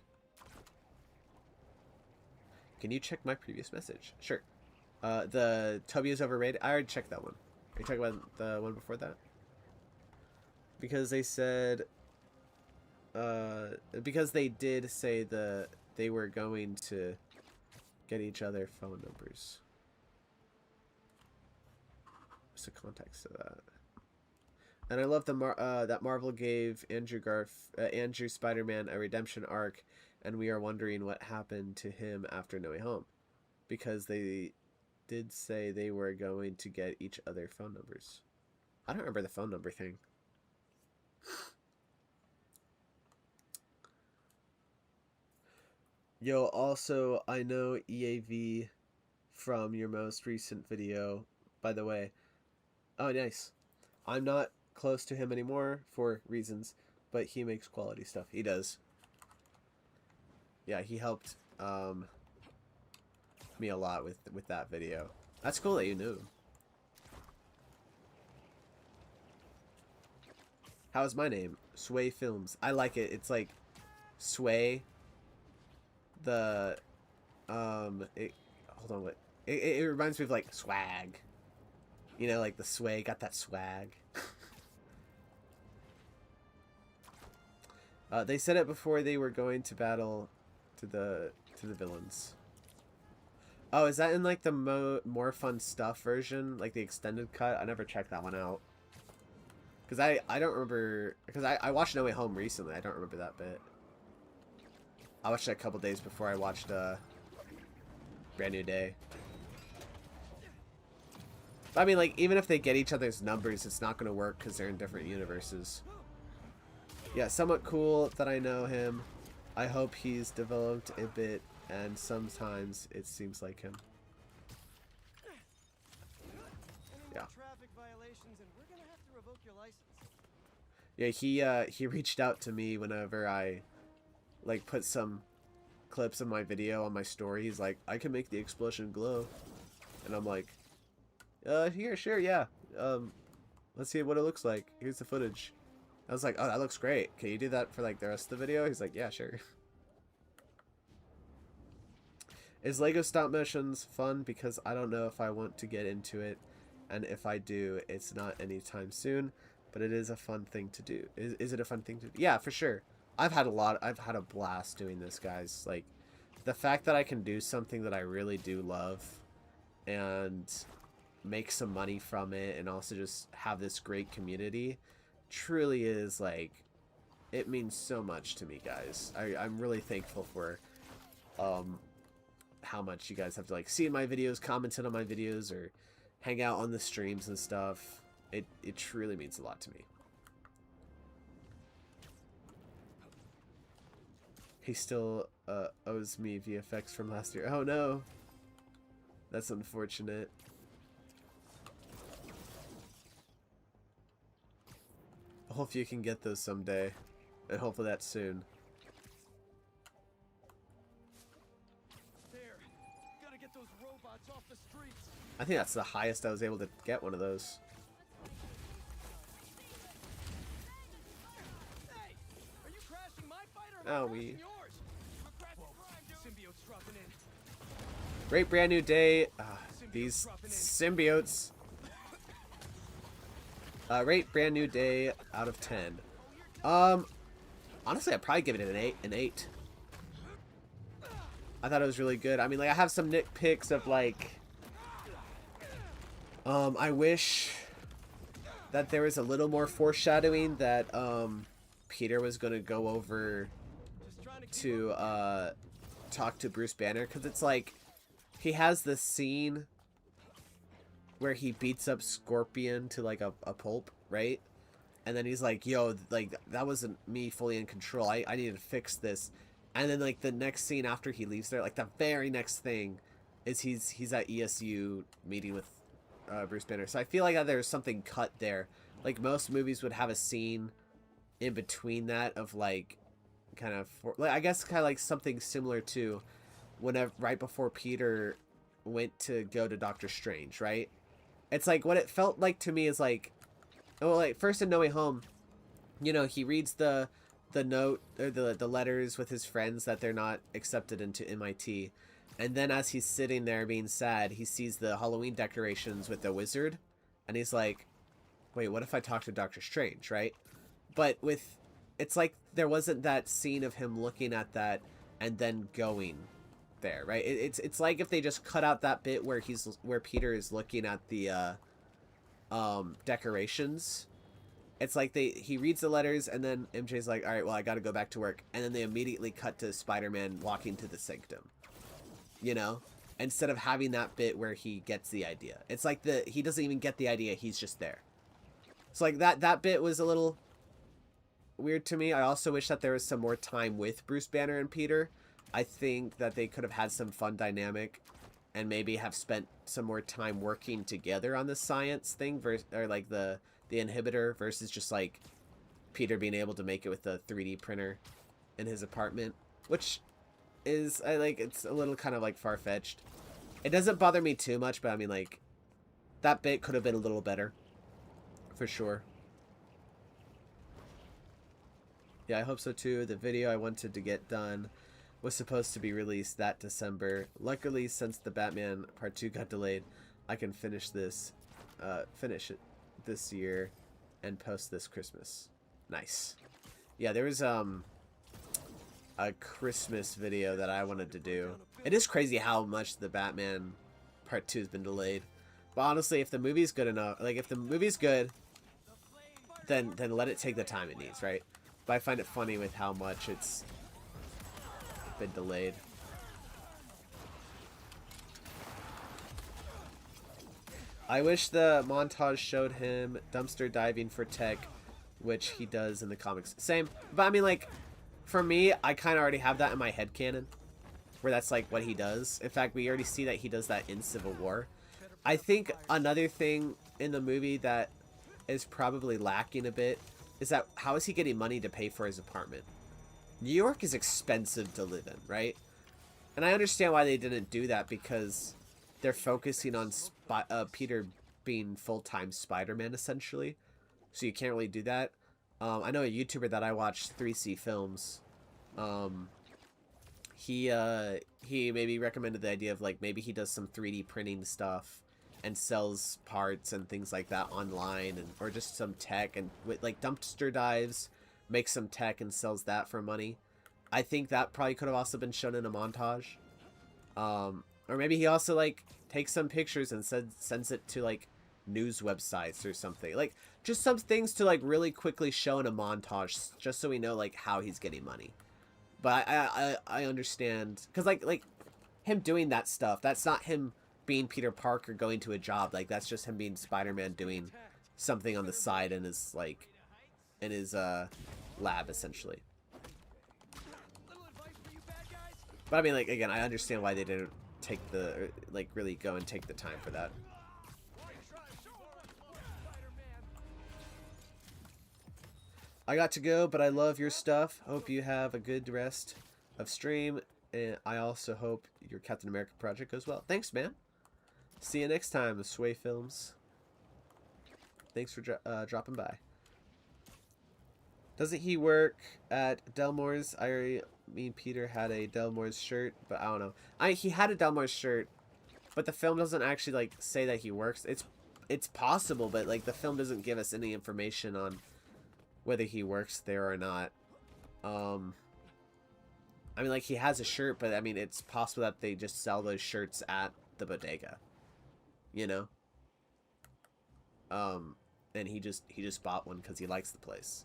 Can you check my previous message? Sure. The Toby is overrated. I already checked that one. Are you talking about the one before that? Because they said, because they did say they were going to get each other phone numbers. What's the context of that? And I love that Marvel gave Andrew Spider-Man a redemption arc, and we are wondering what happened to him after No Way Home, because they did say they were going to get each other phone numbers. I don't remember the phone number thing. Yo, also, I know EAV from your most recent video, by the way. Oh, nice. I'm not close to him anymore for reasons, but he makes quality stuff. He does. Yeah, he helped me a lot with that video. That's cool that you knew. How's my name? Sway Films. I like it. It's like Sway. The hold on, what? It reminds me of like swag. You know, like the sway, got that swag. They said it before they were going to battle to the villains. Oh, is that in like the more fun stuff version, like the extended cut? I never checked that one out. Cause I don't remember, because I watched No Way Home recently. I don't remember that bit. I watched it a couple days before I watched Brand New Day. I mean, like, even if they get each other's numbers, it's not going to work because they're in different universes. Yeah, somewhat cool that I know him. I hope he's developed a bit, and sometimes it seems like him. Yeah. Yeah, he reached out to me whenever I like put some clips of my video on my story. He's like, I can make the explosion glow. And I'm like, here, sure, yeah. Let's see what it looks like. Here's the footage. I was like, oh, that looks great. Can you do that for like the rest of the video? He's like, yeah, sure. Is Lego stop motions fun? Because I don't know if I want to get into it, and if I do, it's not anytime soon. But it is a fun thing to do. Is it a fun thing to do? Yeah, for sure. I've had a blast doing this, guys. Like, the fact that I can do something that I really do love, and make some money from it, and also just have this great community, truly is like, it means so much to me, guys. I'm really thankful for how much you guys have to like see my videos, commented on my videos, or hang out on the streams and stuff. It truly means a lot to me. He still owes me VFX from last year. Oh no, that's unfortunate. I hope you can get those someday, and hopefully that's soon. There. Gotta get those robots off the streets. I think that's the highest I was able to get one of those. Hey! Are you crashing my fight or Oh, am I crashing yours? Symbiote's dropping in. Great brand new day. These symbiotes. Rate brand new day out of 10. Honestly, I'd probably give it an 8. I thought it was really good. I mean, like, I have some nitpicks of like, I wish that there was a little more foreshadowing that Peter was gonna go over to talk to Bruce Banner, because it's like he has this scene where he beats up Scorpion to like a pulp, right? And then he's like, yo, like, that wasn't me fully in control. I need to fix this. And then like the next scene after he leaves there, like the very next thing is he's at ESU meeting with Bruce Banner. So I feel like there's something cut there. Like most movies would have a scene in between that of like kind of like, I guess kind of like something similar to whenever right before Peter went to go to Doctor Strange, right? It's like what it felt like to me is like, well, like first in No Way Home, you know, he reads the note or the letters with his friends that they're not accepted into MIT, and then as he's sitting there being sad, he sees the Halloween decorations with the wizard, and he's like, wait, what if I talk to Doctor Strange, right? But with, it's like there wasn't that scene of him looking at that and then going there, right? It's like if they just cut out that bit where Peter is looking at the decorations. It's like he reads the letters and then MJ's like, all right, well, I got to go back to work, and then they immediately cut to Spider-Man walking to the sanctum, you know, instead of having that bit where he gets the idea. It's like he doesn't even get the idea, he's just there. So like that bit was a little weird to me. I also wish that there was some more time with Bruce Banner and Peter. I think that they could have had some fun dynamic and maybe have spent some more time working together on the science thing or like the inhibitor versus just like Peter being able to make it with the 3D printer in his apartment, which is, it's a little kind of like far-fetched. It doesn't bother me too much, but I mean, like, that bit could have been a little better for sure. Yeah, I hope so too. The video I wanted to get done was supposed to be released that December. Luckily, since the Batman Part 2 got delayed, I can finish it this year and post this Christmas. Nice. Yeah, there was a Christmas video that I wanted to do. It is crazy how much the Batman Part 2 has been delayed. But honestly, if the movie's good enough, like if the movie's good, then let it take the time it needs, right? But I find it funny with how much it's been delayed. I wish the montage showed him dumpster diving for tech, which he does in the comics. Same. But I mean, like, for me, I kind of already have that in my headcanon, where that's like what he does. In fact, we already see that he does that in Civil War. I think another thing in the movie that is probably lacking a bit is that how is he getting money to pay for his apartment? New York is expensive to live in, right? And I understand why they didn't do that, because they're focusing on Peter being full-time Spider-Man, essentially. So you can't really do that. I know a YouTuber that I watch, 3C Films. Um, he maybe recommended the idea of, like, maybe he does some 3D printing stuff and sells parts and things like that online, and or just some tech, and with like dumpster dives, makes some tech and sells that for money. I think that probably could have also been shown in a montage. Or maybe he also, like, takes some pictures and sends it to, like, news websites or something. Like, just some things to, like, really quickly show in a montage, just so we know, like, how he's getting money. But I understand, because, like him doing that stuff, that's not him being Peter Parker going to a job. Like, that's just him being Spider-Man doing something on the side in his, like, in his, lab, essentially. But I mean, like, again, I understand why they didn't take the, like, really go and take the time for that. I got to go, but I love your stuff. Hope you have a good rest of stream. And I also hope your Captain America project goes well. Thanks, man. See you next time, Sway Films. Thanks for dropping by. Doesn't he work at Delmore's? I mean, Peter had a Delmore's shirt, but I don't know. He had a Delmore's shirt, but the film doesn't actually, like, say that he works. It's possible, but, like, the film doesn't give us any information on whether he works there or not. I mean, like, he has a shirt, but I mean, it's possible that they just sell those shirts at the bodega, you know. And he just bought one because he likes the place.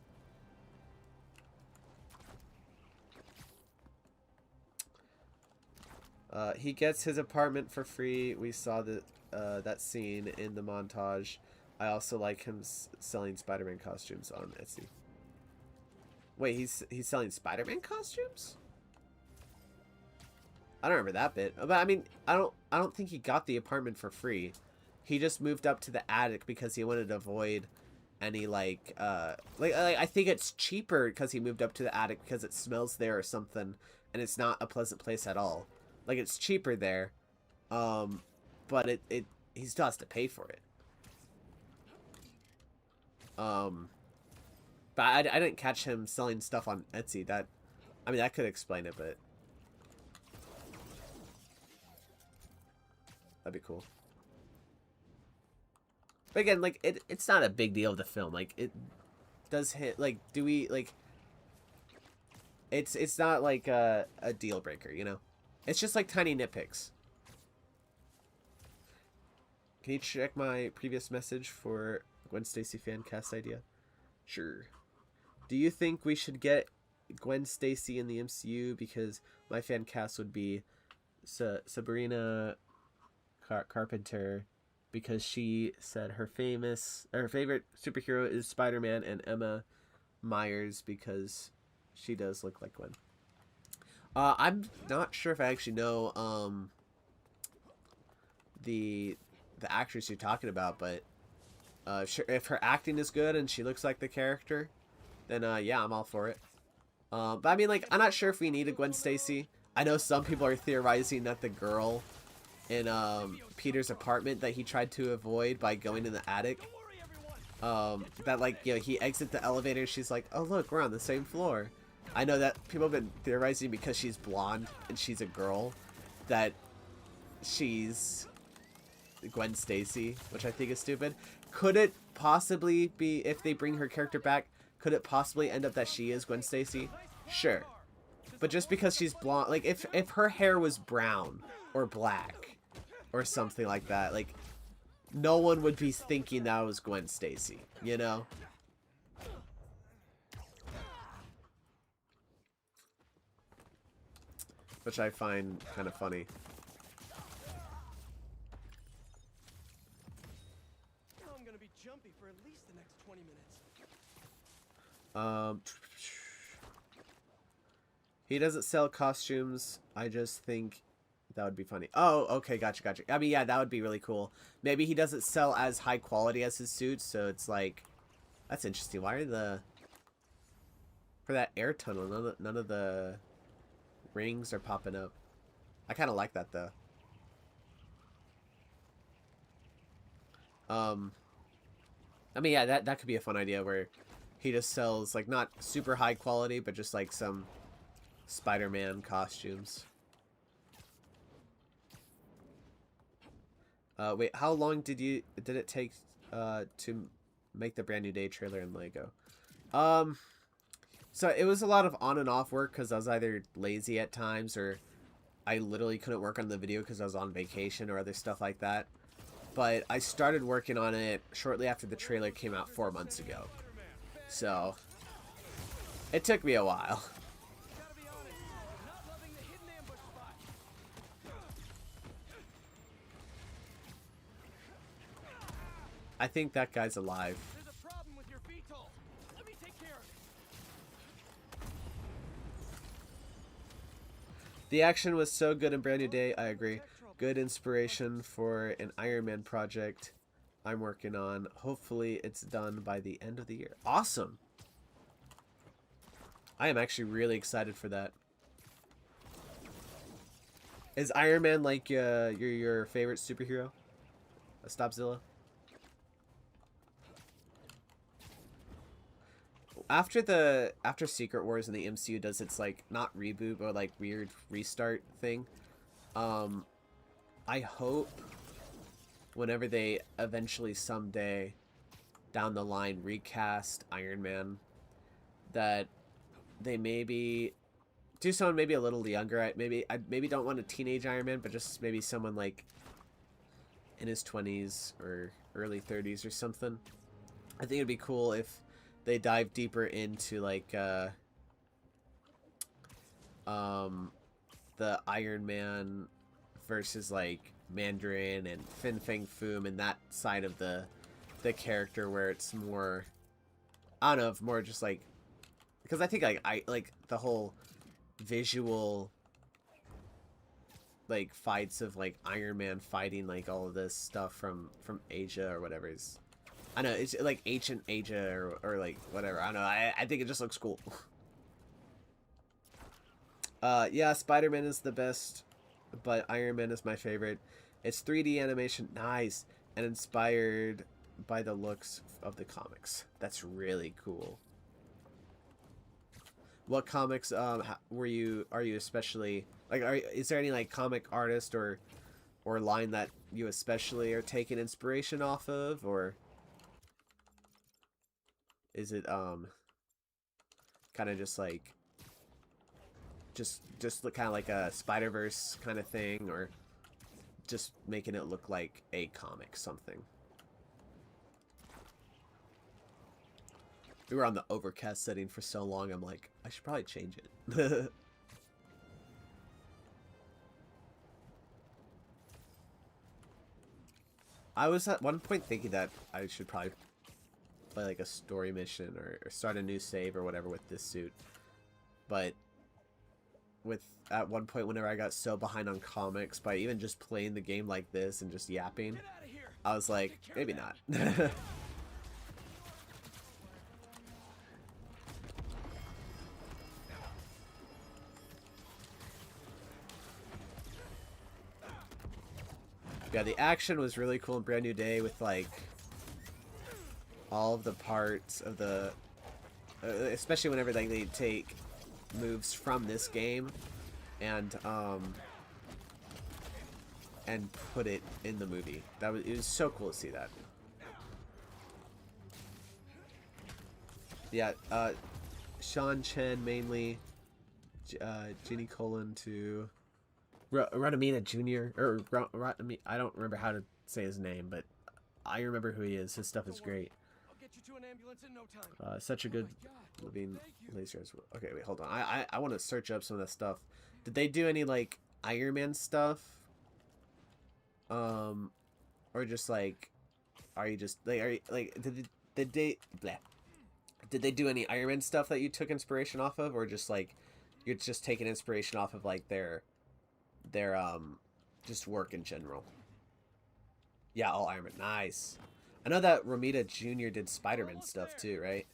He gets his apartment for free. We saw that scene in the montage. I also like him selling Spider-Man costumes on Etsy. Wait, he's selling Spider-Man costumes? I don't remember that bit. But I mean, I don't think he got the apartment for free. He just moved up to the attic because he wanted to avoid any, like I think it's cheaper because he moved up to the attic because it smells there or something, and it's not a pleasant place at all. Like, it's cheaper there, but he still has to pay for it. But I didn't catch him selling stuff on Etsy. That, I mean, that could explain it, but that'd be cool. But again, like, it's not a big deal of the film. Like, it does hit, like, do we, like, it's not like a deal breaker, you know? It's just like tiny nitpicks. Can you check my previous message for Gwen Stacy fan cast idea? Sure. Do you think we should get Gwen Stacy in the MCU? Because my fan cast would be Sabrina Carpenter, because she said her favorite superhero is Spider-Man, and Emma Myers because she does look like Gwen. I'm not sure if I actually know the actress you're talking about, but if her acting is good and she looks like the character, then yeah, I'm all for it. But I mean, like, I'm not sure if we need a Gwen Stacy. I know some people are theorizing that the girl in Peter's apartment that he tried to avoid by going in the attic, that, like, you know, he exits the elevator, she's like, oh look, we're on the same floor. I know that people have been theorizing because she's blonde and she's a girl that she's Gwen Stacy, which I think is stupid. Could it possibly be, if they bring her character back, could it possibly end up that she is Gwen Stacy? Sure. But just because she's blonde, like, if her hair was brown or black or something like that, like, no one would be thinking that was Gwen Stacy, you know? Which I find kind of funny. I'm gonna be jumpy for at least the next 20 minutes. He doesn't sell costumes. I just think that would be funny. Oh, okay, gotcha. I mean, yeah, that would be really cool. Maybe he doesn't sell as high quality as his suits, so it's like, that's interesting. Why are the... For that air tunnel, none of the rings are popping up. I kind of like that though. Um, I mean, yeah, that could be a fun idea where he just sells like not super high quality, but just like some Spider-Man costumes. Wait, how long did it take to make the Brand New Day trailer in Lego? Um, so it was a lot of on and off work because I was either lazy at times or I literally couldn't work on the video because I was on vacation or other stuff like that. But I started working on it shortly after the trailer came out 4 months ago. So it took me a while. Gotta be honest, not loving the hidden ambush spot. I think that guy's alive. There's a problem with your VTOL. Let me take care of it. The action was so good in Brand New Day, I agree. Good inspiration for an Iron Man project I'm working on. Hopefully it's done by the end of the year. Awesome! I am actually really excited for that. Is Iron Man like your favorite superhero? Stopzilla? After Secret Wars and the MCU does its like not reboot but like weird restart thing, I hope whenever they eventually someday down the line recast Iron Man that they maybe do someone maybe a little younger. I maybe don't want a teenage Iron Man, but just maybe someone like in his 20s or early 30s or something. I think it'd be cool if they dive deeper into like the Iron Man versus like Mandarin and Fin Fang Foom and that side of the character where it's more, I don't know, more just like, because I think like I like the whole visual like fights of like Iron Man fighting like all of this stuff from Asia or whatever is, I know it's like ancient Asia or like whatever. I don't know. I think it just looks cool. Yeah, Spider-Man is the best, but Iron Man is my favorite. It's 3D animation, nice, and inspired by the looks of the comics. That's really cool. What comics are you especially like? Is there any like comic artist or line that you especially are taking inspiration off of, or is it kind of just like just look kind of like a Spider-Verse kind of thing, or just making it look like a comic something? We were on the overcast setting for so long, I'm like, I should probably change it. I was at one point thinking that I should probably play like a story mission or start a new save or whatever with this suit. But with at one point whenever I got so behind on comics by even just playing the game like this and just yapping, I was like, maybe not. Yeah, the action was really cool in Brand New Day with like all of the parts of the especially whenever like they take moves from this game and put it in the movie. It was so cool to see that. Yeah, Sean Chen mainly, Ginny Colin to Radamina Jr. or I don't remember how to say his name, but I remember who he is. His stuff is great. I'll get you to an ambulance in no time. Such a good living laser as well. Okay, wait, hold on. I want to search up some of that stuff. Did they do any like Iron Man stuff? Or just like, are you just like, did they do any Iron Man stuff that you took inspiration off of, or just like you're just taking inspiration off of like their just work in general? Yeah, all Iron Man. Nice. I know that Romita Jr. did Spider-Man stuff too, right?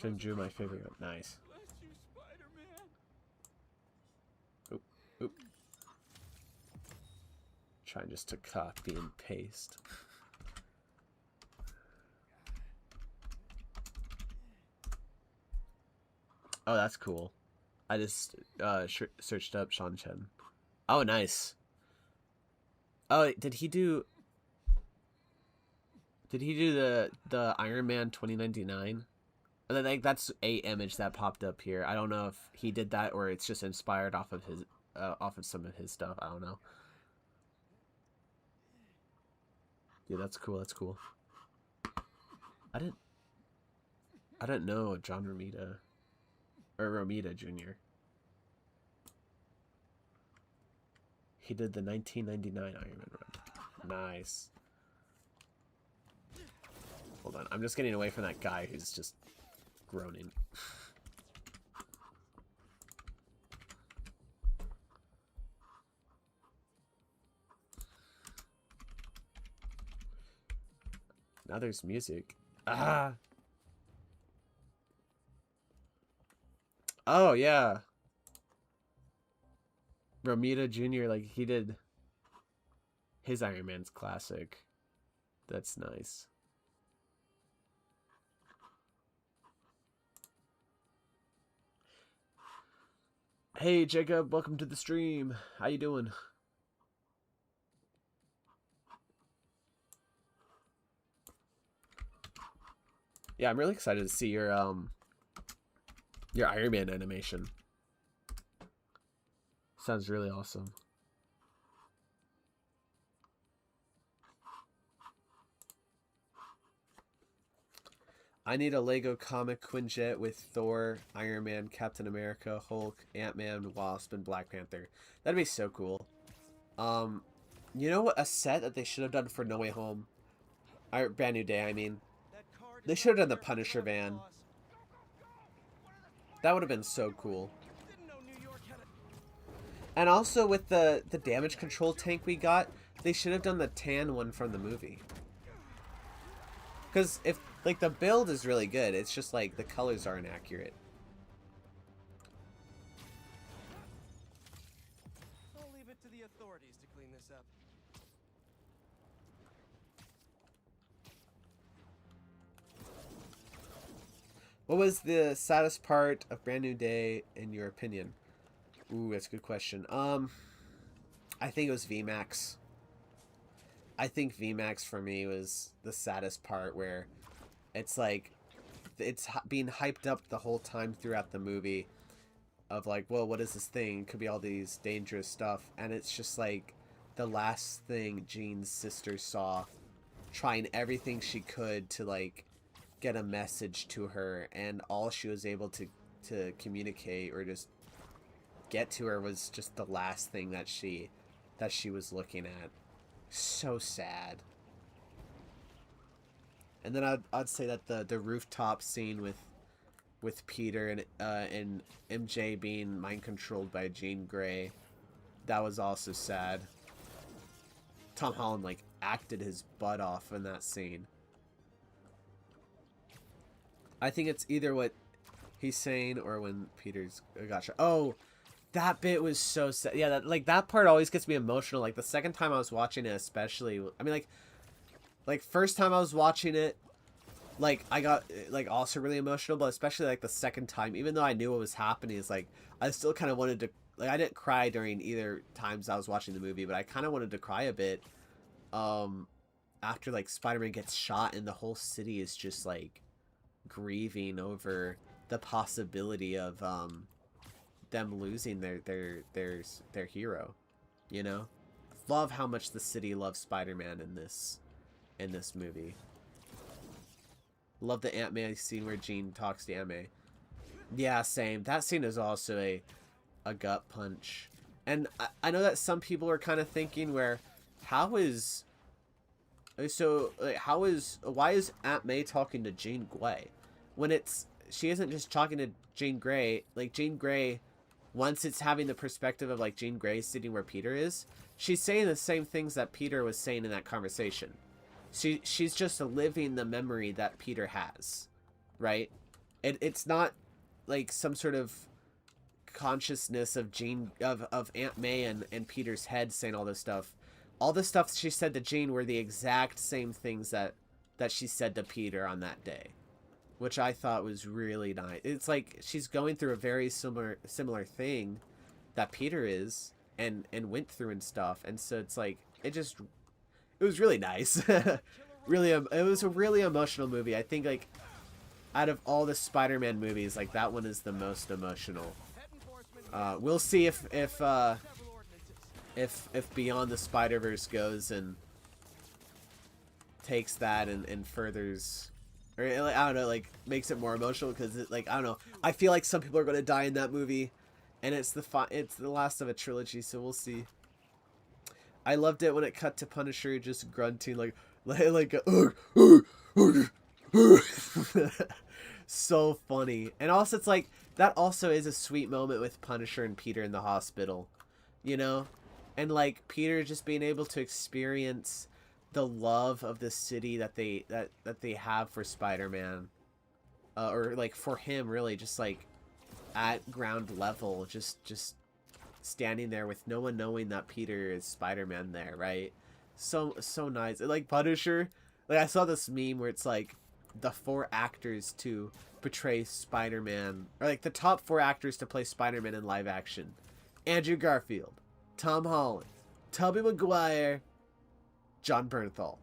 Jim drew my favorite one. Nice. Bless you, Spider-Man. Oop, oop. Trying just to copy and paste. Oh, that's cool. I just searched up Sean Chen. Oh, nice. Oh, did he do the Iron Man 2099? Like that's a image that popped up here. I don't know if he did that or it's just inspired off of his off of some of his stuff. I don't know. Yeah, that's cool. That's cool. I didn't know John Romita or Romita Jr. He did the 1999 Iron Man run. Nice. Hold on, I'm just getting away from that guy who's just groaning. Now there's music. Ah. Oh yeah. Romita Jr. like he did his Iron Man's classic. That's nice. Hey Jacob, welcome to the stream. How you doing? Yeah, I'm really excited to see your Iron Man animation. Sounds really awesome. I need a Lego comic Quinjet with Thor, Iron Man, Captain America, Hulk, Ant-Man, Wasp, and Black Panther. That'd be so cool. You know what? A set that they should have done for No Way Home, or Brand New Day. I mean, they should have done the Punisher van. That would have been so cool. And also with the damage control tank we got, they should have done the tan one from the movie. Because if, like, the build is really good, it's just like the colors aren't accurate. I'll leave it to the authorities to clean this up. What was the saddest part of Brand New Day in your opinion? Ooh, that's a good question. I think it was VMAX. I think VMAX for me was the saddest part, where it's like it's being hyped up the whole time throughout the movie of like, well, what is this thing? It could be all these dangerous stuff, and it's just like the last thing Jean's sister saw, trying everything she could to like get a message to her, and all she was able to communicate or just get to her was just the last thing that she was looking at. So sad. And then I'd say that the rooftop scene with Peter and MJ being mind controlled by Jean Grey, that was also sad. Tom Holland like acted his butt off in that scene. I think it's either what he's saying or when Peter's gotcha. Oh, that bit was so sad. Yeah, that part always gets me emotional. Like the second time I was watching it, especially. I mean, like first time I was watching it, like I got like also really emotional, but especially like the second time, even though I knew what was happening, is like I still kind of wanted to. Like I didn't cry during either times I was watching the movie, but I kind of wanted to cry a bit. After like Spider-Man gets shot and the whole city is just like grieving over the possibility of them losing their hero, you know. Love how much the city loves Spider-Man in this movie. Love the Ant-Man scene where Jean talks to Ant-Man. Yeah, same. That scene is also a gut punch. And I know that some people are kind of thinking where why is Aunt May talking to Jean Grey when she isn't just talking to Jean Grey. Like Jean Grey, once it's having the perspective of like Jean Grey sitting where Peter is, she's saying the same things that Peter was saying in that conversation. She's just living the memory that Peter has, right? It's not like some sort of consciousness of Jean of Aunt May and Peter's head saying all this stuff. All the stuff she said to Jean were the exact same things that she said to Peter on that day, which I thought was really nice. It's like she's going through a very similar thing that Peter is and went through and stuff, and so it's like it was really nice. Really, it was a really emotional movie. I think like out of all the Spider-Man movies, like that one is the most emotional. We'll see if Beyond the Spider-Verse goes and takes that and furthers, or I don't know, like makes it more emotional, because like I don't know, I feel like some people are gonna die in that movie, and it's the last of a trilogy, so we'll see. I loved it when it cut to Punisher just grunting like so funny. And also it's like that also is a sweet moment with Punisher and Peter in the hospital, you know? And like Peter just being able to experience the love of the city that they have for Spider-Man, or like for him, really, just like at ground level, just standing there with no one knowing that Peter is Spider-Man there, right? So nice. Like Punisher, like I saw this meme where it's like the 4 actors to portray Spider-Man, or like the top 4 actors to play Spider-Man in live action: Andrew Garfield, Tom Holland, Tobey Maguire, John Bernthal.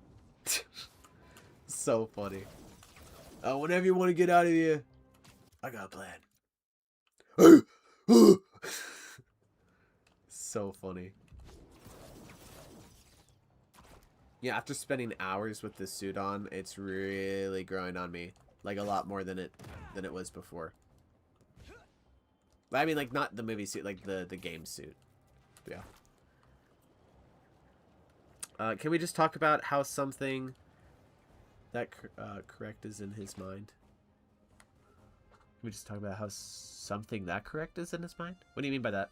So funny. Whenever you want to get out of here, I got a plan. So funny. Yeah, after spending hours with this suit on, it's really growing on me. Like a lot more than it was before. But I mean, like, not the movie suit, like the game suit. Yeah. Can we just talk about how something that correct is in his mind? Can we just talk about how something that correct is in his mind? What do you mean by that?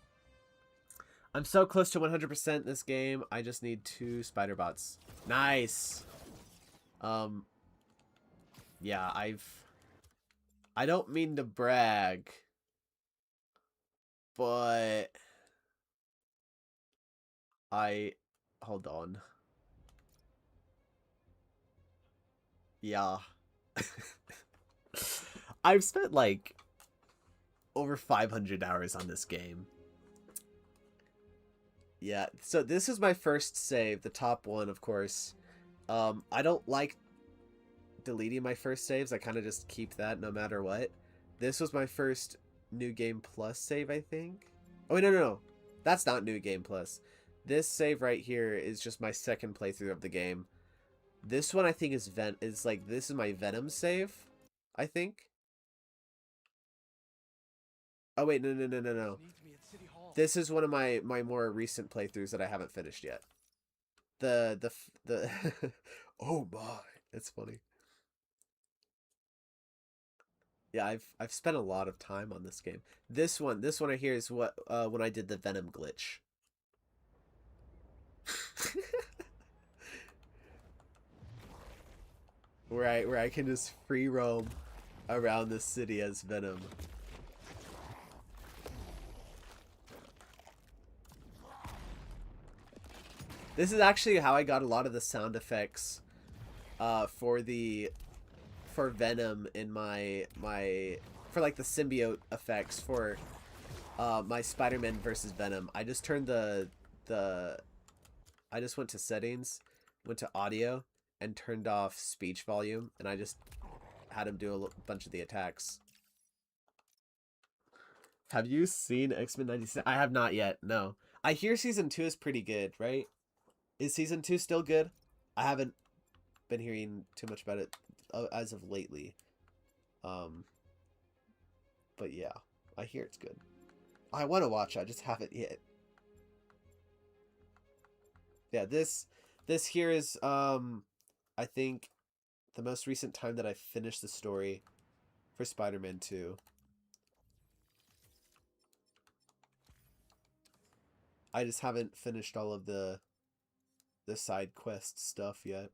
I'm so close to 100% this game. I just need 2 spider bots. Nice. Yeah, I don't mean to brag, but hold on. Yeah. I've spent like over 500 hours on this game. Yeah, so this is my first save, the top one, of course. I don't like deleting my first saves. I kind of just keep that no matter what. This was my first New Game Plus save, I think. Oh, wait, no. That's not New Game Plus. This save right here is just my second playthrough of the game. This one I think is this is my Venom save, I think. Oh wait, no. This is one of my more recent playthroughs that I haven't finished yet. The oh my, it's funny. Yeah, I've spent a lot of time on this game. This one right here is what when I did the Venom glitch. where I can just free roam around the city as Venom. This is actually how I got a lot of the sound effects for Venom in my for like the symbiote effects for my Spider-Man versus Venom. I just turned I just went to settings, went to audio, and turned off speech volume, and I just had him do a bunch of the attacks. Have you seen X-Men 96? I have not yet, no. I hear season 2 is pretty good, right? Is season 2 still good? I haven't been hearing too much about it as of lately. But yeah, I hear it's good. I want to watch it, I just haven't yet. Yeah, this here is I think the most recent time that I finished the story for Spider-Man 2. I just haven't finished all of the side quest stuff yet.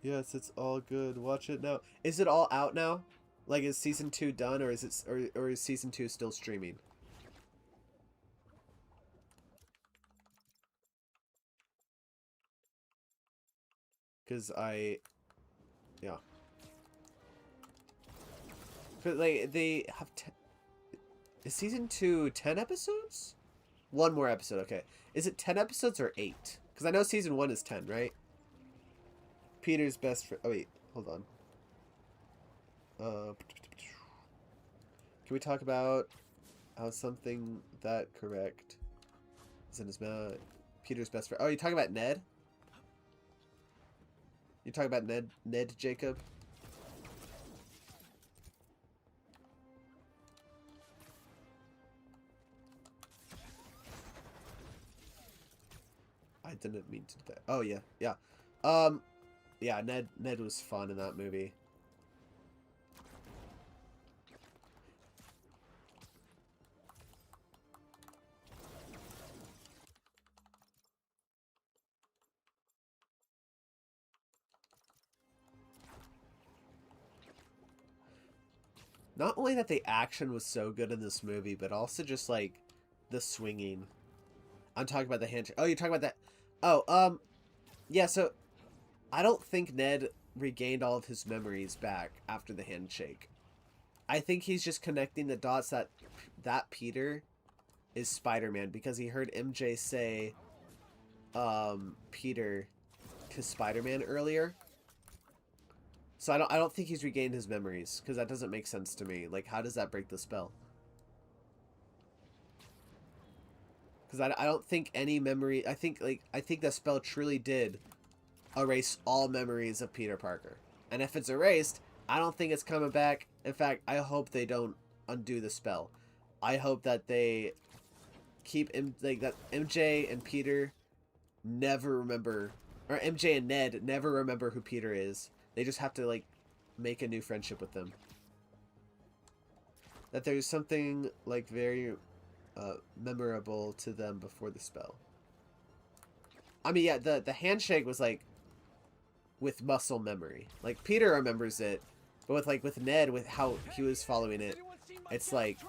Yes, it's all good. Watch it now. Is it all out now? Like, is season 2 done, or is it, or is season 2 still streaming? Cause yeah. Cause like they have, is season 2 10 episodes? One more episode, okay. Is it 10 episodes or 8? Because I know season 1 is 10, right? Peter's best friend. Oh wait, hold on. Can we talk about how something that correct is in his mouth? Peter's best friend. Oh, you're talking about Ned? You're talking about Ned Jacob? I didn't mean to do that. Oh yeah, yeah. Yeah, Ned was fun in that movie. Not only that the action was so good in this movie, but also just like the swinging. I'm talking about the handshake. Oh, you're talking about that. Oh, yeah, so I don't think Ned regained all of his memories back after the handshake. I think he's just connecting the dots that Peter is Spider-Man because he heard MJ say Peter to Spider-Man earlier. So I don't think he's regained his memories because that doesn't make sense to me. Like, how does that break the spell? Because I don't think any memory. I think that spell truly did erase all memories of Peter Parker. And if it's erased, I don't think it's coming back. In fact, I hope they don't undo the spell. I hope that they keep that MJ and Peter never remember, or MJ and Ned never remember who Peter is. They just have to like make a new friendship with them. That there's something like very memorable to them before the spell. I mean, yeah, the handshake was like with muscle memory. Like Peter remembers it, but with Ned, with how he was following it, it's like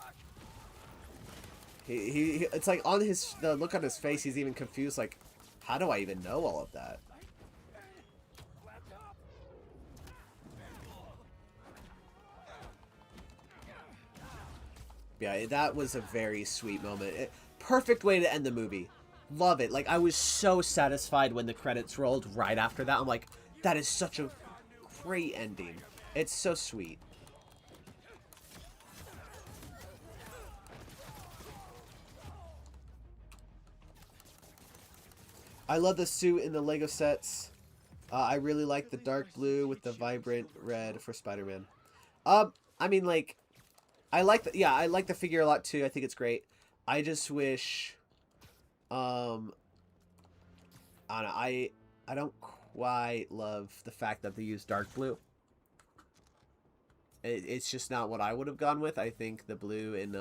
he it's like on the look on his face, he's even confused. Like, how do I even know all of that? Yeah, that was a very sweet moment. Perfect way to end the movie. Love it. Like, I was so satisfied when the credits rolled right after that. I'm like, that is such a great ending. It's so sweet. I love the suit in the Lego sets. I really like the dark blue with the vibrant red for Spider-Man. I mean, like, I like the figure a lot too. I think it's great. I just wish, I don't know, I don't quite love the fact that they use dark blue. It's just not what I would have gone with. I think the blue in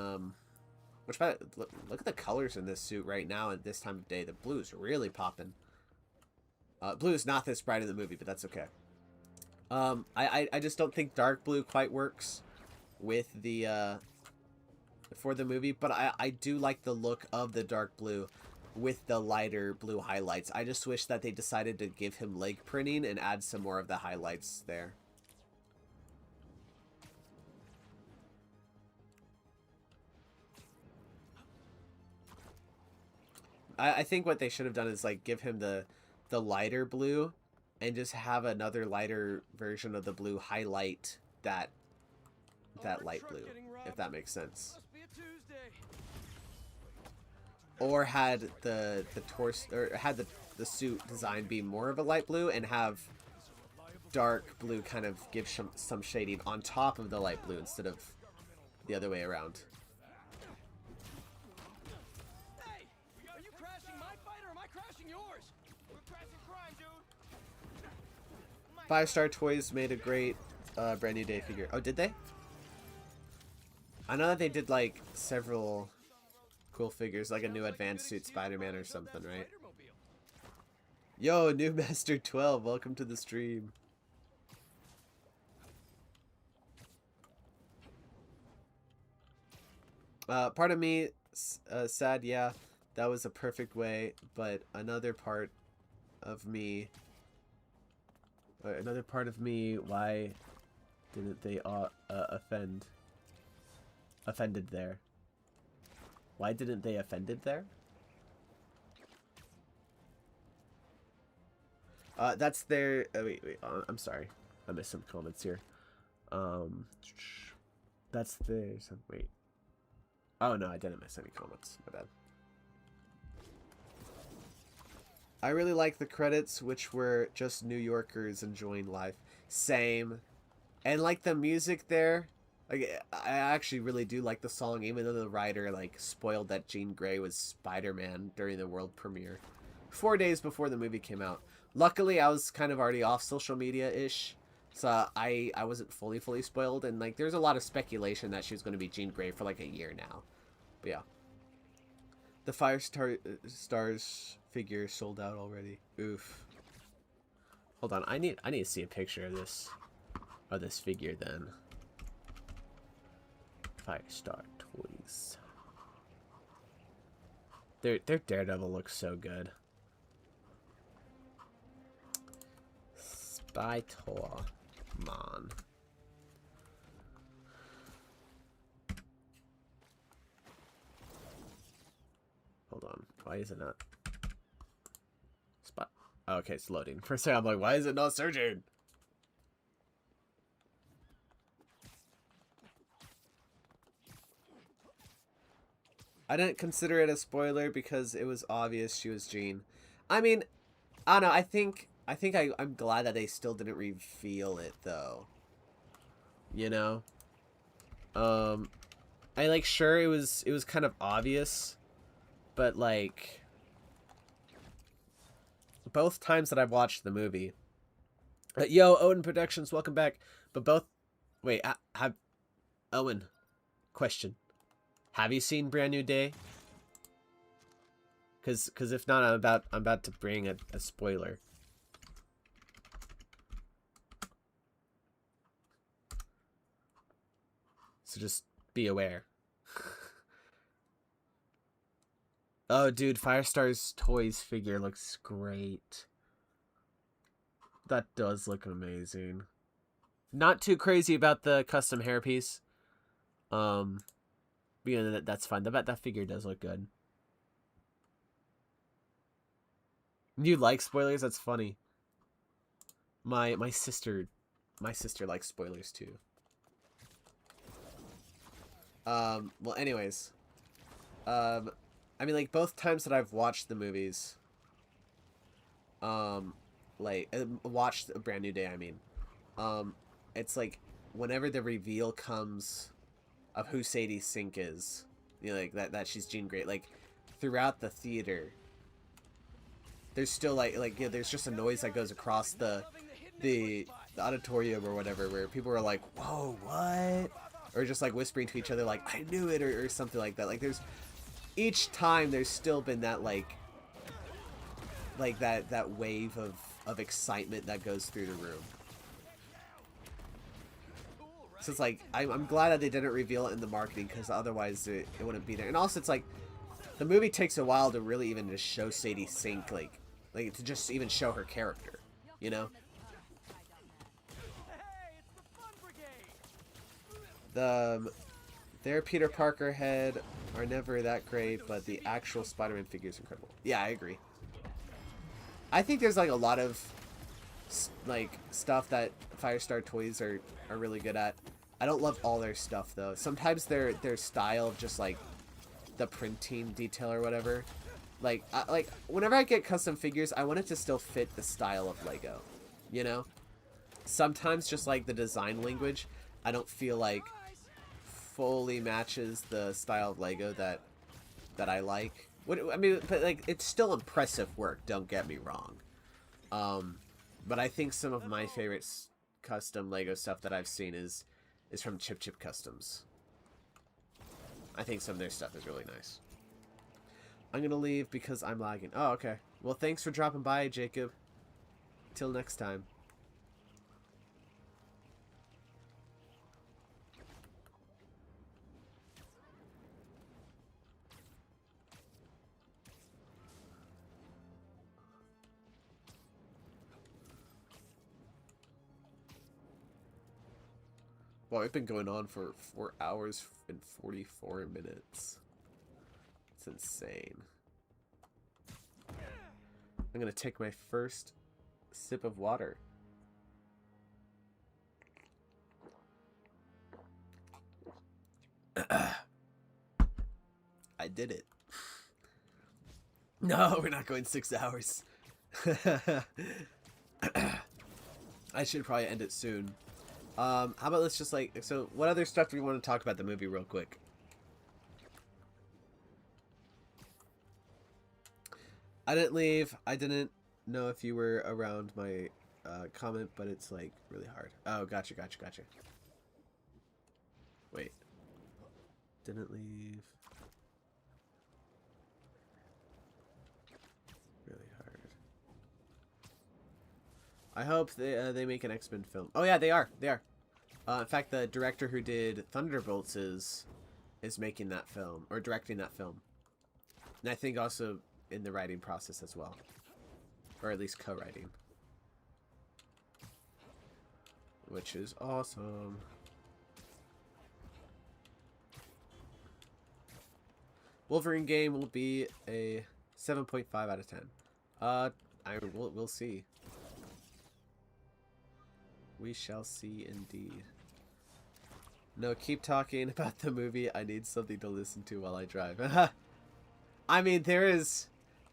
which look at the colors in this suit right now at this time of day. The blue is really popping. Blue is not this bright in the movie, but that's okay. I just don't think dark blue quite works with the for the movie, but I do like the look of the dark blue with the lighter blue highlights. I just wish that they decided to give him leg printing and add some more of the highlights there. I think what they should have done is like give him the lighter blue and just have another lighter version of the blue highlight that light blue, if that makes sense. Or had the torso, or had the suit design be more of a light blue and have dark blue kind of give some shading on top of the light blue instead of the other way around. Hey, are you crashing my fight or am I crashing yours? We're crashing crime, dude. 5-Star Toys made a great Brand New Day figure. Oh, did they? I know that they did like several cool figures, like a new advanced suit Spider-Man or something, right? Yo, new Master 12, welcome to the stream. Part of me sad, yeah, that was a perfect way, but of me, another part of me, why didn't they offended there? Why didn't they offended there? That's their. Wait. I'm sorry. I missed some comments here. Um, that's their. Wait. Oh no, I didn't miss any comments. My bad. I really like the credits, which were just New Yorkers enjoying life. Same, and like the music there. Like, I actually really do like the song, even though the writer like spoiled that Jean Grey was Spider-Man during the world premiere, 4 days before the movie came out. Luckily, I was kind of already off social media-ish, so I wasn't fully spoiled. And like, there's a lot of speculation that she was going to be Jean Grey for like a year now. But yeah, the Stars figure sold out already. Oof. Hold on, I need to see a picture of this figure then. Firestar Toys. Their Daredevil looks so good. Spider Man. Hold on. Why is it not? Spot. Oh, okay, it's loading. For a second, I'm like, why is it not surging? I didn't consider it a spoiler because it was obvious she was Jean. I mean, I don't know. I'm glad that they still didn't reveal it though. You know, I like sure it was kind of obvious, but like both times that I've watched the movie, yo Owen Productions, welcome back. But both, wait, have Owen? Question: have you seen Brand New Day? Cause if not, I'm about to bring a spoiler. So just be aware. Oh, dude, Firestar's Toys figure looks great. That does look amazing. Not too crazy about the custom hairpiece. Yeah, that's fine. That figure does look good. You like spoilers? That's funny. My sister likes spoilers too. Well, anyways, I mean, like both times that I've watched the movies, like watched A Brand New Day. I mean, it's like whenever the reveal comes of who Sadie Sink is, you know, like that she's Jean Grey, like throughout the theater, there's still like there's just a noise that goes across the auditorium or whatever, where people are like, whoa, what? Or just like whispering to each other like, I knew it, or something like that. Like there's each time there's still been that like that wave of excitement that goes through the room. So it's like I'm glad that they didn't reveal it in the marketing, because otherwise it wouldn't be there. And also it's like the movie takes a while to really even just show Sadie Sink, like to just even show her character, you know. Their Peter Parker head are never that great, but the actual Spider-Man figure is incredible. Yeah, I agree. I think there's like a lot of like stuff that Firestar Toys are really good at. I don't love all their stuff though. Sometimes their style of just like the printing detail or whatever. Like whenever I get custom figures, I want it to still fit the style of Lego, you know? Sometimes just like the design language, I don't feel like fully matches the style of Lego that I like. I mean, but like it's still impressive work, don't get me wrong. But I think some of my favorite custom Lego stuff that I've seen is from Chip Chip Customs. I think some of their stuff is really nice. I'm gonna leave because I'm lagging. Oh, okay. Well, thanks for dropping by, Jacob. Till next time. Well, it's been going on for 4 hours and 44 minutes. It's insane. I'm gonna take my first sip of water. I did it. No, we're not going 6 hours. I should probably end it soon. How about let's just like, so what other stuff do we want to talk about the movie real quick? I didn't leave. I didn't know if you were around my comment, but it's like really hard. Oh, gotcha. Wait. Didn't leave. Really hard. I hope they make an X-Men film. Oh yeah, they are. In fact, the director who did Thunderbolts is making that film, or directing that film. And I think also in the writing process as well. Or at least co-writing. Which is awesome. Wolverine game will be a 7.5 out of 10. We'll see. We shall see indeed. No, keep talking about the movie. I need something to listen to while I drive. I mean, there is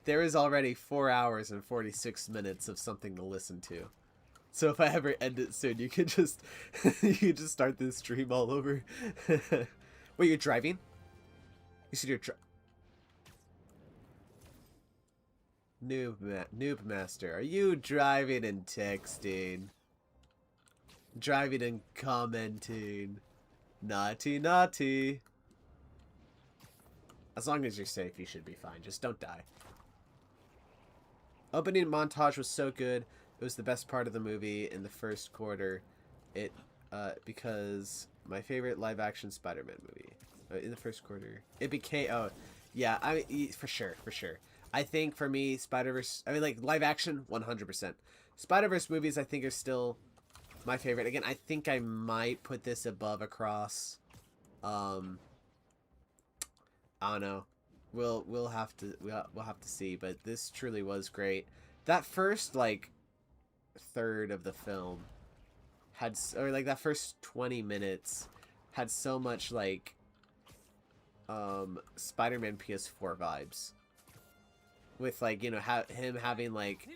already 4 hours and 46 minutes of something to listen to. So if I ever end it soon, you can just start this stream all over. Wait, you're driving? You said you're Noob Master, are you driving and texting? Driving and commenting. Naughty. As long as you're safe, you should be fine. Just don't die. Opening montage was so good. It was the best part of the movie in the first quarter. Because my favorite live-action Spider-Man movie. In the first quarter. It became... Oh, yeah. I mean, for sure. I think for me, Spider-Verse... I mean, like, live-action, 100%. Spider-Verse movies, I think, are still my favorite. Again, I think I might put this above Across. I don't know. We'll have to see, but this truly was great. That first like third of the film had, or like that first 20 minutes had so much like Spider-Man PS4 vibes. With like, you know, him having like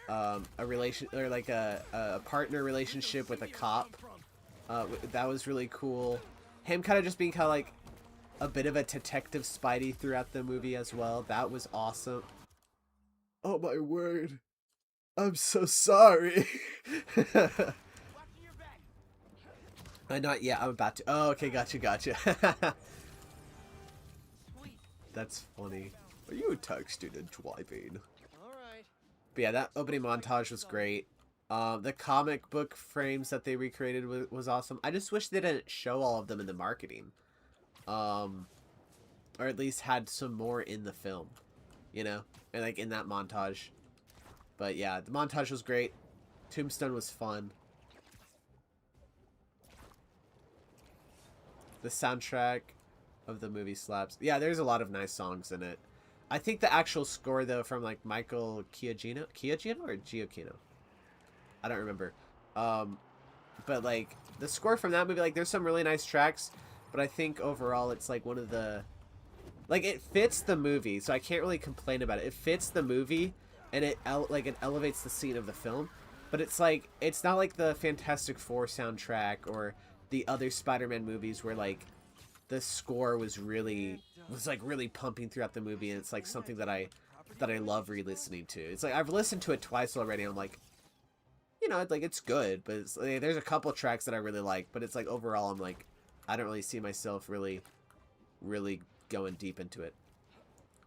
a relation, or like a partner relationship with a cop. That was really cool. Him kind of just being kind of like a bit of a detective Spidey throughout the movie as well. That was awesome. Oh my word. I'm so sorry. I'm about to. Oh, okay, gotcha. That's funny. Are you texting and driving? Alright. But yeah, that opening montage was great. The comic book frames that they recreated was awesome. I just wish they didn't show all of them in the marketing. Or at least had some more in the film. You know? And like in that montage. But yeah, the montage was great. Tombstone was fun. The soundtrack of the movie slaps. Yeah, there's a lot of nice songs in it. I think the actual score, though, from like Michael Giacchino or Giacchino? I don't remember. But like the score from that movie, like there's some really nice tracks, but I think overall it's like one of the, like it fits the movie, so I can't really complain about it. It fits the movie, and it elevates the scene of the film, but it's like it's not like the Fantastic Four soundtrack or the other Spider-Man movies where like the score was really pumping throughout the movie, and it's like something that I love re-listening to. It's like I've listened to it twice already. And I'm like, you know, like it's good, but it's, like, there's a couple tracks that I really like, but it's like overall I'm like, I don't really see myself really going deep into it.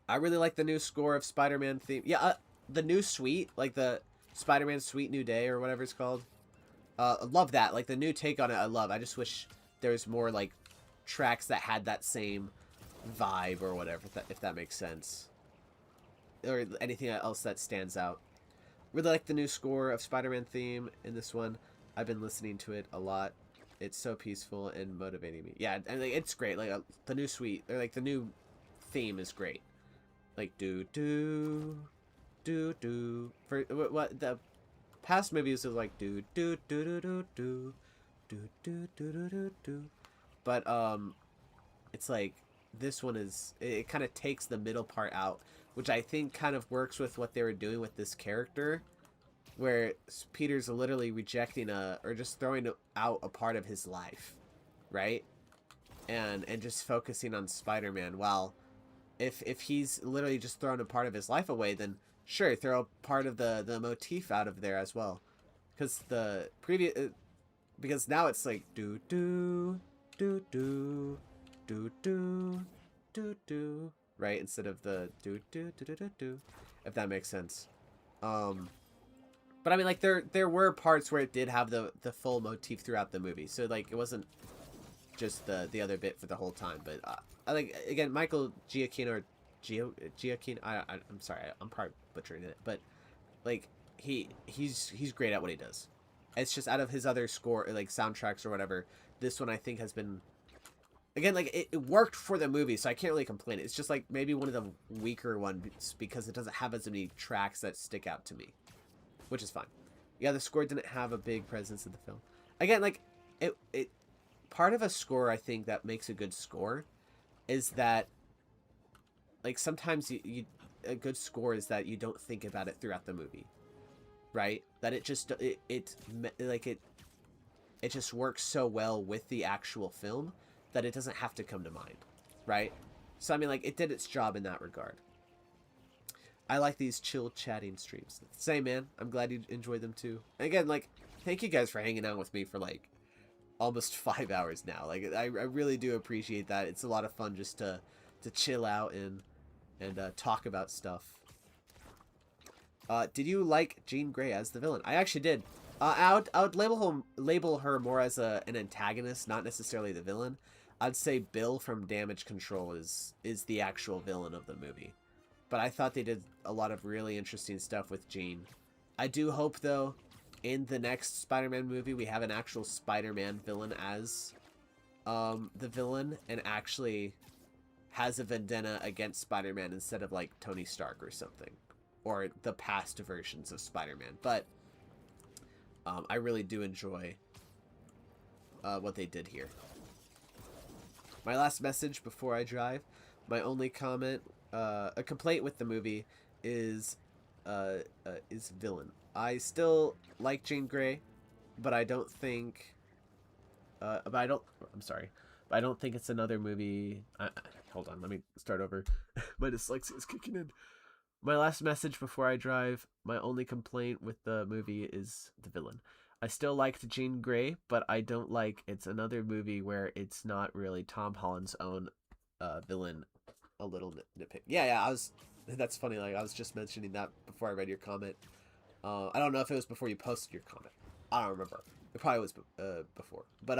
I really like the new score of Spider-Man theme. Yeah, the new suite, like the Spider-Man Suite New Day or whatever it's called. I love that. Like the new take on it, I love. I just wish there was more like tracks that had that same vibe or whatever, if that makes sense, or anything else that stands out. Really like the new score of Spider-Man theme in this one. I've been listening to it a lot. It's so peaceful and motivating me. Yeah, and like, it's great. Like the new suite, or like the new theme is great. Like do do do do. For what the past movies was like do do do do do do do do do do do do. But it's like this one is it kind of takes the middle part out, which I think kind of works with what they were doing with this character, where Peter's literally rejecting or just throwing out a part of his life, right? And just focusing on Spider-Man. While if he's literally just throwing a part of his life away, then sure, throw a part of the motif out of there as well, because the previous because now it's like do do do do do do do do, right, instead of the do do do do do do, if that makes sense. But I mean, like there were parts where it did have the full motif throughout the movie, so like it wasn't just the other bit for the whole time. But I like, again, Michael Giacchino, or Giacchino. I'm sorry, I'm probably butchering it, but like he's great at what he does. It's just out of his other score, like soundtracks or whatever, this one I think has been, again, like it worked for the movie, so I can't really complain. It's just like maybe one of the weaker ones because it doesn't have as many tracks that stick out to me, which is fine. Yeah, the score didn't have a big presence in the film. Again, like it part of a score I think that makes a good score is that, like, sometimes a good score is that you don't think about it throughout the movie, right? That it just it just works so well with the actual film that it doesn't have to come to mind, right? So I mean, like, it did its job in that regard. I like these chill chatting streams. Same, man. I'm glad you enjoyed them too. And again, like, thank you guys for hanging out with me for like almost 5 hours now. Like, I really do appreciate that. It's a lot of fun just to chill out and talk about stuff. Did you like Jean Grey as the villain? I actually did. I would label her more as an antagonist, not necessarily the villain. I'd say Bill from Damage Control is the actual villain of the movie. But I thought they did a lot of really interesting stuff with Jean. I do hope, though, in the next Spider-Man movie, we have an actual Spider-Man villain as the villain, and actually has a vendetta against Spider-Man instead of, like, Tony Stark or something. Or the past versions of Spider-Man. But I really do enjoy what they did here. My last message before I drive. My only comment, a complaint with the movie is villain. I still like Jean Grey, but I don't think, I'm sorry, but I don't think it's another movie. Hold on, let me start over. My dyslexia is kicking in. My last message before I drive. My only complaint with the movie is the villain. I still liked Jean Grey, but I don't like it's another movie where it's not really Tom Holland's own villain. A little nitpick. Yeah, that's funny. Like, I was just mentioning that before I read your comment. I don't know if it was before you posted your comment. I don't remember. It probably was before. But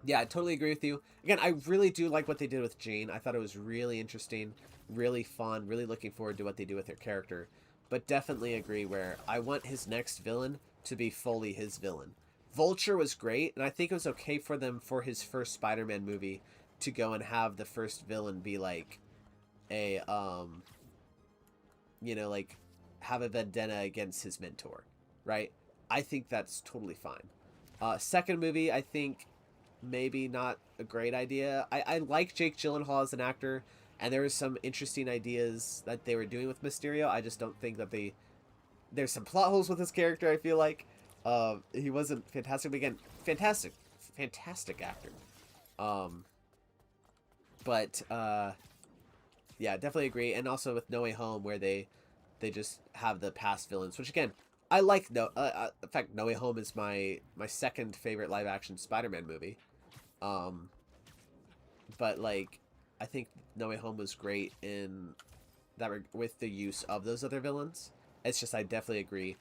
yeah, I totally agree with you. Again, I really do like what they did with Jean. I thought it was really interesting, really fun, really looking forward to what they do with her character. But definitely agree where I want his next villain to be fully his villain. Vulture was great, and I think it was okay for them for his first Spider-Man movie to go and have the first villain be like a like have a vendetta against his mentor, right? I think that's totally fine. Second movie, I think maybe not a great idea. I like Jake Gyllenhaal as an actor, and there was some interesting ideas that they were doing with Mysterio. I just don't think that there's some plot holes with his character. I feel like he wasn't fantastic, but again, fantastic actor. But yeah, definitely agree. And also with No Way Home, where they just have the past villains, which again, I like. In fact, No Way Home is my second favorite live action Spider-Man movie. But like, I think No Way Home was great in that with the use of those other villains. It's just, I definitely agree.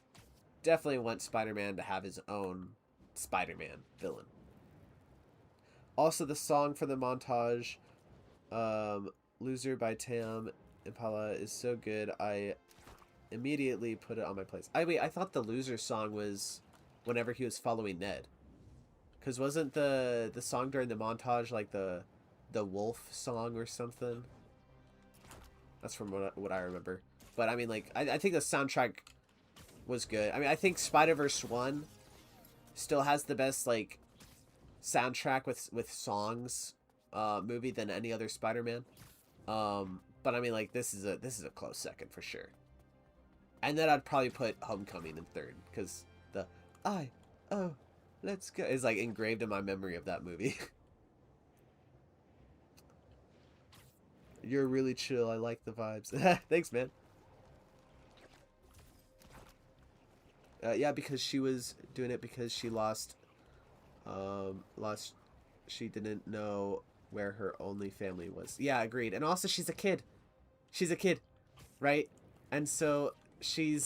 Definitely want Spider-Man to have his own Spider-Man villain. Also, the song for the montage, Loser by Tam Impala, is so good. I immediately put it on my playlist. I thought the Loser song was whenever he was following Ned. Cause wasn't the song during the montage like the wolf song or something? That's from what I remember. But I mean, like, I think the soundtrack was good. I mean, I think Spider-Verse 1 still has the best, like, soundtrack with songs movie than any other Spider-Man. But I mean, like, this is a close second for sure. And then I'd probably put Homecoming in third, because the let's go is like engraved in my memory of that movie. You're really chill. I like the vibes. Thanks, man. Yeah, because she was doing it because she lost. She didn't know where her only family was. Yeah, agreed. And also, she's a kid. She's a kid, right? And so she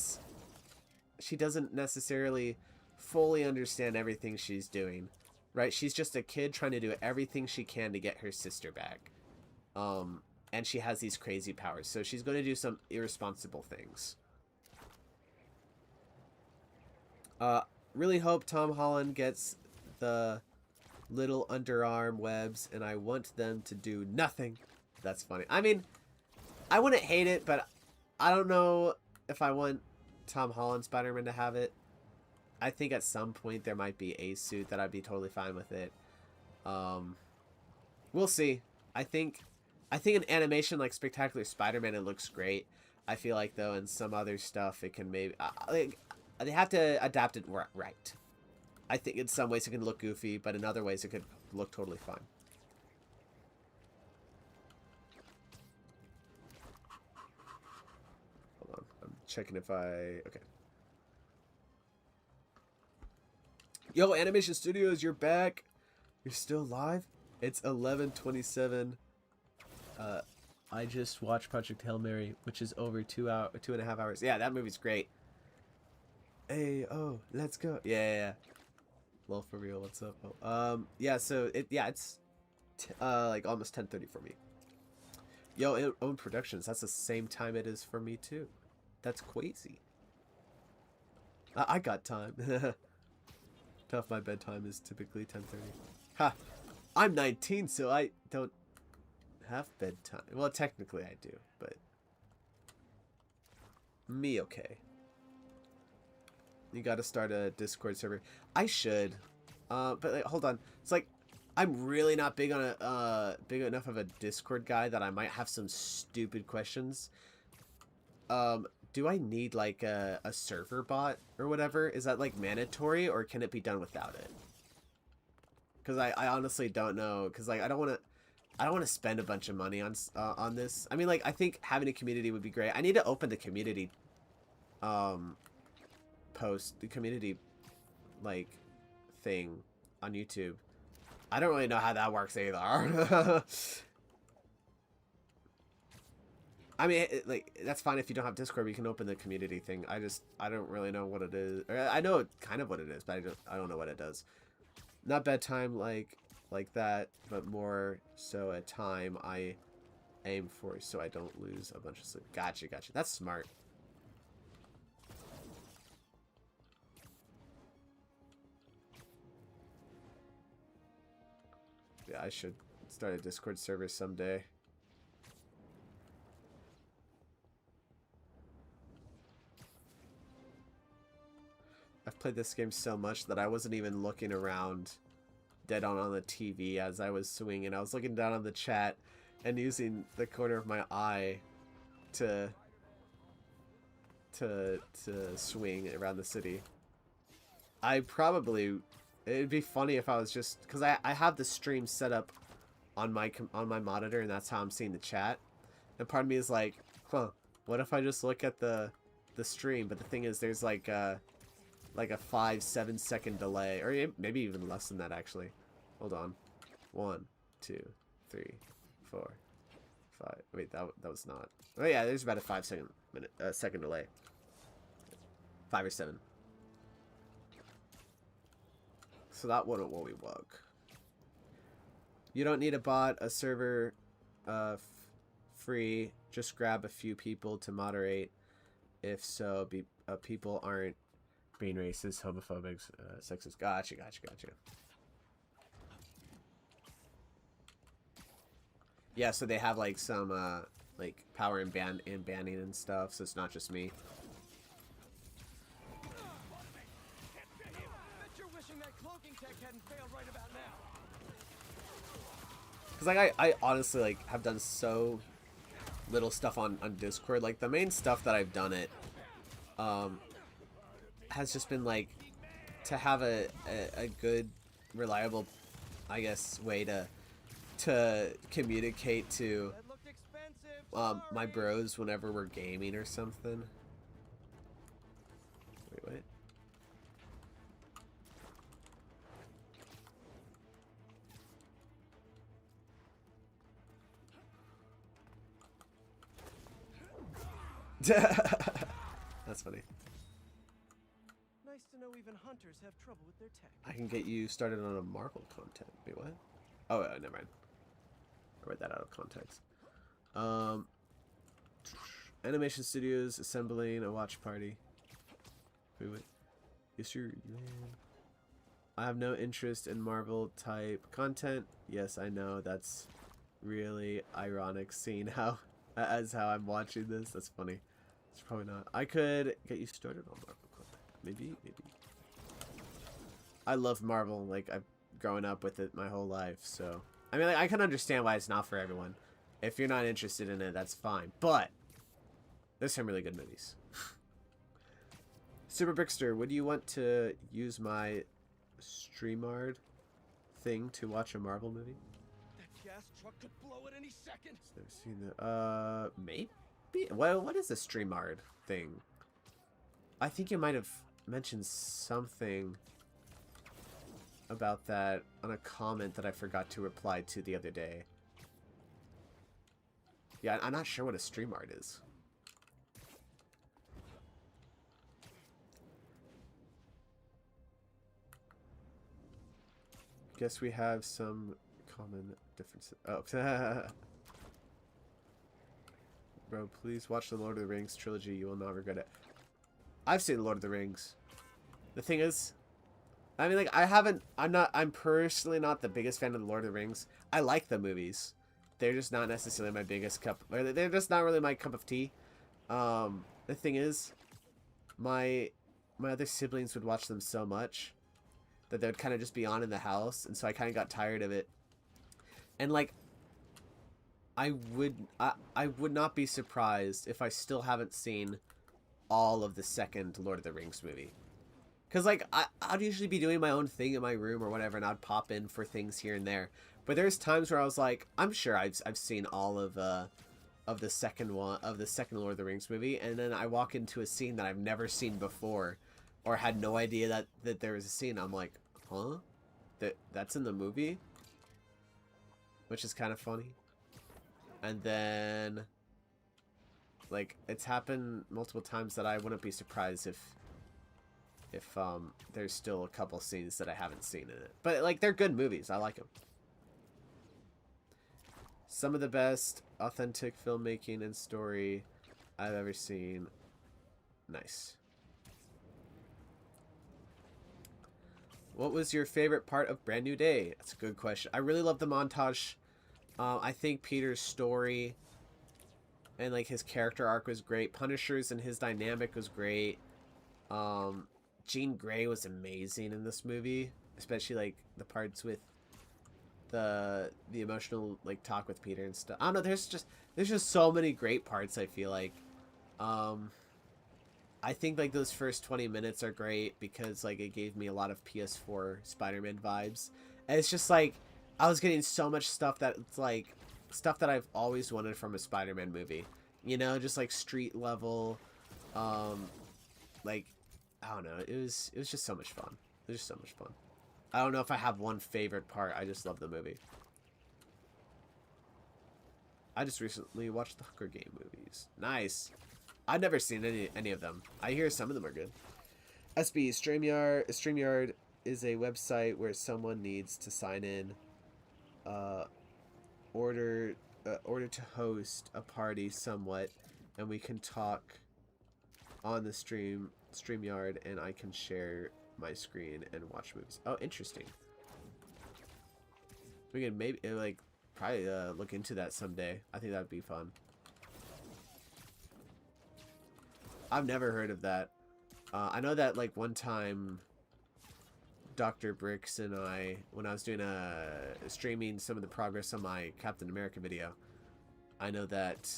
doesn't necessarily fully understand everything she's doing, right? She's just a kid trying to do everything she can to get her sister back. And she has these crazy powers, so she's going to do some irresponsible things. Really hope Tom Holland gets the little underarm webs, and I want them to do nothing. That's funny. I mean, I wouldn't hate it, but I don't know if I want Tom Holland Spider-Man to have it. I think at some point there might be a suit that I'd be totally fine with it. We'll see. I think in animation like Spectacular Spider-Man it looks great. I feel like though in some other stuff it can maybe like they have to adapt it right. I think in some ways it can look goofy, but in other ways it could look totally fine. Hold on, I'm checking if okay. Yo, Animation Studios, you're back. You're still live? It's 11:27. I just watched Project Hail Mary, which is over 2.5 hours. Yeah, that movie's great. Hey, oh, let's go. Yeah. Well, for real, what's up? Oh, yeah. So it's like almost 10:30 for me. Yo, Own Productions. That's the same time it is for me too. That's crazy. I got time. Tough. My bedtime is typically 10:30. Ha! I'm 19, so I don't have bedtime. Well, technically I do, but me okay. You got to start a Discord server. I should, but like, hold on. It's like I'm really not big on big enough of a Discord guy that I might have some stupid questions. Do I need like a server bot or whatever? Is that like mandatory, or can it be done without it? Because I honestly don't know. Because like I don't want to spend a bunch of money on this. I mean, like I think having a community would be great. I need to open the community post, the community like thing on YouTube. I don't really know how that works either. I mean, like that's fine if you don't have Discord, but you can open the community thing. I don't really know what it is. I know kind of what it is, but I don't know what it does. Not bedtime like that, but more so a time I aim for so I don't lose a bunch of sleep. Gotcha. That's smart. Yeah, I should start a Discord server someday. I've played this game so much that I wasn't even looking around dead on the TV as I was swinging. I was looking down on the chat and using the corner of my eye to swing around the city. It'd be funny if I was just, because I have the stream set up on my monitor, and that's how I'm seeing the chat. And part of me is like, huh, what if I just look at the stream? But the thing is, there's like a 5-7 second delay, or maybe even less than that actually. Hold on, 1, 2, 3, 4, 5. Wait, that was not. Oh yeah, there's about a 5-second delay. 5 or 7. So that wouldn't really work. You don't need a bot, a server, free. Just grab a few people to moderate. If so, people aren't being racist, homophobic, sexist. Gotcha. Yeah, so they have like some like power and banning and stuff, so it's not just me. Bet you're wishing that cloaking tech hadn't failed right about now. Cause like I honestly like have done so little stuff on Discord. Like the main stuff that I've done has just been like to have a good, reliable, I guess, way to communicate to That looked expensive. my bros whenever we're gaming or something. Wait, what? That's funny. Nice to know even hunters have trouble with their tech. I can get you started on a Marvel content. Wait, what? Oh, never mind. I read that out of context. Animation studios assembling a watch party. Wait, what? Yes, you're man. I have no interest in Marvel type content. Yes, I know. That's really ironic seeing how how I'm watching this. That's funny. It's probably not. I could get you started on Marvel content. Maybe. I love Marvel. Like I've grown up with it my whole life. So I mean, like, I can understand why it's not for everyone. If you're not interested in it, that's fine. But there's some really good movies. Super Brickster, would you want to use my StreamYard thing to watch a Marvel movie? That gas truck could blow at any second. Never seen that. Maybe. Well, what is a StreamYard thing? I think you might have mentioned something about that on a comment that I forgot to reply to the other day. Yeah, I'm not sure what a StreamYard is. Guess we have some common differences. Oh. Bro, please watch the Lord of the Rings trilogy. You will not regret it. I've seen Lord of the Rings. The thing is, I mean, like, I'm personally not the biggest fan of the Lord of the Rings. I like the movies. They're just not necessarily my biggest cup, or they're just not really my cup of tea. The thing is, my other siblings would watch them so much that they would kind of just be on in the house, and so I kind of got tired of it. And like, I would not be surprised if I still haven't seen all of the second Lord of the Rings movie. Because, like, I'd usually be doing my own thing in my room or whatever, and I'd pop in for things here and there. But there's times where I was like, I'm sure I've seen all of the second Lord of the Rings movie, and then I walk into a scene that I've never seen before, or had no idea that there was a scene. I'm like, huh? That's in the movie? Which is kind of funny. And then, like, it's happened multiple times that I wouldn't be surprised if there's still a couple scenes that I haven't seen in it. But, like, they're good movies. I like them. Some of the best authentic filmmaking and story I've ever seen. Nice. What was your favorite part of Brand New Day? That's a good question. I really love the montage. I think Peter's story and, like, his character arc was great. Punisher's and his dynamic was great. Jean Grey was amazing in this movie, especially, like, the parts with the emotional, like, talk with Peter and stuff. I don't know, there's just so many great parts, I feel like. I think, like, those first 20 minutes are great because, like, it gave me a lot of PS4 Spider-Man vibes. And it's just, like, I was getting so much stuff that it's, like, stuff that I've always wanted from a Spider-Man movie. You know, just, like, street level, like, I don't know. It was just so much fun. It was just so much fun. I don't know if I have one favorite part. I just love the movie. I just recently watched the Hunger Game movies. Nice. I've never seen any of them. I hear some of them are good. SB StreamYard is a website where someone needs to sign in, order to host a party somewhat, and we can talk on the StreamYard, and I can share my screen and watch movies. Oh, interesting. We can maybe, like, probably look into that someday. I think that'd be fun. I've never heard of that. I know that like one time Dr. Bricks and I, when I was doing streaming some of the progress on my Captain America video, I know that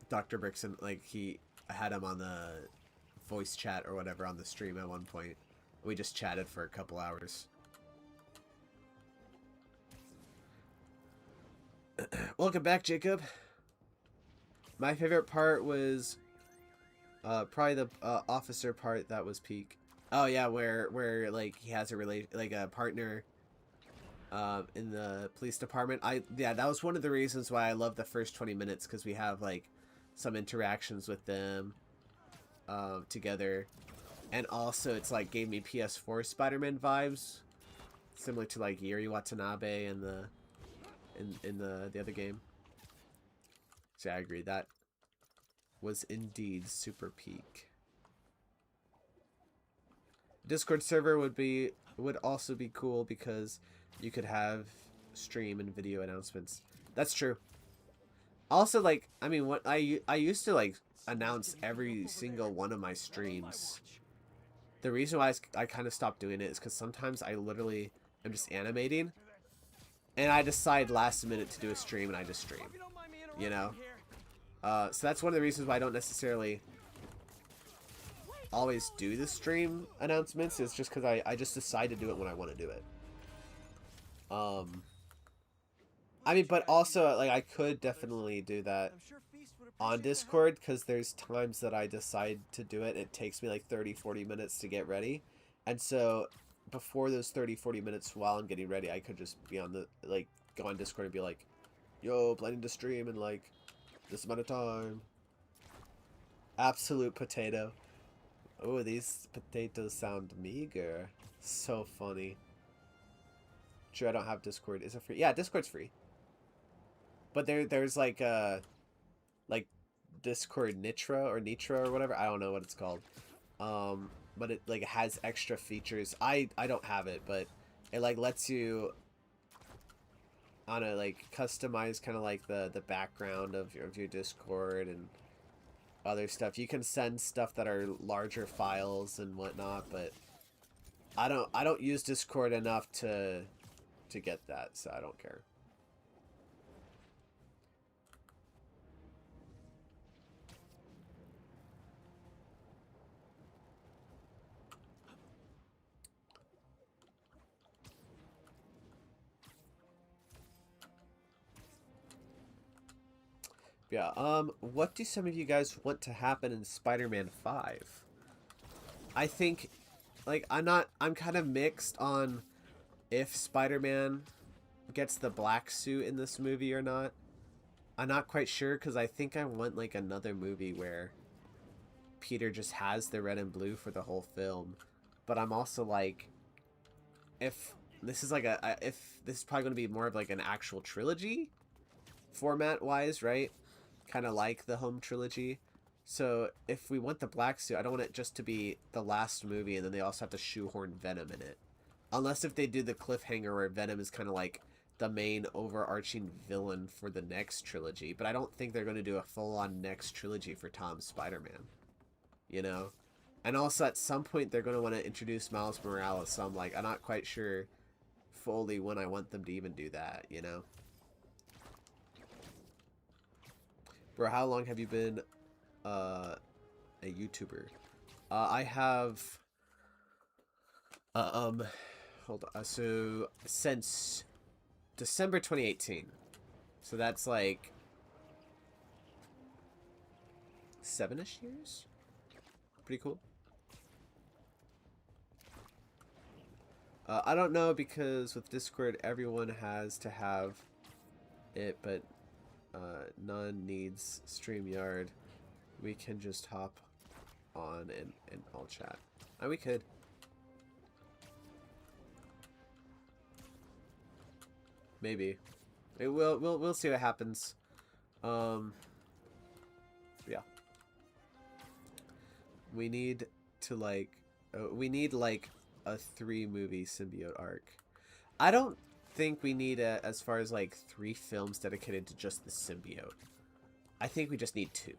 Dr. Bricks and like I had him on the voice chat or whatever on the stream at one point. We just chatted for a couple hours. Welcome back, Jacob. My favorite part was probably the officer part. That was peak. Oh yeah, where like he has a partner in the police department. Yeah, that was one of the reasons why I love the first 20 minutes, because we have like some interactions with them together, and also it's like gave me PS4 Spider-Man vibes, similar to like Yuri Watanabe and in the other game. So yeah, I agree, that was indeed super peak. Discord server would also be cool because you could have stream and video announcements. That's true. Also, like, I mean, what I used to like announce every single one of my streams. The reason why I kind of stopped doing it is because sometimes I literally am just animating, and I decide last minute to do a stream, and I just stream. You know? So that's one of the reasons why I don't necessarily always do the stream announcements. It's just because I just decide to do it when I want to do it. I mean, but also, like, I could definitely do that on Discord, because there's times that I decide to do it. It takes me like 30-40 minutes to get ready. And so before those 30-40 minutes while I'm getting ready, I could just be on go on Discord and be like, yo, planning to stream in like this amount of time. Absolute potato. Oh, these potatoes sound meager. So funny. True, I don't have Discord. Is it free? Yeah, Discord's free. But there's like Discord Nitra or whatever. I don't know what it's called. But it like has extra features. I don't have it, but it like lets you on a like customize kind of like the background of your Discord and other stuff. You can send stuff that are larger files and whatnot, but I don't use Discord enough to get that, so I don't care. Yeah, what do some of you guys want to happen in Spider-Man 5? I think, like, I'm kind of mixed on if Spider-Man gets the black suit in this movie or not. I'm not quite sure, because I think I want, like, another movie where Peter just has the red and blue for the whole film. But I'm also, like, if this is, like, if this is probably going to be more of, like, an actual trilogy format-wise, right? Kind of like the Home trilogy. So if we want the black suit, I don't want it just to be the last movie and then they also have to shoehorn Venom in it. Unless if they do the cliffhanger where Venom is kind of like the main overarching villain for the next trilogy. But I don't think they're going to do a full-on next trilogy for Tom's Spider-Man. You know? And also at some point they're going to want to introduce Miles Morales. So I'm like, I'm not quite sure fully when I want them to even do that, you know? Bro, how long have you been a YouTuber? I have hold on. So since December 2018. So that's like 7-ish years. Pretty cool. I don't know, because with Discord everyone has to have it, but none needs StreamYard. We can just hop on and all chat. We could. Maybe. We'll see what happens. Yeah. We need to like we need like a 3-movie symbiote arc. I don't think we need, as far as like 3 films dedicated to just the symbiote. I think we just need 2.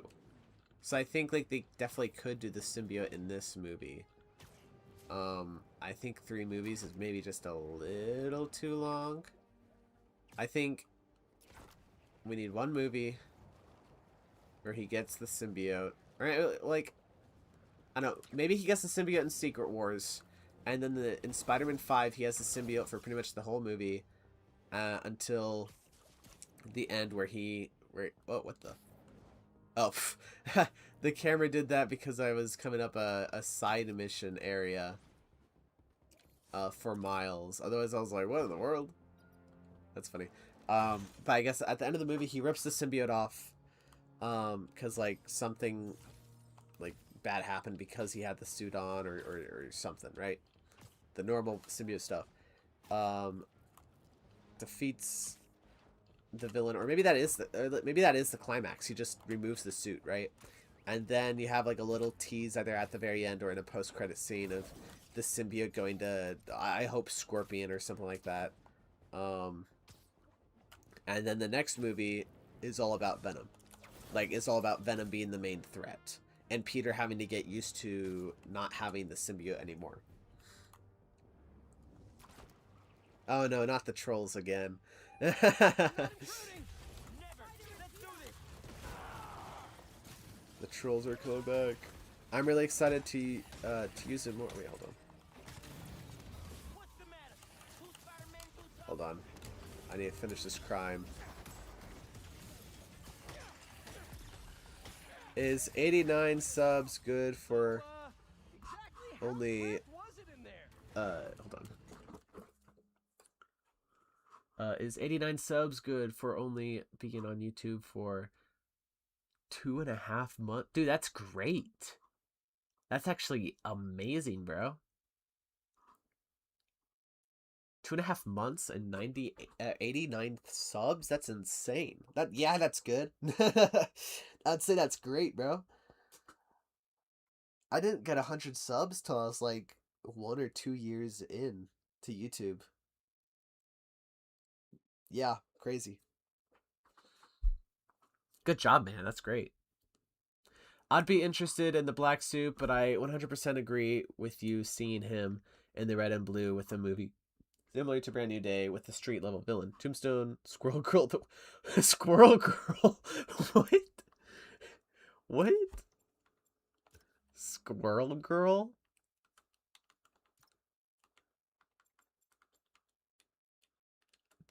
So I think like they definitely could do the symbiote in this movie. I think 3 movies is maybe just a little too long. I think we need 1 movie where he gets the symbiote. Or like, I don't know, maybe he gets the symbiote in Secret Wars, and then in Spider-Man 5 he has the symbiote for pretty much the whole movie, until the end where oh, what the? Oh, the camera did that because I was coming up a side mission area for Miles. Otherwise I was like, what in the world? That's funny. But I guess at the end of the movie he rips the symbiote off, because like something like bad happened because he had the suit on, or something, right? The normal symbiote stuff. Defeats the villain, or maybe that is the climax. He just removes the suit, right? And then you have like a little tease either at the very end or in a post-credit scene of the symbiote going to, I hope, Scorpion or something like that. And then the next movie is all about Venom. Like, it's all about Venom being the main threat, and Peter having to get used to not having the symbiote anymore. Oh no, not the trolls again. The trolls are coming back. I'm really excited to use it more. Wait, hold on. Hold on. I need to finish this crime. Is 89 subs good for only... hold on. Is 89 subs good for only being on YouTube for 2.5 months? Dude, that's great. That's actually amazing, bro. 2.5 months and 89 subs? That's insane. Yeah, that's good. I'd say that's great, bro. I didn't get 100 subs till I was like 1 or 2 years in to YouTube. Yeah, crazy. Good job, man. That's great. I'd be interested in the black suit, but I 100% agree with you seeing him in the red and blue with the movie similar to Brand New Day with the street level villain. Tombstone, Squirrel Girl, Squirrel Girl. What? What? Squirrel Girl?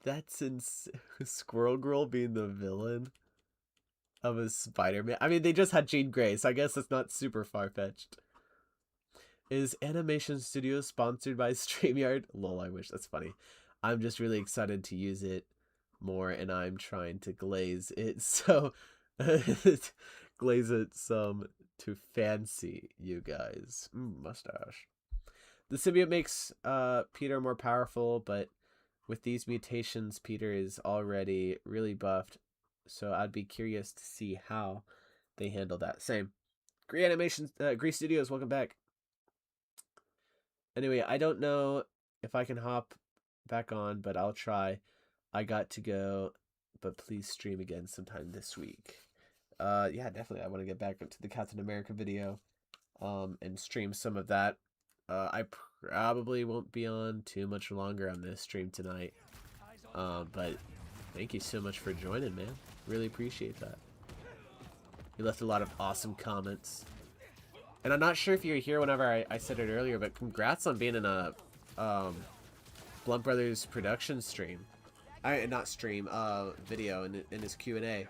That's insane. Squirrel Girl being the villain of a Spider-Man. I mean, they just had Jean Grey, so I guess it's not super far-fetched. Is Animation Studio sponsored by StreamYard? Lol, I wish. That's funny. I'm just really excited to use it more, and I'm trying to glaze it so... glaze it some to fancy you guys. Mustache. The symbiote makes Peter more powerful, but with these mutations, Peter is already really buffed, so I'd be curious to see how they handle that. Same. Great Animations, Grease Studios, welcome back. Anyway, I don't know if I can hop back on, but I'll try. I got to go, but please stream again sometime this week. Yeah, definitely. I want to get back into the Captain America video, and stream some of that. I probably won't be on too much longer on this stream tonight. But thank you so much for joining, man. Really appreciate that. You left a lot of awesome comments. And I'm not sure if you were here whenever I said it earlier, but congrats on being in a Blunt Brothers production stream. Not stream, video in his Q&A.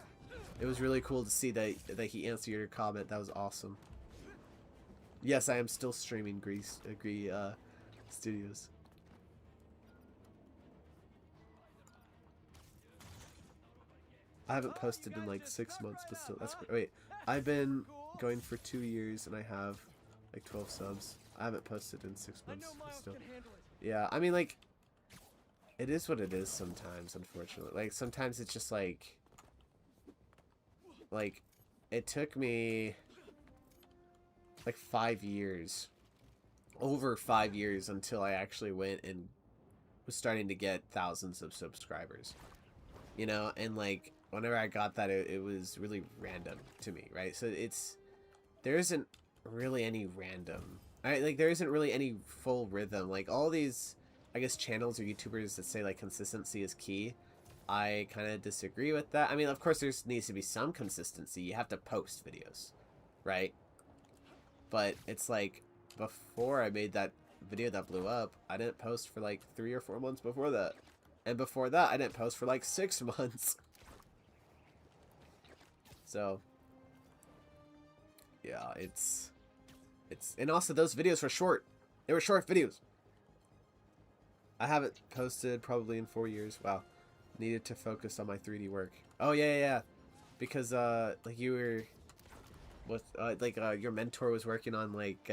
It was really cool to see that he answered your comment. That was awesome. Yes, I am still streaming Grease Studios. I haven't posted in like 6 months, but still, that's great. Wait, I've been going for 2 years and I have like 12 subs. I haven't posted in 6 months, but still. Yeah, I mean, like, it is what it is sometimes, unfortunately. Like, sometimes it's just like, it took me like 5 years, over 5 years, until I actually went and was starting to get thousands of subscribers, you know, and like whenever I got that, it was really random to me, right? So there isn't really any random, like there isn't really any full rhythm. Like all these, I guess, channels or YouTubers that say like consistency is key, I kind of disagree with that. I mean, of course, there needs to be some consistency. You have to post videos, right? But it's like, before I made that video that blew up, I didn't post for like 3 or 4 months before that. And before that, I didn't post for like 6 months. So, yeah, it's... And also, those videos were short. They were short videos. I haven't posted probably in 4 years. Wow. Needed to focus on my 3D work. Oh, yeah. Because, like, you were... with your mentor was working on like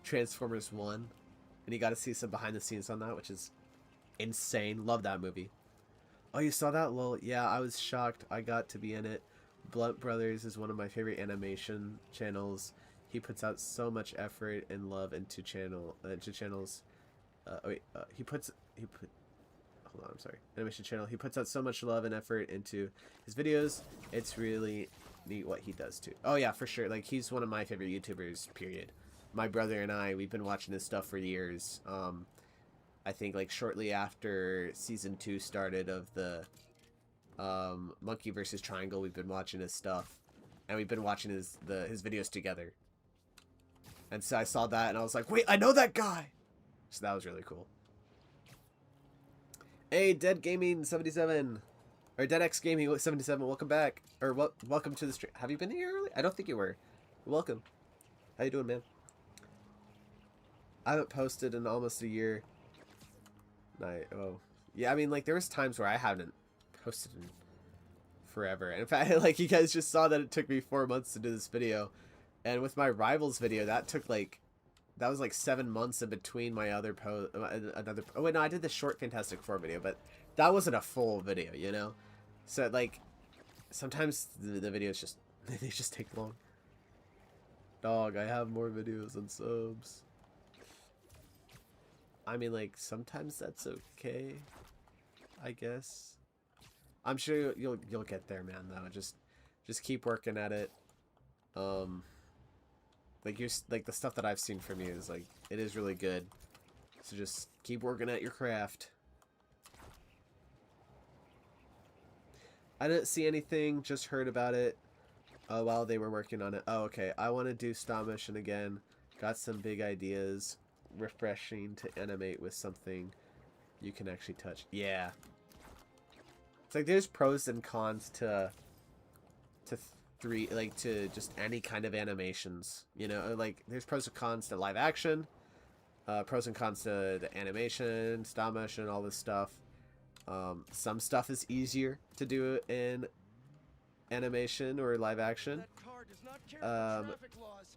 Transformers 1, and you got to see some behind the scenes on that, which is insane. Love that movie. Oh, you saw that? Lol. Yeah, I was shocked I got to be in it. Blunt Brothers is one of my favorite animation channels. He puts out so much effort and love into channels. Hold on, I'm sorry. Animation channel. He puts out so much love and effort into his videos. It's really neat what he does too. Oh yeah, for sure. Like, he's one of my favorite YouTubers, period. My brother and I, we've been watching his stuff for years. I think like shortly after season 2 started of the Monkey versus Triangle, we've been watching his stuff, and we've been watching his videos together. And so I saw that and I was like, wait, I know that guy. So that was really cool. Hey, Dead Gaming 77, or Dead X Gaming 77, welcome back, or welcome to the stream. Have you been here early? I don't think you were. Welcome. How you doing, man? I haven't posted in almost a year. Oh, yeah. I mean, like, there was times where I haven't posted in forever. And in fact, like, you guys just saw that it took me 4 months to do this video, and with my Rivals video, that took like. That was like 7 months in between my other oh wait, no, I did the short Fantastic Four video, but that wasn't a full video, you know? So, like, sometimes the videos just, they just take long. Dog, I have more videos than subs. I mean, like, sometimes that's okay, I guess. I'm sure you'll get there, man, though. Just keep working at it. Like the stuff that I've seen from you is like, it is really good. So just keep working at your craft. I didn't see anything, just heard about it while they were working on it. Oh, okay. I want to do stop motion again. Got some big ideas. Refreshing to animate with something you can actually touch. Yeah. It's like there's pros and cons to to just any kind of animations, you know, like there's pros and cons to live action, pros and cons to the animation, stop motion, all this stuff. Some stuff is easier to do in animation or live action,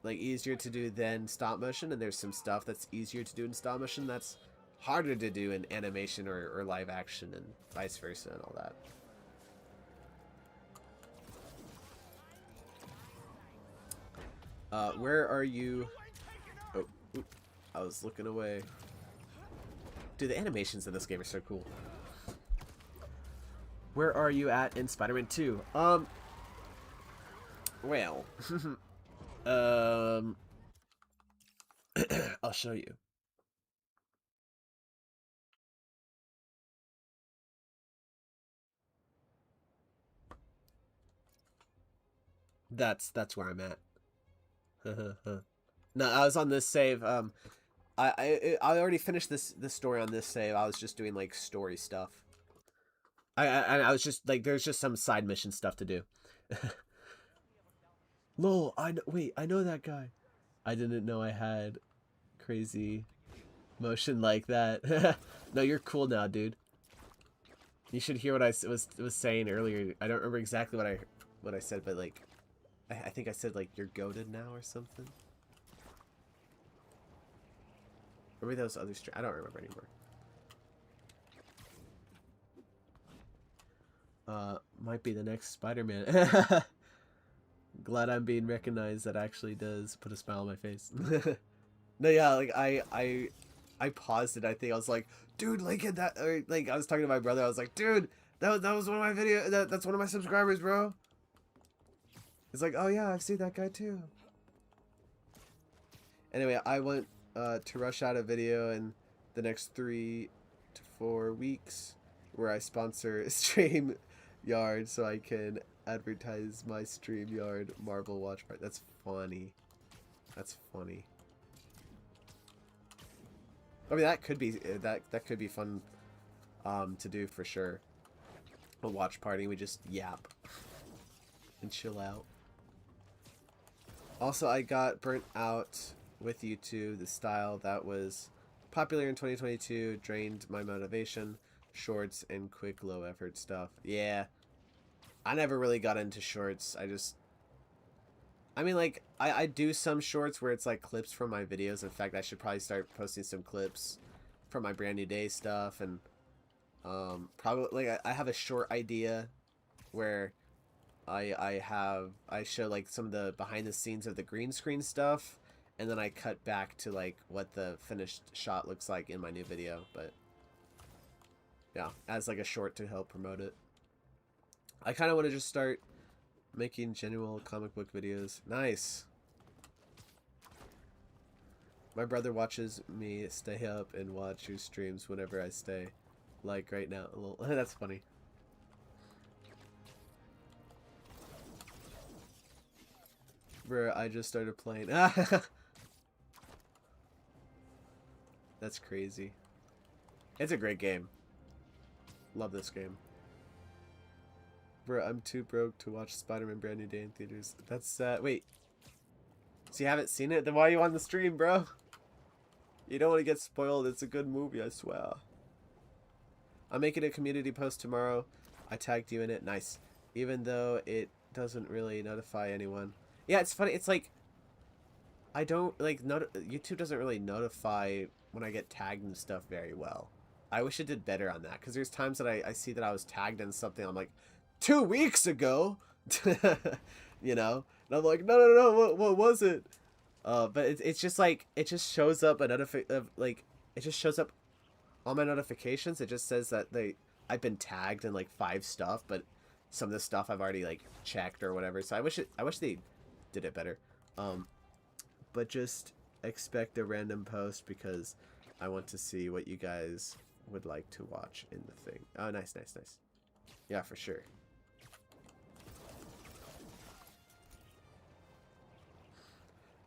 like easier to do than stop motion, and there's some stuff that's easier to do in stop motion that's harder to do in animation or live action, and vice versa and all that. Where are you? Oh, I was looking away. Dude, the animations in this game are so cool. Where are you at in Spider-Man 2? Well, I'll show you. That's where I'm at. No, I was on this save. I already finished this story on this save. I was just doing like story stuff. I was just like, there's just some side mission stuff to do. Lol, wait, I know that guy. I didn't know I had crazy motion like that. No, you're cool now, dude. You should hear what I was saying earlier. I don't remember exactly what I said, but like, I think I said like, you're goated now or something. Or maybe that was other I don't remember anymore. Might be the next Spider-Man. Glad I'm being recognized. That actually does put a smile on my face. No, yeah, like I I paused it. I think I was like, dude, like at that, or like I was talking to my brother. I was like, dude, that was one of my video. That's one of my subscribers, bro. It's like, oh yeah, I've seen that guy too. Anyway, I want to rush out a video in the next 3 to 4 weeks where I sponsor StreamYard so I can advertise my StreamYard Marvel Watch Party. That's funny. That's funny. I mean, that could be that could be fun to do for sure. A watch party, we just yap and chill out. Also, I got burnt out with YouTube. The style that was popular in 2022 drained my motivation. Shorts and quick low effort stuff. Yeah, I never really got into shorts. I mean, like, I do some shorts where it's like clips from my videos. In fact, I should probably start posting some clips from my brand new day stuff. And probably like I have a short idea where I show like some of the behind the scenes of the green screen stuff, and then I cut back to like what the finished shot looks like in my new video. But yeah, as like a short to help promote it. I kind of want to just start making genuine comic book videos. Nice. My brother watches me stay up and watch your streams whenever I stay. Like right now. A little, that's funny. Bro, I just started playing. That's crazy. It's a great game. Love this game. Bro, I'm too broke to watch Spider-Man Brand New Day in theaters. That's, wait. So you haven't seen it? Then why are you on the stream, bro? You don't want to get spoiled. It's a good movie, I swear. I'm making a community post tomorrow. I tagged you in it. Nice. Even though it doesn't really notify anyone. Yeah, it's funny. It's like, I don't, like, YouTube doesn't really notify when I get tagged and stuff very well. I wish it did better on that. Because there's times that I see that I was tagged in something. I'm like, 2 weeks ago, you know, and I'm like, no, what was it? But it's just like, it just shows up like, it just shows up on my notifications. It just says that I've been tagged in like 5 stuff, but some of the stuff I've already like checked or whatever. So I wish they did it better. But just expect a random post because I want to see what you guys would like to watch in the thing. Oh, nice. Yeah, for sure.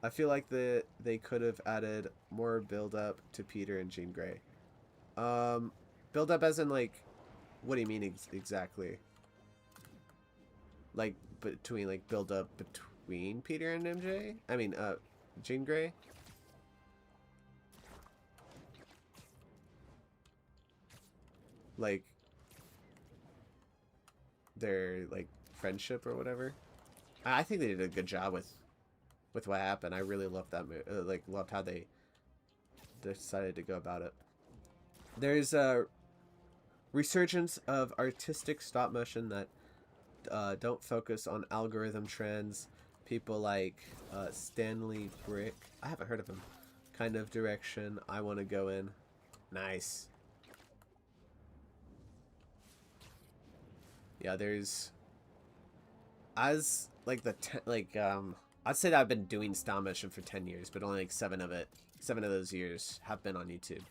I feel like they could have added more build-up to Peter and Jean Grey. Build-up as in, like, what do you mean exactly? Like, between, like, build-up between Peter and MJ? I mean, Jean Grey? Like, their, like, friendship or whatever? I think they did a good job with what happened. I really loved that movie. Like, loved how they decided to go about it. There's a resurgence of artistic stop motion that don't focus on algorithm trends. People like Stanley Brick, I haven't heard of him, kind of direction I want to go in. Nice. Yeah, there's as like I'd say that I've been doing stop motion for 10 years, but only like 7 of those years have been on YouTube.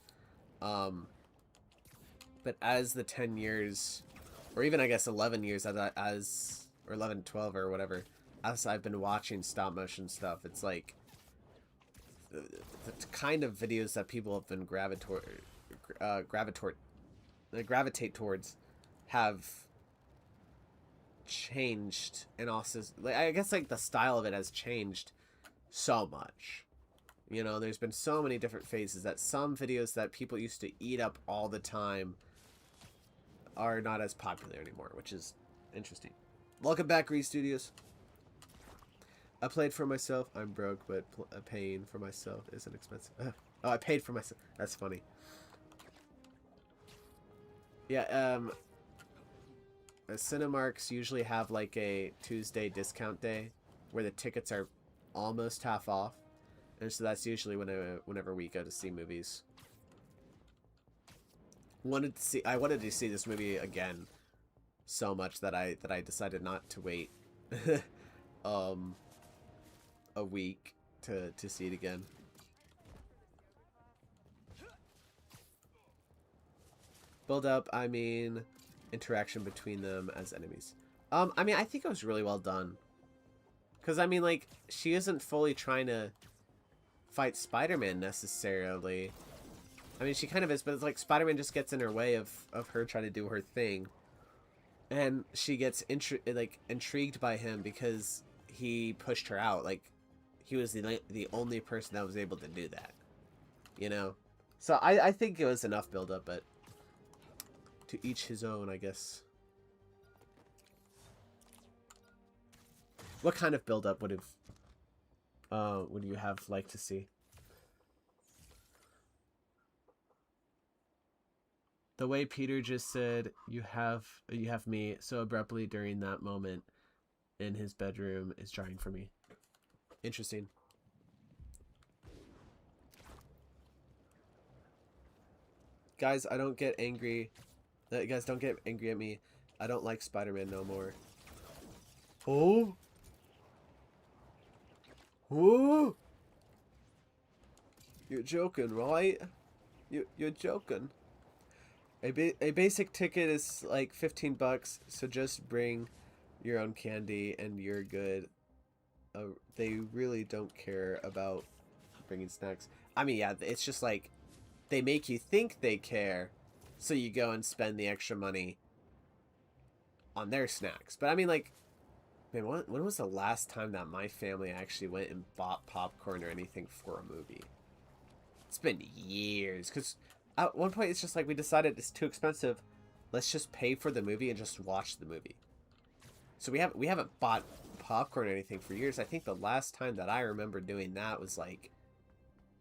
But as the 10 years, or even I guess 11 years or 11, 12 or whatever, as I've been watching stop motion stuff, it's like the kind of videos that people have been gravitate towards have changed, and also like I guess like the style of it has changed so much. You know, there's been so many different phases that some videos that people used to eat up all the time are not as popular anymore, which is interesting. Welcome back, Grease Studios. I played for myself. I'm broke, but paying for myself isn't expensive. Oh, I paid for myself. That's funny. Yeah, Cinemarks usually have like a Tuesday discount day where the tickets are almost half off. And so that's usually whenever we go to see movies. I wanted to see this movie again so much that I decided not to wait um a week to see it again. Build up, I mean interaction between them as enemies. I mean, I think it was really well done. Cause I mean, like, she isn't fully trying to fight Spider-Man necessarily. I mean, she kind of is, but it's like Spider-Man just gets in her way of her trying to do her thing. And she gets intrigued by him because he pushed her out. Like, he was the only person that was able to do that. You know? So I think it was enough build-up, but to each his own, I guess. What kind of build-up would you have liked to see? The way Peter just said, you have me," so abruptly during that moment in his bedroom is jarring for me. Interesting. Guys, I don't get angry. Guys, don't get angry at me. I don't like Spider-Man no more. Oh? Oh? You're joking, right? You're joking. A basic ticket is like 15 bucks, so just bring your own candy and you're good. They really don't care about bringing snacks. I mean, yeah, it's just like they make you think they care, so you go and spend the extra money on their snacks. But I mean, like, man, when was the last time that my family actually went and bought popcorn or anything for a movie? It's been years, because at one point it's just like we decided it's too expensive. Let's just pay for the movie and just watch the movie. So we haven't bought popcorn or anything for years. I think the last time that I remember doing that was like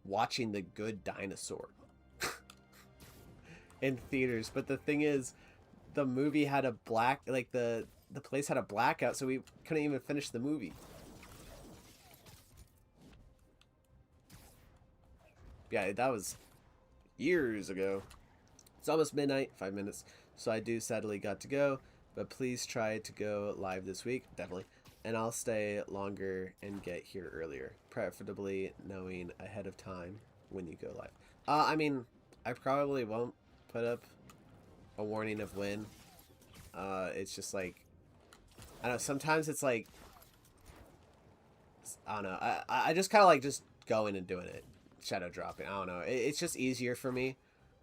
watching The Good Dinosaur in theaters. But the thing is, the movie had a the place had a blackout, so we couldn't even finish the movie. Yeah, that was years ago. It's almost midnight, 5 minutes, so I do sadly got to go, but please try to go live this week, definitely, and I'll stay longer and get here earlier, preferably knowing ahead of time when you go live. I mean, I probably won't put up a warning of when. It's just like, I don't know, sometimes it's like, I don't know, I just kind of like just going and doing it, shadow dropping. I don't know, it's just easier for me,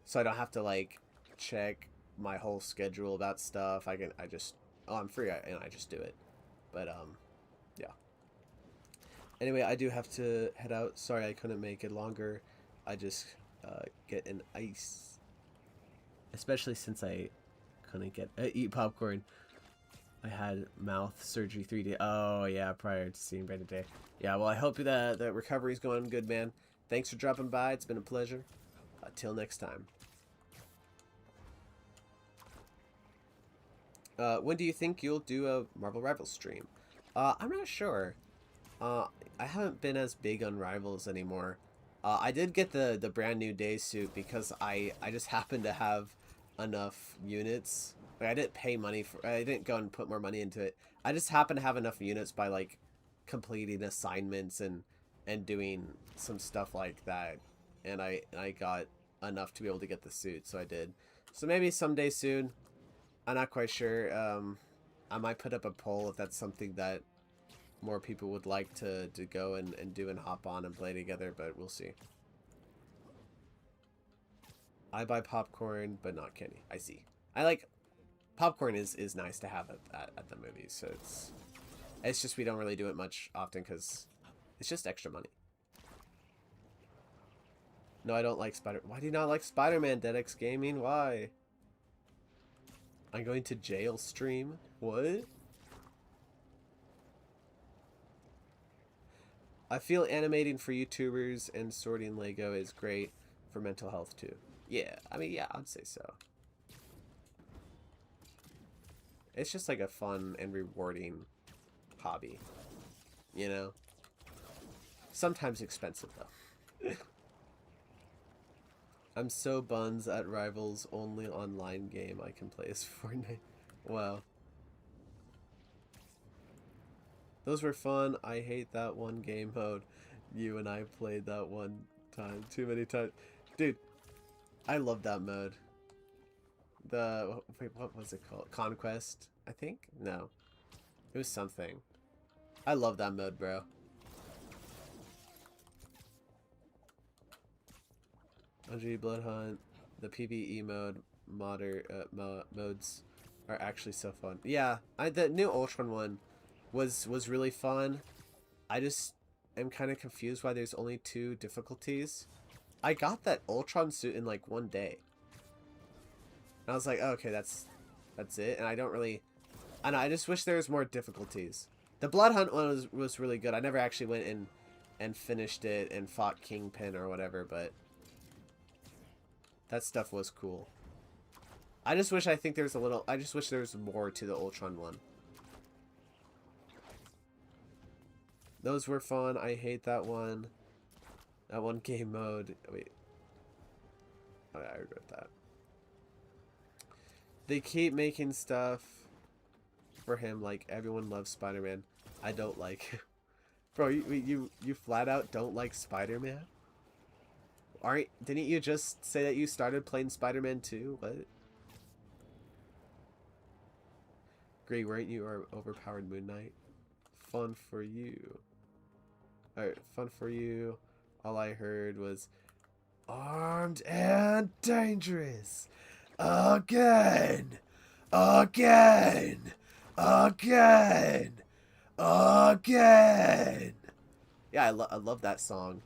so I don't have to like check my whole schedule about stuff. I just, oh, I'm free, and I just do it. But yeah. Anyway, I do have to head out. Sorry I couldn't make it longer. I just get an ice, especially since I couldn't eat popcorn. I had mouth surgery 3 days. Oh yeah, prior to seeing Brandon Day. Yeah, well, I hope that the recovery's going good, man. Thanks for dropping by. It's been a pleasure. Till next time. When do you think you'll do a Marvel Rivals stream? I'm not sure. I haven't been as big on Rivals anymore. I did get the brand new day suit because I just happened to have enough units. Like, I didn't pay money for. I didn't go and put more money into it. I just happened to have enough units by like completing assignments and doing some stuff like that, and I got enough to be able to get the suit, so I did. So maybe someday soon. I'm not quite sure. I might put up a poll if that's something that more people would like to go and do and hop on and play together, but we'll see. I buy popcorn, but not candy. I see. I like popcorn is nice to have at the movies, so it's just we don't really do it much often because it's just extra money. No, I don't like Why do you not like Spider-Man, DeadX Gaming? Why? I'm going to jail stream? What? I feel animating for YouTubers and sorting Lego is great for mental health too. Yeah, I mean, yeah, I'd say so. It's just like a fun and rewarding hobby, you know? Sometimes expensive though. I'm so buns at Rivals only online game I can play as Fortnite. Wow. Those were fun. I hate that one game mode. You and I played that one time. Too many times. Dude, I love that mode. Wait, what was it called? Conquest, I think? No. It was something. I love that mode, bro. OG Blood Hunt, the PvE mode, modes are actually so fun. Yeah, the new Ultron one was really fun. I just am kind of confused why there's only 2 difficulties. I got that Ultron suit in like 1 day. And I was like, oh, okay, that's it. And I don't really, I know, I just wish there was more difficulties. The Blood Hunt one was really good. I never actually went in and finished it and fought Kingpin or whatever, but that stuff was cool. I just wish, I just wish there was more to the Ultron one. Those were fun. I hate that one. That one game mode. Wait. Oh, I regret that. They keep making stuff for him like everyone loves Spider-Man. I don't like. Bro, you flat out don't like Spider-Man? Didn't you just say that you started playing Spider-Man 2? What? Greg, weren't you our overpowered Moon Knight? Fun for you. Alright, fun for you. All I heard was armed and dangerous. Again. Again. Again. Again. Yeah, I love that song.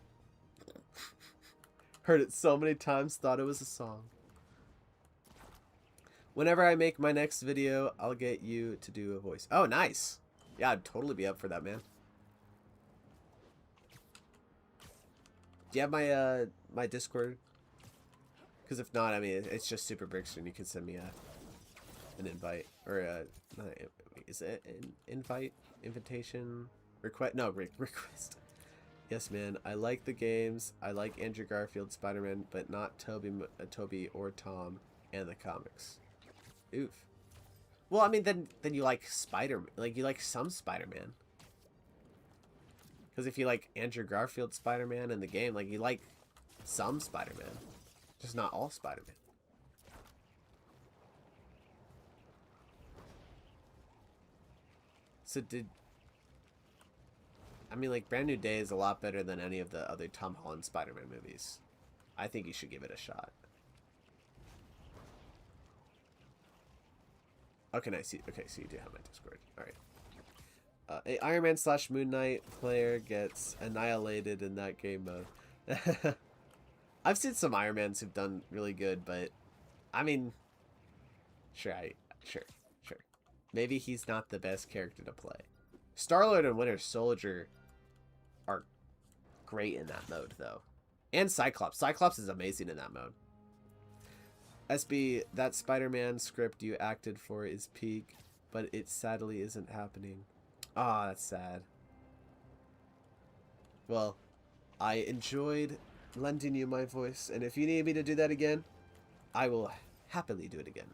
Heard it so many times, thought it was a song. Whenever I make my next video, I'll get you to do a voice. Oh, nice. Yeah, I'd totally be up for that, man. Do you have my my Discord? Because if not, I mean, it's just Super Bricks, and you can send me an invite or is it an invite, invitation, request? No, request. Yes, man. I like the games. I like Andrew Garfield Spider-Man, but not Toby or Tom and the comics. Oof. Well, I mean, then you like you like some Spider-Man. Because if you like Andrew Garfield Spider-Man in the game, like you like some Spider-Man, just not all Spider-Man. So I mean, like, Brand New Day is a lot better than any of the other Tom Holland Spider-Man movies. I think you should give it a shot. Okay, nice. Okay, so you do have my Discord. Alright. A Iron Man / Moon Knight player gets annihilated in that game mode. I've seen some Iron Mans who've done really good, but I mean, sure. Maybe he's not the best character to play. Star-Lord and Winter Soldier are great in that mode, though. And Cyclops. Cyclops is amazing in that mode. SB, that Spider-Man script you acted for is peak, but it sadly isn't happening. Ah, that's sad. Well, I enjoyed lending you my voice, and if you need me to do that again, I will happily do it again.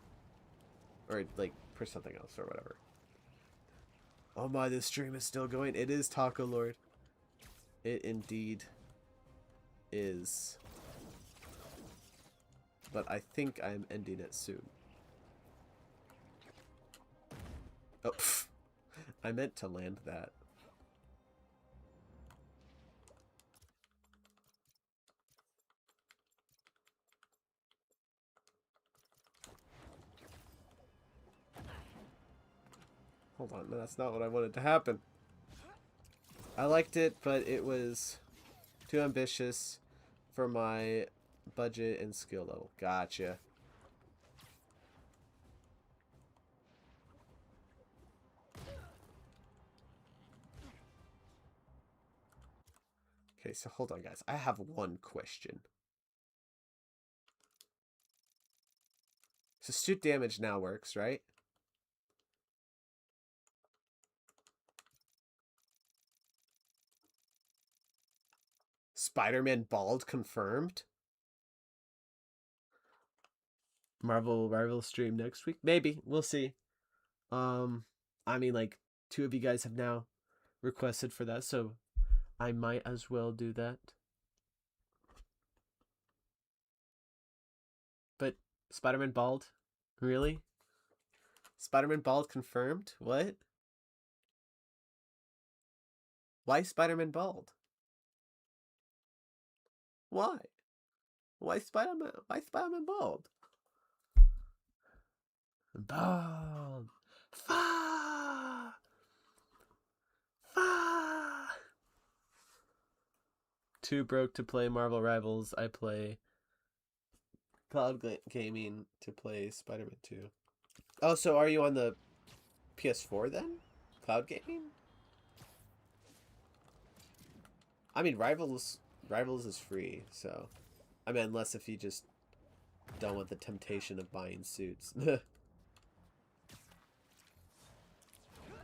Or, like, for something else or whatever. Oh my, this stream is still going. It is Taco Lord. It indeed is. But I think I'm ending it soon. Oh, pff. I meant to land that. Hold on, no, that's not what I wanted to happen. I liked it, but it was too ambitious for my budget and skill level. Gotcha. Okay, so hold on, guys. I have one question. So suit damage now works, right? Spider-Man bald confirmed? Marvel Rival stream next week. Maybe. We'll see. I mean, like, 2 of you guys have now requested for that, so I might as well do that. But Spider-Man bald? Really? Spider-Man bald confirmed? What? Why Spider-Man bald? Why? Why Spider-Man? Why Spider-Man bald? Bald. Fa. Fa. Too broke to play Marvel Rivals. I play Cloud Gaming to play Spider-Man 2. Oh, so are you on the PS4 then? Cloud Gaming? I mean, Rivals is free, so I mean, unless if you just don't want the temptation of buying suits.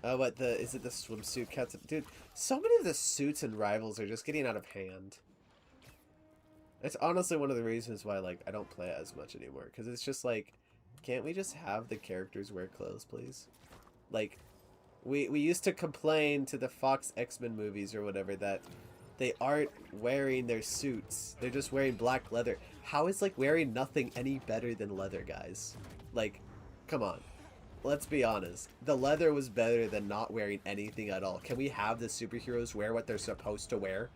Oh, what is it the swimsuit cats? Dude, so many of the suits and Rivals are just getting out of hand. It's honestly one of the reasons why, like, I don't play it as much anymore, because it's just like, can't we just have the characters wear clothes, please? Like, we used to complain to the Fox X-Men movies or whatever that they aren't wearing their suits. They're just wearing black leather. How is, like, wearing nothing any better than leather, guys? Like, come on. Let's be honest. The leather was better than not wearing anything at all. Can we have the superheroes wear what they're supposed to wear?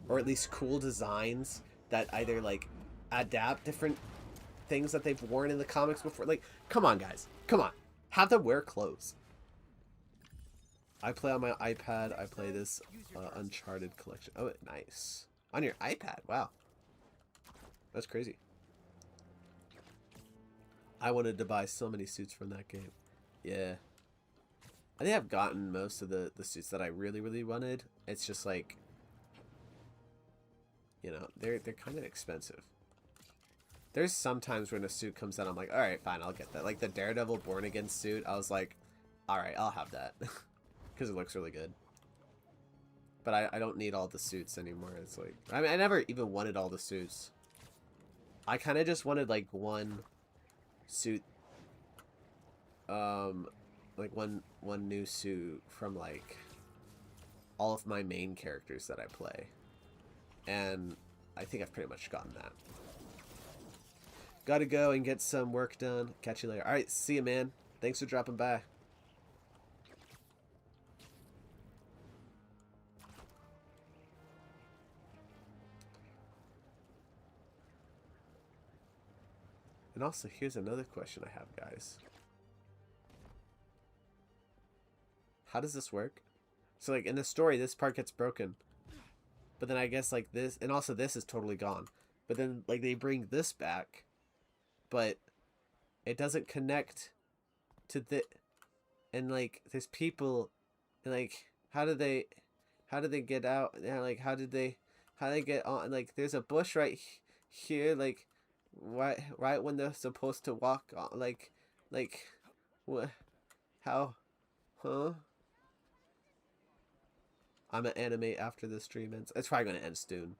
Or at least cool designs that either, like, adapt different things that they've worn in the comics before? Like, come on, guys. Come on. Have them wear clothes. I play on my iPad. I play this Uncharted collection. Oh, nice. On your iPad. Wow. That's crazy. I wanted to buy so many suits from that game. Yeah. I think I've gotten most of the suits that I really, really wanted. It's just like, you know, they're kind of expensive. There's sometimes when a suit comes out, I'm like, all right, fine, I'll get that. Like the Daredevil Born Again suit, I was like, all right, I'll have that. Because it looks really good. But I don't need all the suits anymore. It's like, I mean, I never even wanted all the suits. I kind of just wanted like one suit, like one new suit from like all of my main characters that I play. And I think I've pretty much gotten that. Gotta go and get some work done. Catch you later. Alright, see you, man. Thanks for dropping by. And also, here's another question I have, guys. How does this work? So, like, in the story, this part gets broken. But then I guess, like, this... And also, this is totally gone. But then, like, they bring this back. But it doesn't connect to the... And, like, there's people... And, like, how do they get out? Yeah, like, how do they get on? Like, there's a bush right here, like... Right when they're supposed to walk on, like, what, how, huh? I'm gonna animate after the stream ends. It's probably gonna end soon.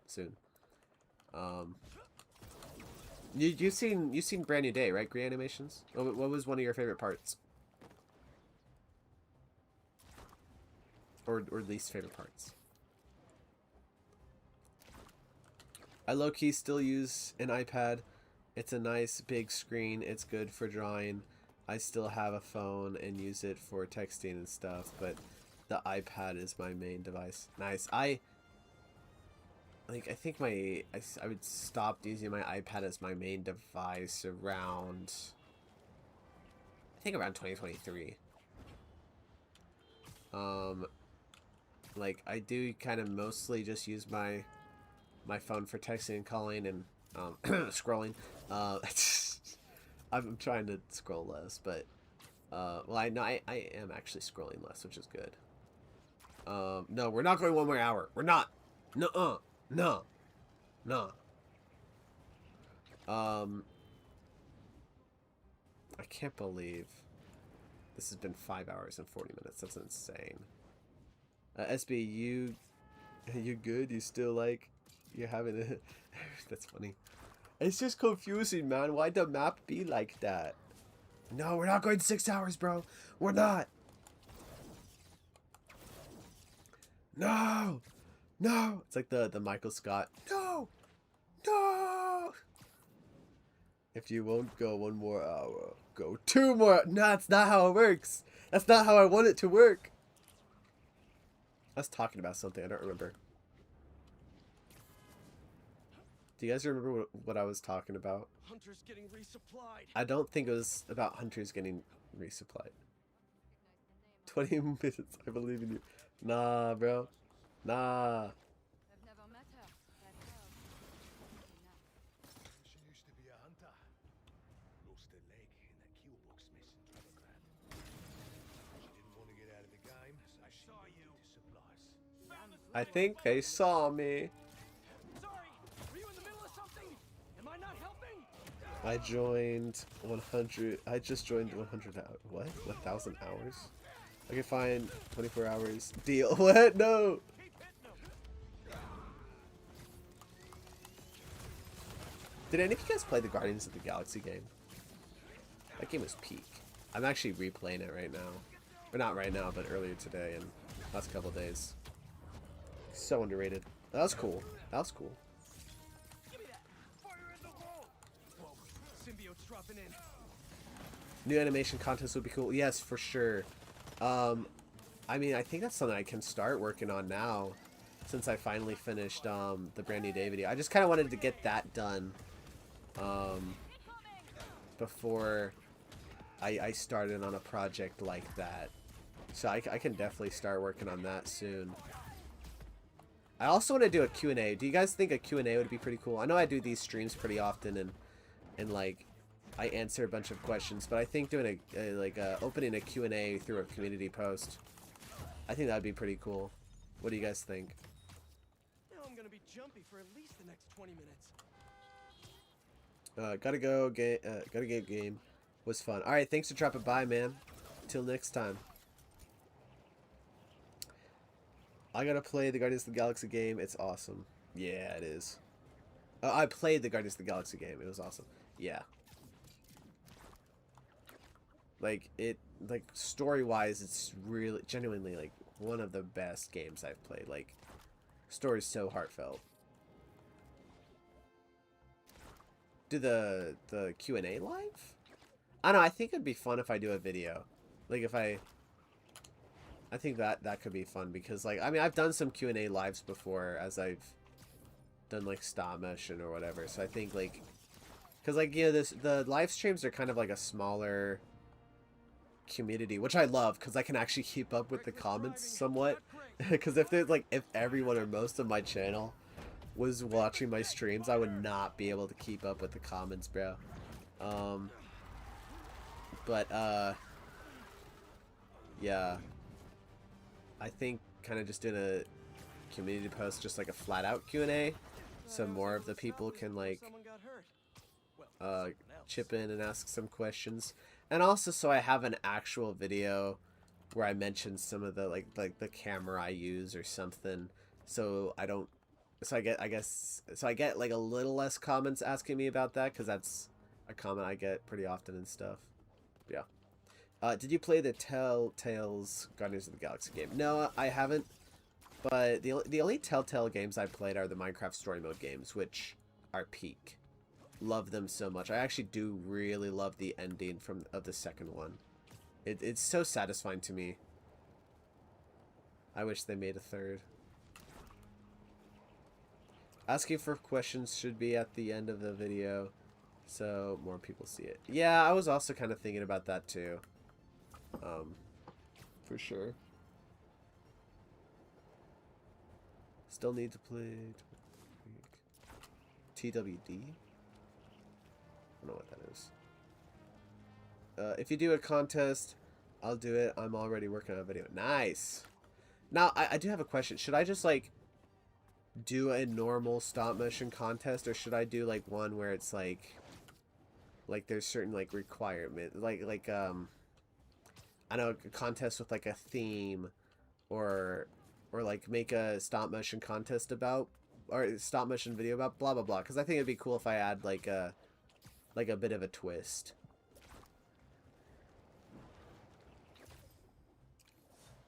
You've seen Brand New Day, right? Green animations. What was one of your favorite parts, or least favorite parts? I low-key still use an iPad. It's a nice big screen. It's good for drawing. I still have a phone and use it for texting and stuff, but the iPad is my main device. Nice. I think I would stop using my iPad as my main device around, I think around 2023. Like, I do kind of mostly just use my phone for texting and calling and scrolling. I'm trying to scroll less, but well, I am actually scrolling less, which is good. No, we're not going 1 more hour. We're not. No. I can't believe this has been 5 hours and 40 minutes. That's insane. SB, you good? You still like? You having a? That's funny. It's just confusing, man. Why'd the map be like that? No, we're not going 6 hours, bro. We're not. No. No. It's like the Michael Scott. No. No. If you won't go 1 more hour, go 2 more. No, that's not how it works. That's not how I want it to work. I was talking about something. I don't remember. Do you guys remember what I was talking about? Hunters getting resupplied. I don't think it was about hunters getting resupplied. 20 minutes. I believe in you. Nah, bro. Nah. I've never met her. That girl. She used to be a hunter. Lost her leg in that kill box mess in Trevograd. She didn't want to get out of the game, so she Saw you. went to supplies. I think they saw me. Sorry, were you in the middle of something? Am I not helping? I joined 100. I just joined 100 hours. What? 1,000 hours? I can find 24 hours. Deal. What? No. Keep hitting them. Did any of you guys play the Guardians of the Galaxy game? That game was peak. I'm actually replaying it right now. Or not right now, but earlier today and last couple days. So underrated. That was cool. That was cool. Give me that. Fire in the wall. Whoa, symbiote's dropping in. New animation contest would be cool. Yes, for sure. I mean, I think that's something I can start working on now, since I finally finished the brand new day video. I just kind of wanted to get that done before I started on a project like that. So I can definitely start working on that soon. I also want to do a Q&A. Do you guys think a Q&A would be pretty cool? I know I do these streams pretty often and like I answer a bunch of questions, but I think doing opening a Q&A through a community post, I think that would be pretty cool. What do you guys think? Now I'm gonna be jumpy for at least the next 20 minutes. Gotta go game was fun. All right, thanks for dropping by, man. Till next time. I gotta play the Guardians of the Galaxy game. It's awesome. Yeah, it is. I played the Guardians of the Galaxy game. It was awesome. Yeah. Like story-wise, it's really genuinely like one of the best games I've played. Like, story's so heartfelt. Do the Q&A live? I don't know. I think it'd be fun if I do a video. Like if I think that could be fun because like I mean I've done some Q&A lives before as I've done like stop motion or whatever. So I think like because like you know the live streams are kind of like a smaller community, which I love because I can actually keep up with the comments somewhat. Because if there's like if everyone or most of my channel was watching my streams, I would not be able to keep up with the comments, bro. Yeah, I think kind of just did a community post, just like a flat out Q&A, so more of the people can like Someone got hurt. Well, someone else. chip in and ask some questions, and also so I have an actual video where I mention some of the like the camera I use or something, so I don't, so I get like a little less comments asking me about that because that's a comment I get pretty often and stuff. Yeah. Did you play the Telltale's Guardians of the Galaxy game? No, I haven't. But the only Telltale games I played are the Minecraft Story Mode games, which are peak. Love them so much. I actually do really love the ending of the second one. It's so satisfying to me. I wish they made a third. Asking for questions should be at the end of the video, so more people see it. Yeah, I was also kind of thinking about that too. For sure. Still need to play TWD? I don't know what that is. If you do a contest, I'll do it. I'm already working on a video. Nice! Now, I do have a question. Should I just, like, do a normal stop-motion contest, or should I do, like, one where it's, like there's certain, like, requirement, like, I know, a contest with, like, a theme, or like, make a stop-motion contest about or stop motion video about blah blah blah, because I think it'd be cool if I add like a bit of a twist.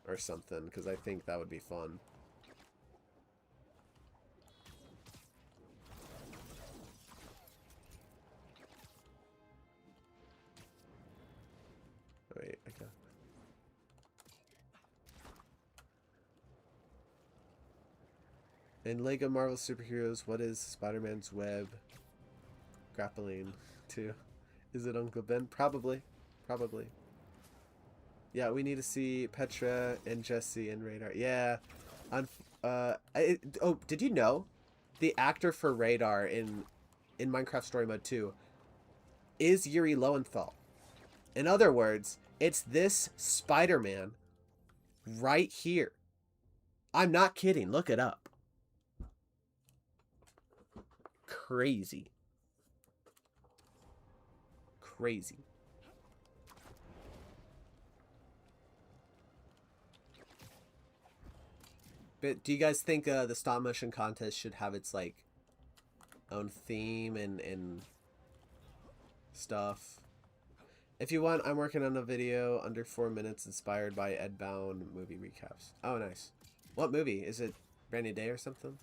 Or something, because I think that would be fun. Wait, okay. In Lego Marvel Superheroes, what is Spider-Man's web grappling to? Is it Uncle Ben? Probably. Probably. Yeah, we need to see Petra and Jesse and Radar. Yeah. Oh, did you know? The actor for Radar in Minecraft Story Mode 2 is Yuri Lowenthal. In other words, it's this Spider-Man right here. I'm not kidding. Look it up. Crazy. Crazy. But do you guys think the stop motion contest should have its like own theme and stuff? If you want, I'm working on a video under 4 minutes inspired by Edbound movie recaps. Oh, nice. What movie? Is it Brand New Day or something?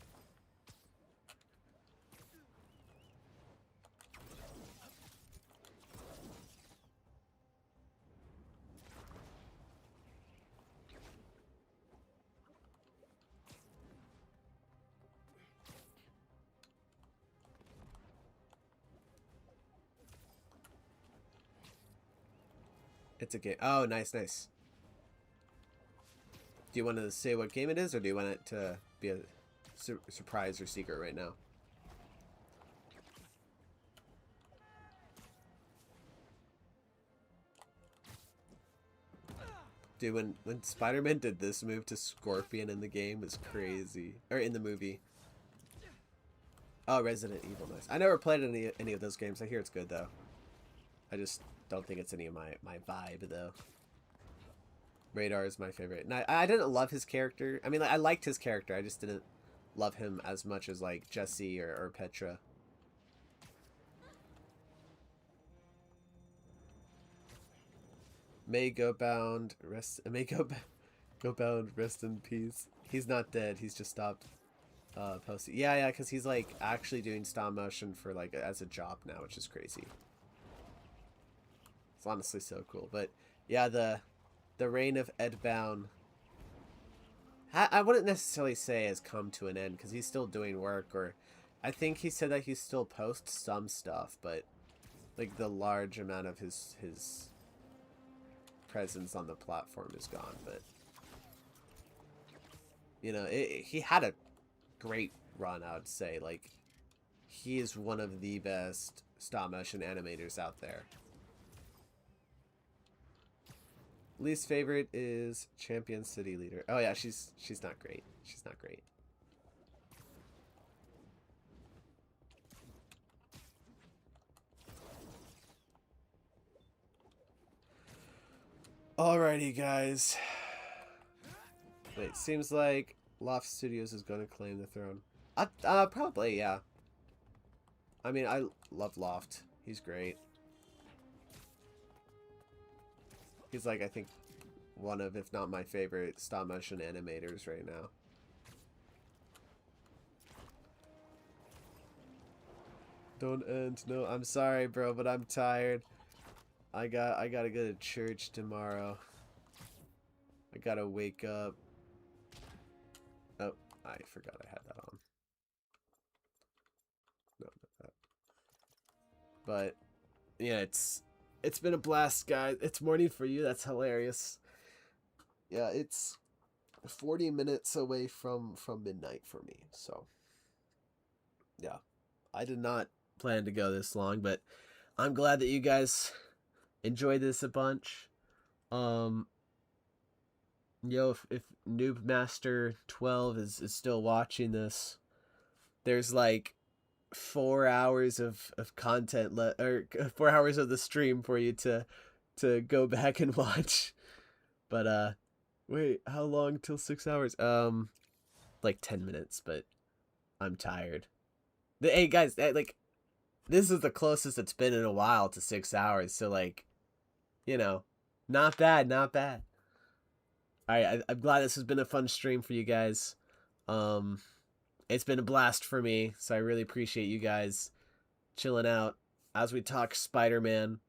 It's a game. Oh, nice, nice. Do you want to say what game it is, or do you want it to be a surprise or secret right now? Dude, when Spider-Man did this move to Scorpion in the game was crazy. Or in the movie. Oh, Resident Evil, nice. I never played any of those games. I hear it's good, though. I just don't think it's any of my vibe, though. Radar is my favorite. And I didn't love his character. I mean, I liked his character. I just didn't love him as much as, like, Jesse or Petra. May go bound, rest. May go bound, rest in peace. He's not dead. He's just stopped posting. Yeah, because he's, like, actually doing stop motion for, like, as a job now, which is crazy. It's honestly so cool. But yeah, the reign of Edbound, I wouldn't necessarily say has come to an end, because he's still doing work, or I think he said that he still posts some stuff, but like the large amount of his presence on the platform is gone. But you know, he had a great run, I would say. Like, he is one of the best stop motion animators out there. Least favorite is Champion City Leader. Oh yeah, she's not great. She's not great. Alrighty, guys. Wait, seems like Loft Studios is going to claim the throne. Probably, yeah. I mean, I love Loft. He's great. He's like, I think, one of, if not my favorite, stop motion animators right now. Don't end. No, I'm sorry, bro, but I'm tired. I gotta go to church tomorrow. I gotta wake up. Oh, I forgot I had that on. No, not that. But yeah, it's been a blast, guys. It's morning for you. That's hilarious. Yeah, it's 40 minutes away from midnight for me. So yeah, I did not plan to go this long, but I'm glad that you guys enjoyed this a bunch. Yo, if Noob Master 12 is still watching this, there's like 4 hours of content or 4 hours of the stream for you to go back and watch. But wait, how long till 6 hours? Like 10 minutes, but I'm tired. Hey guys, like this is the closest it's been in a while to 6 hours. So like, you know, not bad, not bad. All right, I'm glad this has been a fun stream for you guys. Um, it's been a blast for me, so I really appreciate you guys chilling out as we talk Spider-Man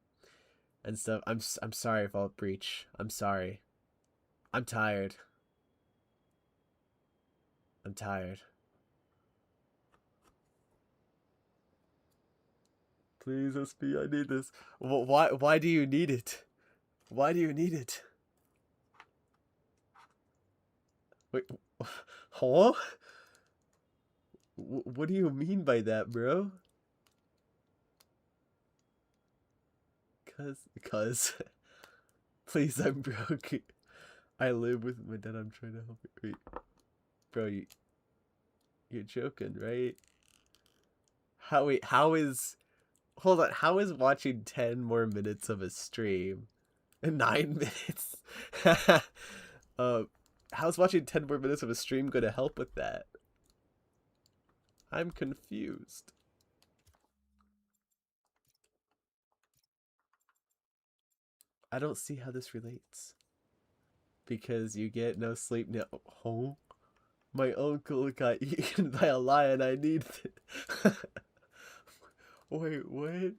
and stuff. I'm sorry, Vault Breach. I'm sorry. I'm tired. I'm tired. Please, SB, I need this. Why do you need it? Why do you need it? Wait, huh? What do you mean by that, bro? Cause, please, I'm broke. I live with my dad. I'm trying to help you. Wait, bro, you're joking, right? How is? Hold on. How is watching 10 more minutes of a stream? 9 minutes. How's watching 10 more minutes of a stream going to help with that? I'm confused. I don't see how this relates. Because you get no sleep now. Oh, my uncle got eaten by a lion. I need it. Wait, what?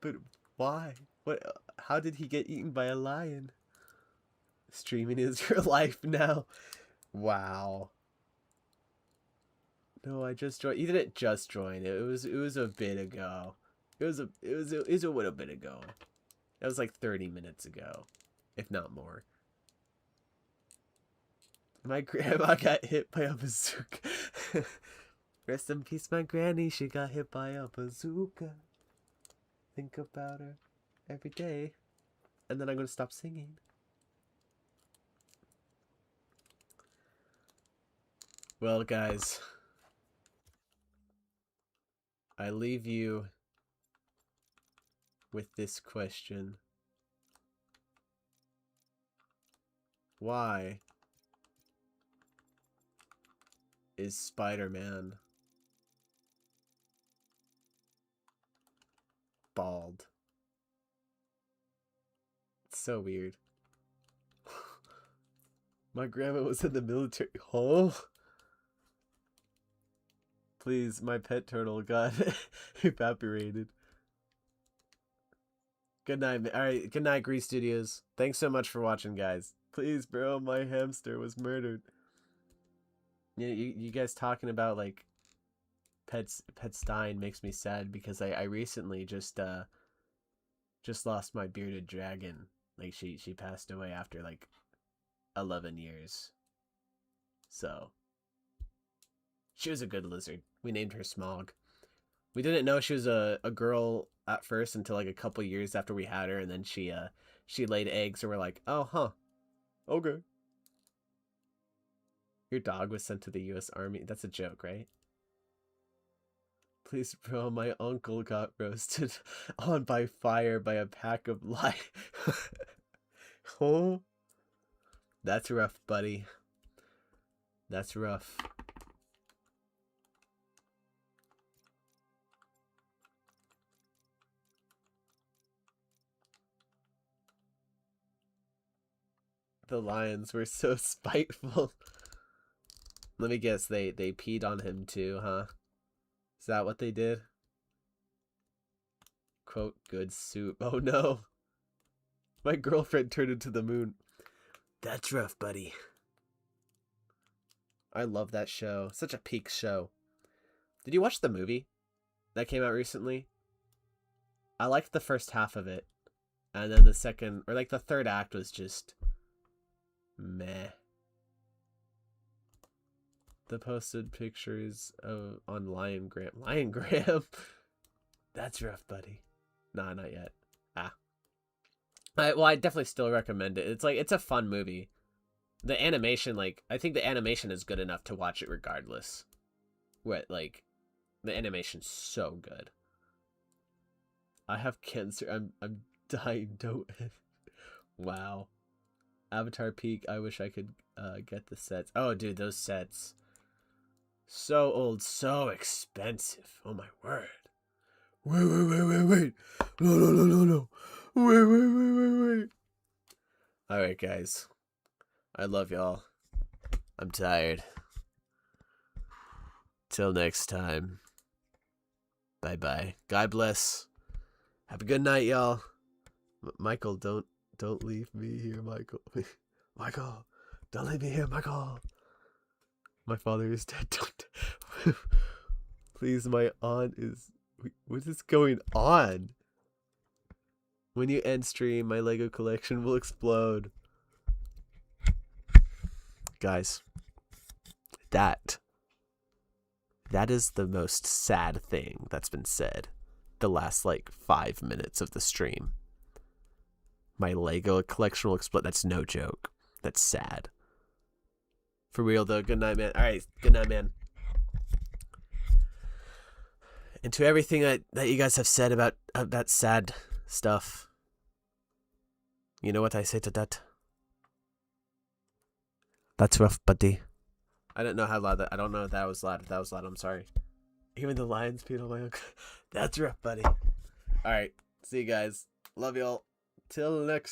But why? What? How did he get eaten by a lion? Streaming is your life now. Wow. No, I just joined. You didn't just join. It was a bit ago. It was a little bit ago. It was like 30 minutes ago, if not more. My grandma got hit by a bazooka. Rest in peace, my granny. She got hit by a bazooka. Think about her every day. And then I'm gonna stop singing. Well, guys, I leave you with this question. Why is Spider-Man bald? It's so weird. My grandma was in the military. Huh? Please, my pet turtle got evaporated. Good night, man. Alright, good night, Grease Studios. Thanks so much for watching, guys. Please, bro, my hamster was murdered. Yeah, you guys talking about, like, pets dying makes me sad because I recently just lost my bearded dragon. Like, she passed away after, like, 11 years. So, she was a good lizard. We named her Smog. We didn't know she was a girl at first until like a couple years after we had her, and then she laid eggs, and we're like, oh, huh, okay. Your dog was sent to the U.S. Army. That's a joke, right? Please, bro, my uncle got roasted on by fire by a pack of lions. Oh, that's rough, buddy. That's rough. The lions were so spiteful. Let me guess, they peed on him too, huh? Is that what they did? Quote, good soup. Oh no. My girlfriend turned into the moon. That's rough, buddy. I love that show. Such a peak show. Did you watch the movie that came out recently? I liked the first half of it. And then the second, or like the third act was just meh. The posted pictures of on Liongram. Liongram? That's rough, buddy. Nah, not yet. Well, I definitely still recommend it. It's a fun movie. The animation, like, I think the animation is good enough to watch it regardless. What, like, the animation's so good. I have cancer. I'm dying. Don't. Wow. Avatar Peak. I wish I could get the sets. Oh, dude, those sets. So old, so expensive. Oh my word. Wait. No. Wait. Alright, guys. I love y'all. I'm tired. Till next time. Bye. God bless. Have a good night, y'all. Michael, don't leave me here, Michael. Michael, don't leave me here, Michael. My father is dead. Don't. Please, my aunt is. What is going on? When you end stream, my Lego collection will explode. Guys, that is the most sad thing that's been said the last like 5 minutes of the stream. My Lego collection will explode. That's no joke. That's sad. For real though. Good night, man. Alright, good night, man. And to everything that you guys have said about that sad stuff, you know what I say to that? That's rough, buddy. I don't know how loud that. I don't know if that was loud. If that was loud, I'm sorry. Even the lions peed on my own. That's rough, buddy. All right, see you guys. Love y'all. Till next.